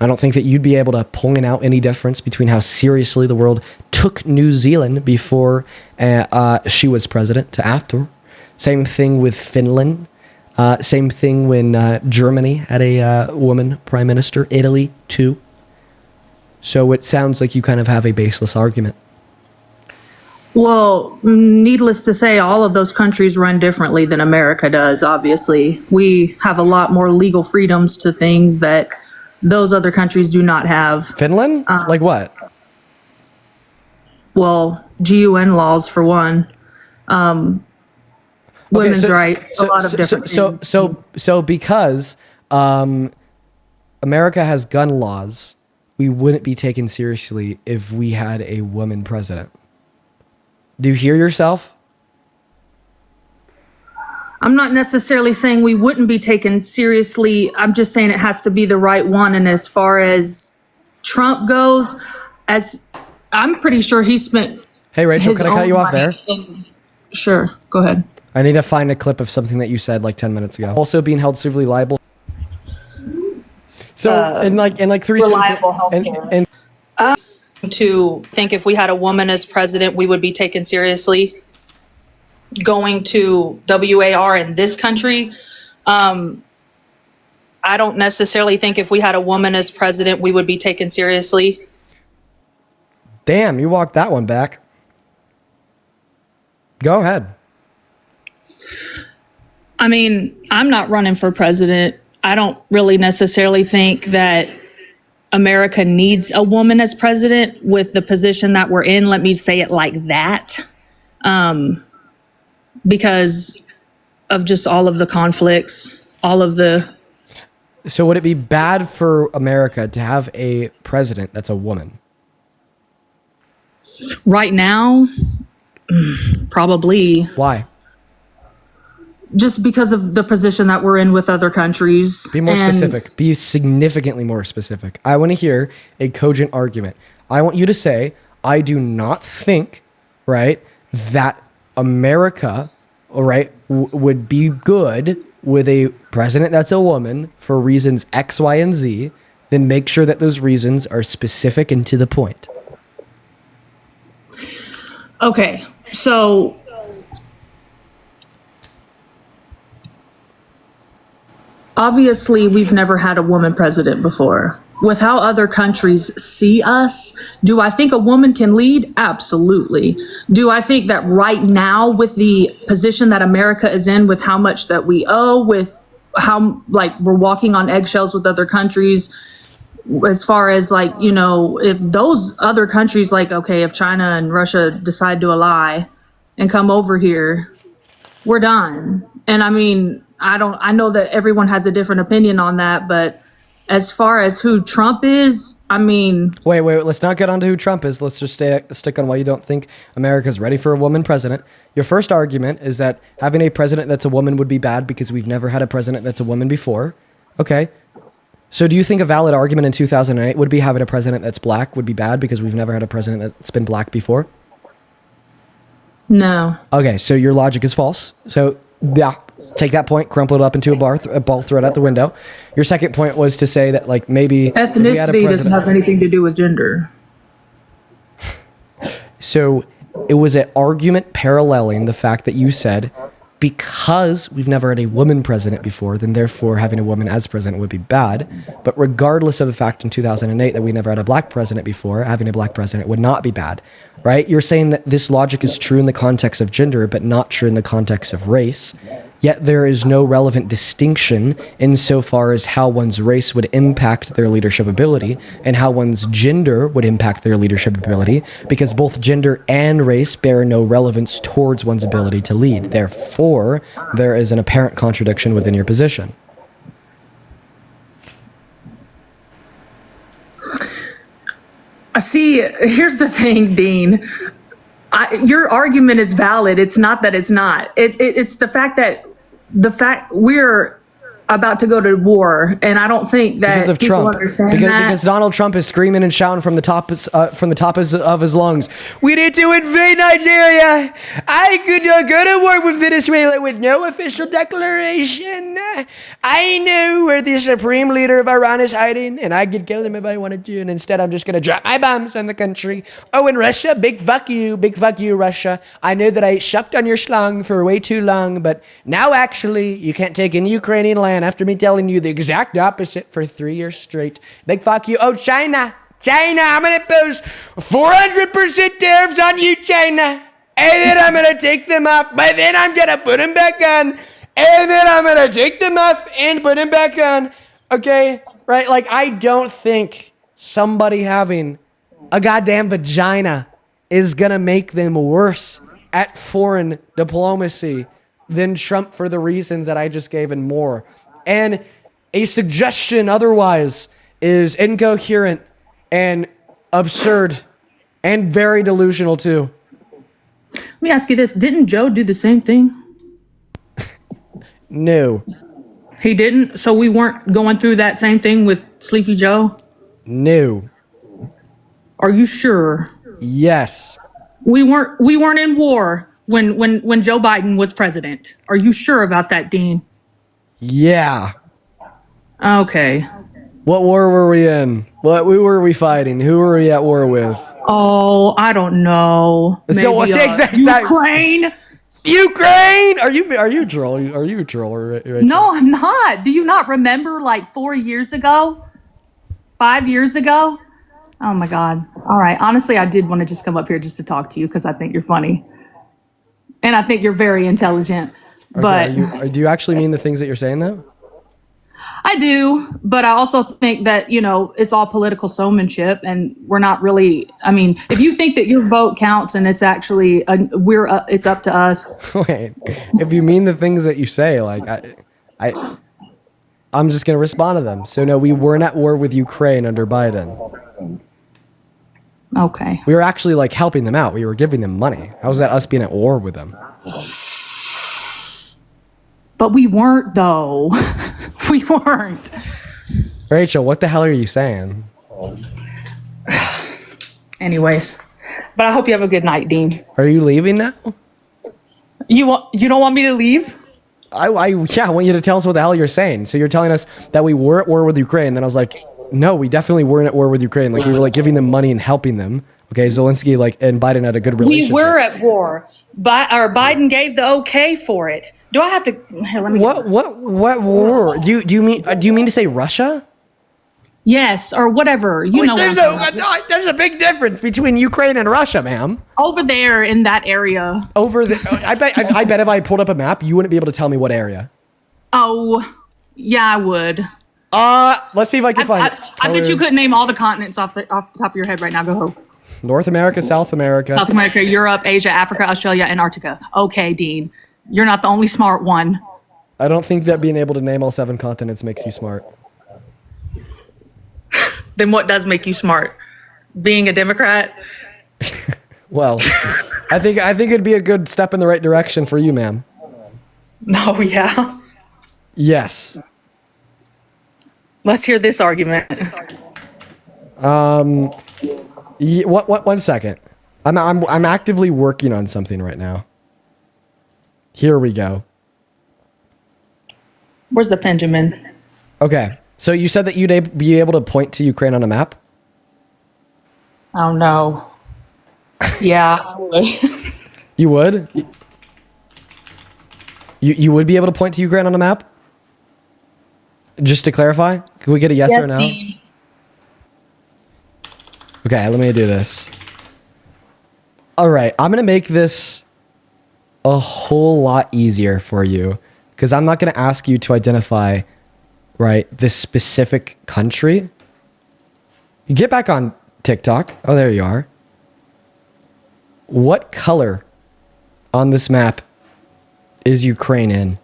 I don't think that you'd be able to point out any difference between how seriously the world took New Zealand before she was president to after. Same thing with Finland. Same thing when Germany had a woman prime minister. Italy, too. So it sounds like you kind of have a baseless argument. Well, needless to say, all of those countries run differently than America does, obviously. We have a lot more legal freedoms to things that those other countries do not have. Finland? Like what? Well, GUN laws, for one. Women's rights, a lot of different things. So because America has gun laws, we wouldn't be taken seriously if we had a woman president. Do you hear yourself? I'm not necessarily saying we wouldn't be taken seriously. I'm just saying it has to be the right one. And as far as Trump goes, as I'm pretty sure he spent. Hey, Rachel, can I cut you off there? Sure, go ahead. I need to find a clip of something that you said like 10 minutes ago. Also being held civilly liable. So in like 3 reliable sentences. healthcare. To think if we had a woman as president, we would be taken seriously. Going to WAR in this country, I don't necessarily think if we had a woman as president, we would be taken seriously. Damn, you walked that one back. Go ahead. I mean, I'm not running for president. I don't really necessarily think that America needs a woman as president with the position that we're in. Let me say it like that. Because of just all of the conflicts, all of the... So would it be bad for America to have a president that's a woman? Right now, probably. Why? Just because of the position that we're in with other countries. Be more specific. Be significantly more specific. I want to hear a cogent argument. I want you to say, I do not think, right, that America, all right, would be good with a president that's a woman for reasons X, Y, and Z. Then make sure that those reasons are specific and to the point. Okay, so obviously we've never had a woman president before. with how other countries see us, do I think a woman can lead? Absolutely. Do I think that right now, with the position that America is in, with how much that we owe, with how like we're walking on eggshells with other countries, as far as like, you know, if those other countries, like, okay, if China and Russia decide to ally and come over here, we're done. And I mean, I know that everyone has a different opinion on that, but as far as who Trump is, I mean... Wait, let's not get onto who Trump is. Let's just stick on why you don't think America's ready for a woman president. Your first argument is that having a president that's a woman would be bad because we've never had a president that's a woman before. Okay. So do you think a valid argument in 2008 would be having a president that's black would be bad because we've never had a president that's been black before? No. Okay, so your logic is false. So, yeah, take that point, crumple it up into a ball, throw it out the window. Your second point was to say that, like, maybe... Ethnicity doesn't have anything to do with gender. So it was an argument paralleling the fact that you said, because we've never had a woman president before, then therefore having a woman as president would be bad. But regardless of the fact in 2008 that we never had a black president before, having a black president would not be bad, right? You're saying that this logic is true in the context of gender, but not true in the context of race. Yet there is no relevant distinction insofar as how one's race would impact their leadership ability and how one's gender would impact their leadership ability, because both gender and race bear no relevance towards one's ability to lead. Therefore, there is an apparent contradiction within your position. See, here's the thing, Dean. Your argument is valid. It's not that it's not. It's the fact that we're about to go to war, and I don't think that because of people Trump. understand that. Because Donald Trump is screaming and shouting from the top of his lungs, "We need to invade Nigeria. I could go to war with Venezuela with no official declaration. I know where the supreme leader of Iran is hiding, and I could kill him if I wanted to. And instead, I'm just going to drop my bombs on the country. Oh, and Russia, big fuck you, Russia. I know that I shucked on your schlong for way too long, but now actually, you can't take any Ukrainian land after me telling you the exact opposite for 3 years straight. Big fuck you. Oh, China, I'm going to impose 400% tariffs on you, China. And then I'm going to take them off, but then I'm going to put them back on. And then I'm going to take them off and put them back on. Okay, right? Like, I don't think somebody having a goddamn vagina is going to make them worse at foreign diplomacy than Trump for the reasons that I just gave and more. And a suggestion otherwise is incoherent and absurd and very delusional too. Let me ask you this. Didn't Joe do the same thing? No. He didn't? So we weren't going through that same thing with Sleepy Joe? No. Are you sure? Yes. We weren't in war when Joe Biden was president. Are you sure about that, Dean? Yeah. Okay. What war were we in? Who were we fighting? Who were we at war with? Oh, I don't know. Maybe, Ukraine. Ukraine? Are you a troll? Are you a troll? Right no, I'm not. Do you not remember like 4 years ago? 5 years ago? Oh my God. All right. Honestly, I did want to just come up here just to talk to you because I think you're funny. And I think you're very intelligent. Okay, but do you actually mean the things that you're saying though? I do, but I also think that, it's all political showmanship and we're not really, if you think that your vote counts and it's actually, it's up to us. Wait, if you mean the things that you say, like, I'm just going to respond to them. So no, we weren't at war with Ukraine under Biden. Okay. We were actually like helping them out. We were giving them money. How was that us being at war with them? But we weren't though. We weren't. Rachel, what the hell are you saying? Anyways, but I hope you have a good night, Dean. Are you leaving now? You don't want me to leave? I want you to tell us what the hell you're saying. So you're telling us that we were at war with Ukraine. Then I was like, no, we definitely weren't at war with Ukraine. Like we were like giving them money and helping them. Okay, Zelensky and Biden had a good relationship. We were at war, but Biden gave the okay for it. Do I have to? Here, let me. What war? Do you mean to say Russia? Yes, or whatever. You know what I'm saying. There's a big difference between Ukraine and Russia, ma'am. Over there in that area. I bet if I pulled up a map, you wouldn't be able to tell me what area. Oh, yeah, I would. Let's see if I can find it. I bet you couldn't name all the continents off the top of your head right now. Go. North America, South America. South America, Europe, Asia, Africa, Australia, Antarctica. Okay, Dean. You're not the only smart one. I don't think that being able to name all 7 continents makes you smart. Then what does make you smart? Being a Democrat? Well, I think it'd be a good step in the right direction for you, ma'am. Oh, yeah? Yes. Let's hear this argument. One second. I'm actively working on something right now. Here we go. Where's the Benjamin? Okay. So you said that you'd be able to point to Ukraine on a map? Oh, no. Yeah, I would. You would? You would be able to point to Ukraine on a map? Just to clarify? Can we get a yes or no? Dean. Okay, let me do this. All right, I'm going to make this a whole lot easier for you because I'm not going to ask you to identify, right, this specific country. You get back on TikTok. Oh, there you are. What color on this map is Ukraine in?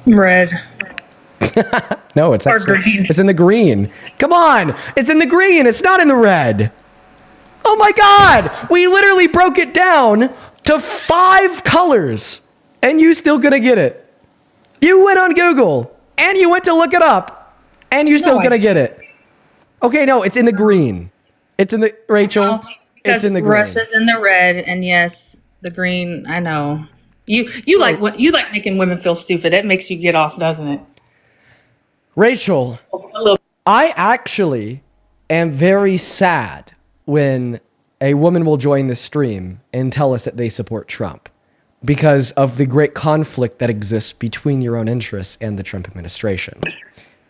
Red. No, it's Or actually green. It's in the green. Come on, it's in the green. It's not in the red. Oh my God, we literally broke it down to 5 colors, and you still gonna get it. You went on Google and you went to look it up, and you're still gonna get it. Okay, no, it's in the green. It's in the Rachel. It's in the green. Russia's in the red, and yes, the green. I know. You like making women feel stupid. It makes you get off, doesn't it? Rachel, I actually am very sad when a woman will join the stream and tell us that they support Trump because of the great conflict that exists between your own interests and the Trump administration.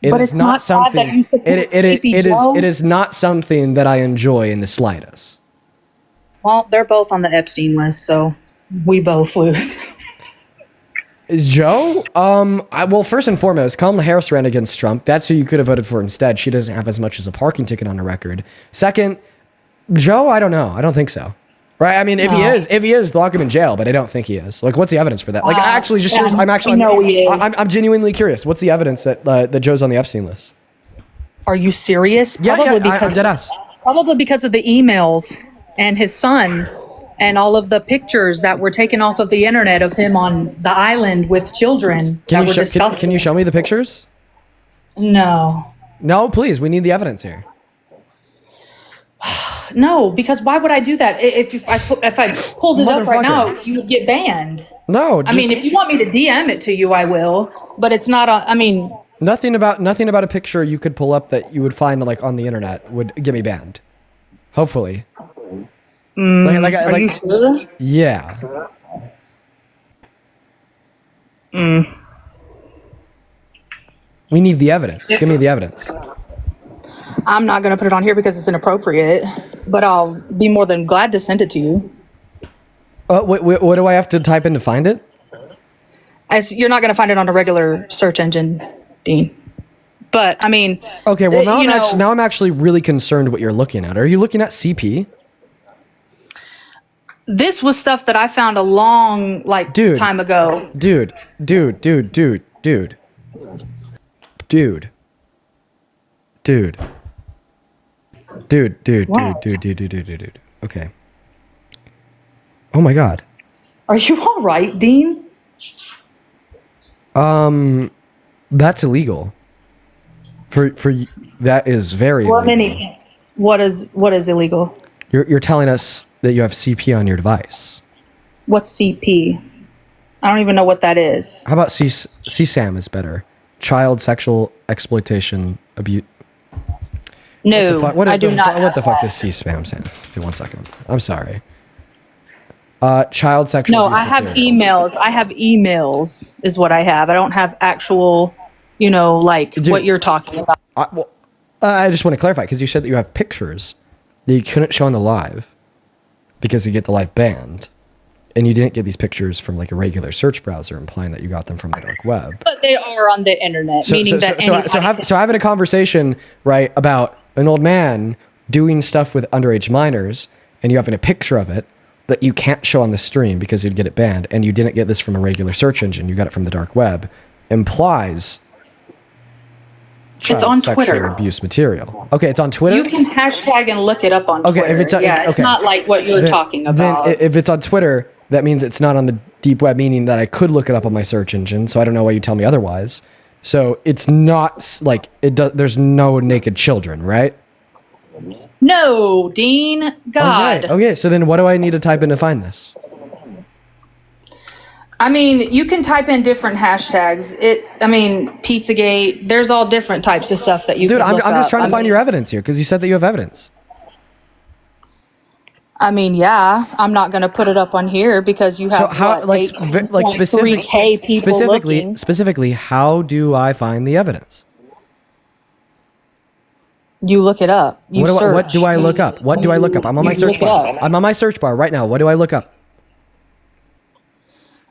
But it's not sad that you support Sleepy Joe. It is not something that I enjoy in the slightest. Well, they're both on the Epstein list, so we both lose. Is Joe? Well, first and foremost, Kamala Harris ran against Trump. That's who you could have voted for instead. She doesn't have as much as a parking ticket on her record. Second, Joe, I don't know. I don't think so. Right? I mean, if he is, lock him in jail. But I don't think he is. Like, what's the evidence for that? Like, actually, just serious. I'm genuinely curious. What's the evidence that that Joe's on the Epstein list? Are you serious? I'm dead ass. Probably because of the emails and his son and all of the pictures that were taken off of the internet of him on the island with children that were discussed. Can you show me the pictures? No. No, please. We need the evidence here. No, because why would I do that? If I pulled it up right now, you would get banned. No. I mean, if you want me to DM it to you, I will. But it's not. Nothing about a picture you could pull up that you would find like on the internet would get me banned. Hopefully. Are you sure? Yeah. We need the evidence. Give me the evidence. I'm not going to put it on here because it's inappropriate, but I'll be more than glad to send it to you. What do I have to type in to find it? You're not going to find it on a regular search engine, Dean. But I mean, okay. Well, now I'm actually really concerned what you're looking at. Are you looking at CP? This was stuff that I found a long time ago. Dude. Okay. Oh my God. Are you all right, Dean? That's illegal. For that is very illegal. What is illegal? You're telling us that you have CP on your device. What's CP? I don't even know what that is. How about CSAM is better? Child sexual exploitation abuse. No, I do not. What the fuck does CSAM stand? See, 1 second. I'm sorry. Child sexual No, abuse I have material. emails. I have emails is what I have. I don't have actual, like Dude. what you're talking about. I just want to clarify because you said that you have pictures that you couldn't show on the live because you get the live banned, and you didn't get these pictures from like a regular search browser, implying that you got them from the dark web. But they are on the internet, meaning that anybody So having a conversation, right, about an old man doing stuff with underage minors, and you having a picture of it that you can't show on the stream because you'd get it banned, and you didn't get this from a regular search engine, you got it from the dark web, implies It's on sexual Twitter. abuse material. Okay, it's on Twitter. You can hashtag and look it up on Okay, Twitter. if it's on, it's okay. not like what you're talking about. Then if it's on Twitter, that means it's not on the deep web, meaning that I could look it up on my search engine. So I don't know why you tell me otherwise. So it's not like it does. There's no naked children, right? No, Dean. God. Okay. So then, what do I need to type in to find this? I mean, you can type in different hashtags. Pizzagate. There's all different types of stuff that you Dude, can look I'm just up. trying to find your evidence here because you said that you have evidence. I mean, yeah, I'm not going to put it up on here because you have specifically, people looking. specifically, how do I find the evidence? You look it up. You search. What do I look up? What do I look up? I'm on my You search look it bar. up. I'm on my search bar right now. What do I look up?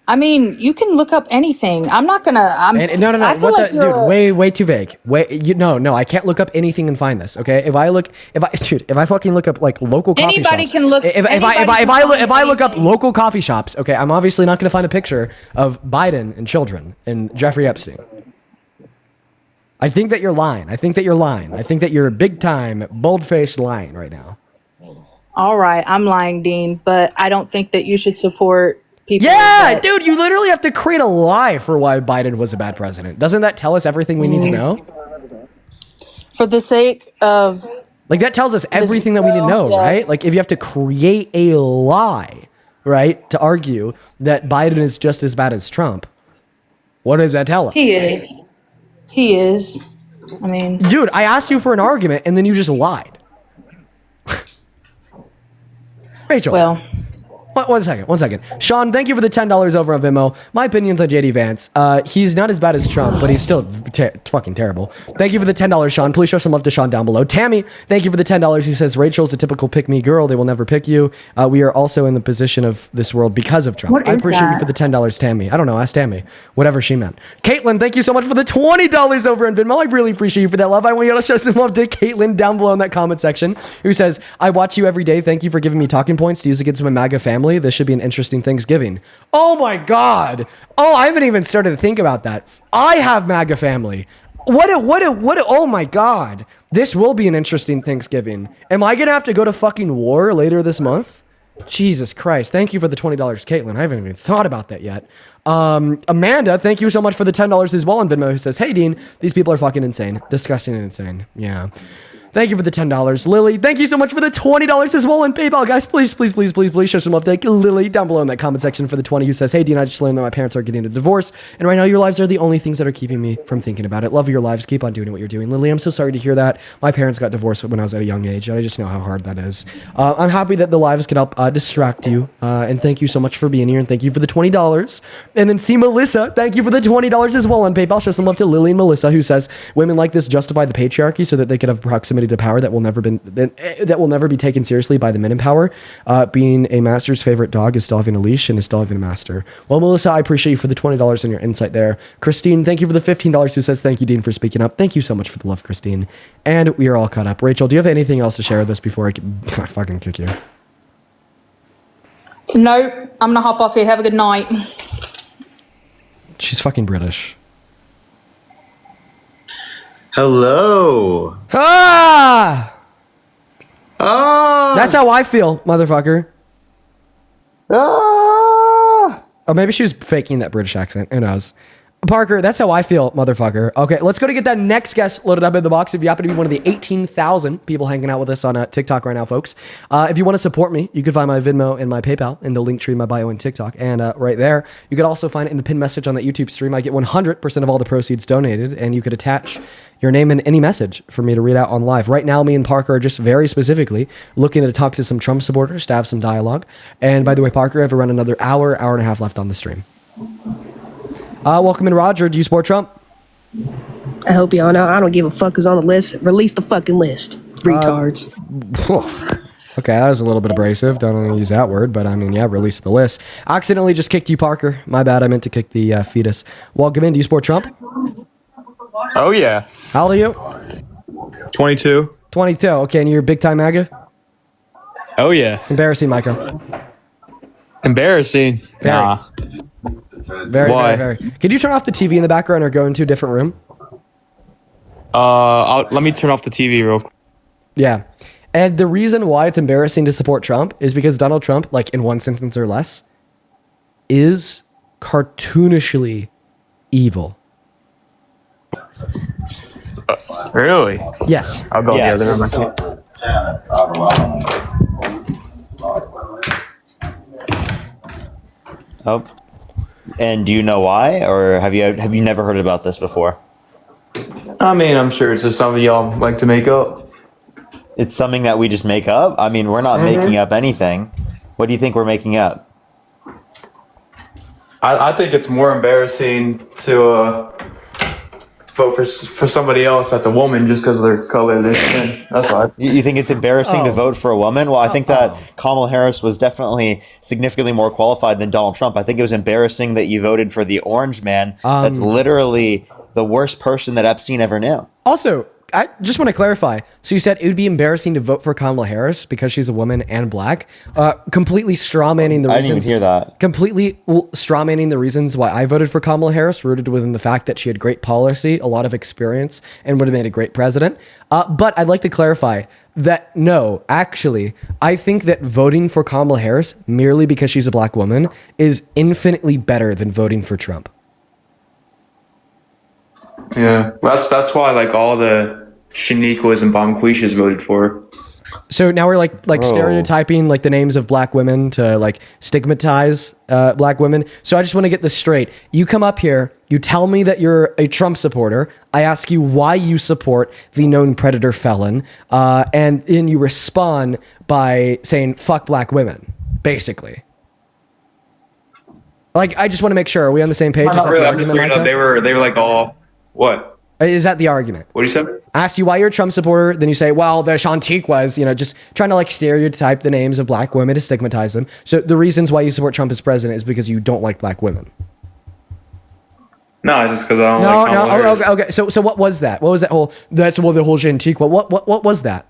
I mean, you can look up anything. I'm not gonna. No. I feel What like the, dude? Way too vague. No. I can't look up anything and find this. Okay. If I fucking look up like local coffee shops. Anybody can look. If I look up local coffee shops, okay, I'm obviously not going to find a picture of Biden and children and Jeffrey Epstein. I think that you're lying. I think that you're big time, bold-faced lying right now. All right, I'm lying, Dean, but I don't think that you should support people. Yeah, dude, you literally have to create a lie for why Biden was a bad president. Doesn't that tell us everything we need to know? For the sake of... Like, that tells us everything that we need to know, Yes. right? Like, if you have to create a lie, right, to argue that Biden is just as bad as Trump, what does that tell us? He is. I mean... Dude, I asked you for an argument, and then you just lied. Rachel. Well... One second. Sean, thank you for the $10 over on Venmo. My opinion's on JD Vance. He's not as bad as Trump, but he's still fucking terrible. Thank you for the $10, Sean. Please show some love to Sean down below. Tammy, thank you for the $10. He says, Rachel's a typical pick-me girl. They will never pick you. We are also in the position of this world because of Trump. What I is appreciate you that? for the $10, Tammy. I don't know. Ask Tammy. Whatever she meant. Caitlin, thank you so much for the $20 over on Venmo. I really appreciate you for that love. I want you to show some love to Caitlin down below in that comment section, who says, I watch you every day. Thank you for giving me talking points to use against my MAGA family. This should be an interesting Thanksgiving. Oh my God. Oh, I haven't even started to think about that. I have MAGA family. Oh my God. This will be an interesting Thanksgiving. Am I going to have to go to fucking war later this month? Jesus Christ. Thank you for the $20, Caitlin. I haven't even thought about that yet. Amanda, thank you so much for the $10 as well on Venmo, who says, hey, Dean, these people are fucking insane. Disgusting and insane. Yeah. Thank you for the $10. Lily, thank you so much for the $20 as well on PayPal. Guys, please show some love to Lily down below in that comment section for the 20, who says, hey, Dean, I just learned that my parents are getting a divorce, and right now your lives are the only things that are keeping me from thinking about it. Love your lives. Keep on doing what you're doing. Lily, I'm so sorry to hear that. My parents got divorced when I was at a young age, and I just know how hard that is. I'm happy that the lives can help distract you, and thank you so much for being here, and thank you for the $20. And then see Melissa, thank you for the $20 as well on PayPal. Show some love to Lily and Melissa, who says, women like this justify the patriarchy so that they could have proximity to power that will never be taken seriously by the men in power. Being a master's favorite dog is still having a leash and is still having a master. Well, Melissa, I appreciate you for the $20 and your insight there. Christine, thank you for the $15, who says, thank you, Dean, for speaking up. Thank you so much for the love, Christine. And we are all caught up. Rachel, do you have anything else to share with us before I fucking kick you? Nope. I'm gonna hop off here. Have a good night. She's fucking British. Hello. Ah! Ah! That's how I feel, motherfucker. Ah! Or maybe she was faking that British accent. Who knows? Parker, that's how I feel, motherfucker. Okay, let's go to get that next guest loaded up in the box. If you happen to be one of the 18,000 people hanging out with us on TikTok right now, folks. If you want to support me, you can find my Venmo and my PayPal in the link tree in my bio and TikTok. And right there, you could also find it in the pinned message on that YouTube stream. I get 100% of all the proceeds donated, and you could attach your name in any message for me to read out on live. Right now, me and Parker are just very specifically looking to talk to some Trump supporters, to have some dialogue. And by the way, Parker, I have around another hour and a half left on the stream. Welcome in, Roger. Do you support Trump? I hope y'all know I don't give a fuck who's on the list. Release the fucking list, retards. Okay, that was a little bit abrasive. Don't want to use that word, but I mean, yeah, release the list. I accidentally just kicked you, Parker. My bad. I meant to kick the fetus. Welcome in. Do you support Trump? Oh, yeah. How old are you? 22. 22. Okay, and you're big time MAGA? Oh, yeah. Embarrassing, Micah. Embarrassing. Very. Nah. Very, Why? very, very. Could you turn off the TV in the background or go into a different room? Let me turn off the TV real quick. Yeah. And the reason why it's embarrassing to support Trump is because Donald Trump, like in one sentence or less, is cartoonishly evil. Really? Yes. I'll go Yes. the other room. Oh. And do you know why, or have you never heard about this before? I mean, I'm sure it's just something y'all like to make up. It's something that we just make up? I mean, we're not making up anything. What do you think we're making up? I think it's more embarrassing to vote for somebody else that's a woman just because of their color of their skin. That's why. You think it's embarrassing to vote for a woman? Well, I think that Kamala Harris was definitely significantly more qualified than Donald Trump. I think it was embarrassing that you voted for the orange man. That's literally the worst person that Epstein ever knew. Also, I just want to clarify. So you said it would be embarrassing to vote for Kamala Harris because she's a woman and black. Completely strawmanning the reasons. I didn't even hear that. Completely strawmanning the reasons why I voted for Kamala Harris, rooted within the fact that she had great policy, a lot of experience, and would have made a great president. But I'd like to clarify that no, actually, I think that voting for Kamala Harris merely because she's a black woman is infinitely better than voting for Trump. Yeah, that's why like all the Shaniquas and Bonquishas voted for. So now we're like stereotyping like the names of black women to like stigmatize black women. So I just want to get this straight. You come up here, you tell me that you're a Trump supporter. I ask you why you support the known predator felon, and then you respond by saying "fuck black women," basically. Like, I just want to make sure. Are we on the same page? Not really. I'm just bringing up. They were like all what? Is that the argument? What do you say? I asked you why you're a Trump supporter, then you say, well, the Shantiquas, just trying to like stereotype the names of black women to stigmatize them. So the reasons why you support Trump as president is because you don't like black women. No, it's just because I don't like Kamala Harris. Okay. So what was that? What was that whole? The whole Shantiqua. What was that?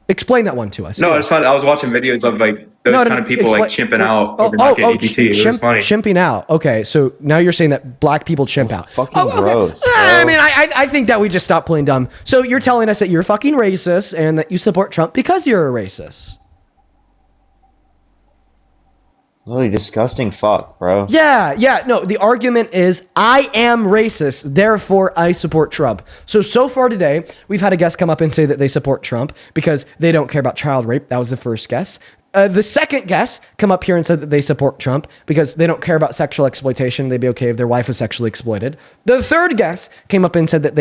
Explain that one to us. No, it's fun. I was watching videos of like those kind of people like chimping out over not getting EBT. It was funny. Chimping out. Okay, so now you're saying that black people chimp out. Fucking gross. I mean, I think that we just stop playing dumb. So you're telling us that you're fucking racist and that you support Trump because you're a racist. Really disgusting fuck, bro. Yeah. No, the argument is I am racist, therefore I support Trump. So far today, we've had a guest come up and say that they support Trump because they don't care about child rape. That was the first guess. The second guest come up here and said that they support Trump because they don't care about sexual exploitation. They'd be okay if their wife was sexually exploited. The third guest came up and said that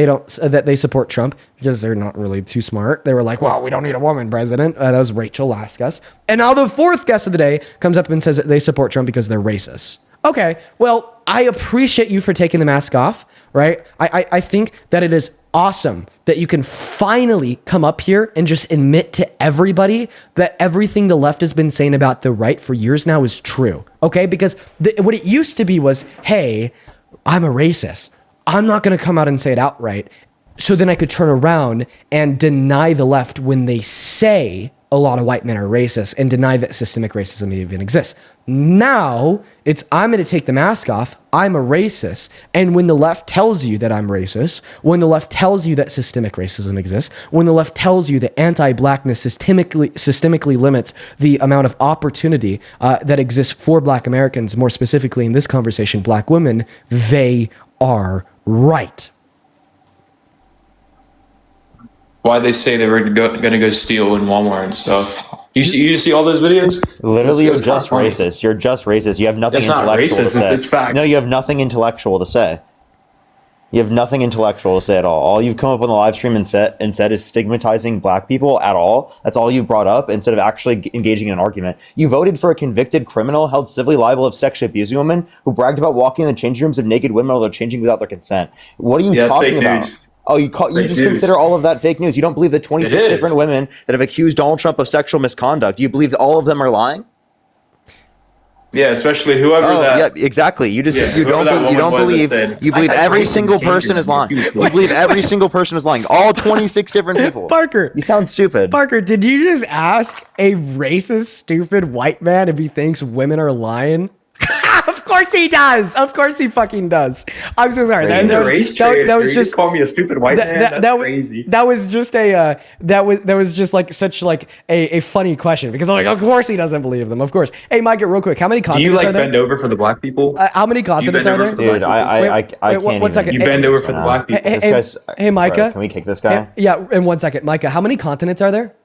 they support Trump because they're not really too smart. They were like, well, we don't need a woman president. That was Rachel last guest. And now the fourth guest of the day comes up and says that they support Trump because they're racist. Okay, well, I appreciate you for taking the mask off, right? I think that it is awesome that you can finally come up here and just admit to everybody that everything the left has been saying about the right for years now is true, okay? Because what it used to be was, hey, I'm a racist. I'm not going to come out and say it outright. So then I could turn around and deny the left when they say a lot of white men are racist and deny that systemic racism even exists. Now it's, I'm going to take the mask off. I'm a racist. And when the left tells you that I'm racist, when the left tells you that systemic racism exists, when the left tells you that anti-blackness systemically limits the amount of opportunity that exists for Black Americans, more specifically in this conversation, Black women, they are right. Why they say they were gonna go steal in Walmart and stuff. You see all those videos? Literally, you're It's just funny. racist. You're just racist. You have nothing It's not intellectual to racist, say. it's fact. No, you have nothing intellectual to say. You have nothing intellectual to say at all. All you've come up on the live stream and said is stigmatizing Black people at all. That's all you've brought up instead of actually engaging in an argument. You voted for a convicted criminal held civilly liable of sexually abusing women who bragged about walking in the changing rooms of naked women while they're changing without their consent. What are you Yeah, it's talking fake about? news. Oh, you Fake just news. consider all of that fake news. You don't believe the 26 It is. different women that have accused Donald Trump of sexual misconduct. Do you believe that all of them are lying? Yeah, especially whoever that. Yeah, exactly. You just Yeah, you whoever don't that you don't woman was believe that said, you believe "I had every race in single the changing person is room." lying. You believe every single person is lying. All 26 different people. Parker. You sound stupid. Parker, did you just ask a racist, stupid white man if he thinks women are lying? Of course he does. Of course he fucking does. I'm so sorry. He's a race traitor. That was You just call me a stupid white man. That's that crazy. That was just a that was just like such like a funny question because I'm like, of course he doesn't believe them. Of course. Hey, Mike, real quick, how many Do you continents like are there? bend over for the Black people? How many continents bend are over there? for the Dude, I can't one even second. You get bend this over right for the now. Black people. This guy's, Hey, Micah. bro, can we kick this guy? Yeah, in 1 second, Micah. How many continents are there?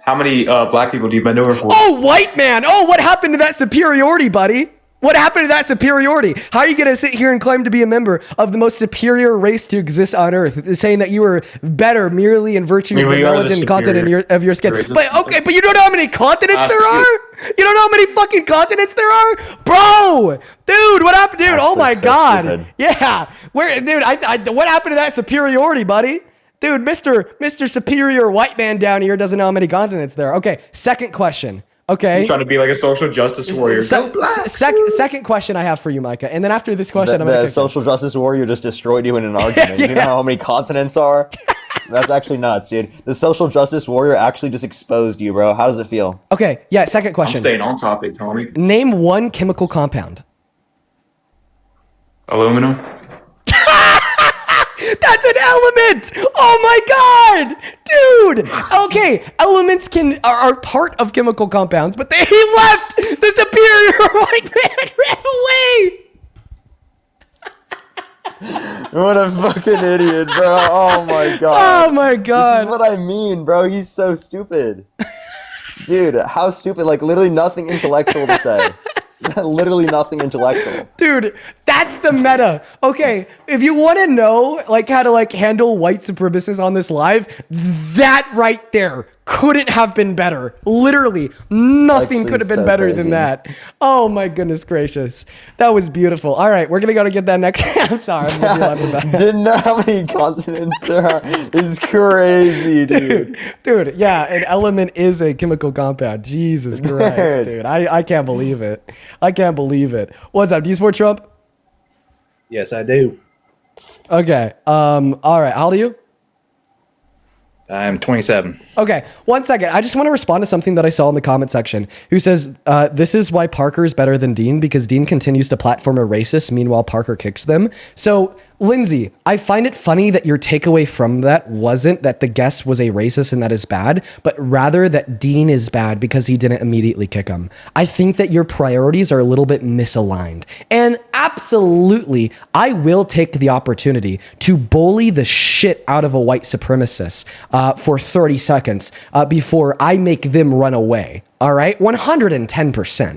How many Black people do you bend over for? Oh, white man. Oh, what happened to that superiority, buddy? What happened to that superiority? How are you going to sit here and claim to be a member of the most superior race to exist on Earth, saying that you are better merely in virtue of the we are the melanin content superior of your skin? race. But okay, but you don't know how many continents there you. are? You don't know how many fucking continents there are? Bro! Dude, what happened? Dude, oh Actually, my so God. stupid. Yeah. Where, dude, what happened to that superiority, buddy? Dude, Mr. Superior White Man down here doesn't know how many continents there are. Okay, second question. Okay. I'm trying to be like a social justice warrior. Second question I have for you, Micah. And then after this question, I'm The going to social justice warrior just destroyed you in an argument. You know how many continents are? That's actually nuts, dude. The social justice warrior actually just exposed you, bro. How does it feel? Okay, yeah, second I'm question. staying on topic, Tommy. Name one chemical compound. Aluminum. That's an element. Oh my God, dude. Okay, elements are part of chemical compounds, but he left. The superior white man ran away. What a fucking idiot, bro. Oh my God. Oh my God. This is what I mean, bro. He's so stupid. Dude, how stupid. Like, literally nothing intellectual to say. Literally nothing intellectual. Dude, that's the meta. Okay, if you want to know like how to like handle white supremacists on this live, that right there couldn't have been better. Literally, nothing Actually, could have been so better crazy. than that. Oh my goodness gracious. That was beautiful. All right, we're going to go to get that next. I'm sorry. I'm gonna be laughing about it. Didn't know how many continents there are. It's crazy, dude. Dude, yeah, an element is a chemical compound. Jesus Christ, dude. I can't believe it. I can't believe it. What's up? Do you support Trump? Yes, I do. Okay. All right. How old are you? I'm 27. Okay, 1 second. I just want to respond to something that I saw in the comment section. Who says this is why Parker is better than Dean because Dean continues to platform a racist, meanwhile Parker kicks them. So, Lindsay, I find it funny that your takeaway from that wasn't that the guest was a racist and that is bad, but rather that Dean is bad because he didn't immediately kick him. I think that your priorities are a little bit misaligned. And absolutely, I will take the opportunity to bully the shit out of a white supremacist for 30 seconds before I make them run away. All right, 110%,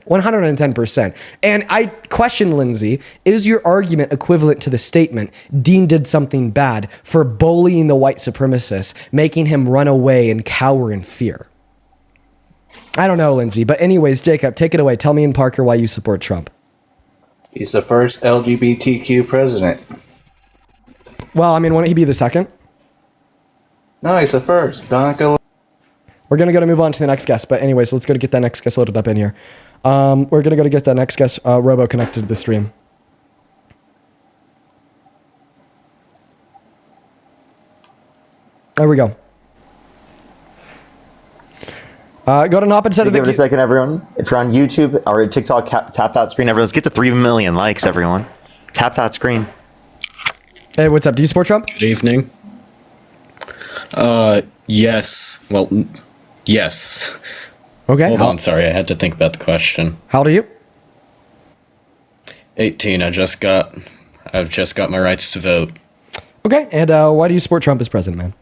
110%. And I question, Lindsay, is your argument equivalent to the statement Dean did something bad for bullying the white supremacist, making him run away and cower in fear? I don't know, Lindsay. But anyways, Jacob, take it away. Tell me and Parker why you support Trump. He's the first LGBTQ president. Well, I mean, wouldn't he be the second? No, he's the first. We're going to go to move on to the next guest. But anyways, let's go to get that next guest loaded up in here. We're going to go to get that next guest, Robo, connected to the stream. There we go. Go to Nop instead of Give it a second, everyone. If you're on YouTube or TikTok, tap that screen. Everyone, let's get to 3 million likes, everyone. Tap that screen. Hey, what's up? Do you support Trump? Good evening. Yes. Well, yes. Okay. Hold on, sorry, I had to think about the question. How old are you? 18. I've just got my rights to vote. Okay, and why do you support Trump as president, man?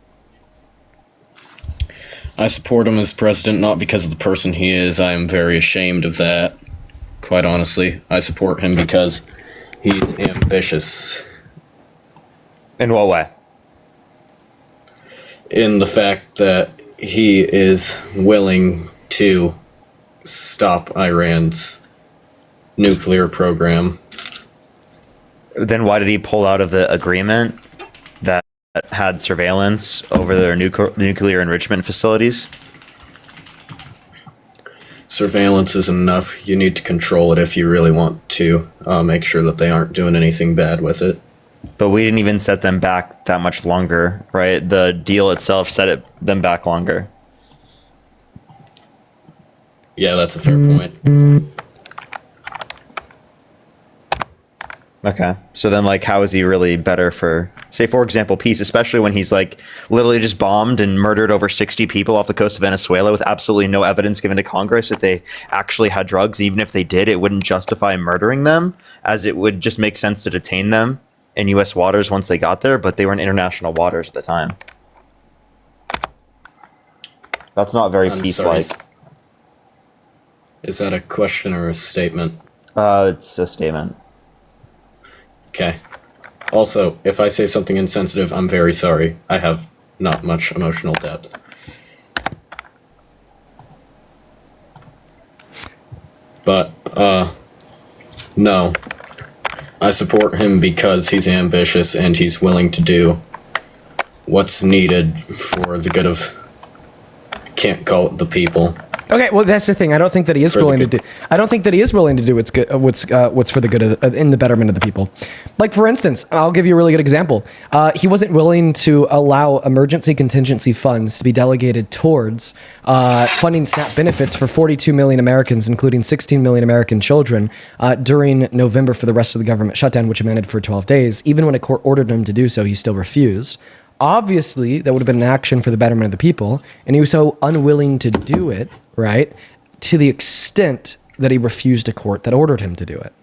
I support him as president not because of the person he is. I am very ashamed of that. Quite honestly, I support him because he's ambitious. In what way? In the fact that he is willing to stop Iran's nuclear program. Then why did he pull out of the agreement that had surveillance over their nuclear enrichment facilities? Surveillance isn't enough. You need to control it if you really want to make sure that they aren't doing anything bad with it. But we didn't even set them back that much longer, right? The deal itself set them back longer. Yeah, that's a fair point. Okay. So then, like, how is he really better for, say, for example, peace, especially when he's, like, literally just bombed and murdered over 60 people off the coast of Venezuela with absolutely no evidence given to Congress that they actually had drugs. Even if they did, it wouldn't justify murdering them, as it would just make sense to detain them in U.S. waters once they got there, but they were in international waters at the time. That's not very peace-like. Is that a question or a statement? It's a statement. Okay. Also, if I say something insensitive, I'm very sorry. I have not much emotional depth. But, no. I support him because he's ambitious and he's willing to do what's needed for the good of, can't call it the people. Okay, well that's the thing. I don't think that he is willing to do. I don't think that he is willing to do what's good, what's for the good of, in the betterment of the people. Like for instance, I'll give you a really good example. He wasn't willing to allow emergency contingency funds to be delegated towards funding SNAP benefits for 42 million Americans, including 16 million American children, during November for the rest of the government shutdown, which amended for 12 days. Even when a court ordered him to do so, he still refused. Obviously, that would have been an action for the betterment of the people, and he was so unwilling to do it, right, to the extent that he refused a court that ordered him to do it.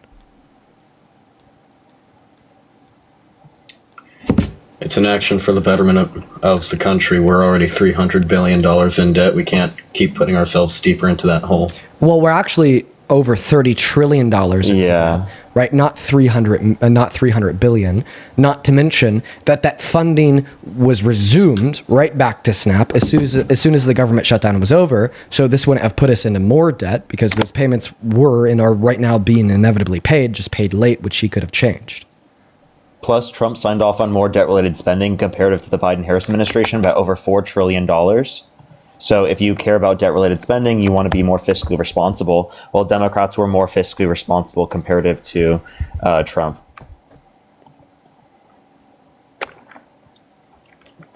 It's an action for the betterment of the country. We're already $300 billion in debt. We can't keep putting ourselves deeper into that hole. Well, we're actually over $30 trillion into debt, right? Not 300 billion. Not to mention that funding was resumed right back to SNAP as soon as the government shutdown was over. So this wouldn't have put us into more debt because those payments were and are right now being inevitably paid, just paid late, which he could have changed. Plus, Trump signed off on more debt-related spending comparative to the Biden-Harris administration by over $4 trillion. So if you care about debt-related spending, you want to be more fiscally responsible, while Democrats were more fiscally responsible comparative to Trump.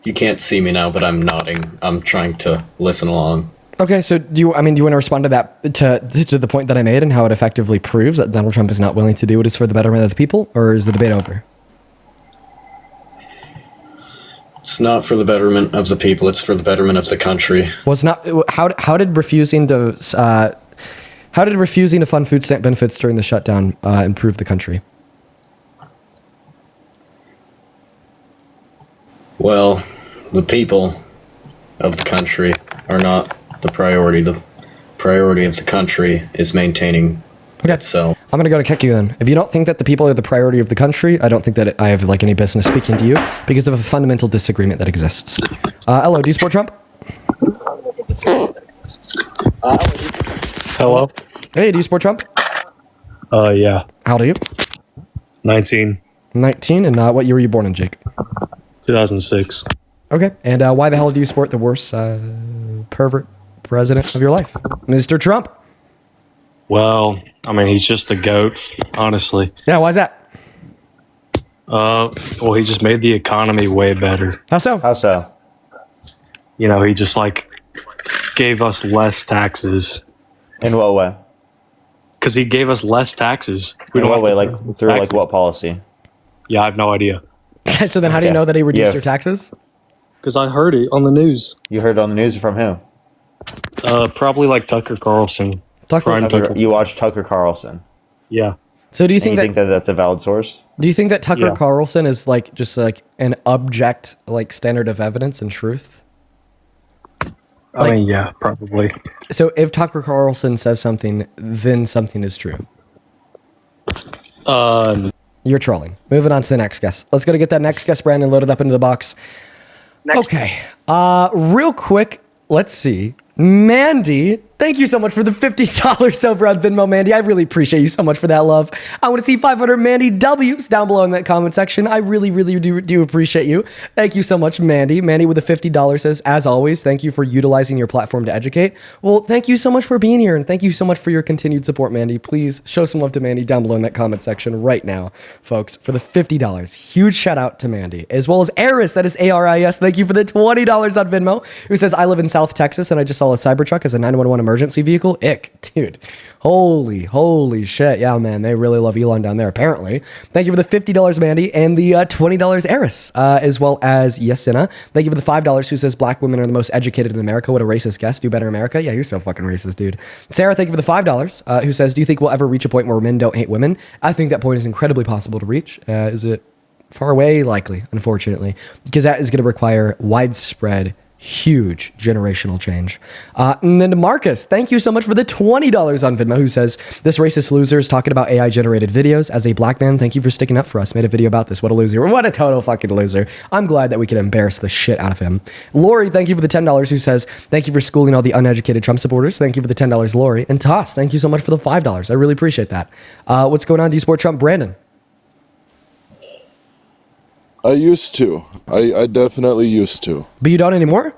You can't see me now, but I'm nodding. I'm trying to listen along. Okay, so do you want to respond to that, to the point that I made and how it effectively proves that Donald Trump is not willing to do what is for the betterment of the people, or is the debate over? It's not for the betterment of the people. It's for the betterment of the country. Well, it's not. How did refusing to fund food stamp benefits during the shutdown improve the country? Well, the people of the country are not the priority. The priority of the country is maintaining itself. I'm going to go to kick you then. If you don't think that the people are the priority of the country, I don't think that I have any business speaking to you because of a fundamental disagreement that exists. Hello, do you support Trump? Hello? Hey, do you support Trump? Yeah. How old are you? 19. 19, and what year were you born in, Jake? 2006. Okay, and why the hell do you support the worst pervert president of your life, Mr. Trump? Well, I mean, he's just the GOAT, honestly. Yeah, why is that? Well, he just made the economy way better. How so? How so? You know, he just gave us less taxes. In what way? Because he gave us less taxes. In what have way? to Like pay through like taxes. what policy? Yeah, I have no idea. So then how do you Okay. know that he reduced Yeah. your taxes? Because I heard it on the news. You heard it on the news from who? Probably like Tucker Carlson. Prime Tucker, you watched Tucker Carlson. Yeah. So do you And think you that think that that's a valid source? do you think that Tucker Yeah. Carlson is like just like an object like standard of evidence and truth? I mean, yeah, probably. So if Tucker Carlson says something, then something is true. You're trolling. Moving on to the next guest. Let's go to get that next guest, Brandon, loaded up into the box. Okay. Real quick, let's see. Mandy, thank you so much for the $50 over on Venmo, Mandy. I really appreciate you so much for that love. I want to see 500 Mandy W's down below in that comment section. I really, really do appreciate you. Thank you so much, Mandy. Mandy with the $50 says, as always, thank you for utilizing your platform to educate. Well, thank you so much for being here, and thank you so much for your continued support, Mandy. Please show some love to Mandy down below in that comment section right now, folks, for the $50. Huge shout out to Mandy, as well as Aris, that is ARIS. Thank you for the $20 on Venmo, who says, I live in South Texas, and I just saw a Cybertruck as a 911 emergency vehicle. Ick, dude. Holy shit. Yeah, man, they really love Elon down there, apparently. Thank you for the $50, Mandy, and the $20 Eris, as well as Yesina. Thank you for the $5, who says black women are the most educated in America. What a racist guest. Do better, America. Yeah, you're so fucking racist, dude. Sarah, thank you for the $5, who says, do you think we'll ever reach a point where men don't hate women? I think that point is incredibly possible to reach. Is it far away? Likely, unfortunately, because that is going to require widespread huge generational change. And then to Marcus, thank you so much for the $20 on Venmo, who says, this racist loser is talking about AI generated videos. As a black man, thank you for sticking up for us. Made a video about this. What a loser. What a total fucking loser. I'm glad that we could embarrass the shit out of him. Lori, thank you for the $10, who says, thank you for schooling all the uneducated Trump supporters. Thank you for the $10, Lori. And Toss, thank you so much for the $5. I really appreciate that. What's going on? Do you support Trump? Brandon? I used to. I definitely used to. But you don't anymore?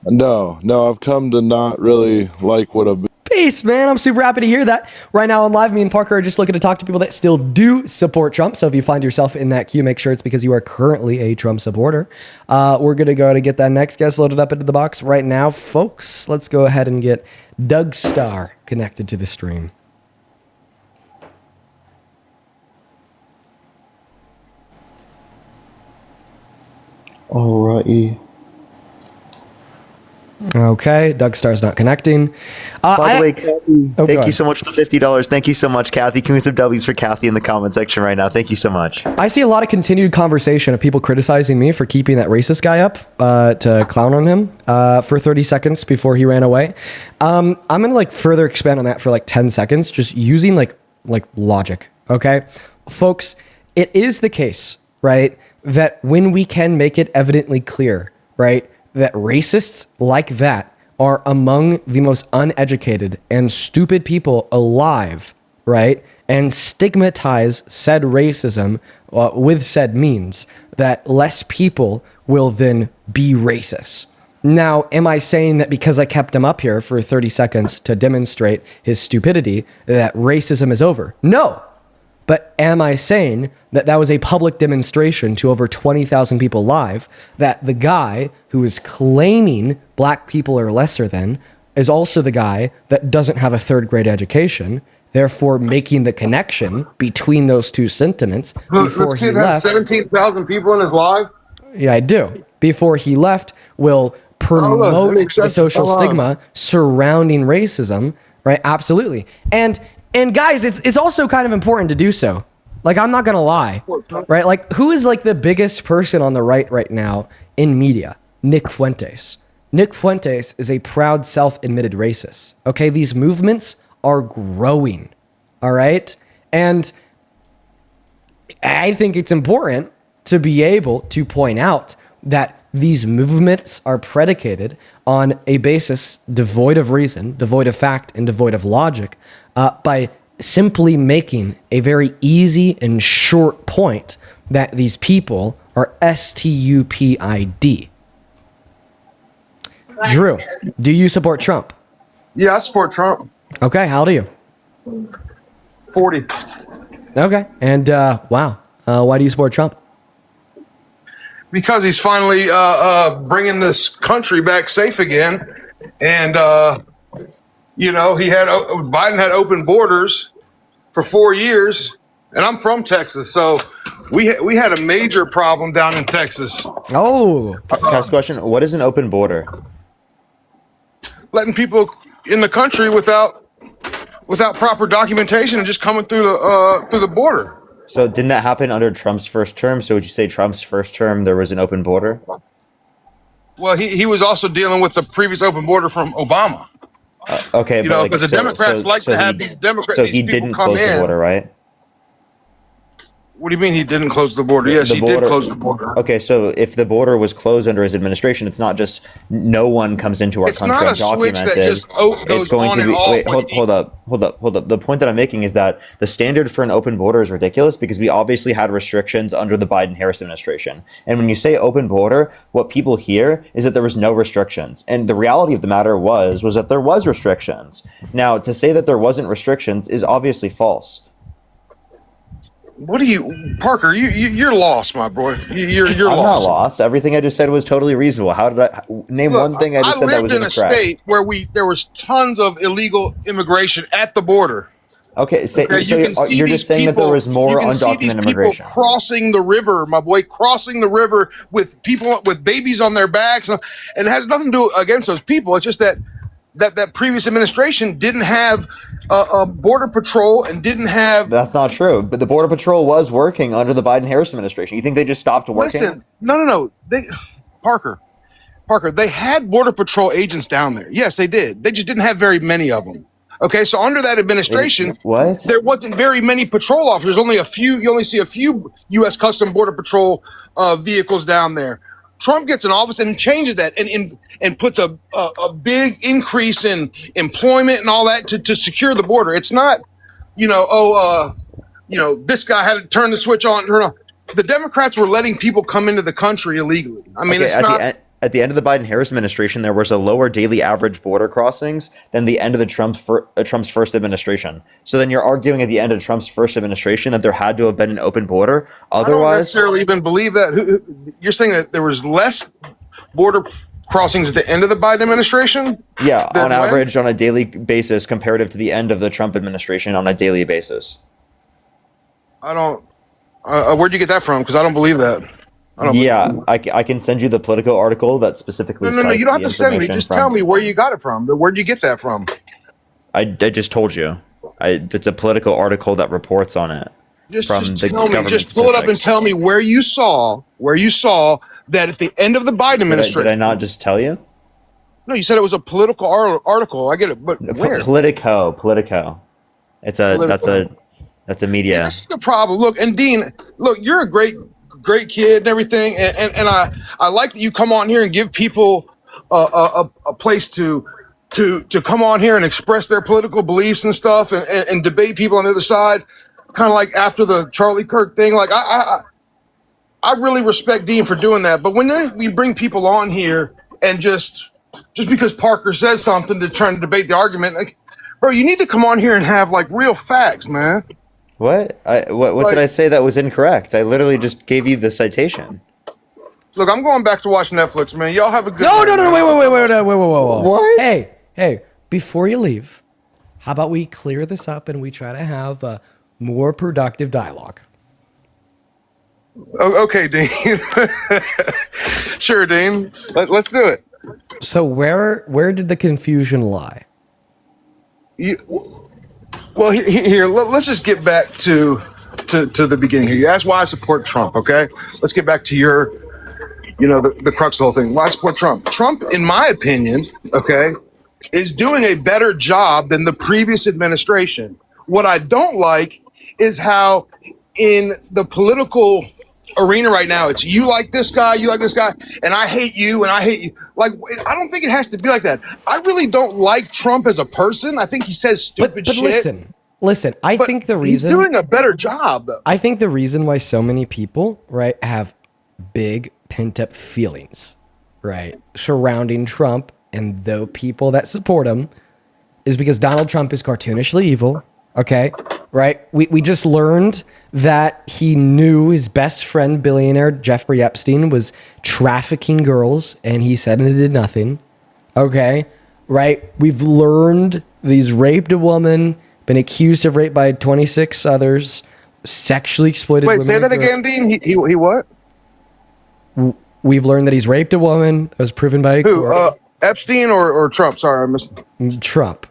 No, I've come to not really like what I've been. Peace, man. I'm super happy to hear that. Right now on live, me and Parker are just looking to talk to people that still do support Trump. So if you find yourself in that queue, make sure it's because you are currently a Trump supporter. We're going to go to get that next guest loaded up into the box right now. Folks, let's go ahead and get Doug Starr connected to the stream. Alrighty. Okay, Doug Starr's not connecting. By the way, Kathy, go thank you ahead. so much for the $50. Thank you so much, Kathy. Can we some W's for Kathy in the comment section right now? Thank you so much. I see a lot of continued conversation of people criticizing me for keeping that racist guy up to clown on him for 30 seconds before he ran away. I'm going to like further expand on that for like 10 seconds, just using like logic. Okay, folks, it is the case, right, that when we can make it evidently clear, right, that racists like that are among the most uneducated and stupid people alive, right? And stigmatize said racism with said means, that less people will then be racist. Now, am I saying that because I kept him up here for 30 seconds to demonstrate his stupidity, that racism is over? No. But am I saying that that was a public demonstration to over 20,000 people live, that the guy who is claiming black people are lesser than is also the guy that doesn't have a third grade education, therefore making the connection between those two sentiments before This he kid had left? 17,000 people in his live? Yeah, I do. Before he left, will promote the social stigma surrounding racism, right? Absolutely. And guys, it's also kind of important to do so. Like, I'm not gonna lie, right? Like, who is like the biggest person on the right now in media? Nick Fuentes. Nick Fuentes is a proud self-admitted racist. Okay, these movements are growing. All right, and I think it's important to be able to point out that these movements are predicated on a basis devoid of reason, devoid of fact, and devoid of logic, by simply making a very easy and short point that these people are stupid. Drew, do you support Trump? Yeah, I support Trump. Okay, how old are you? 40. Okay, and wow, why do you support Trump? Because he's finally bringing this country back safe again. and Biden had open borders for 4 years, and I'm from Texas, so we had a major problem down in Texas. Oh, Can I ask a question? What is an open border? Letting people in the country without proper documentation and just coming through the border. So didn't that happen under Trump's first term? So would you say Trump's first term there was an open border? Well, he was also dealing with the previous open border from Obama. Okay, You know, because the Democrats like to have these Democrats. So these he people didn't come close the in. border, right? What do you mean he didn't close the border? Yes, The he did border- close the border. Okay, so if the border was closed under his administration, it's not just no one comes into our It's country not a switch undocumented. that just goes It's going on to and be. off. Wait, hold up. The point that I'm making is that the standard for an open border is ridiculous because we obviously had restrictions under the Biden-Harris administration. And when you say open border, what people hear is that there was no restrictions. And the reality of the matter was that there was restrictions. Now, to say that there wasn't restrictions is obviously false. What do you, Parker? You're lost, my boy. You're I'm not lost. lost. Everything I just said was totally reasonable. How did I name Look, one thing I just said that was lived in a incorrect? state where there was tons of illegal immigration at the border. Okay, so, Okay, so you can see you're these just saying that there people- was more you can see these undocumented people immigration. crossing the river, my boy, crossing the river with people with babies on their backs, and it has nothing to do against those people. It's just that previous administration didn't have a border patrol and didn't have. That's not true. But the Border Patrol was working under the Biden-Harris administration. You think they just stopped working? Listen, no. Parker, they had border patrol agents down there. Yes, they did. They just didn't have very many of them. Okay, so under that administration, What? there wasn't very many patrol officers. Only a few. You only see a few U.S. Custom Border Patrol vehicles down there. Trump gets in office and changes that and puts a big increase in employment and all that to secure the border. It's not, this guy had to turn the switch on, turn on. The Democrats were letting people come into the country illegally. I mean, Okay, it's at not. at the end of the Biden-Harris administration, there was a lower daily average border crossings than the end of the Trump's first administration. So then you're arguing at the end of Trump's first administration that there had to have been an open border. I don't Otherwise, necessarily even believe that. You're saying that there was less border crossings at the end of the Biden administration? yeah, Then on when? average, on a daily basis, comparative to the end of the Trump administration on a daily basis. I don't. Where'd you get that from? Because I don't believe that. I don't Yeah, I can send you the Politico article that specifically. No. cites You don't have the to send me. information Just from- tell me where you got it from. Where'd you get that from? I just told you. It's a Politico article that reports on it. Just from tell the me. government Just pull it up and statistics. tell me where you saw that at the end of the Biden Did administration. I not just tell you? No, you said it was a political article. I get it, but where? Politico. That's a media. That's the problem. Look, and Dean, look, you're a great kid and everything, and I like that you come on here and give people a place to come on here and express their political beliefs and stuff, and debate people on the other side, kind of like after the Charlie Kirk thing. Like I really respect Dean for doing that, but when we bring people on here and just because Parker says something to try and debate the argument, like, bro, you need to come on here and have like real facts, man. What? What did I say that was incorrect? I literally just gave you the citation. Look, I'm going back to watch Netflix, man. Y'all have a good No, night, man. wait. What? Hey, before you leave, how about we clear this up and we try to have a more productive dialogue? Okay, Dean. Sure, Dean. Let's do it. So where did the confusion lie? Well, here, let's just get back to the beginning here. You asked why I support Trump, okay? Let's get back to your, the crux of the whole thing. Why I support Trump? Trump, in my opinion, okay, is doing a better job than the previous administration. What I don't like is how in the political arena right now, it's you like this guy, and I hate you, and I hate you. Like, I don't think it has to be like that. I really don't like Trump as a person. I think he says stupid But shit. listen. I But think the he's reason doing a better job, though. I think the reason why so many people, right, have big pent up feelings, right, surrounding Trump and the people that support him is because Donald Trump is cartoonishly evil. Okay. Right. We just learned that he knew his best friend, billionaire Jeffrey Epstein, was trafficking girls and he said he did nothing. Okay. right? We've learned that he's raped a woman, been accused of rape by 26 others, sexually exploited Wait, women. say that again, Dean. He what? We've learned that he's raped a woman. That was proven by a Who? court. Epstein or Trump? Sorry, I missed. Trump.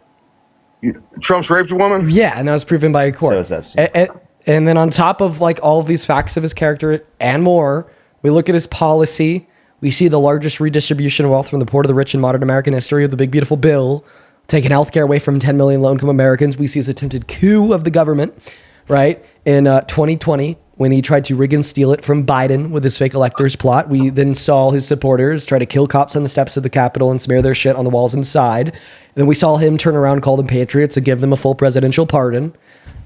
Trump's raped a woman? Yeah, and that was proven by a court. So is Epstein. And then on top of like all of these facts of his character and more, we look at his policy. We see the largest redistribution of wealth from the poor to the rich in modern American history of the big beautiful bill, taking healthcare away from 10 million low-income Americans. We see his attempted coup of the government, right? In 2020, when he tried to rig and steal it from Biden with his fake electors plot. We then saw his supporters try to kill cops on the steps of the Capitol and smear their shit on the walls inside. And then we saw him turn around, call them patriots, and give them a full presidential pardon.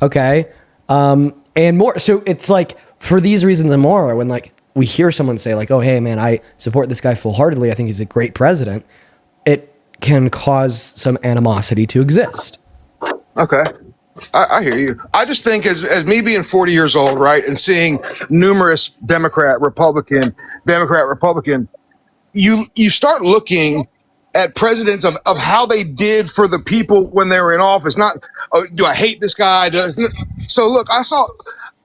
Okay. And more. So it's like, for these reasons and more, when like we hear someone say like, oh, hey man, I support this guy full-heartedly, I think he's a great president, it can cause some animosity to exist. Okay. I hear you. I just think as me being 40 years old, right, and seeing numerous Democrat, Republican, you start looking at presidents of how they did for the people when they were in office. Not, oh, do I hate this guy? So look, I saw,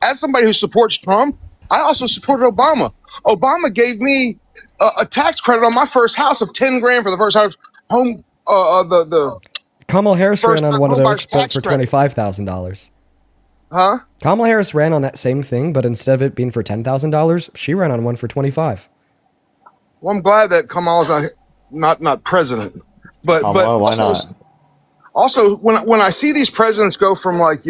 as somebody who supports Trump, I also supported Obama. Obama gave me a tax credit on my first house of 10 grand for the first house home. Kamala Harris First ran on one of home those buyer's for tax credit. $25,000. Huh? Kamala Harris ran on that same thing, but instead of it being for $10,000, she ran on one for $25,000. Well, I'm glad that Kamala's not president, but Kamala, why also, not? also when I see these presidents go from like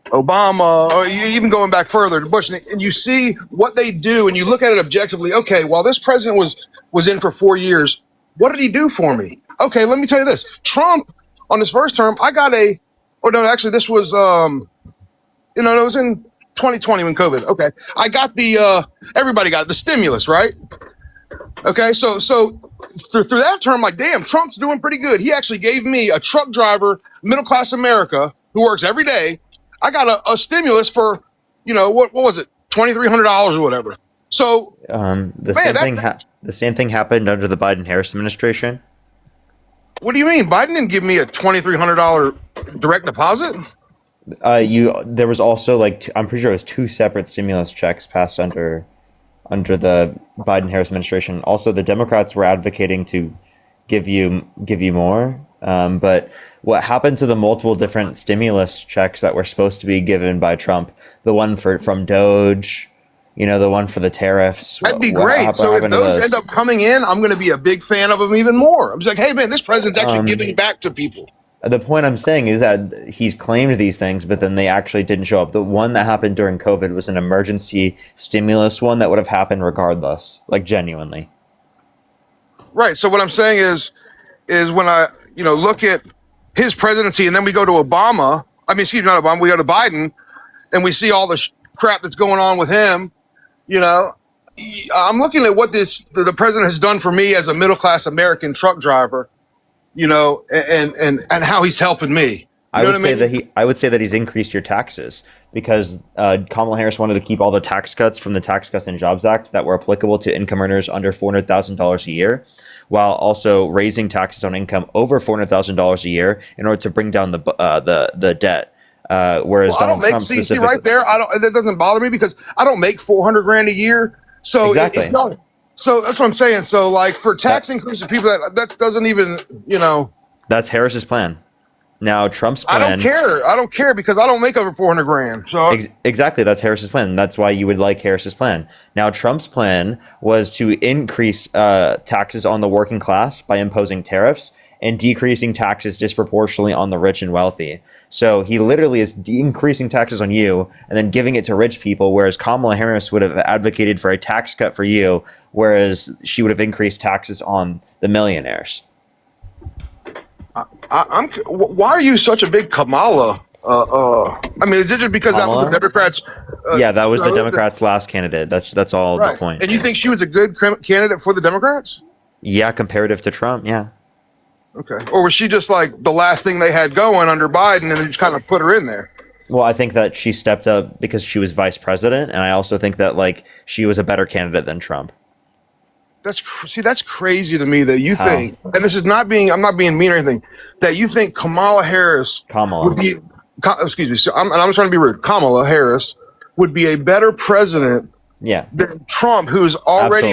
Obama, or you even going back further to Bush, and you see what they do, and you look at it objectively. Okay, while this president was in for 4 years, what did he do for me? Okay, let me tell you this: Trump on his first term, I got this was it was in 2020 when COVID. Okay, I got everybody got the stimulus, right? Okay, so through that term, like, damn, Trump's doing pretty good. He actually gave me, a truck driver, middle class America who works every day, I got a stimulus for, what was it, $2,300 or whatever. So The same thing happened under the Biden-Harris administration. What do you mean? Biden didn't give me a $2,300 direct deposit? There was also I'm pretty sure it was 2 separate stimulus checks passed under the Biden-Harris administration. Also, the Democrats were advocating to give you more. But what happened to the multiple different stimulus checks that were supposed to be given by Trump? The one from Doge, the one for the tariffs. That'd be great. So if those end up coming in, I'm going to be a big fan of them even more. I'm just like, hey man, this president's actually giving back to people. The point I'm saying is that he's claimed these things, but then they actually didn't show up. The one that happened during COVID was an emergency stimulus one that would have happened regardless, genuinely. Right. So what I'm saying is when I, look at his presidency and then we go to Obama, not Obama, we go to Biden and we see all the crap that's going on with him, I'm looking at what the president has done for me as a middle-class American truck driver, and how he's helping me. I would say that he's increased your taxes because Kamala Harris wanted to keep all the tax cuts from the Tax Cuts and Jobs Act that were applicable to income earners under $400,000 a year, while also raising taxes on income over $400,000 a year in order to bring down the debt. Whereas I don't make CC right there. That doesn't bother me because I don't make $400,000 a year. So exactly. It's not. So that's what I'm saying. So for tax increase of people that doesn't even That's Harris's plan. Now Trump's plan. I don't care because I don't make over $400,000. So exactly, that's Harris's plan. That's why you would like Harris's plan. Now Trump's plan was to increase taxes on the working class by imposing tariffs and decreasing taxes disproportionately on the rich and wealthy. So he literally is increasing taxes on you and then giving it to rich people, whereas Kamala Harris would have advocated for a tax cut for you, whereas she would have increased taxes on the millionaires. Why are you such a big Kamala? Is it just because Kamala? that was the Democrats? Yeah, that was the Democrats' last candidate. That's all right. The point. And you think she was a good candidate for the Democrats? Yeah, comparative to Trump, yeah. Okay. Or was she just the last thing they had going under Biden and they just kind of put her in there? Well, I think that she stepped up because she was vice president. And I also think that she was a better candidate than Trump. That's crazy to me that you think, and this is not being, I'm not being mean or anything, that you think Kamala Harris would be, excuse me, so I'm trying to be rude. Kamala Harris would be a better president than Trump, who is already,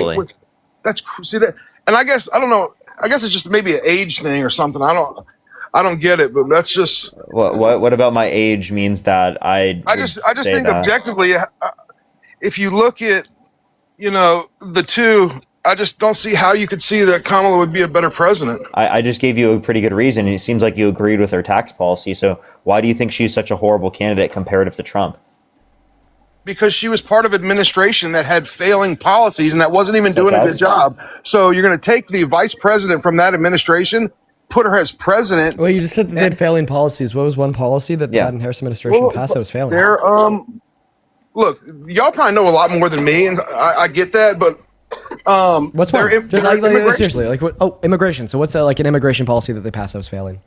see that, and I guess, I don't know, I guess it's just maybe an age thing or something. I don't get it, but that's just. What about my age means that I just think objectively, if you look at, the two, I just don't see how you could see that Kamala would be a better president. I just gave you a pretty good reason. It seems like you agreed with her tax policy. So why do you think she's such a horrible candidate comparative to Trump? Because she was part of administration that had failing policies and that wasn't even doing a good job. So you're going to take the vice president from that administration, put her as president. Well, you just said that they had failing policies. What was one policy that the Biden Harris administration passed that was failing? Look, y'all probably know a lot more than me, and I get that, but what's one? Seriously, like what? Oh, immigration. So what's like an immigration policy that they passed that was failing?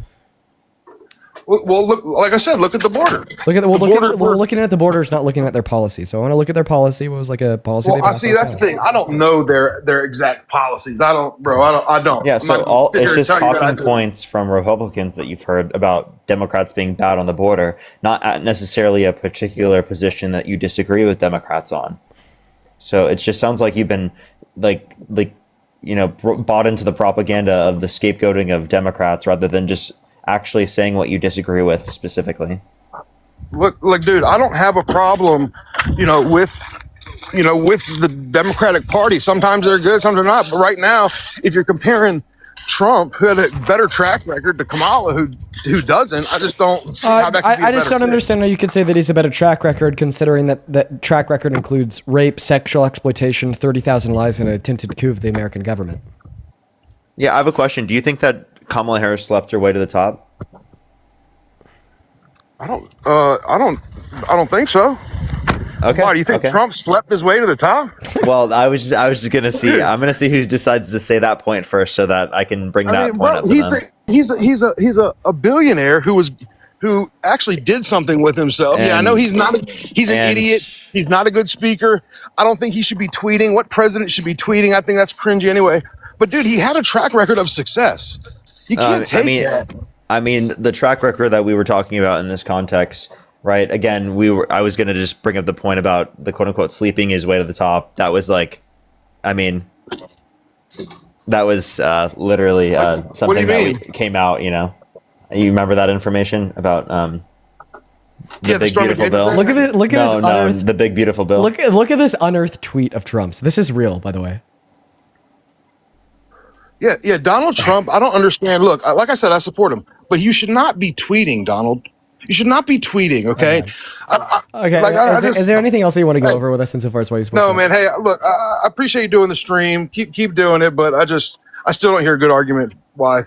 Well, look, like I said, look at the border. We're looking at the borders, not looking at their policy. So I want to look at their policy. What was like a policy? Well, I see. That's the thing. I don't know their exact policies. I don't. Yeah. So it's just talking points from Republicans that you've heard about Democrats being bad on the border, not necessarily a particular position that you disagree with Democrats on. So it just sounds like you've been bought into the propaganda of the scapegoating of Democrats rather than just actually saying what you disagree with specifically. Look, dude, I don't have a problem, with the Democratic Party. Sometimes they're good, sometimes they're not. But right now, if you're comparing Trump, who had a better track record, to Kamala, who doesn't, I just don't see how that could be I just don't understand how you could say that he's a better track record, considering that track record includes rape, sexual exploitation, 30,000 lives, and a attempted coup of the American government. Yeah, I have a question. Do you think that Kamala Harris slept her way to the top? I don't think so. Okay. Why do you think Trump slept his way to the top? Well, I was just gonna see. I'm gonna see who decides to say that point first, so that I can bring that point up to them. He's a billionaire who actually did something with himself. I know he's an idiot. He's not a good speaker. I don't think he should be tweeting. What president should be tweeting? I think that's cringy anyway. But dude, he had a track record of success. You can't take that. I mean, the track record that we were talking about in this context, right? Again, I was going to just bring up the point about the quote unquote sleeping his way to the top. That was that was literally something that came out, You remember that information about the big beautiful bill? Look at this the big beautiful bill. Look at this unearthed tweet of Trump's. This is real, by the way. Yeah, Donald Trump, I don't understand. Look, like I said, I support him, but you should not be tweeting, Donald. You should not be tweeting, okay? Is there anything else you want to go over with us insofar as why you support Trump? Man, hey, look, I appreciate you doing the stream. Keep doing it, but I still don't hear a good argument why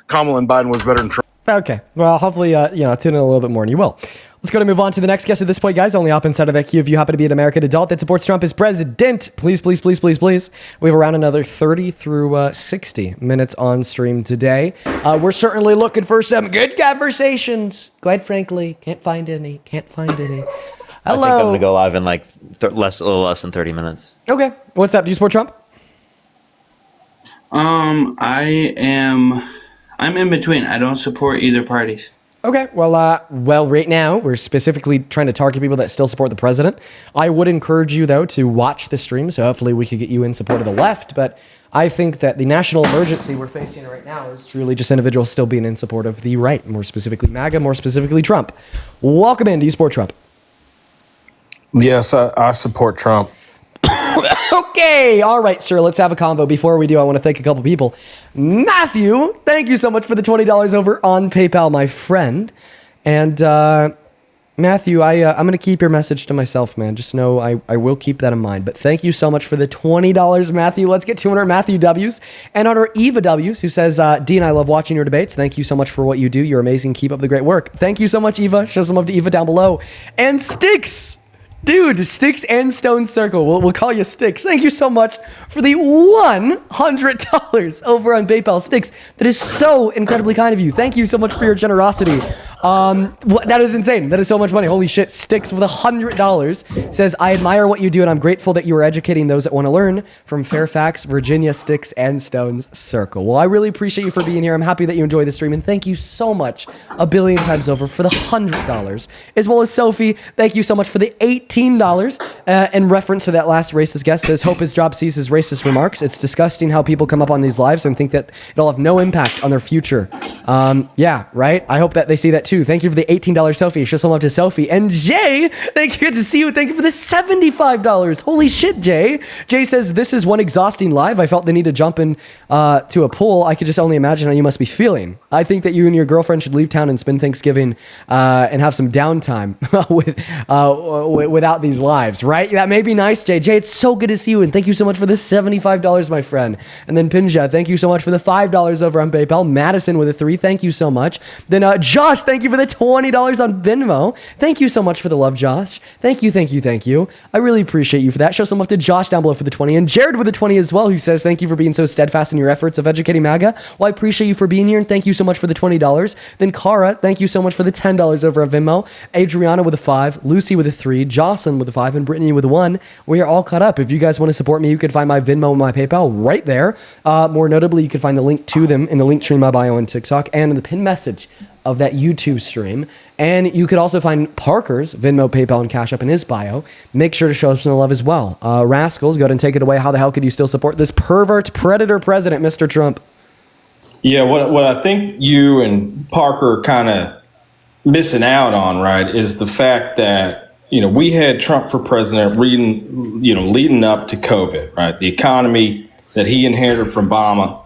Kamala and Biden was better than Trump. Okay, well, hopefully, tune in a little bit more, and you will. Let's go to move on to the next guest at this point, guys. Only up inside of that queue if you happen to be an American adult that supports Trump as president. Please. We have around another 30 through 60 minutes on stream today. We're certainly looking for some good conversations. Quite frankly, can't find any. Hello. I think I'm going to go live in like a little less than 30 minutes. Okay. What's up? Do you support Trump? I'm in between. I don't support either parties. Okay, well, right now we're specifically trying to target people that still support the president. I would encourage you, though, to watch the stream, so hopefully we could get you in support of the left, but I think that the national emergency we're facing right now is truly just individuals still being in support of the right, more specifically MAGA, more specifically Trump. Welcome in. Do you support Trump? Yes, I support Trump. Okay, all right, sir, let's have a convo. Before we do, I want to thank a couple people. Matthew, thank you so much for the $20 over on PayPal, my friend. And Matthew, I'm going to keep your message to myself, man. Just know I will keep that in mind. But thank you so much for the $20, Matthew. Let's get 200 Matthew W's. And on our Eva W's, who says, Dean, I love watching your debates. Thank you so much for what you do. You're amazing. Keep up the great work. Thank you so much, Eva. Show some love to Eva down below. And Sticks. Dude, Sticks and Stone Circle. We'll call you Sticks. Thank you so much for the $100 over on PayPal. Sticks, that is so incredibly kind of you. Thank you so much for your generosity. That is insane. That is so much money. Holy shit. Sticks with $100 says, I admire what you do and I'm grateful that you are educating those that want to learn from Fairfax, Virginia, Sticks and Stones Circle. Well, I really appreciate you for being here. I'm happy that you enjoy the stream and thank you so much a billion times over for the $100. As well as Sophie, thank you so much for the $18. In reference to that last racist guest, says, hope his job ceases racist remarks. It's disgusting how people come up on these lives and think that it'll have no impact on their future. Yeah, right? I hope that they see that too. Thank you for the $18, Sophie. Show some love to Sophie. And Jay, thank you. Good to see you. Thank you for the $75. Holy shit, Jay. Jay says, this is one exhausting live. I felt the need to jump in to a pool. I could just only imagine how you must be feeling. I think that you and your girlfriend should leave town and spend Thanksgiving and have some downtime without these lives, right? That may be nice, Jay. Jay, it's so good to see you. And thank you so much for the $75, my friend. And then Pinja, thank you so much for the $5 over on PayPal. Madison with a 3. Thank you so much. Then Josh, thank you for the $20 on Venmo. Thank you so much for the love, Josh. Thank you, thank you, thank you. I really appreciate you for that. Show some love to Josh down below for the 20 and Jared with the 20 as well, who says, thank you for being so steadfast in your efforts of educating MAGA. Well, I appreciate you for being here and thank you so much for the $20. Then Cara, thank you so much for the $10 over on Venmo. Adriana with a 5, Lucy with a 3, Jocelyn with a 5, and Brittany with a 1. We are all caught up. If you guys want to support me, you can find my Venmo and my PayPal right there. More notably, you can find the link to them in the link tree in my bio on TikTok and in the pinned message of that YouTube stream. And you could also find Parker's Venmo, PayPal, and Cash App in his bio. Make sure to show us some love as well. Rascals, go ahead and take it away. How the hell could you still support this pervert predator president, Mr. Trump? Yeah, what I think you and Parker are kind of missing out on, right, is the fact that, we had Trump for president leading up to COVID, right? The economy that he inherited from Obama.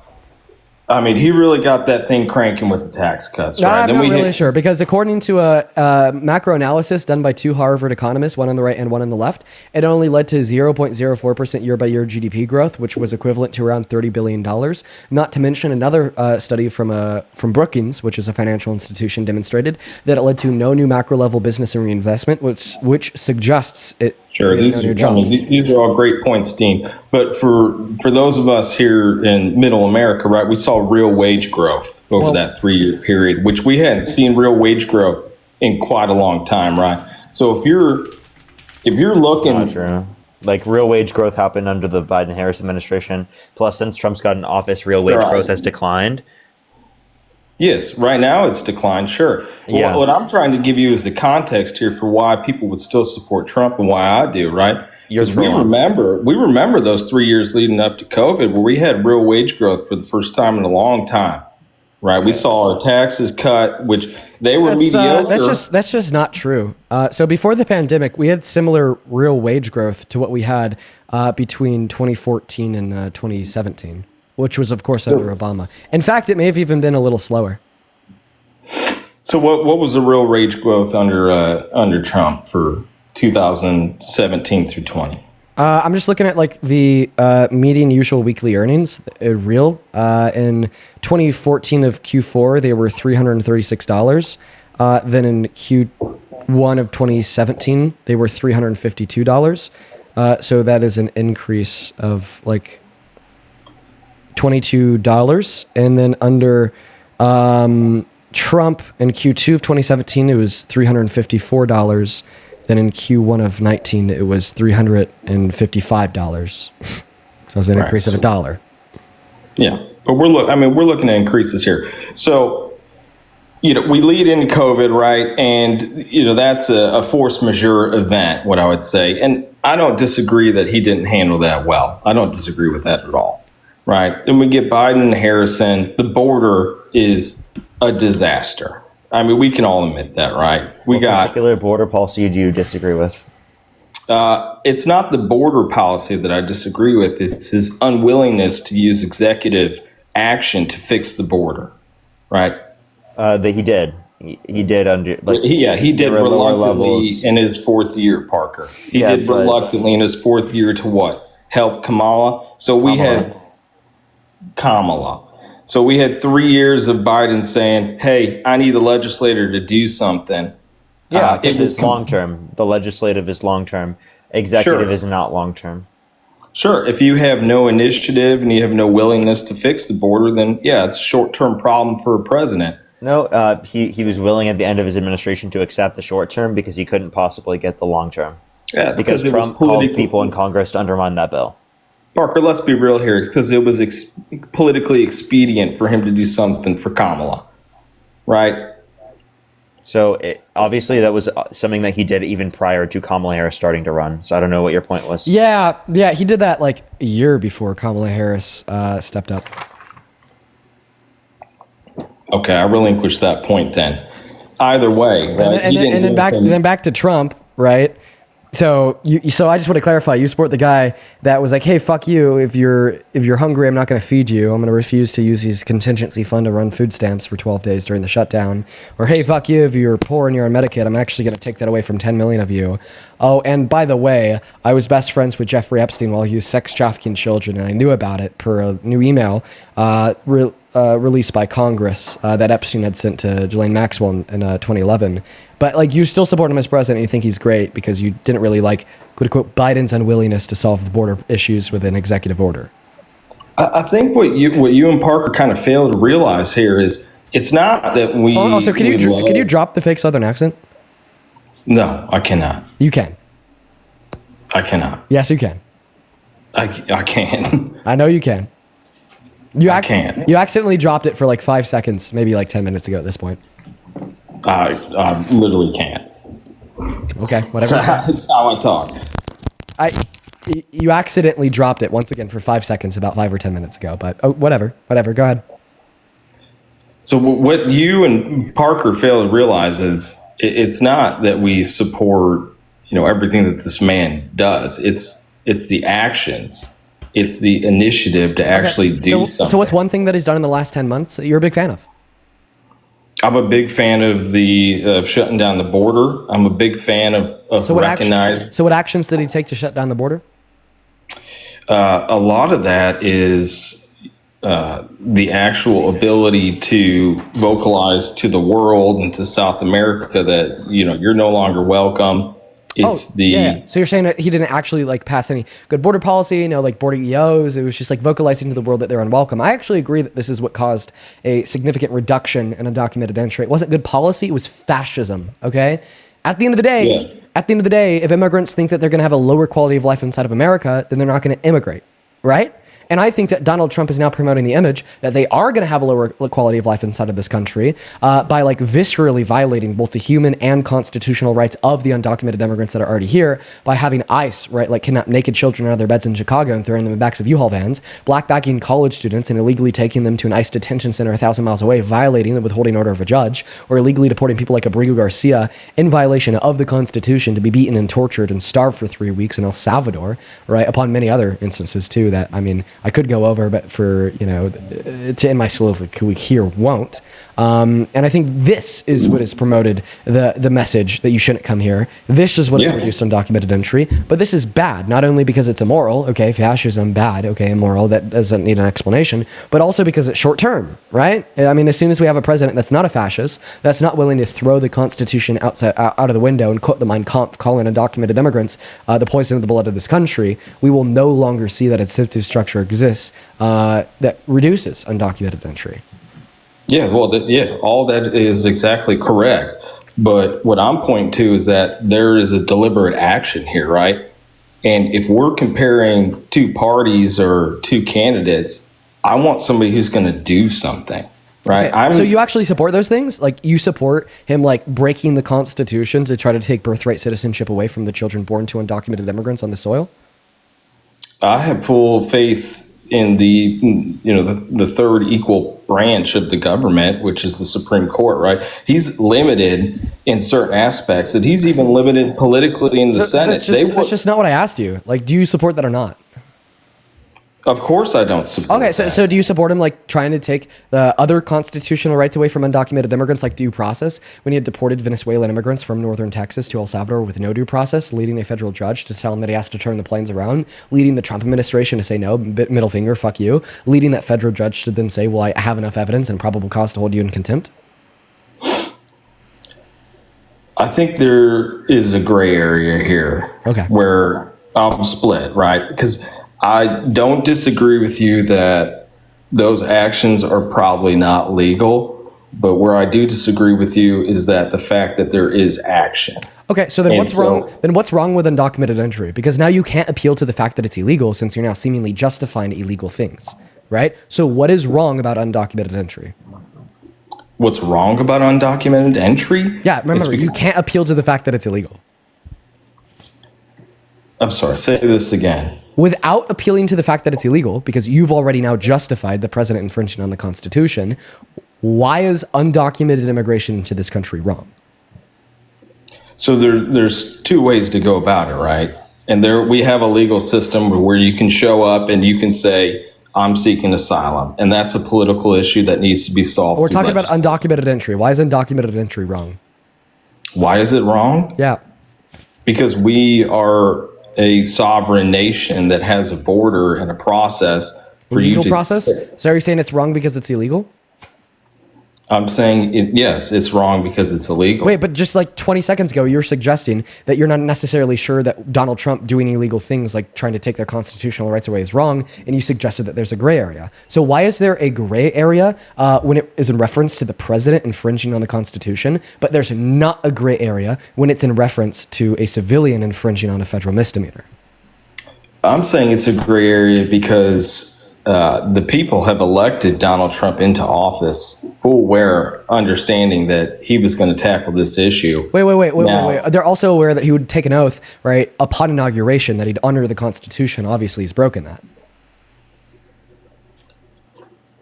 I mean, he really got that thing cranking with the tax cuts, right? I'm not really sure, because according to a macro analysis done by 2 Harvard economists, one on the right and one on the left, it only led to 0.04% year-by-year GDP growth, which was equivalent to around $30 billion. Not to mention another study from Brookings, which is a financial institution, demonstrated that it led to no new macro-level business and reinvestment, which suggests it. Sure, these are all great points, Dean. But for those of us here in Middle America, right, we saw real wage growth over that 3-year period, which we hadn't seen real wage growth in quite a long time, right? So if you're looking, like real wage growth happened under the Biden-Harris administration. Plus, since Trump's got in office, real wage growth has declined. Yes, right now it's declined, sure. Yeah. What I'm trying to give you is the context here for why people would still support Trump and why I do, right? Because we remember those 3 years leading up to COVID where we had real wage growth for the first time in a long time, right? We saw our taxes cut, which they were mediocre. That's just not true. So before the pandemic, we had similar real wage growth to what we had between 2014 and 2017. Which was, of course, under Obama. In fact, it may have even been a little slower. So what was the real wage growth under Trump for 2017 through 20? I'm just looking at like the median usual weekly earnings, real. In 2014 of Q4, they were $336. Then in Q1 of 2017, they were $352. So that is an increase of like $22. And then under Trump in Q2 of 2017, it was $354. Then in Q1 of 19, it was $355. So it was an increase of $1. Yeah, but we're looking at increases here. So, we lead into COVID, right? And, that's a force majeure event, what I would say. And I don't disagree that he didn't handle that well. I don't disagree with that at all. Right. Then we get Biden and Harrison. The border is a disaster. I mean, we can all admit that, right? What particular border policy do you disagree with? It's not the border policy that I disagree with. It's his unwillingness to use executive action to fix the border, right? That he did. He did under he did reluctantly in his 4th year, Parker. He did reluctantly in his 4th year to what? Help Kamala. So we had Kamala. So we had 3 years of Biden saying, hey, I need the legislator to do something. Yeah, it was long term. The legislative is long term. Executive is not long term. Sure. If you have no initiative and you have no willingness to fix the border, then it's a short term problem for a president. No, he was willing at the end of his administration to accept the short term because he couldn't possibly get the long term. Yeah, because it was Trump called people in Congress to undermine that bill. Parker, let's be real here. It's because it was politically expedient for him to do something for Kamala, right? So obviously that was something that he did even prior to Kamala Harris starting to run. So I don't know what your point was. Yeah, he did that like a year before Kamala Harris stepped up. Okay, I relinquished that point then. Either way, right? And then back to Trump, right? So I just want to clarify. You support the guy that was like, "Hey, fuck you! If you're hungry, I'm not going to feed you. I'm going to refuse to use his contingency fund to run food stamps for 12 days during the shutdown." Or, "Hey, fuck you! If you're poor and you're on Medicaid, I'm actually going to take that away from 10 million of you." Oh, and by the way, I was best friends with Jeffrey Epstein while he was sex trafficking children, and I knew about it per a new email released by Congress that Epstein had sent to Ghislaine Maxwell in 2011. But like, you still support him as president. You think he's great because you didn't really like, quote unquote, Biden's unwillingness to solve the border issues with an executive order. I think what you and Parker kind of fail to realize here is it's not that we. Also, can you drop the fake Southern accent? No, I cannot. You can. I cannot. Yes, you can. I can't. I know you can. I can't. You accidentally dropped it for like 5 seconds, maybe like 10 minutes ago at this point. I literally can't. Okay, whatever. That's how I talk. You accidentally dropped it once again for 5 seconds about 5 or 10 minutes ago, but whatever. Go ahead. So what you and Parker fail to realize is it's not that we support, everything that this man does. It's the actions. It's the initiative to actually do something. So what's one thing that he's done in the last 10 months that you're a big fan of? I'm a big fan of shutting down the border. I'm a big fan of recognizing. So what actions did he take to shut down the border? A lot of that is the actual ability to vocalize to the world and to South America that, you're no longer welcome. It's So you're saying that he didn't actually like pass any good border policy, like border EOs. It was just like vocalizing to the world that they're unwelcome. I actually agree that this is what caused a significant reduction in undocumented entry. It wasn't good policy. It was fascism. Okay. At the end of the day, if immigrants think that they're going to have a lower quality of life inside of America, then they're not going to immigrate. Right. And I think that Donald Trump is now promoting the image that they are going to have a lower quality of life inside of this country by like viscerally violating both the human and constitutional rights of the undocumented immigrants that are already here by having ICE, right, like kidnap naked children out of their beds in Chicago and throwing them in the backs of U-Haul vans, blackbacking college students and illegally taking them to an ICE detention center 1,000 miles away, violating the withholding order of a judge, or illegally deporting people like Abrigo Garcia in violation of the Constitution to be beaten and tortured and starved for 3 weeks in El Salvador, right, upon many other instances too that, I could go over, but for, to end my soliloquy here won't. And I think this is what has promoted the message that you shouldn't come here. This is what has reduced undocumented entry. But this is bad, not only because it's immoral, okay, fascism, bad, okay, immoral, that doesn't need an explanation, but also because it's short term, right? As soon as we have a president that's not a fascist, that's not willing to throw the Constitution out of the window and quote the Mein Kampf, calling undocumented immigrants the poison of the blood of this country, we will no longer see that incentive structure exists that reduces undocumented entry. Yeah, well, all that is exactly correct. But what I'm pointing to is that there is a deliberate action here, right? And if we're comparing two parties or two candidates, I want somebody who's going to do something, right? Okay. So you actually support those things? Like you support him like breaking the Constitution to try to take birthright citizenship away from the children born to undocumented immigrants on the soil? I have full faith in the third equal branch of the government, which is the Supreme Court, right? He's limited in certain aspects, that he's even limited politically in the Senate. That's just not what I asked you. Like, do you support that or not? Of course I don't support that. So do you support him like trying to take the other constitutional rights away from undocumented immigrants like due process when he had deported Venezuelan immigrants from northern Texas to El Salvador with no due process, leading a federal judge to tell him that he has to turn the planes around, leading the Trump administration to say no, middle finger, fuck you, leading that federal judge to then say, well, I have enough evidence and probable cause to hold you in contempt? I think there is a gray area here where I'm split, right? Because I don't disagree with you that those actions are probably not legal, But where I do disagree with you is that the fact that there is action. Okay, so then And what's wrong? Then what's wrong with undocumented entry? Because now you can't appeal to the fact that it's illegal, since you're now seemingly justifying illegal things, right? So what is wrong about undocumented entry? What's wrong about undocumented entry? Yeah, remember, you can't appeal to the fact that it's illegal. I'm sorry, say this again. Without appealing to the fact that it's illegal, because you've already now justified the president infringing on the Constitution, why is undocumented immigration into this country wrong? So there's two ways to go about it, right? And we have a legal system where you can show up and you can say, I'm seeking asylum. And that's a political issue that needs to be solved. We're talking about undocumented entry. Why is undocumented entry wrong? Why is it wrong? Yeah. Because we are a sovereign nation that has a border and a process for Legal you to... process? So are you saying it's wrong because it's illegal? I'm saying, yes, it's wrong because it's illegal. Wait, but just like 20 seconds ago, you were suggesting that you're not necessarily sure that Donald Trump doing illegal things like trying to take their constitutional rights away is wrong, and you suggested that there's a gray area. So why is there a gray area when it is in reference to the president infringing on the Constitution, but there's not a gray area when it's in reference to a civilian infringing on a federal misdemeanor? I'm saying it's a gray area because the people have elected Donald Trump into office full aware, understanding that he was going to tackle this issue. Wait. They're also aware that he would take an oath, right, upon inauguration that he'd honor the Constitution. Obviously, he's broken that.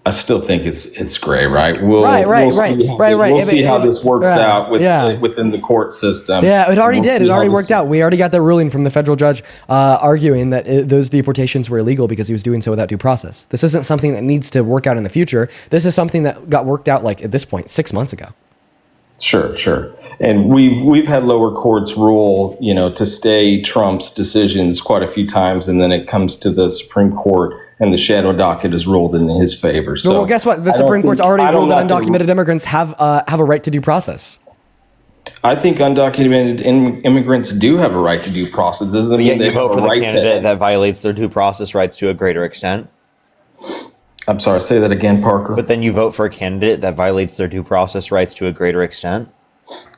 I still think it's gray, right? We'll see how this works out within the court system. Yeah, it already did. It already worked out. We already got the ruling from the federal judge arguing that those deportations were illegal because he was doing so without due process. This isn't something that needs to work out in the future. This is something that got worked out, like, at this point, 6 months ago. Sure. And we've had lower courts rule, to stay Trump's decisions quite a few times, and then it comes to the Supreme Court and the shadow docket is ruled in his favor. So well, guess what? The Supreme Court's already ruled that undocumented immigrants have a right to due process. I think undocumented immigrants do have a right to due process. Doesn't mean they vote have for a right the candidate that violates their due process rights to a greater extent. I'm sorry, say that again, Parker. But then you vote for a candidate that violates their due process rights to a greater extent.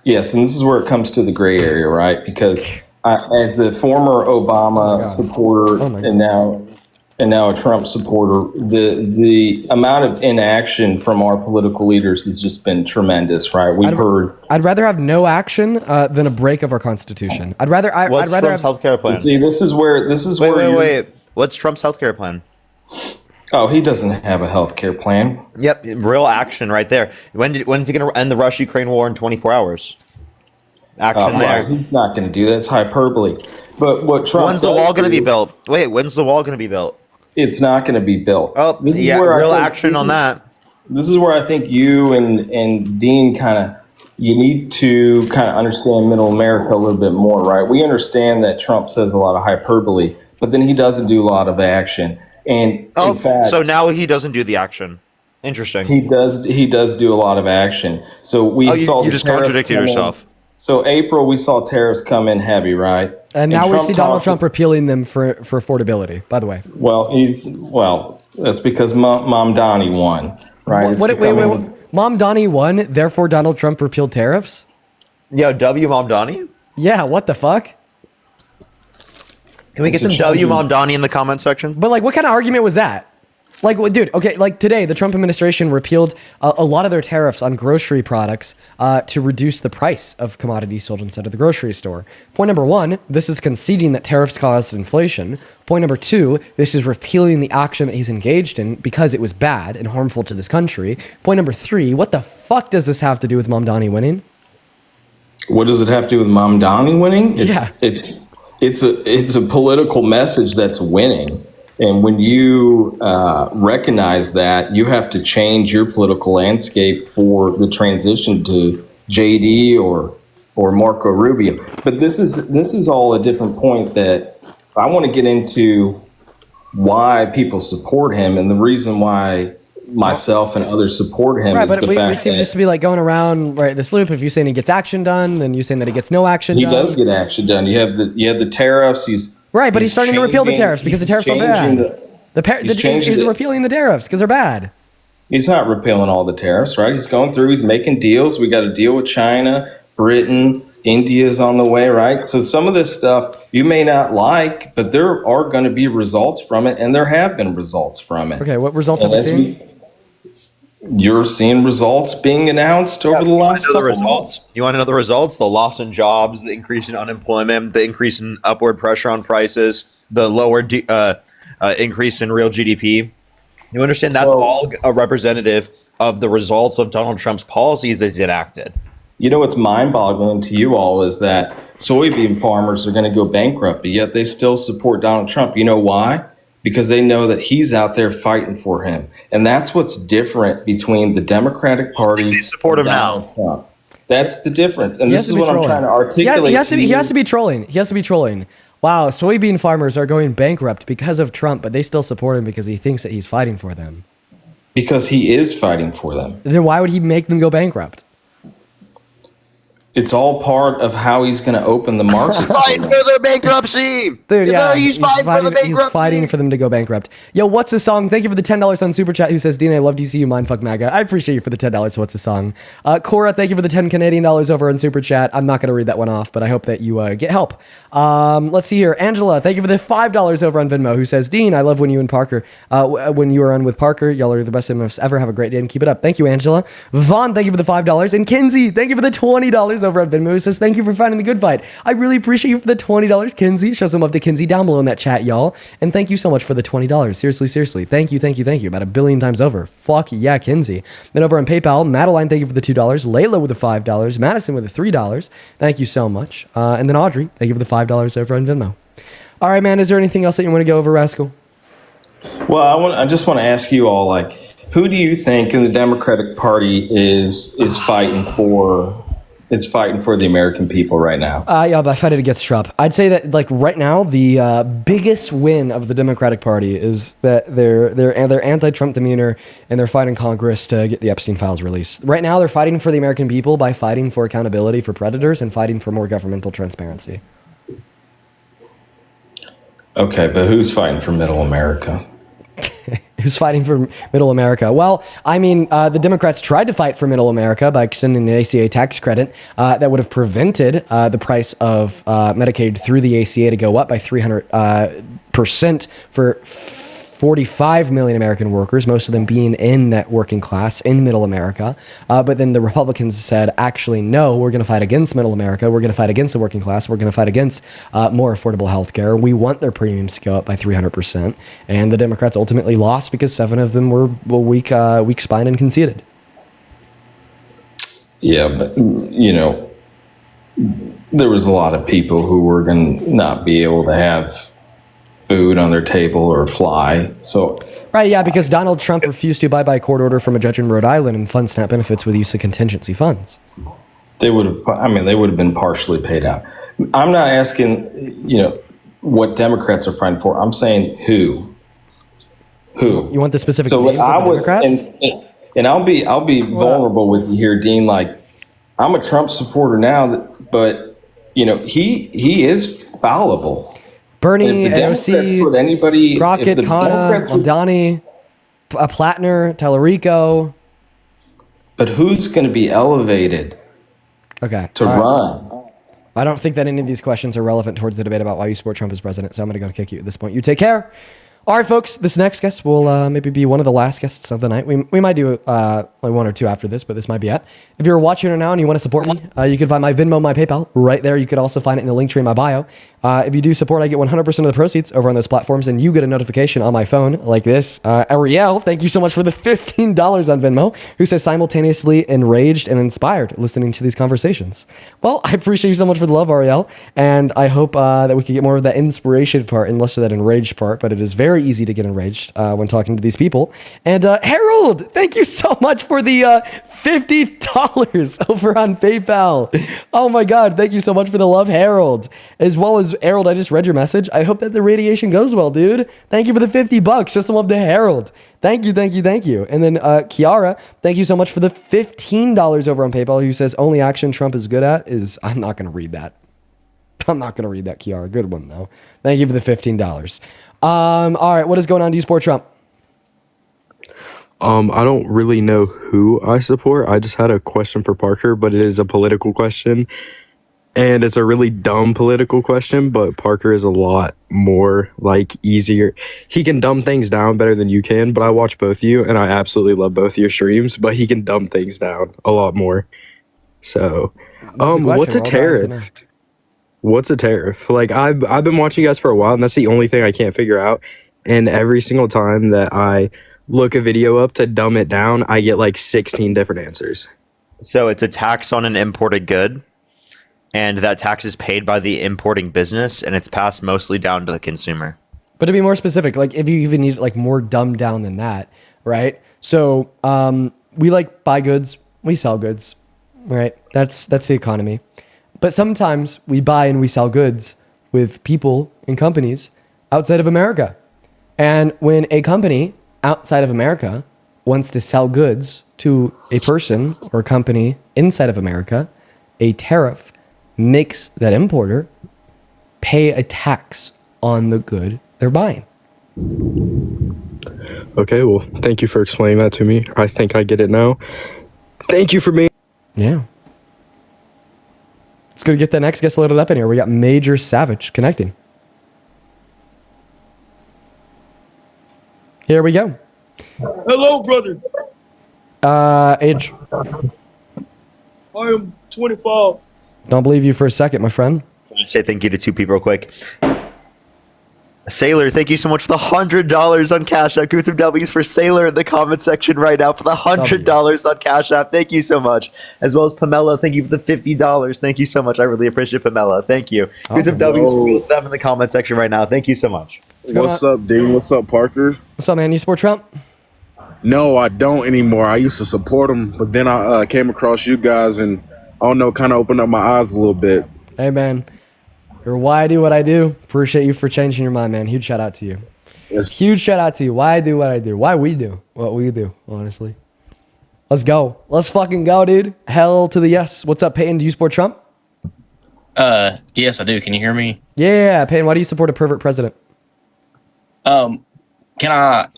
Yes, and this is where it comes to the gray area, right? Because as a former Obama supporter and now a Trump supporter, the amount of inaction from our political leaders has just been tremendous, right? I'd rather have no action than a break of our Constitution. I'd rather have healthcare plan. See, this is where wait. What's Trump's healthcare plan? Oh, he doesn't have a healthcare plan. Yep, real action right there. When's he going to end the Russia-Ukraine war in 24 hours? Action there. He's not going to do that. It's hyperbole. But what Trump? When's the wall going to be built? Wait, when's the wall going to be built? It's not going to be built. Oh, this is yeah, where real action on that. This is where I think you and Dean you need to understand Middle America a little bit more, right? We understand that Trump says a lot of hyperbole, but then he doesn't do a lot of action. And in fact, so now he doesn't do the action. Interesting. He does do a lot of action. So we saw you just contradicted yourself. So April, we saw tariffs come in heavy, right? And now we see Donald Trump repealing them for affordability, by the way. Well, that's because Mom Donnie won, right? Wait. Mom Donnie won, therefore Donald Trump repealed tariffs? Yo, W Mom Donnie? Yeah, what the fuck? Can we get some W Mom Donnie in the comment section? But what kind of argument was that? Dude, okay, today, the Trump administration repealed a lot of their tariffs on grocery products to reduce the price of commodities sold inside of the grocery store. Point number one, this is conceding that tariffs caused inflation. Point number two, this is repealing the action that he's engaged in because it was bad and harmful to this country. Point number three, what the fuck does this have to do with Mom Donnie winning? What does it have to do with Mom Donnie winning? It's a political message that's winning. And when you recognize that, you have to change your political landscape for the transition to JD or Marco Rubio. But this is all a different point that I want to get into why people support him, and the reason why myself and others support him is the fact we seem just to be going around this loop. If you're saying he gets action done, then you're saying that he gets no action done. He does get action done. You have the tariffs. But he's starting to repeal the tariffs because the tariffs are bad. He's repealing the tariffs because they're bad. He's not repealing all the tariffs, right? He's going through, he's making deals. We got a deal with China, Britain, India's on the way, right? So some of this stuff you may not like, but there are going to be results from it, and there have been results from it. Okay, what results And have we as seen? you're seeing results being announced over the last You want to know the couple results? months. You want to know the results? The loss in jobs, the increase in unemployment, the increase in upward pressure on prices, the lower increase in real GDP. You understand that's all a representative of the results of Donald Trump's policies that he's enacted. You know what's mind-boggling to you all is that soybean farmers are going to go bankrupt, but yet they still support Donald Trump. You know why? Because they know that he's out there fighting for him. And that's what's different between the Democratic Party and Donald Trump. That's the difference. And this is what I'm trying to articulate. He has to be trolling. He has to be trolling. Wow, soybean farmers are going bankrupt because of Trump, but they still support him because he thinks that he's fighting for them. Because he is fighting for them. Then why would he make them go bankrupt? It's all part of how he's going to open the market. Fighting for their bankruptcy. Dude, yeah, he's fighting for the bankruptcy. He's fighting for them to go bankrupt. Yo, what's the song? Thank you for the $10 on Super Chat. Who says, Dean, I love DC, you mindfuck MAGA. I appreciate you for the $10. What's the song? Cora, thank you for the 10 Canadian dollars over on Super Chat. I'm not going to read that one off, but I hope that you get help. Let's see here. Angela, thank you for the $5 over on Venmo. Who says, Dean, I love when you and Parker, when you are on with Parker, y'all are the best MFs ever. Have a great day and keep it up. Thank you, Angela. Vaughn, thank you for the $5. And Kinsey, thank you for the $20 over on Venmo. Who says, thank you for finding the good fight. I really appreciate you for the $20, Kinsey. Show some love to Kinsey down below in that chat, y'all. And thank you so much for the $20. Seriously. Thank you. About 1 billion times over. Fuck yeah, Kinsey. Then over on PayPal, Madeline, thank you for the $2. Layla with the $5. Madison with the $3. Thank you so much. And then Audrey, thank you for the $5 over on Venmo. All right, man. Is there anything else that you want to go over, Rascal? Well, I just want to ask you all, like, who do you think in the Democratic Party is fighting for? Is fighting for the American people right now? Yeah, but I fight it against Trump. I'd say that, like, right now, the biggest win of the Democratic Party is that they're anti-Trump demeanor and they're fighting Congress to get the Epstein files released. Right now, they're fighting for the American people by fighting for accountability for predators and fighting for more governmental transparency. Okay, but who's fighting for Middle America? Who's fighting for Middle America? Well, I mean, the Democrats tried to fight for Middle America by extending an ACA tax credit that would have prevented the price of Medicaid through the ACA to go up by 300% for 45 million American workers, most of them being in that working class in Middle America. But then the Republicans said, actually, no, we're going to fight against Middle America. We're going to fight against the working class. We're going to fight against more affordable health care. We want their premiums to go up by 300%. And the Democrats ultimately lost because 7 of them were weak-spined and conceited. Yeah, but, you know, there was a lot of people who were going to not be able to have food on their table or fly. So right, yeah, because Donald Trump refused to abide by a court order from a judge in Rhode Island and fund SNAP benefits with use of contingency funds. They would have been partially paid out. I'm not asking, you know, what Democrats are fighting for. I'm saying who. You want the specific names of the Democrats? And I'll be vulnerable with you here, Dean. Like, I'm a Trump supporter now, but you know, he is fallible. Bernie, AOC, Crockett, Khanna, Mamdani, Plattner, Tallarico. But who's going to be elevated to run? I don't think that any of these questions are relevant towards the debate about why you support Trump as president, so I'm going to go kick you at this point. You take care. All right, folks, this next guest will maybe be one of the last guests of the night. We might do like 1 or 2 after this, but this might be it. If you're watching it now and you want to support me, you can find my Venmo, my PayPal right there. You could also find it in the link tree in my bio. If you do support, I get 100% of the proceeds over on those platforms, and you get a notification on my phone like this. Ariel, thank you so much for the $15 on Venmo, who says simultaneously enraged and inspired listening to these conversations. Well, I appreciate you so much for the love, Ariel, and I hope that we can get more of that inspiration part and less of that enraged part, but it is very easy to get enraged when talking to these people. And Harold, thank you so much for the $50 over on PayPal. Oh my God, thank you so much for the love, Harold. As well as Harold, I just read your message. I hope that the radiation goes well, dude. Thank you for the $50. Just some love to Harold. Thank you. And then Kiara, thank you so much for the $15 over on PayPal, who says only action Trump is good at is, I'm not going to read that. Kiara. Good one, though. Thank you for the $15. All right, what is going on? Do you support Trump? I don't really know who I support. I just had a question for Parker, but it is a political question. And it's a really dumb political question, but Parker is a lot more like easier. He can dumb things down better than you can, but I watch both of you and I absolutely love both your streams, but he can dumb things down a lot more. So, what's a tariff? What's a tariff? Like I've been watching you guys for a while and that's the only thing I can't figure out. And every single time that I look a video up to dumb it down, I get like 16 different answers. So it's a tax on an imported good, and that tax is paid by the importing business, and it's passed mostly down to the consumer. But to be more specific, like if you even need like more dumbed down than that, right? So we like buy goods, we sell goods, right? That's the economy. But sometimes we buy and we sell goods with people and companies outside of America. And when a company outside of America wants to sell goods to a person or company inside of America, a tariff makes that importer pay a tax on the good they're buying. Okay, well, thank you for explaining that to me. I think I get it now. Thank you for me. Yeah. Let's go get that next guest loaded up in here. We got Major Savage connecting. Here we go. Hello, brother. Age. I am 25. Don't believe you for a second, my friend. Can I say thank you to two people real quick? Sailor, thank you so much for the $100 on Cash App. Give me some W's for Sailor in the comment section right now for the $100 on Cash App. Thank you so much. As well as Pamela, thank you for the $50. Thank you so much. I really appreciate Pamela. Thank you. Give me some W's for both of them in the comment section right now. Thank you so much. What's up, Dean? What's up, Parker? What's up, man? You support Trump? No, I don't anymore. I used to support him, but then I came across you guys and, I don't know, kind of opened up my eyes a little bit. Hey, man. You're why I do what I do. Appreciate you for changing your mind, man. Huge shout out to you. Yes. Huge shout out to you. Why I do what I do. Why we do what we do, honestly. Let's go. Let's fucking go, dude. Hell to the yes. What's up, Peyton? Do you support Trump? Yes, I do. Can you hear me? Yeah, Peyton, why do you support a pervert president? Can I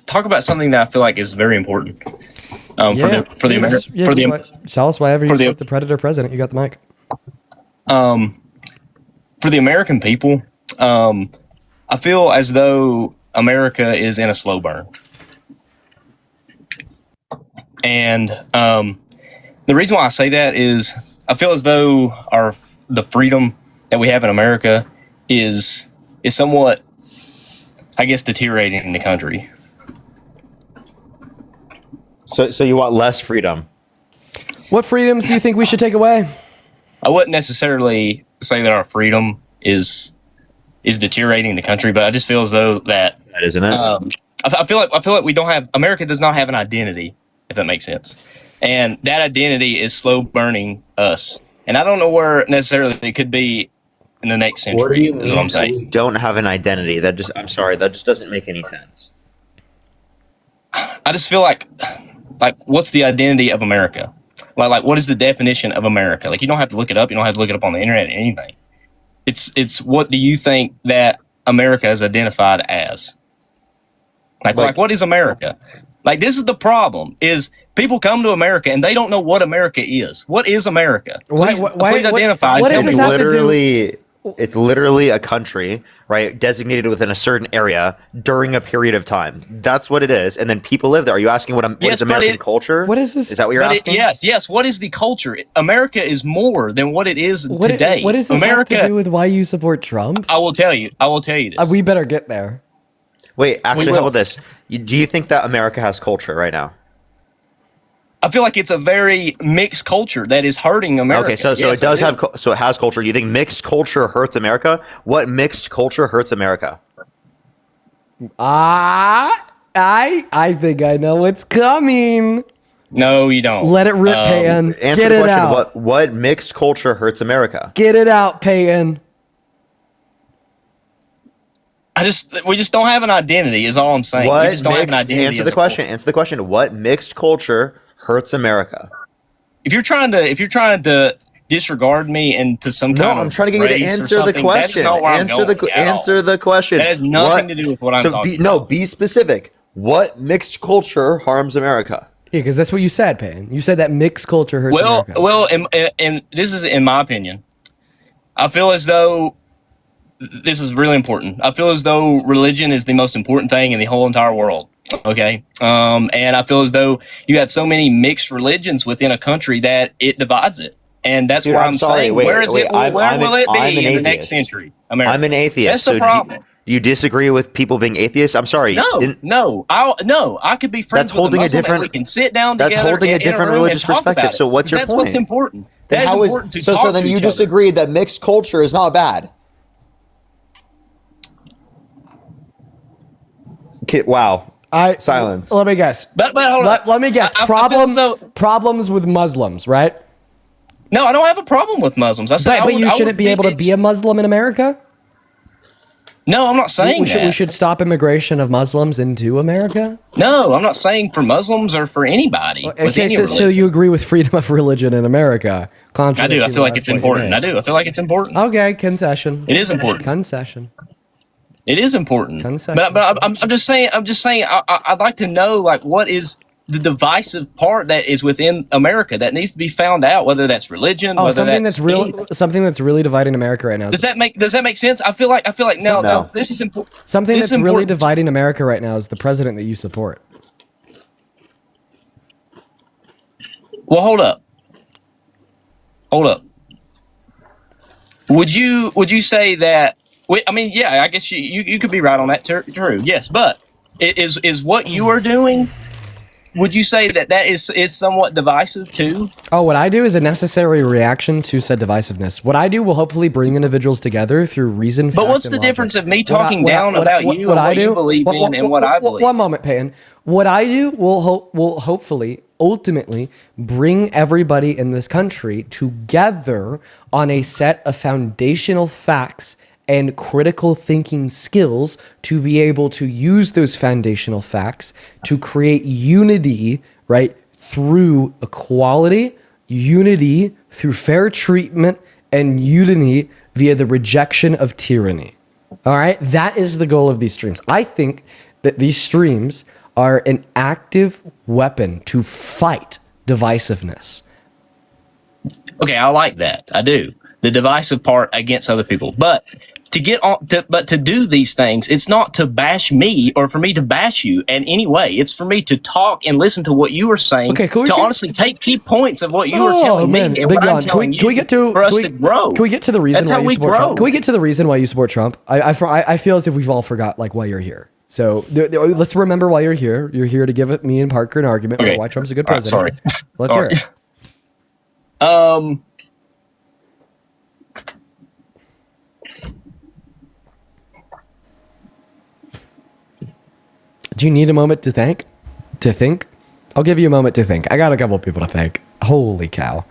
talk about something that I feel like is very important? For the American, tell us why you support the predator president. You got the mic. For the American people, I feel as though America is in a slow burn. And the reason why I say that is I feel as though the freedom that we have in America is somewhat, I guess, deteriorating in the country. So you want less freedom? What freedoms do you think we should take away? I wouldn't necessarily say that our freedom is deteriorating the country, but I just feel as though that isn't it. I feel like we don't have America does not have an identity, if that makes sense, and that identity is slow burning us. And I don't know where necessarily it could be in the next century. What do you is what I'm saying. We don't have an identity. I'm sorry, that just doesn't make any sense. I just feel like what's the identity of America? Like what is the definition of America? Like you don't have to look it up. You don't have to look it up on the internet or anything. It's what do you think that America is identified as? Like what is America? Like this is the problem is people come to America and they don't know what America is. What is America? Please identify. What does this have to do? It's literally a country, right, designated within a certain area during a period of time. That's what it is. And then people live there. Are you asking what is American culture? What is this? Is that what you're asking? Yes. What is the culture? America is more than what it is today. What does this have to do with why you support Trump? I will tell you this. We better get there. Wait, actually, how about this? Do you think that America has culture right now? I feel like it's a very mixed culture that is hurting America. Okay, so it does have so it has culture. You think mixed culture hurts America? What mixed culture hurts America? I think I know what's coming. No, you don't. Let it rip, Peyton. Answer the question. What mixed culture hurts America? Get it out, Peyton. We just don't have an identity. Is all I'm saying. We just don't have an identity. Answer the question. What mixed culture hurts America? If you're trying to disregard me into some kind of I'm trying to get you to answer the question. Answer the question. That has nothing to do with what I'm talking about. Be specific. What mixed culture harms America? Yeah, because that's what you said, Payne. You said that mixed culture hurts America. Well, and this is in my opinion. I feel as though this is really important. I feel as though religion is the most important thing in the whole entire world. Okay. And I feel as though you have so many mixed religions within a country that it divides it. And that's why I'm saying, where will it be in the next century? America? I'm an atheist. That's the problem. You disagree with people being atheists? I'm sorry. No. I could be friends with a Muslim and we can sit down together. That's holding a different religious perspective. So what's your point? That's what's important. That's important to talk so then to you each just other. agreed that mixed culture is not bad. Okay, wow. Silence. Let me guess. But hold on. Let me guess. Problems with Muslims, right? No, I don't have a problem with Muslims. I said, but you shouldn't be able to be a Muslim in America? No, I'm not saying that. We should stop immigration of Muslims into America? No, I'm not saying for Muslims or for anybody. Okay, so you agree with freedom of religion in America? I do. I feel like it's important. I feel like it's important. Okay, concession. It is important. Concession. It is important. But I'm just saying. I'd like to know, like, what is the divisive part that is within America that needs to be found out, whether that's religion, whether something that's something that's really dividing America right now. Does that make sense? I feel like no. This is important. Something that's really dividing America right now is the president that you support. Well, hold up. Would you say that? I mean, yeah, I guess you could be right on that. True, yes, but is what you are doing? Would you say that is somewhat divisive too? Oh, what I do is a necessary reaction to said divisiveness. What I do will hopefully bring individuals together through reason. But what's the difference of me talking down about you and what you believe in and what I believe? One moment, Payton. What I do will hopefully ultimately bring everybody in this country together on a set of foundational facts and critical thinking skills to be able to use those foundational facts to create unity, right, through equality, unity through fair treatment, and unity via the rejection of tyranny. All right? That is the goal of these streams. I think that these streams are an active weapon to fight divisiveness. Okay, I like that. I do. The divisive part against other people. But to do these things, it's not to bash me or for me to bash you in any way. It's for me to talk and listen to what you were saying. Okay, honestly take key points of what you were telling me and what I'm telling you for us to grow. Can we get to the reason That's why how you we support grow. Trump? Can we get to the reason why you support Trump? I feel as if we've all forgot like why you're here. So let's remember why you're here. You're here to give me and Parker an argument about why Trump's a good president. Let's hear it. Do you need a moment to think? I'll give you a moment to think. I got a couple of people to thank. Holy cow.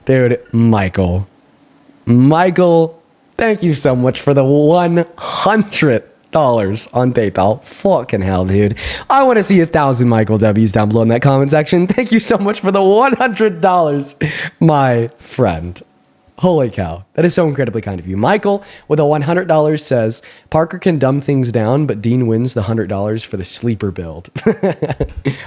Dude, Michael, thank you so much for the $100 on PayPal. Fucking hell, dude. I want to see 1,000 Michael W's down below in that comment section. Thank you so much for the $100, my friend. Holy cow. That is so incredibly kind of you. Michael, with a $100 says, Parker can dumb things down, but Dean wins the $100 for the sleeper build.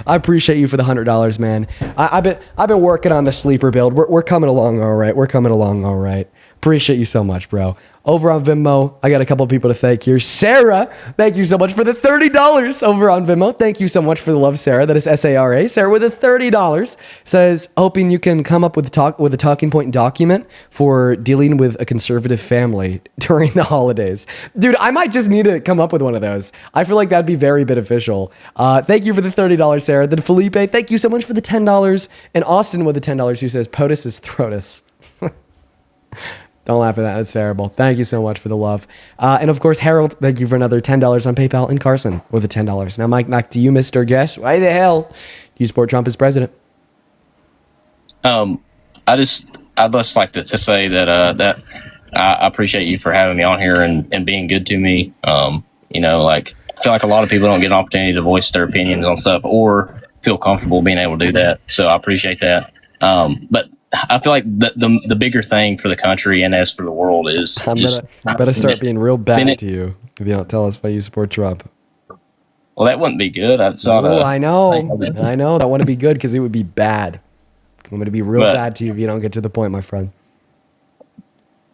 I appreciate you for the $100, man. I've been working on the sleeper build. We're coming along all right. Appreciate you so much, bro. Over on Venmo, I got a couple of people to thank here. Sarah, thank you so much for the $30 over on Venmo. Thank you so much for the love, Sarah. That is SARA. Sarah with a $30 says, hoping you can come up with a talking point document for dealing with a conservative family during the holidays. Dude, I might just need to come up with one of those. I feel like that'd be very beneficial. Thank you for the $30, Sarah. Then Felipe, thank you so much for the $10. And Austin with the $10 who says, POTUS is Throtus. Don't laugh at that. That's terrible. Thank you so much for the love. And of course, Harold, thank you for another $10 on PayPal. And Carson with the $10. Now, Mike, back to you, Mr. Guest. Why the hell do you support Trump as president? I'd just like to say that I appreciate you for having me on here and being good to me. I feel like a lot of people don't get an opportunity to voice their opinions on stuff or feel comfortable being able to do that. So I appreciate that. But I feel like the bigger thing for the country and as for the world is I better start being real bad to you if you don't tell us why you support Trump. Well, that wouldn't be good. That's not Oh, a. I know. I know. That wouldn't be good because it would be bad. I'm going to be real But- bad to you if you don't get to the point, my friend.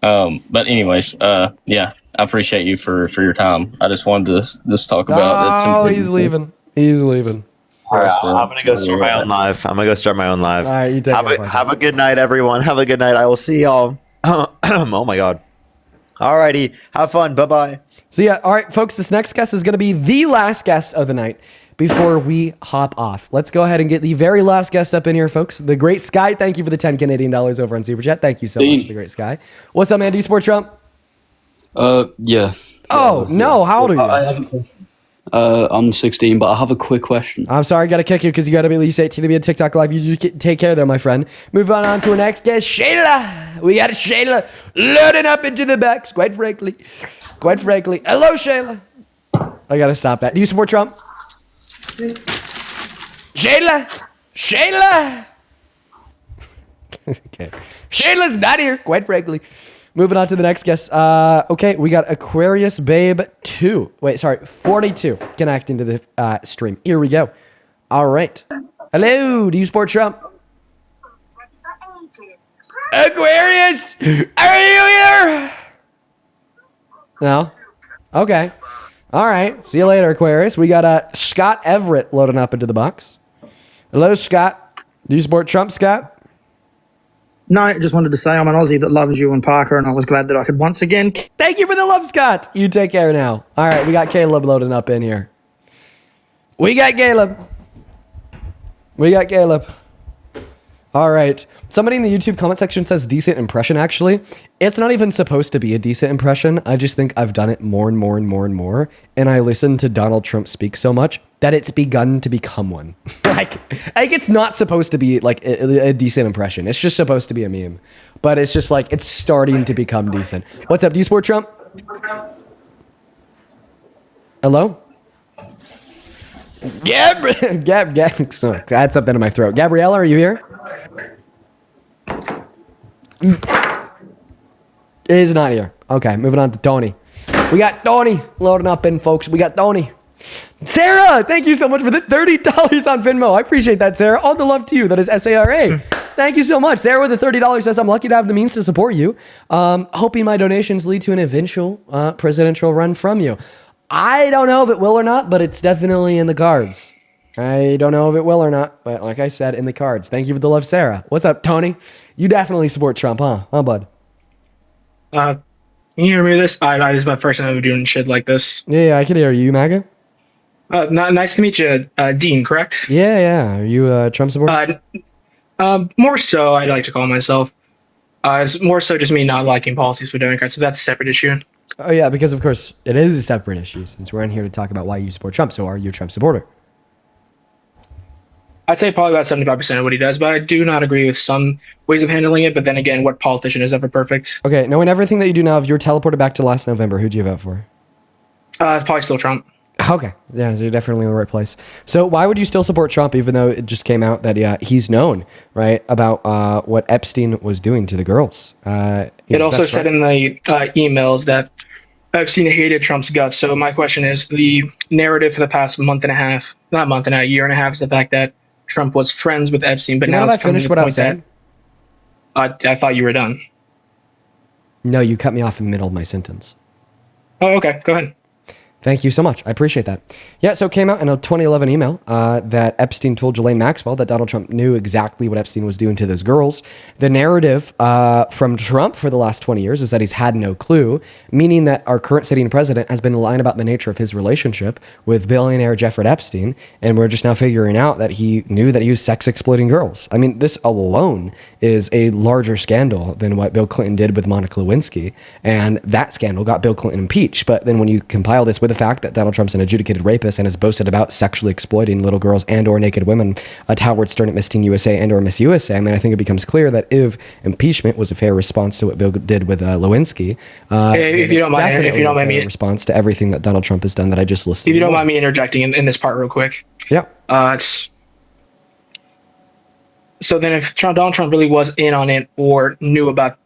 But anyways, yeah, I appreciate you for your time. I just wanted to just talk about it's Oh, important. he's leaving. He's leaving. All right, I'm gonna go start my own live. All right, you take care, have a good night, everyone. Have a good night. I will see y'all. Oh my god. Alrighty, have fun. Bye bye. So yeah, all right, folks, this next guest is going to be the last guest of the night before we hop off. Let's go ahead and get the very last guest up in here, folks. The Great Sky. Thank you for the 10 Canadian dollars over on Super Chat. Thank you so much, The Great Sky. What's up, man? Do you support Trump? Yeah. Oh, no. How old are you? I have a question. I'm 16, but I have a quick question. I'm sorry, I got to kick you because you got to be at least 18 to be a TikTok live. You just take care there, my friend. Move on to our next guest, Shayla. We got Shayla loading up into the box, quite frankly. Hello, Shayla. I got to stop that. Do you support Trump? Shayla. Okay. Shayla's not here, quite frankly. Moving on to the next guest. Okay, we got Aquarius Babe 2. Wait, sorry, 42 connecting to the stream. Here we go. All right. Hello, do you support Trump? Aquarius, are you here? No? Okay. All right. See you later, Aquarius. We got Scott Everett loading up into the box. Hello, Scott. Do you support Trump, Scott? No, I just wanted to say I'm an Aussie that loves you and Parker, and I was glad that I could once again. Thank you for the love, Scott. You take care now. All right, we got Caleb loading up in here. We got Caleb. All right. Somebody in the YouTube comment section says decent impression, actually. It's not even supposed to be a decent impression. I just think I've done it more and more. And I listen to Donald Trump speak so much that it's begun to become one. like it's not supposed to be like a decent impression. It's just supposed to be a meme. But it's just like, it's starting to become decent. What's up? Do you support Trump? Hello? Gab, sorry, I had something in my throat. Gabriella, are you here? Is not here. Okay, moving on to Tony. We got Tony loading up in, folks. We got Tony. Sarah, thank you so much for the $30 on Venmo. I appreciate that, Sarah. All the love to you. That is SARA. Thank you so much. Sarah with the $30 says, I'm lucky to have the means to support you. Hoping my donations lead to an eventual presidential run from you. I don't know if it will or not, but it's definitely in the cards. I don't know if it will or not, but like I said, in the cards. Thank you for the love, Sarah. What's up, Tony? You definitely support Trump, huh? Huh, bud? Can you hear me with this? This is my first time doing shit like this. Yeah, I can hear you, MAGA. Nice to meet you, Dean, correct? Yeah. Are you a Trump supporter? More so, I like to call myself. It's more so just me not liking policies for Democrats, so that's a separate issue. Oh, yeah, because of course it is a separate issue since we're in here to talk about why you support Trump. So are you a Trump supporter? I'd say probably about 75% of what he does, but I do not agree with some ways of handling it. But then again, what politician is ever perfect? Okay, knowing everything that you do now, if you were teleported back to last November, who'd you vote for? Probably still Trump. Okay, yeah, so you're definitely in the right place. So why would you still support Trump, even though it just came out that he's known, right, about what Epstein was doing to the girls? It also said in the emails that Epstein hated Trump's guts. So my question is, the narrative for the past month and a half, not month and a year and a half, is the fact that Trump was friends with Epstein, but now it's coming to the point that I thought you were done. No, you cut me off in the middle of my sentence. Oh, okay. Go ahead. Thank you so much. I appreciate that. Yeah, so it came out in a 2011 email that Epstein told Ghislaine Maxwell that Donald Trump knew exactly what Epstein was doing to those girls. The narrative from Trump for the last 20 years is that he's had no clue, meaning that our current sitting president has been lying about the nature of his relationship with billionaire Jeffrey Epstein, and we're just now figuring out that he knew that he was sex exploiting girls. I mean, this alone is a larger scandal than what Bill Clinton did with Monica Lewinsky, and that scandal got Bill Clinton impeached. But then when you compile this with the fact that Donald Trump's an adjudicated rapist and has boasted about sexually exploiting little girls and or naked women at Howard Stern at Miss Teen USA and or Miss USA, I mean, I think it becomes clear that if impeachment was a fair response to what Bill did with Lewinsky, if you don't mind me, response to everything that Donald Trump has done that I just listed. If you don't mind me interjecting in this part real quick. Yeah. So then if Donald Trump really was in on it or knew about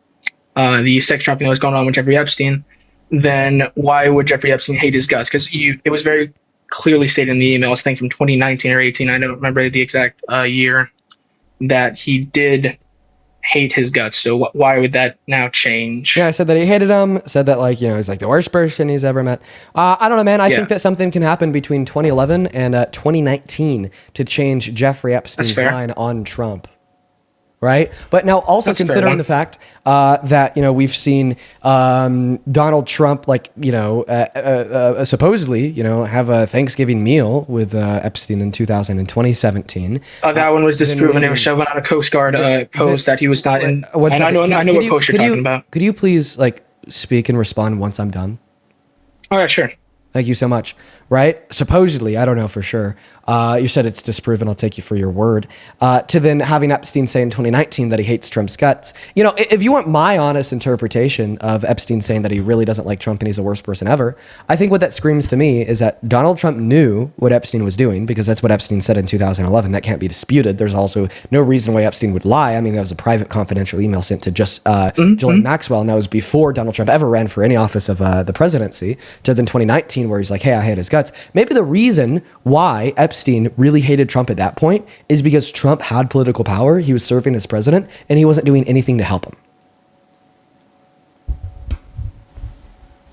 the sex trafficking that was going on with Jeffrey Epstein, then why would Jeffrey Epstein hate his guts? Because it was very clearly stated in the emails, I think from 2019 or 18, I don't remember the exact year, that he did hate his guts. So why would that now change? Yeah, I said that he hated him, said that, like, you know, he's like the worst person he's ever met. I don't know, man. I think that something can happen between 2011 and 2019 to change Jeffrey Epstein's mind on Trump. Right. But now also considering the fact that, you know, we've seen Donald Trump, like, you know, supposedly, you know, have a Thanksgiving meal with Epstein in 2017. That one was disproven. It was shown on a Coast Guard post that he was not in. And I know what post you're talking about. Could you please, like, speak and respond once I'm done? Oh, yeah, sure. Thank you so much. Right? Supposedly, I don't know for sure. You said it's disproven. I'll take you for your word. To then having Epstein say in 2019 that he hates Trump's guts. You know, if you want my honest interpretation of Epstein saying that he really doesn't like Trump and he's the worst person ever, I think what that screams to me is that Donald Trump knew what Epstein was doing, because that's what Epstein said in 2011. That can't be disputed. There's also no reason why Epstein would lie. I mean, that was a private confidential email sent to just Ghislaine Maxwell, and that was before Donald Trump ever ran for any office of the presidency, to then 2019 where he's like, hey, I hate his guts. Maybe the reason why Epstein really hated Trump at that point is because Trump had political power, he was serving as president, and he wasn't doing anything to help him.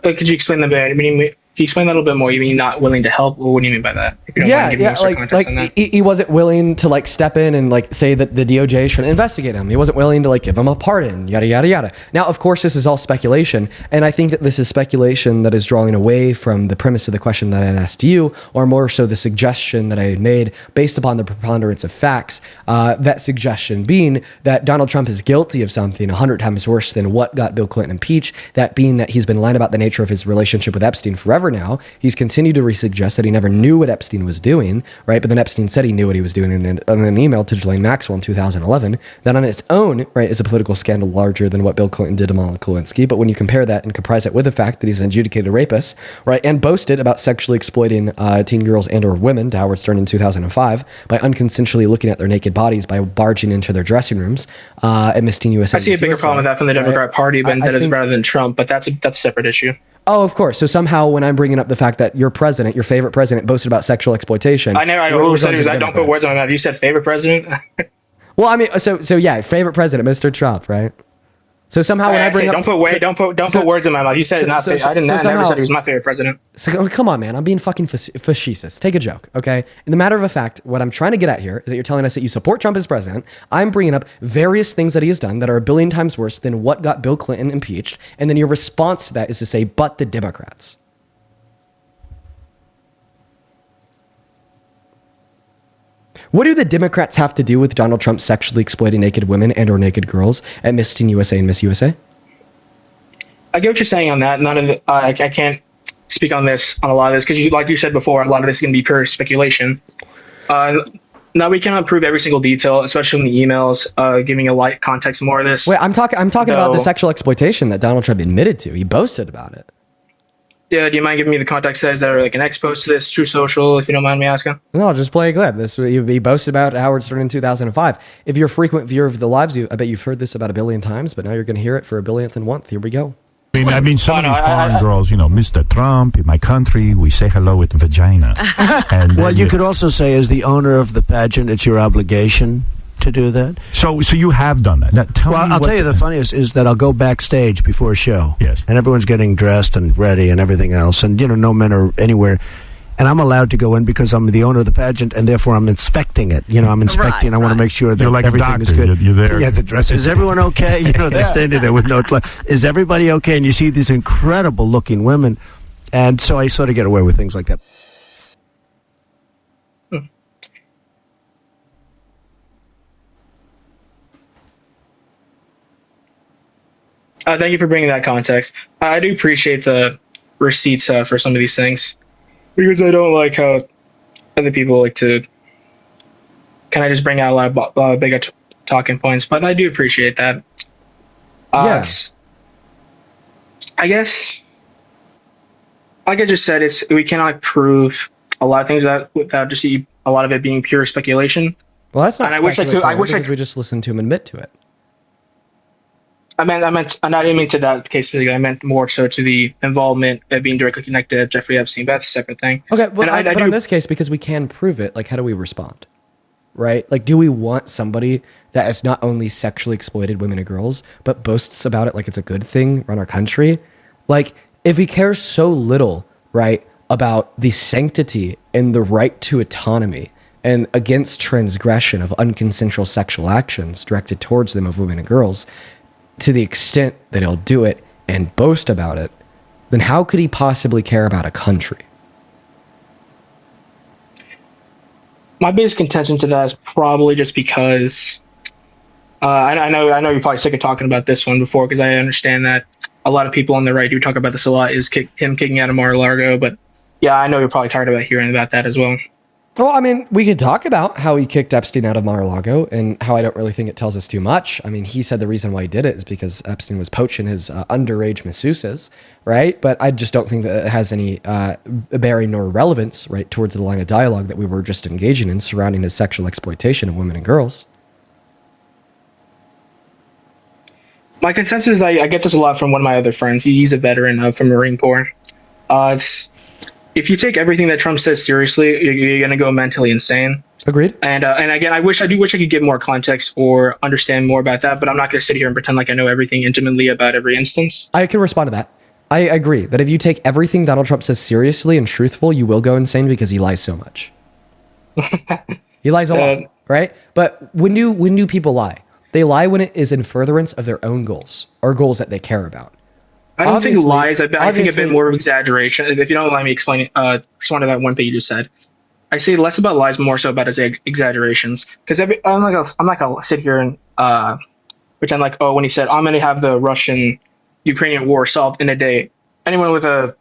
Could you explain that? I mean, can you explain that a little bit more? You mean not willing to help? What do you mean by that? If you don't mind giving us some context on that. He wasn't willing to, like, step in and, like, say that the DOJ should investigate him. He wasn't willing to, like, give him a pardon, yada, yada, yada. Now, of course, this is all speculation, and I think that this is speculation that is drawing away from the premise of the question that I asked you, or more so the suggestion that I had made based upon the preponderance of facts. That suggestion being that Donald Trump is guilty of something 100 times worse than what got Bill Clinton impeached, that being that he's been lying about the nature of his relationship with Epstein forever now. He's continued to suggest that he never knew what Epstein was doing, right? But then Epstein said he knew what he was doing in an email to Ghislaine Maxwell in 2011. That on its own, right, is a political scandal larger than what Bill Clinton did to Monica Lewinsky. But when you compare that and comprise it with the fact that he's an adjudicated rapist, right, and boasted about sexually exploiting teen girls and or women to Howard Stern in 2005 by unconsensually looking at their naked bodies by barging into their dressing rooms at Miss Teen USA. I see a bigger problem with that from the Democrat Party rather than Trump, but that's a separate issue. Oh, of course. So somehow when I'm bringing up the fact that your president, your favorite president, boasted about sexual exploitation. I don't put words on my mouth. You said favorite president? Well, I mean, so yeah, favorite president, Mr. Trump, right? So somehow when I bring up... Don't put words in my mouth. You said I never said he was my favorite president. So come on, man. I'm being fucking facetious. Take a joke, okay? In the matter of a fact, what I'm trying to get at here is that you're telling us that you support Trump as president. I'm bringing up various things that he has done that are a billion times worse than what got Bill Clinton impeached. And then your response to that is to say, but the Democrats. What do the Democrats have to do with Donald Trump sexually exploiting naked women and or naked girls at Miss Teen USA and Miss USA? I get what you're saying on that. None of the, I can't speak on a lot of this because, like you said before, a lot of this is going to be pure speculation. Now we cannot prove every single detail, especially in the emails, giving a light context more of this. Wait, I'm talking about the sexual exploitation that Donald Trump admitted to. He boasted about it. Yeah, do you mind giving me the context says that are like an ex post to this, True Social, if you don't mind me asking? No, I'll just play a clip. He boasted about Howard Stern in 2005. If you're a frequent viewer of the lives, I bet you've heard this about a billion times, but now you're going to hear it for a billionth and one. Here we go. I mean, some of these foreign girls, you know, Mr. Trump, in my country, we say hello with vagina. And well, you could also say, as the owner of the pageant, it's your obligation to do that. So you have done that. Now, I'll tell you the funniest is that I'll go backstage before a show. Yes. And everyone's getting dressed and ready and everything else. And, you know, no men are anywhere. And I'm allowed to go in because I'm the owner of the pageant, and therefore I'm inspecting it. You know, I'm inspecting. I want to make sure that like everything is good. You're there. Yeah, the dress. Is everyone okay? You know, they're standing there with no clothes. Is everybody okay? And you see these incredible looking women. And so I sort of get away with things like that. Thank you for bringing that context. I do appreciate the receipts for some of these things because I don't like how other people like to kind of just bring out a lot of bigger talking points, but I do appreciate that. Yes. I guess, like I just said, we cannot prove a lot of things without just a lot of it being pure speculation. Well, that's not. And I wish I could. We just listened to him admit to it. I didn't mean to that case specifically. I meant more so to the involvement of being directly connected to Jeffrey Epstein. That's a separate thing. Okay, well, And but in this case, because we can prove it, like, how do we respond? Right? Like, do we want somebody that has not only sexually exploited women and girls, but boasts about it like it's a good thing run our country? Like, if we care so little, right, about the sanctity and the right to autonomy and against transgression of unconsensual sexual actions directed towards them of women and girls, to the extent that he'll do it and boast about it, then how could he possibly care about a country? My biggest contention to that is probably just because I know you're probably sick of talking about this one before, because I understand that a lot of people on the right do talk about this a lot, is him kicking out of Mar-a-Lago. But yeah, I know you're probably tired about hearing about that as well. Well, I mean, we could talk about how he kicked Epstein out of Mar-a-Lago and how I don't really think it tells us too much. I mean, he said the reason why he did it is because Epstein was poaching his underage masseuses, right? But I just don't think that it has any bearing nor relevance, right, towards the line of dialogue that we were just engaging in surrounding his sexual exploitation of women and girls. My consensus is I get this a lot from one of my other friends. He's a veteran from Marine Corps. If you take everything that Trump says seriously, you're going to go mentally insane. Agreed. And again, I wish I could give more context or understand more about that, but I'm not going to sit here and pretend like I know everything intimately about every instance. I can respond to that. I agree that if you take everything Donald Trump says seriously and truthful, you will go insane because he lies so much. He lies a lot, right? But when do people lie? They lie when it is in furtherance of their own goals or goals that they care about. I don't think lies. I think a bit more of exaggeration. If you don't mind me explaining, respond to that one thing you just said. I say less about lies, more so about his exaggerations. Because I'm not gonna sit here and pretend like, oh, when he said I'm gonna have the Russian-Ukrainian war solved in a day. Anyone with a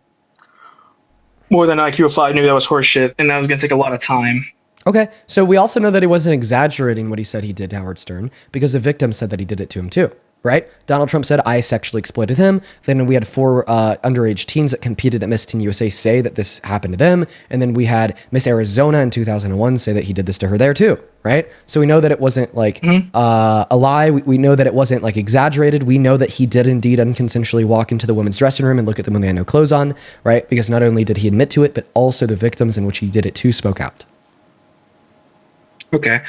more than IQ of 5 knew that was horseshit, and that was gonna take a lot of time. Okay, so we also know that he wasn't exaggerating what he said he did to Howard Stern, because the victim said that he did it to him too. Right? Donald Trump said, I sexually exploited him. Then we had 4 underage teens that competed at Miss Teen USA say that this happened to them. And then we had Miss Arizona in 2001 say that he did this to her there too. Right? So we know that it wasn't like a lie. We know that it wasn't like exaggerated. We know that he did indeed unconsensually walk into the women's dressing room and look at them when they had no clothes on. Right? Because not only did he admit to it, but also the victims in which he did it to spoke out. Okay.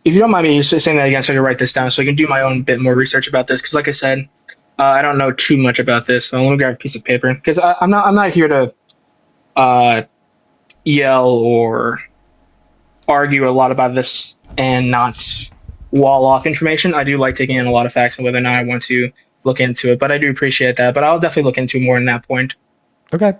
If you don't mind me saying that again, so I can write this down so I can do my own bit more research about this. Because like I said, I don't know too much about this. So let me grab a piece of paper. Because I'm not here to yell or argue a lot about this and not wall off information. I do like taking in a lot of facts and whether or not I want to look into it. But I do appreciate that. But I'll definitely look into more in that point. Okay.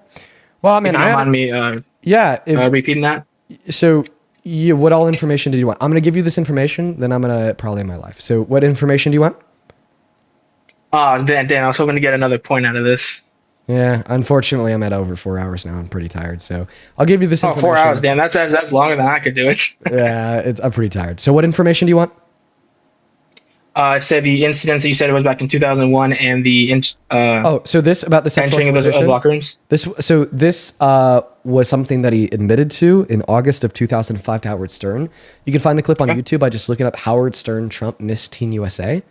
Well, I mean, if you don't mind me repeating that. So... what all information did you want? I'm going to give you this information, then I'm going to probably in my life. So what information do you want? Dan, I was hoping to get another point out of this. Yeah, unfortunately, I'm at over 4 hours now. I'm pretty tired, so I'll give you this information. 4 hours, Dan. That's longer than I could do it. Yeah, I'm pretty tired. So what information do you want? I said the incidents that you said it was back in 2001 and the so this about the sexual entering of those locker rooms. This was something that he admitted to in August of 2005 to Howard Stern. You can find the clip on YouTube by just looking up Howard Stern Trump Miss Teen USA.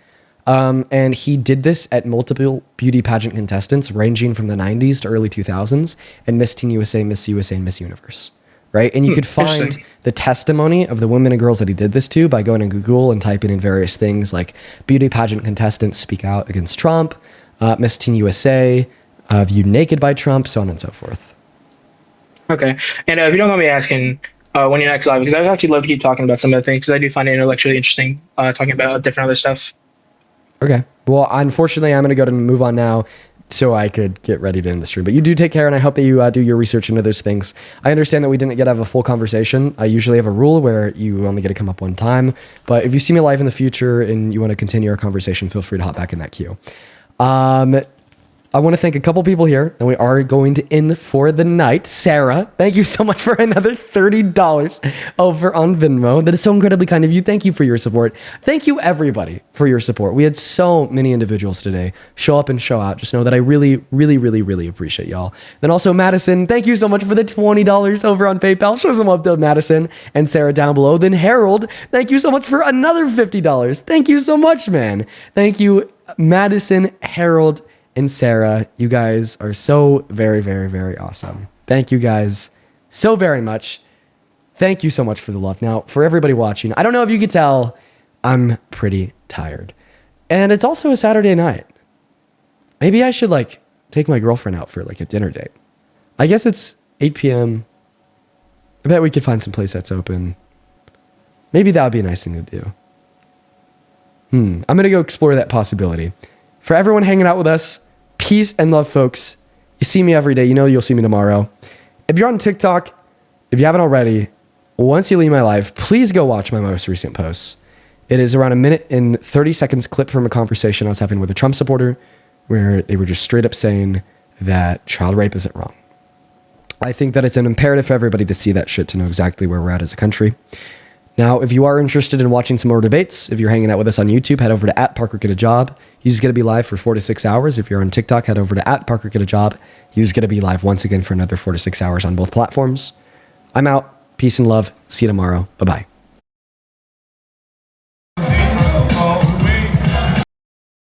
And he did this at multiple beauty pageant contestants ranging from the 90s to early 2000s and Miss Teen USA, Miss USA, and Miss Universe. Right? And you could find the testimony of the women and girls that he did this to by going to Google and typing in various things like beauty pageant contestants speak out against Trump, Miss Teen USA, viewed naked by Trump, so on and so forth. Okay. And if you don't mind me asking, when you're next live, because I'd actually love to keep talking about some of the things, because I do find it intellectually interesting talking about different other stuff. Okay. Well, unfortunately, I'm going to go to move on now so I could get ready to end the stream. But you do take care, and I hope that you do your research into those things. I understand that we didn't get to have a full conversation. I usually have a rule where you only get to come up one time. But if you see me live in the future and you want to continue our conversation, feel free to hop back in that queue. I want to thank a couple people here, and we are going to end for the night. Sarah, thank you so much for another $30 over on Venmo. That is so incredibly kind of you. Thank you for your support. Thank you, everybody, for your support. We had so many individuals today show up and show out. Just know that I really, really, really, really appreciate y'all. Then also Madison, thank you so much for the $20 over on PayPal. Show some love to Madison and Sarah down below. Then Harold, thank you so much for another $50. Thank you so much, man. Thank you, Madison, Harold, and Sarah. You guys are so very, very, very awesome. Thank you guys so very much. Thank you so much for the love. Now, for everybody watching, I don't know if you could tell, I'm pretty tired. And it's also a Saturday night. Maybe I should like take my girlfriend out for like a dinner date. I guess it's 8 p.m. I bet we could find some place that's open. Maybe that would be a nice thing to do. I'm going to go explore that possibility. For everyone hanging out with us, peace and love, folks. You see me every day. You know you'll see me tomorrow. If you're on TikTok, if you haven't already, once you leave my live, please go watch my most recent posts. It is around 1 minute and 30 seconds clip from a conversation I was having with a Trump supporter where they were just straight up saying that child rape isn't wrong. I think that it's an imperative for everybody to see that shit to know exactly where we're at as a country. Now, if you are interested in watching some more debates, if you're hanging out with us on YouTube, head over to @ParkerGetAJob. He's going to be live for 4 to 6 hours. If you're on TikTok, head over to @ParkerGetAJob. He's going to be live once again for another 4 to 6 hours on both platforms. I'm out. Peace and love. See you tomorrow. Bye-bye.